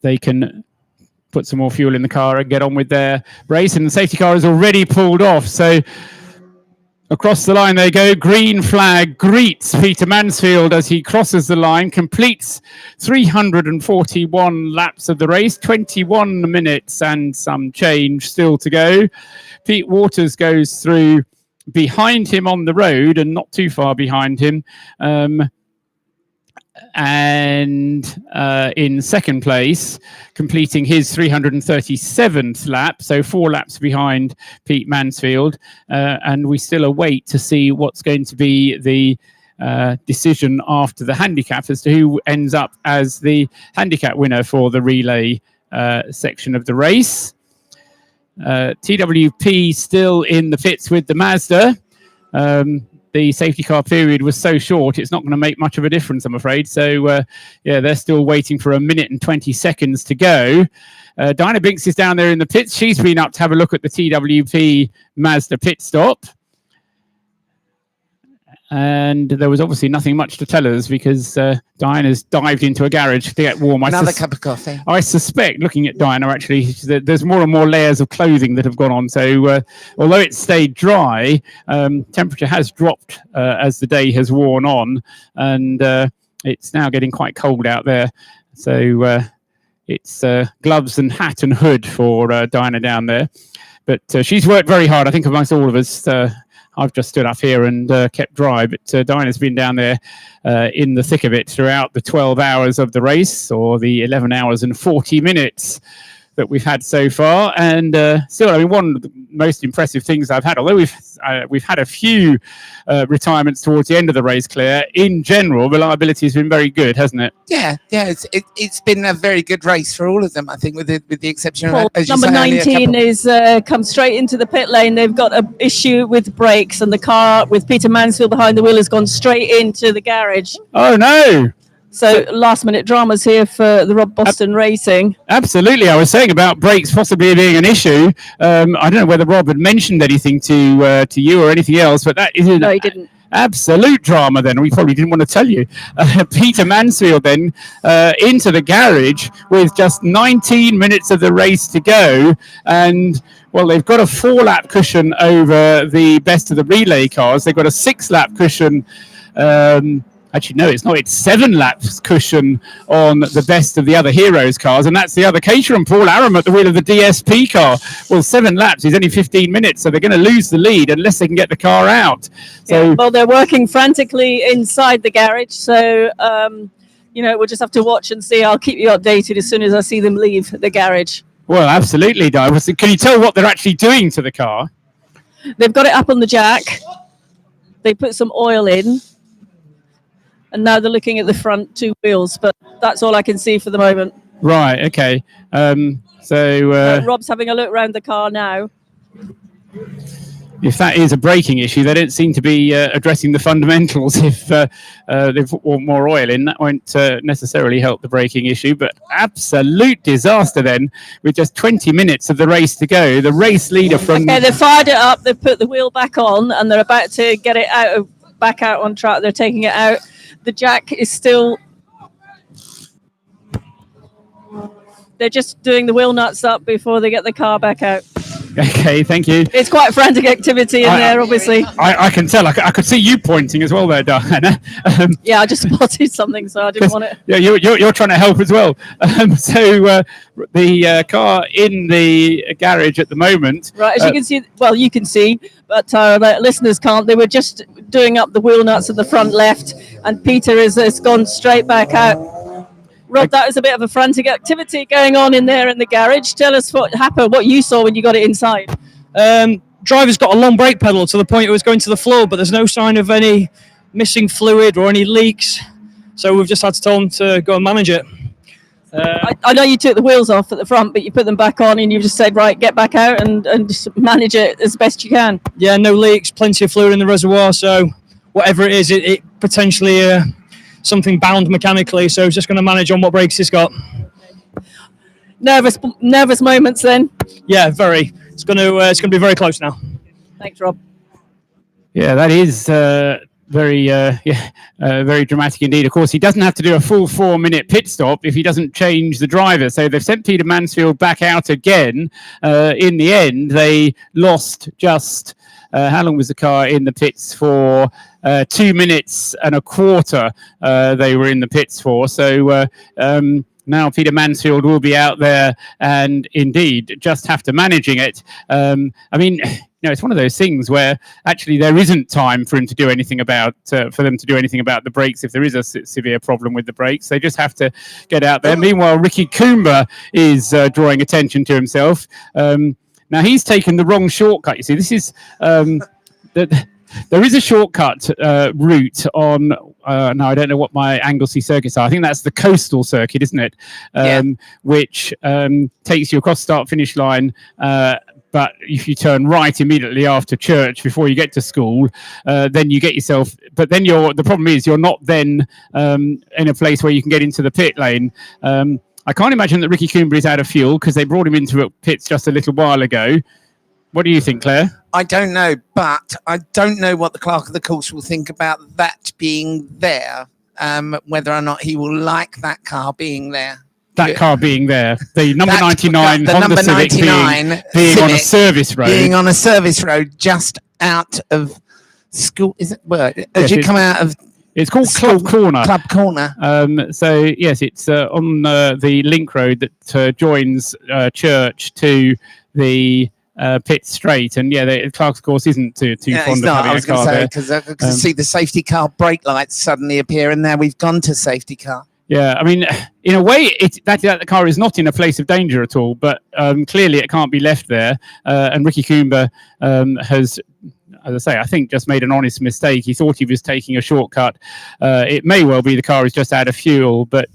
Speaker 2: they can put some more fuel in the car and get on with their race. And the safety car has already pulled off. So across the line they go. Green flag greets Peter Mansfield as he crosses the line, completes 341 laps of the race, 21 minutes and some change still to go. Pete Waters goes through behind him on the road, and not too far behind him, and in second place, completing his 337th lap, so 4 laps behind Pete Mansfield. And we still await to see what's going to be the decision after the handicap as to who ends up as the handicap winner for the relay section of the race. TWP still in the pits with the Mazda. The safety car period was so short, it's not going to make much of a difference, I'm afraid. So, yeah, they're still waiting for 1 minute and 20 seconds to go. Dinah Binks is down there in the pits. She's been up to have a look at the TWP Mazda pit stop. And there was obviously nothing much to tell us, because Diana's dived into a garage to get warm.
Speaker 9: Another cup of coffee.
Speaker 2: I suspect, looking at Diana, actually, that there's more and more layers of clothing that have gone on. So although it stayed dry, temperature has dropped as the day has worn on, and it's now getting quite cold out there. So it's gloves and hat and hood for Diana down there. But she's worked very hard, I think, amongst all of us. I've just stood up here and kept dry, but Diana's been down there in the thick of it throughout the 12 hours of the race, or the 11 hours and 40 minutes that we've had so far. And still, I mean, one of the most impressive things I've had, although we've had a few retirements towards the end of the race, Claire, in general, reliability has been very good, hasn't it?
Speaker 9: Yeah, it's been a very good race for all of them, I think, with the exception
Speaker 3: Well,
Speaker 9: of, as you
Speaker 3: number
Speaker 9: say, only a
Speaker 3: 19
Speaker 9: couple-
Speaker 3: is come straight into the pit lane. They've got an issue with brakes, and the car with Peter Mansfield behind the wheel has gone straight into the garage.
Speaker 2: Oh, no!
Speaker 3: So last minute dramas here for the Rob Boston Racing.
Speaker 2: Absolutely. I was saying about brakes possibly being an issue. I don't know whether Rob had mentioned anything to you or anything else, but that is
Speaker 3: No, he didn't.
Speaker 2: Absolute drama then. We probably didn't want to tell you. Peter Mansfield then into the garage with just 19 minutes of the race to go. And, well, they've got a 4-lap cushion over the best of the relay cars. They've got a 6-lap cushion. Actually, no, it's not. It's 7 laps cushion on the best of the other Heroes cars, and that's the other Caterham, Paul Aram, at the wheel of the DSP car. Well, 7 laps is only 15 minutes, so they're going to lose the lead unless they can get the car out. So,
Speaker 3: Yeah, well, they're working frantically inside the garage, so we'll just have to watch and see. I'll keep you updated as soon as I see them leave the garage.
Speaker 2: well, absolutely, Di. Can you tell what they're actually doing to the car?
Speaker 3: They've got it up on the jack. They put some oil in. And now they're looking at the front 2 wheels, but that's all I can see for the moment.
Speaker 2: Right, okay.
Speaker 3: Rob's having a look around the car now.
Speaker 2: If that is a braking issue, they don't seem to be addressing the fundamentals. If they've want more oil in, that won't necessarily help the braking issue. But absolute disaster then, with just 20 minutes of the race to go. The race leader from...
Speaker 3: Okay, they've fired it up, they've put the wheel back on, and they're about to get it back out on track. They're taking it out. The jack is still... They're just doing the wheel nuts up before they get the car back out.
Speaker 2: Okay, thank you.
Speaker 3: It's quite frantic activity in there, obviously.
Speaker 2: I can tell. I could see you pointing as well there, Diana.
Speaker 3: Yeah, I just spotted something, so I didn't want it.
Speaker 2: Yeah, you're trying to help as well. The car in the garage at the moment.
Speaker 3: Right, as you can see, well, you can see, but the listeners can't. They were just doing up the wheel nuts at the front left, and Peter has gone straight back out. Rob, that was a bit of a frantic activity going on in there in the garage. Tell us what happened, what you saw when you got it inside.
Speaker 12: Driver's got a long brake pedal to the point it was going to the floor, but there's no sign of any missing fluid or any leaks. So we've just had to tell them to go and manage it.
Speaker 3: I know you took the wheels off at the front, but you put them back on and you just said, right, get back out and just manage it as best you can.
Speaker 12: Yeah, no leaks, plenty of fluid in the reservoir. So whatever it is, it potentially something bound mechanically. So it's just going to manage on what brakes it's got.
Speaker 3: Nervous moments then?
Speaker 12: Yeah, very. It's going to be very close now.
Speaker 3: Thanks, Rob.
Speaker 2: Yeah, that is very dramatic indeed. Of course, he doesn't have to do a full 4-minute pit stop if he doesn't change the driver. So they've sent Peter Mansfield back out again. In the end, they lost just how long was the car in the pits for? 2 minutes and a quarter. They were in the pits for. So now Peter Mansfield will be out there and indeed just have to managing it. I mean, it's one of those things where actually there isn't time for him to do anything about, for them to do anything about the brakes if there is a severe problem with the brakes. They just have to get out there. Meanwhile, Ricky Coomber is drawing attention to himself. Now he's taken the wrong shortcut. You see, this is there is a shortcut route on. Now I don't know what my Anglesey circuits are. I think that's the coastal circuit, isn't it? Which takes you across start-finish line. But if you turn right immediately after church, before you get to school, then you get yourself. But then the problem is you're not then in a place where you can get into the pit lane. I can't imagine that Ricky Coomber is out of fuel because they brought him into pits just a little while ago. What do you think, Claire?
Speaker 9: I don't know, but I don't know what the clerk of the course will think about that being there, whether or not he will like that car being there.
Speaker 2: That car being there, the number 99 Honda Civic being on a service road.
Speaker 9: Being on a service road just out of school, is it? Well, as you come out of...
Speaker 2: It's called Club Corner.
Speaker 9: Club Corner.
Speaker 2: So, yes, it's on the link road that joins Church to the pit straight. And, yeah, the Clark's course isn't too fond of having a car there.
Speaker 9: Because I could see the safety car brake lights suddenly appear, and now we've gone to safety car.
Speaker 2: Yeah, I mean, in a way, that car is not in a place of danger at all, but clearly it can't be left there. And Ricky Coomber has, as I say, I think just made an honest mistake. He thought he was taking a shortcut. It may well be the car is just out of fuel, but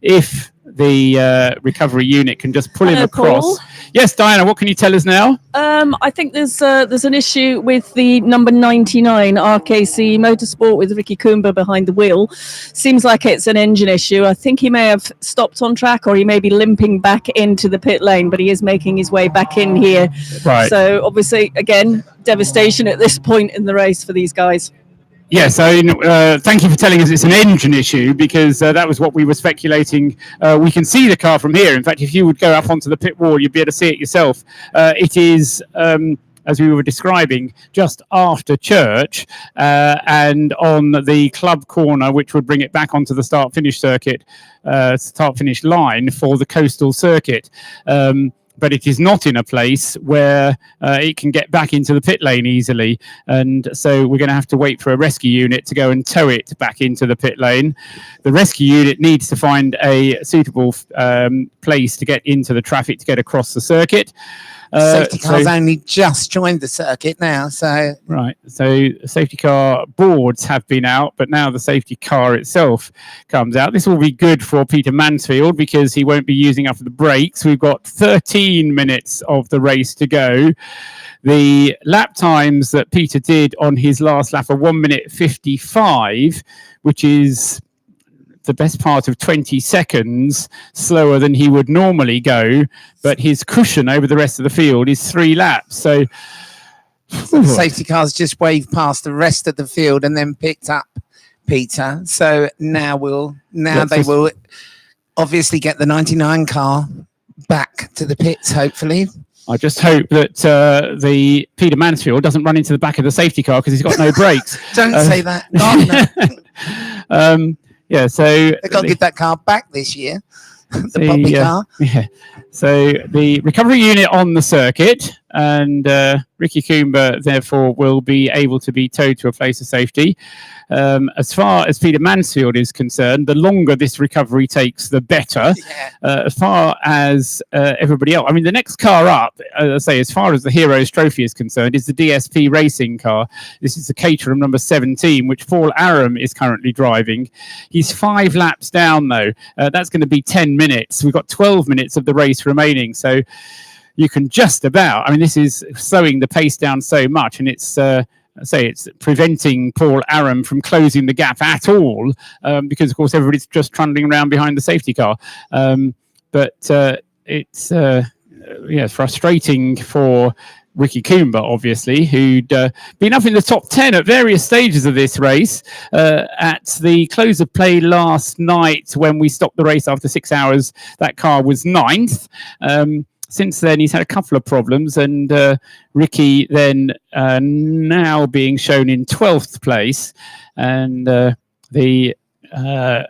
Speaker 2: if the recovery unit can just pull him across.
Speaker 3: Paul.
Speaker 2: Yes, Diana, what can you tell us now?
Speaker 3: I think there's an issue with the number 99 RKC Motorsport with Ricky Coomber behind the wheel. Seems like it's an engine issue. I think he may have stopped on track, or he may be limping back into the pit lane, but he is making his way back in here.
Speaker 2: Right.
Speaker 3: So obviously, again, devastation at this point in the race for these guys.
Speaker 2: Yes, thank you for telling us it's an engine issue, because that was what we were speculating. We can see the car from here. In fact, if you would go up onto the pit wall, you'd be able to see it yourself. It is, as we were describing, just after church and on the club corner, which would bring it back onto the start-finish circuit, start-finish line for the coastal circuit. But it is not in a place where it can get back into the pit lane easily. And so we're going to have to wait for a rescue unit to go and tow it back into the pit lane. The rescue unit needs to find a suitable place to get into the traffic to get across the circuit.
Speaker 9: Safety car's only just joined the circuit now, so...
Speaker 2: Right, so safety car boards have been out, but now the safety car itself comes out. This will be good for Peter Mansfield because he won't be using up the brakes. We've got 13 minutes of the race to go. The lap times that Peter did on his last lap are 1 minute 55, which is the best part of 20 seconds slower than he would normally go, but his cushion over the rest of the field is 3 laps. So
Speaker 9: the safety cars just waved past the rest of the field and then picked up Peter. So now they will obviously get the 99 car back to the pits, hopefully.
Speaker 2: I just hope that the Peter Mansfield doesn't run into the back of the safety car because he's got no brakes.
Speaker 9: Don't say that.
Speaker 2: Yeah, so
Speaker 9: They've got to give that car back this year. The poppy car.
Speaker 2: Yeah. So the recovery unit on the circuit, and Ricky Coomber therefore will be able to be towed to a place of safety. As far as Peter Mansfield is concerned, the longer this recovery takes, the better. As far as everybody else, I mean, the next car up, as I say, as far as the Heroes Trophy is concerned, is the DSP racing car. This is the Caterham number 17, which Paul Aram is currently driving. He's 5 laps down, though. That's going to be 10 minutes. We've got 12 minutes of the race remaining, so you can just about, I mean, this is slowing the pace down so much, and it's it's preventing Paul Aram from closing the gap at all, because of course everybody's just trundling around behind the safety car. But it's frustrating for Ricky Coomber, obviously, who'd been up in the top 10 at various stages of this race. At the close of play last night, when we stopped the race after 6 hours, that car was 9th. Since then, he's had a couple of problems, and Ricky then now being shown in 12th place, and the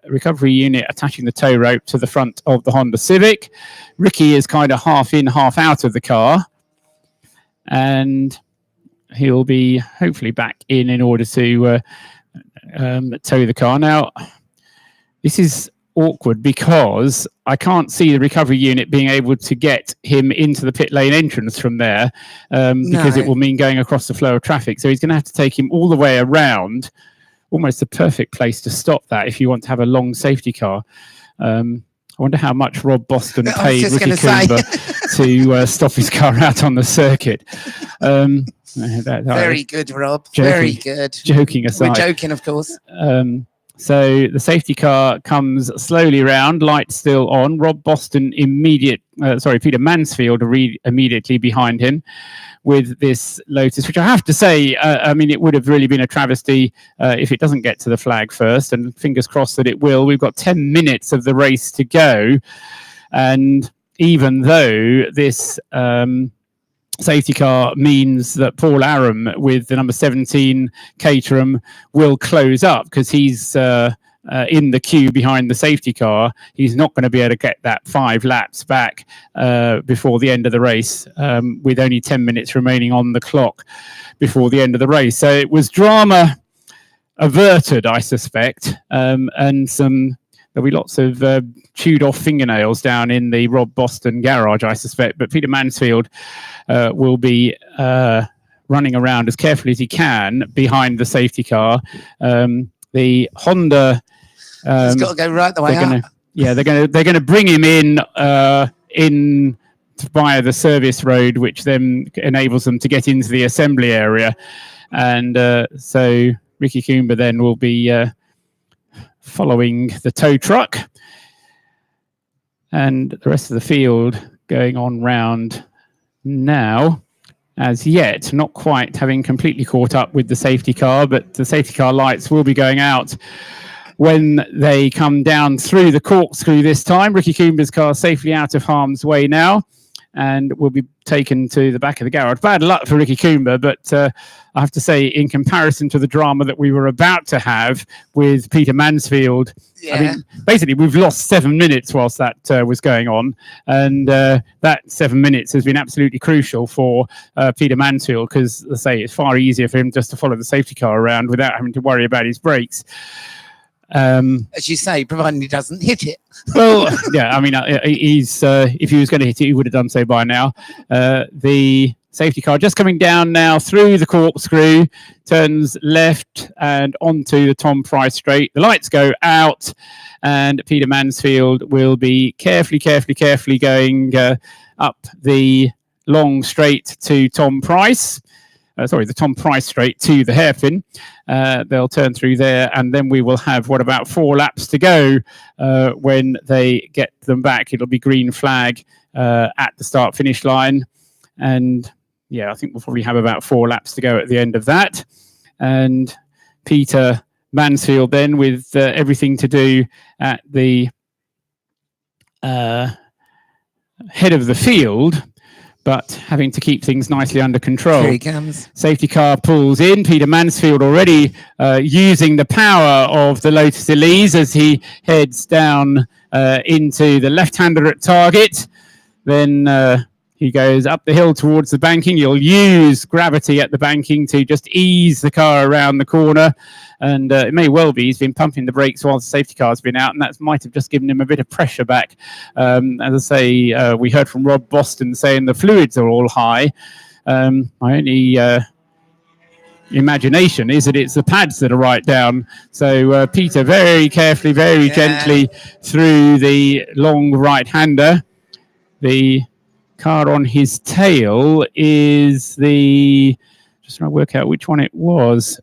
Speaker 2: recovery unit attaching the tow rope to the front of the Honda Civic. Ricky is kind of half in, half out of the car, and he'll be hopefully back in order to tow the car. Now, this is awkward because I can't see the recovery unit being able to get him into the pit lane entrance from there, because it will mean going across the flow of traffic. So he's going to have to take him all the way around. Almost the perfect place to stop that if you want to have a long safety car. I wonder how much Rob Boston paid Ricky Coomber to stop his car out on the circuit.
Speaker 9: Very good, Rob. Very good.
Speaker 2: Joking aside.
Speaker 9: We're joking, of course.
Speaker 2: So the safety car comes slowly round, lights still on. Rob Boston Peter Mansfield immediately behind him with this Lotus, which I have to say, I mean, it would have really been a travesty if it doesn't get to the flag first, and fingers crossed that it will. We've got 10 minutes of the race to go, and even though this safety car means that Paul Aram with the number 17 Caterham will close up because he's in the queue behind the safety car. He's not going to be able to get that 5 laps back before the end of the race, with only 10 minutes remaining on the clock before the end of the race. So it was drama averted, I suspect, and there'll be lots of chewed off fingernails down in the Rob Boston garage, I suspect. But Peter Mansfield will be running around as carefully as he can behind the safety car. The Honda,
Speaker 9: he's got to go right the way up.
Speaker 2: They're going to bring him in via the service road, which then enables them to get into the assembly area. And so Ricky Coomber then will be following the tow truck, and the rest of the field going on round now. As yet, not quite having completely caught up with the safety car, but the safety car lights will be going out when they come down through the corkscrew this time. Ricky Coomber's car safely out of harm's way now, and will be taken to the back of the garage. Bad luck for Ricky Coomber, but I have to say, in comparison to the drama that we were about to have with Peter Mansfield, I mean, basically we've lost 7 minutes whilst that was going on, and that 7 minutes has been absolutely crucial for Peter Mansfield, because, let's say, it's far easier for him just to follow the safety car around without having to worry about his brakes.
Speaker 9: As you say, providing he doesn't hit it.
Speaker 2: Well, yeah, I mean, he's if he was going to hit it, he would have done so by now. The safety car just coming down now through the corkscrew, turns left and onto the Tom Price straight. The lights go out, and Peter Mansfield will be carefully going up the long straight to Tom Price. The Tom Price straight to the hairpin. They'll turn through there, and then we will have, about 4 laps to go when they get them back. It'll be green flag at the start-finish line. And, yeah, I think we'll probably have about 4 laps to go at the end of that. And Peter Mansfield then, with everything to do at the head of the field, but having to keep things nicely under control.
Speaker 9: Here he comes.
Speaker 2: Safety car pulls in. Peter Mansfield already using the power of the Lotus Elise as he heads down into the left-hander at target. Then he goes up the hill towards the banking. You'll use gravity at the banking to just ease the car around the corner. And it may well be he's been pumping the brakes while the safety car's been out, and that might have just given him a bit of pressure back. As I say, we heard from Rob Boston saying the fluids are all high. My only imagination is that it's the pads that are right down. So Peter very carefully, very gently through the long right-hander. The car on his tail is just trying to work out which one it was.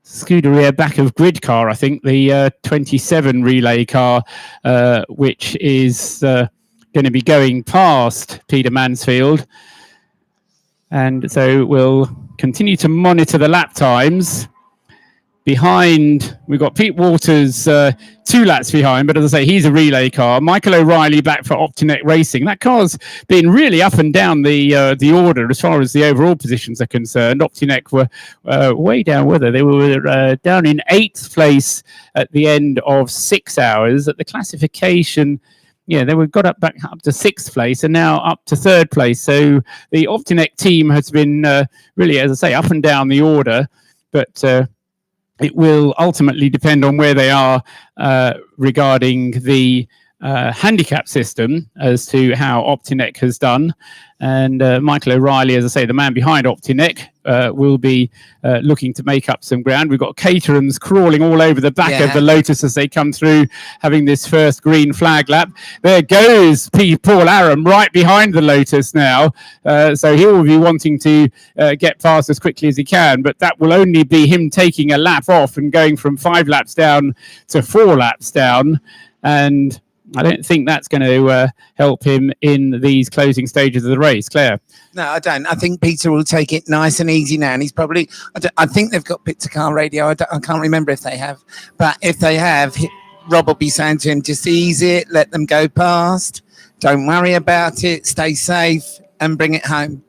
Speaker 2: Scuderia back of grid car, I think, the 27 relay car, which is going to be going past Peter Mansfield. And so we'll continue to monitor the lap times. Behind, we've got Pete Waters 2 laps behind, but as I say, he's a relay car. Michael O'Reilly back for Optinet Racing. That car's been really up and down the order as far as the overall positions are concerned. Optinet were way down with it. They were down in 8th place at the end of 6 hours. At the classification, yeah, they were got back up to 6th place and now up to 3rd place. So the Optinet team has been really, as I say, up and down the order, but it will ultimately depend on where they are regarding the handicap system as to how Optinet has done. And Michael O'Reilly, as I say, the man behind Optinet, will be looking to make up some ground. We've got Caterhams crawling all over the back of the Lotus as they come through, having this first green flag lap. There goes Paul Aram right behind the Lotus now. So he will be wanting to get past as quickly as he can, but that will only be him taking a lap off and going from 5 laps down to 4 laps down. And I don't think that's going to help him in these closing stages of the race. Claire?
Speaker 9: No, I don't. I think Peter will take it nice and easy now. And he's probably, I think they've got pit to car radio. I can't remember if they have. But if they have, Rob will be saying to him, just ease it, let them go past. Don't worry about it. Stay safe and bring it home.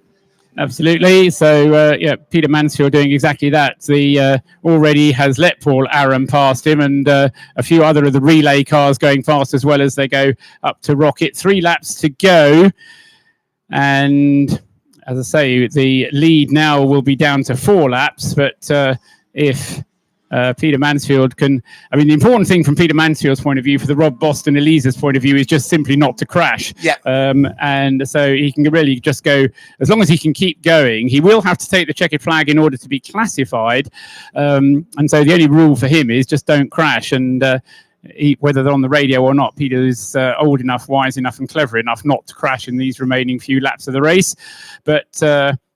Speaker 2: Absolutely. So, yeah, Peter Mansfield doing exactly that. The already has let Paul Aram past him, and a few other of the relay cars going fast as well as they go up to Rocket. 3 laps to go. And as I say, the lead now will be down to 4 laps. But if Peter Mansfield can, I mean, the important thing from Peter Mansfield's point of view, for the Rob Boston Elisa's point of view, is just simply not to crash.
Speaker 9: Yeah.
Speaker 2: And so he can really just go, as long as he can keep going. He will have to take the checkered flag in order to be classified. And so the only rule for him is just don't crash. And whether they're on the radio or not, Peter is old enough, wise enough and clever enough not to crash in these remaining few laps of the race. But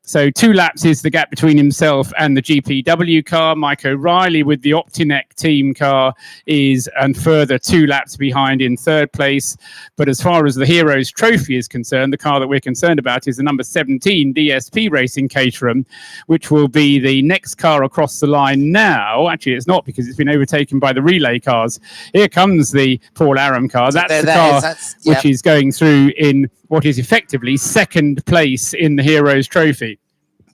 Speaker 2: so 2 laps is the gap between himself and the GPW car. Mike O'Reilly with the Optinet team car is, and further 2 laps behind in 3rd place. But as far as the Heroes Trophy is concerned, the car that we're concerned about is the number 17 DSP Racing Caterham, which will be the next car across the line now. Actually, it's not, because it's been overtaken by the relay cars. Here comes the Paul Aram car. That's the car which is going through in what is effectively 2nd place in the Heroes Trophy.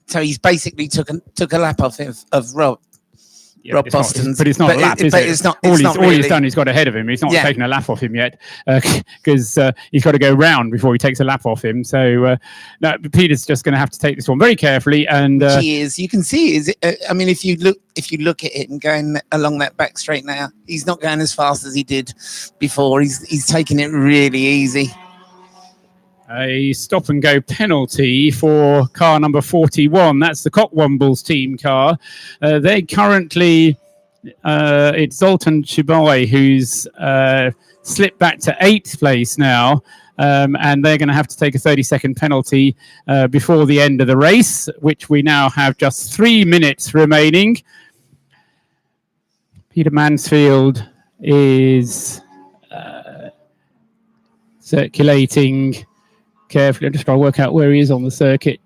Speaker 9: So he's basically took a lap off of Rob.
Speaker 2: Yeah,
Speaker 9: Rob Boston's,
Speaker 2: but it's not a lap, is it?
Speaker 9: It's not.
Speaker 2: All
Speaker 9: really.
Speaker 2: he's done, he's got ahead of him. He's not taken a lap off him yet, because he's got to go round before he takes a lap off him. So no, Peter's just going to have to take this one very carefully. And
Speaker 9: he is. You can see. I mean, if you look at it and going along that back straight now, he's not going as fast as he did before. He's taking it really easy.
Speaker 2: A stop and go penalty for car number 41. That's the Cockwombles team car. They currently, it's Zoltan Chibai who's slipped back to 8th place now. And they're going to have to take a 30-second penalty before the end of the race, which we now have just 3 minutes remaining. Peter Mansfield is circulating carefully. I'm just trying to work out where he is on the circuit.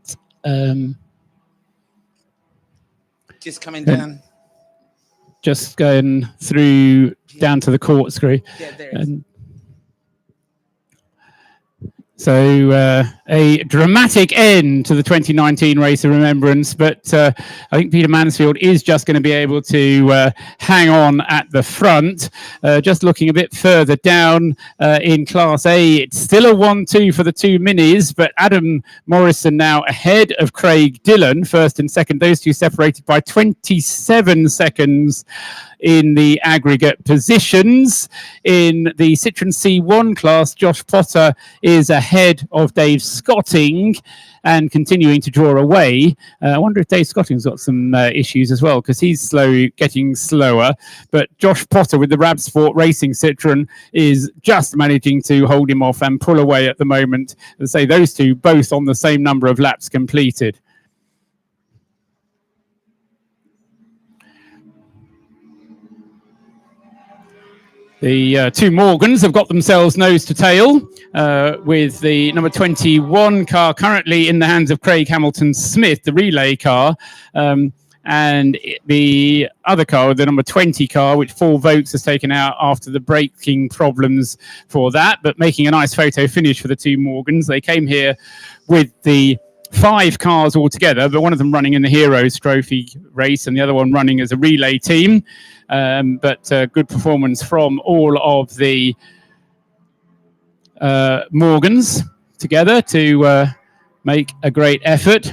Speaker 9: Just coming down.
Speaker 2: Just going through down to the corkscrew.
Speaker 9: Yeah, there it is.
Speaker 2: So a dramatic end to the 2019 Race of Remembrance, but I think Peter Mansfield is just going to be able to hang on at the front. Just looking a bit further down in Class A, it's still a 1-2 for the two minis, but Adam Morrison now ahead of Craig Dillon, first and second. Those two separated by 27 seconds in the aggregate positions. In the Citroen C1 class, Josh Potter is ahead of Dave Scotting and continuing to draw away. I wonder if Dave Scotting's got some issues as well, because he's getting slower. But Josh Potter with the Rab Sport Racing Citroen is just managing to hold him off and pull away at the moment. As I say, those two both on the same number of laps completed. The two Morgans have got themselves nose to tail with the number 21 car currently in the hands of Craig Hamilton-Smith, the relay car, and the other car, the number 20 car, which Paul Vokes has taken out after the braking problems for that, but making a nice photo finish for the two Morgans. They came here with the 5 cars altogether, but one of them running in the Heroes Trophy race and the other one running as a relay team. But good performance from all of the Morgans together to make a great effort.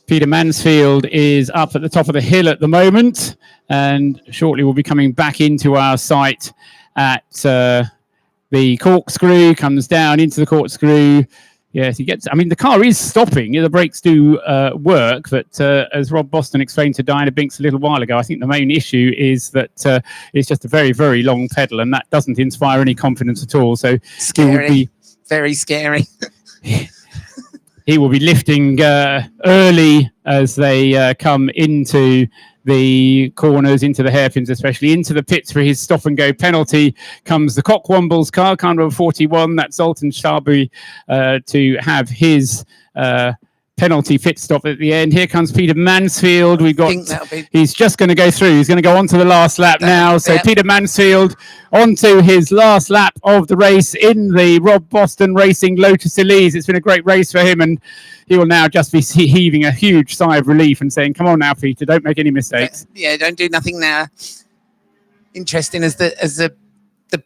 Speaker 2: Peter Mansfield is up at the top of the hill at the moment, and shortly will be coming back into our sight at the corkscrew, comes down into the corkscrew. Yes, he gets. I mean, the car is stopping. The brakes do work, but as Rob Boston explained to Diana Binks a little while ago, I think the main issue is that it's just a very, very long pedal, and that doesn't inspire any confidence at all. So
Speaker 9: Scary. Very scary.
Speaker 2: he will be lifting early as they come into the corners, into the hairpins, especially into the pits for his stop and go penalty. Comes the Cockwombles car, car number 41. That's Zoltan Sharby to have his penalty pit stop at the end. Here comes Peter Mansfield. He's just going to go through. He's going to go on to the last lap now. So Peter Mansfield onto his last lap of the race in the Rob Boston Racing Lotus Elise. It's been a great race for him, and he will now just be heaving a huge sigh of relief and saying, come on now, Peter, don't make any mistakes.
Speaker 9: Yeah, don't do nothing now. Interesting as the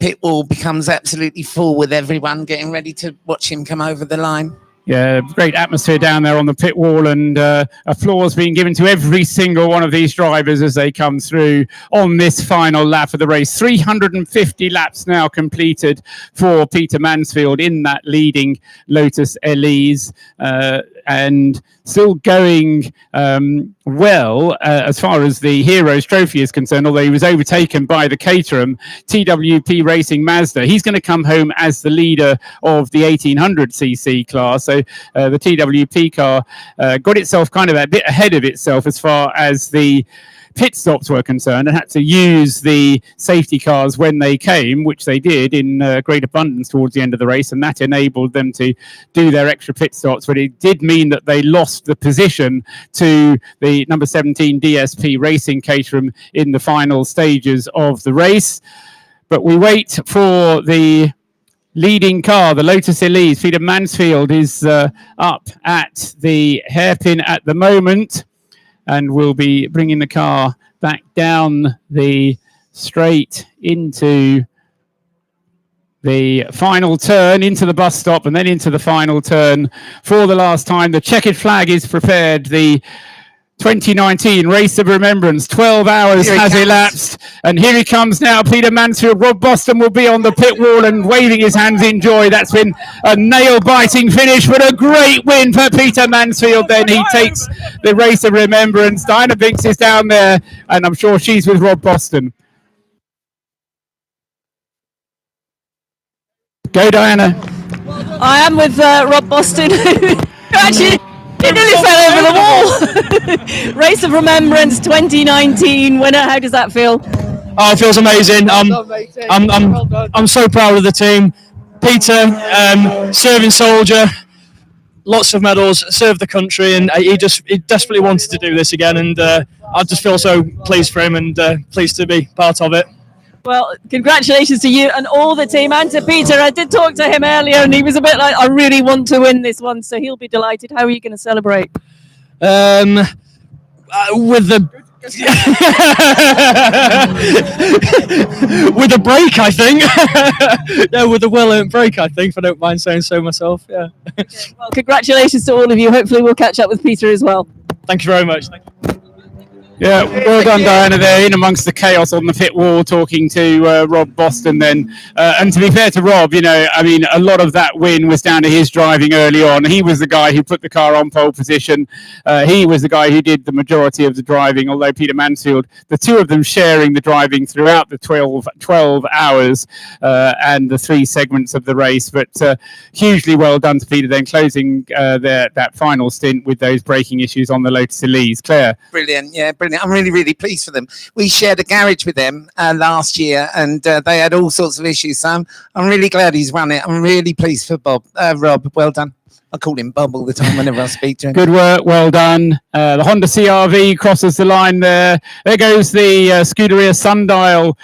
Speaker 9: pit wall becomes absolutely full with everyone getting ready to watch him come over the line.
Speaker 2: Yeah, great atmosphere down there on the pit wall, and applause being given to every single one of these drivers as they come through on this final lap of the race. 350 laps now completed for Peter Mansfield in that leading Lotus Elise, and still going well as far as the Heroes Trophy is concerned, although he was overtaken by the Caterham TWP Racing Mazda. He's going to come home as the leader of the 1800cc class. So the TWP car got itself kind of a bit ahead of itself as far as the pit stops were concerned, and had to use the safety cars when they came, which they did in great abundance towards the end of the race, and that enabled them to do their extra pit stops. But it did mean that they lost the position to the number 17 DSP Racing Caterham in the final stages of the race. But we wait for the leading car, the Lotus Elise. Peter Mansfield is up at the hairpin at the moment, and we'll be bringing the car back down the straight into the final turn, into the bus stop, and then into the final turn for the last time. The checkered flag is prepared. The 2019 Race of Remembrance, 12 hours has elapsed, and here he comes now, Peter Mansfield. Rob Boston will be on the pit wall and waving his hands in joy. That's been a nail-biting finish, but a great win for Peter Mansfield. Then he takes the Race of Remembrance. Diana Binks is down there, and I'm sure she's with Rob Boston. Go, Diana.
Speaker 3: I am with Rob Boston, who actually nearly fell over the wall. Race of Remembrance 2019 winner. How does that feel?
Speaker 12: Oh, it feels amazing. I'm so proud of the team. Peter, serving soldier, lots of medals, served the country, and he desperately wanted to do this again. And I just feel so pleased for him and pleased to be part of it.
Speaker 3: Well, congratulations to you and all the team, and to Peter. I did talk to him earlier, and he was a bit like, I really want to win this one, so he'll be delighted. How are you going to celebrate?
Speaker 12: With the with a break, I think. Yeah, with a well-earned break, I think, if I don't mind saying so myself. Yeah.
Speaker 3: Well, congratulations to all of you. Hopefully we'll catch up with Peter as well.
Speaker 12: Thank you very much. Thank you.
Speaker 2: Yeah, well done, Diana, there in amongst the chaos on the pit wall, talking to Rob Boston then. And to be fair to Rob, you know, I mean, a lot of that win was down to his driving early on. He was the guy who put the car on pole position. He was the guy who did the majority of the driving, although Peter Mansfield, the two of them sharing the driving throughout the 12 hours and the 3 segments of the race. But hugely well done to Peter then, closing that final stint with those braking issues on the Lotus Elise. Claire?
Speaker 9: Brilliant, yeah, brilliant. I'm really, really pleased for them. We shared a garage with them last year, and they had all sorts of issues. So I'm really glad he's won it. I'm really pleased for Rob. Well done. I call him Bob all the time whenever I speak to him.
Speaker 2: Good work, well done. The Honda CR-V crosses the line there. There goes the Scuderia Sundial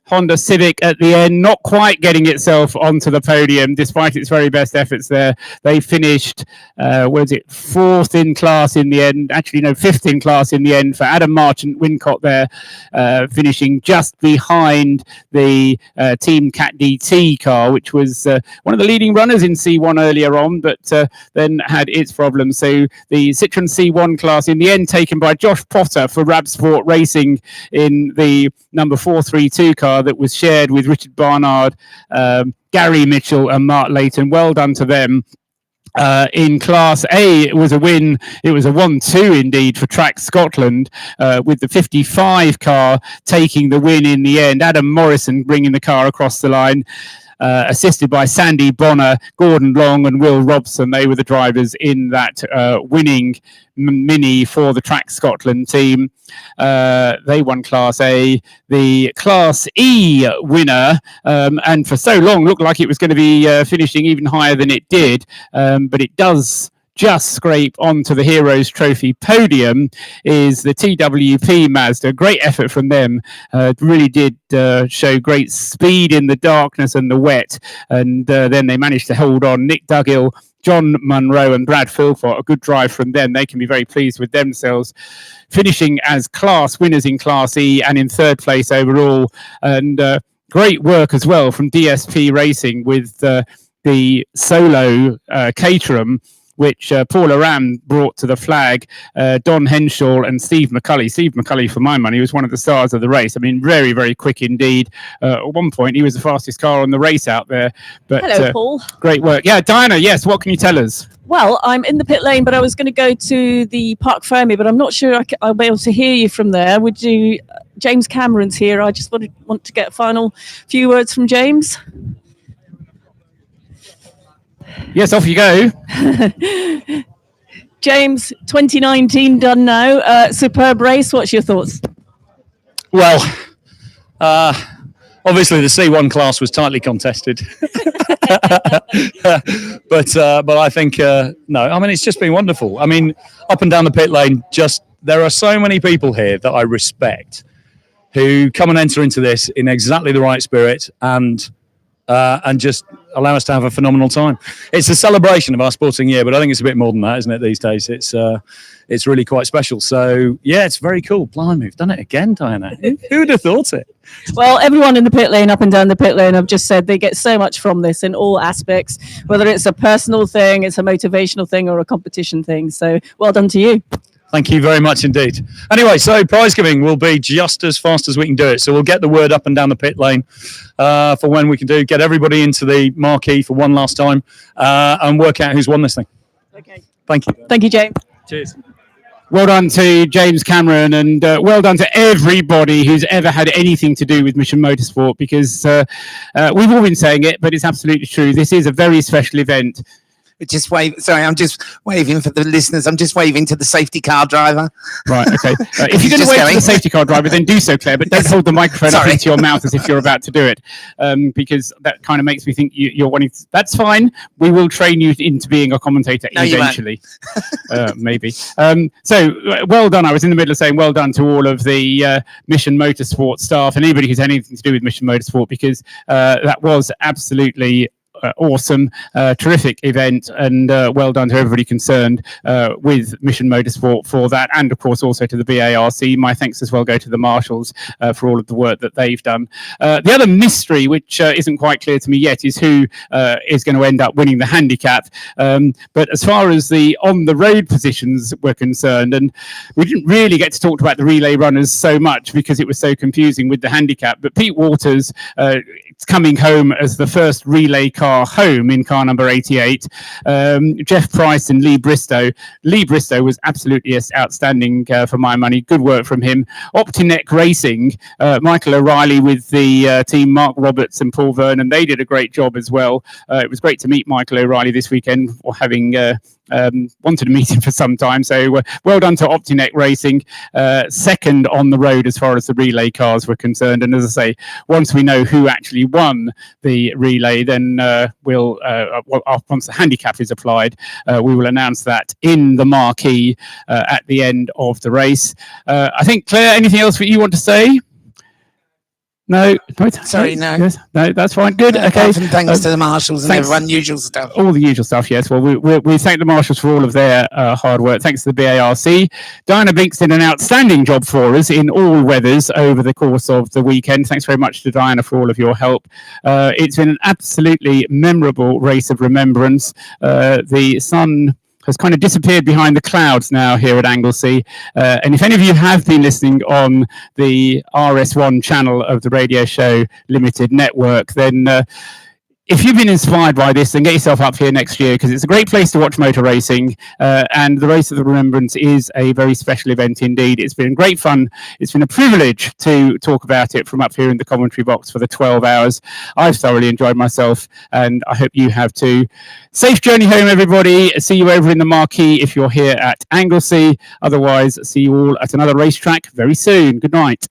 Speaker 2: Honda Civic at the end, not quite getting itself onto the podium despite its very best efforts there. They finished, fourth in class in the end. Actually, no, fifth in class in the end for Adam Marchant Wincott there, finishing just behind the Team Cat DT car, which was one of the leading runners in C1 earlier on, but then had its problems. So the Citroen C1 class in the end taken by Josh Potter for Rab Sport Racing in the number 432 car that was shared with Richard Barnard, Gary Mitchell and Mark Layton. Well done to them. In Class A, it was a win. It was a 1-2 indeed for Track Scotland, with the 55 car taking the win in the end. Adam Morrison bringing the car across the line, assisted by Sandy Bonner, Gordon Long and Will Robson. They were the drivers in that winning Mini for the Track Scotland team. They won Class A. The Class E winner, and for so long looked like it was going to be finishing even higher than it did, but it does just scrape onto the Heroes Trophy podium, is the TWP Mazda. Great effort from them. Really did show great speed in the darkness and the wet, and then they managed to hold on. Nick Duggill, John Munro and Brad Philpott, a good drive from them. They can be very pleased with themselves, finishing as class winners in Class E and in third place overall. And great work as well from DSP Racing with the solo Caterham, which Paul Aram brought to the flag. Don Henshaw and Steve McCulley. Steve McCulley, for my money, was one of the stars of the race. I mean, very, very quick indeed. At one point, he was the fastest car on the race out there. But,
Speaker 3: hello, Paul.
Speaker 2: Great work. Yeah, Diana, yes, what can you tell us?
Speaker 3: Well, I'm in the pit lane, but I was going to go to the Park Fermi, but I'm not sure I'll be able to hear you from there. Would you? James Cameron's here. I just want to get a final few words from James.
Speaker 2: Yes, off you go.
Speaker 3: James, 2019 done now. Superb race. What's your thoughts?
Speaker 1: Well, obviously the C1 class was tightly contested, but I think no. I mean, it's just been wonderful. I mean, up and down the pit lane, there are so many people here that I respect who come and enter into this in exactly the right spirit and just allow us to have a phenomenal time. It's a celebration of our sporting year, but I think it's a bit more than that, isn't it, these days? It's really quite special. So, yeah, it's very cool. Blimey, we've done it again, Diana. Who would have thought it?
Speaker 3: Well, everyone in the pit lane, up and down the pit lane, I've just said they get so much from this in all aspects, whether it's a personal thing, it's a motivational thing, or a competition thing. So, well done to you.
Speaker 1: Thank you very much indeed. Anyway, so prize giving will be just as fast as we can do it. So we'll get the word up and down the pit lane for when we can get everybody into the marquee for one last time and work out who's won this thing.
Speaker 3: Okay.
Speaker 1: Thank you.
Speaker 3: Thank you, James.
Speaker 1: Cheers.
Speaker 2: Well done to James Cameron, and well done to everybody who's ever had anything to do with Mission Motorsport, because we've all been saying it, but it's absolutely true. This is a very special event.
Speaker 9: Just wave. Sorry, I'm just waving for the listeners. I'm just waving to the safety car driver.
Speaker 2: Right. Okay. If you're going to wave to the safety car driver, then do so, Claire. But don't hold the microphone up into your mouth as if you're about to do it, because that kind of makes me think you're wanting. That's fine. We will train you into being a commentator eventually. Maybe. So well done. I was in the middle of saying well done to all of the Mission Motorsport staff and anybody who's had anything to do with Mission Motorsport, because that was absolutely awesome, terrific event, and well done to everybody concerned with Mission Motorsport for that, and of course also to the BARC. My thanks as well go to the marshals for all of the work that they've done. The other mystery, which isn't quite clear to me yet, is who is going to end up winning the handicap. But as far as the on-the-road positions were concerned, and we didn't really get to talk about the relay runners so much because it was so confusing with the handicap, but Pete Waters coming home as the first relay car home in car number 88. Jeff Price and Lee Bristow. Lee Bristow was absolutely outstanding for my money. Good work from him. Optineck Racing, Michael O'Reilly with the team, Mark Roberts and Paul Vernon. They did a great job as well. It was great to meet Michael O'Reilly this weekend, or having wanted to meet him for some time. So well done to Optineck Racing. Second on the road as far as the relay cars were concerned. And as I say, once we know who actually won the relay, then once the handicap is applied, we will announce that in the marquee at the end of the race. I think, Claire, anything else that you want to say? No,
Speaker 9: sorry, no.
Speaker 2: Yes, no, that's fine. Good. Okay.
Speaker 9: Thanks to the marshals and everyone, usual stuff.
Speaker 2: All the usual stuff. Yes. Well, we thank the marshals for all of their hard work. Thanks to the BARC. Diana Binks did an outstanding job for us in all weathers over the course of the weekend. Thanks very much to Diana for all of your help. It's been an absolutely memorable race of remembrance. The sun has kind of disappeared behind the clouds now here at Anglesey. And if any of you have been listening on the RS1 channel of the Radio Show Limited network, then if you've been inspired by this, then get yourself up here next year, because it's a great place to watch motor racing. And the Race of Remembrance is a very special event indeed. It's been great fun. It's been a privilege to talk about it from up here in the commentary box for the 12 hours. I've thoroughly enjoyed myself, and I hope you have too. Safe journey home, everybody. See you over in the marquee if you're here at Anglesey. Otherwise, see you all at another racetrack very soon. Good night.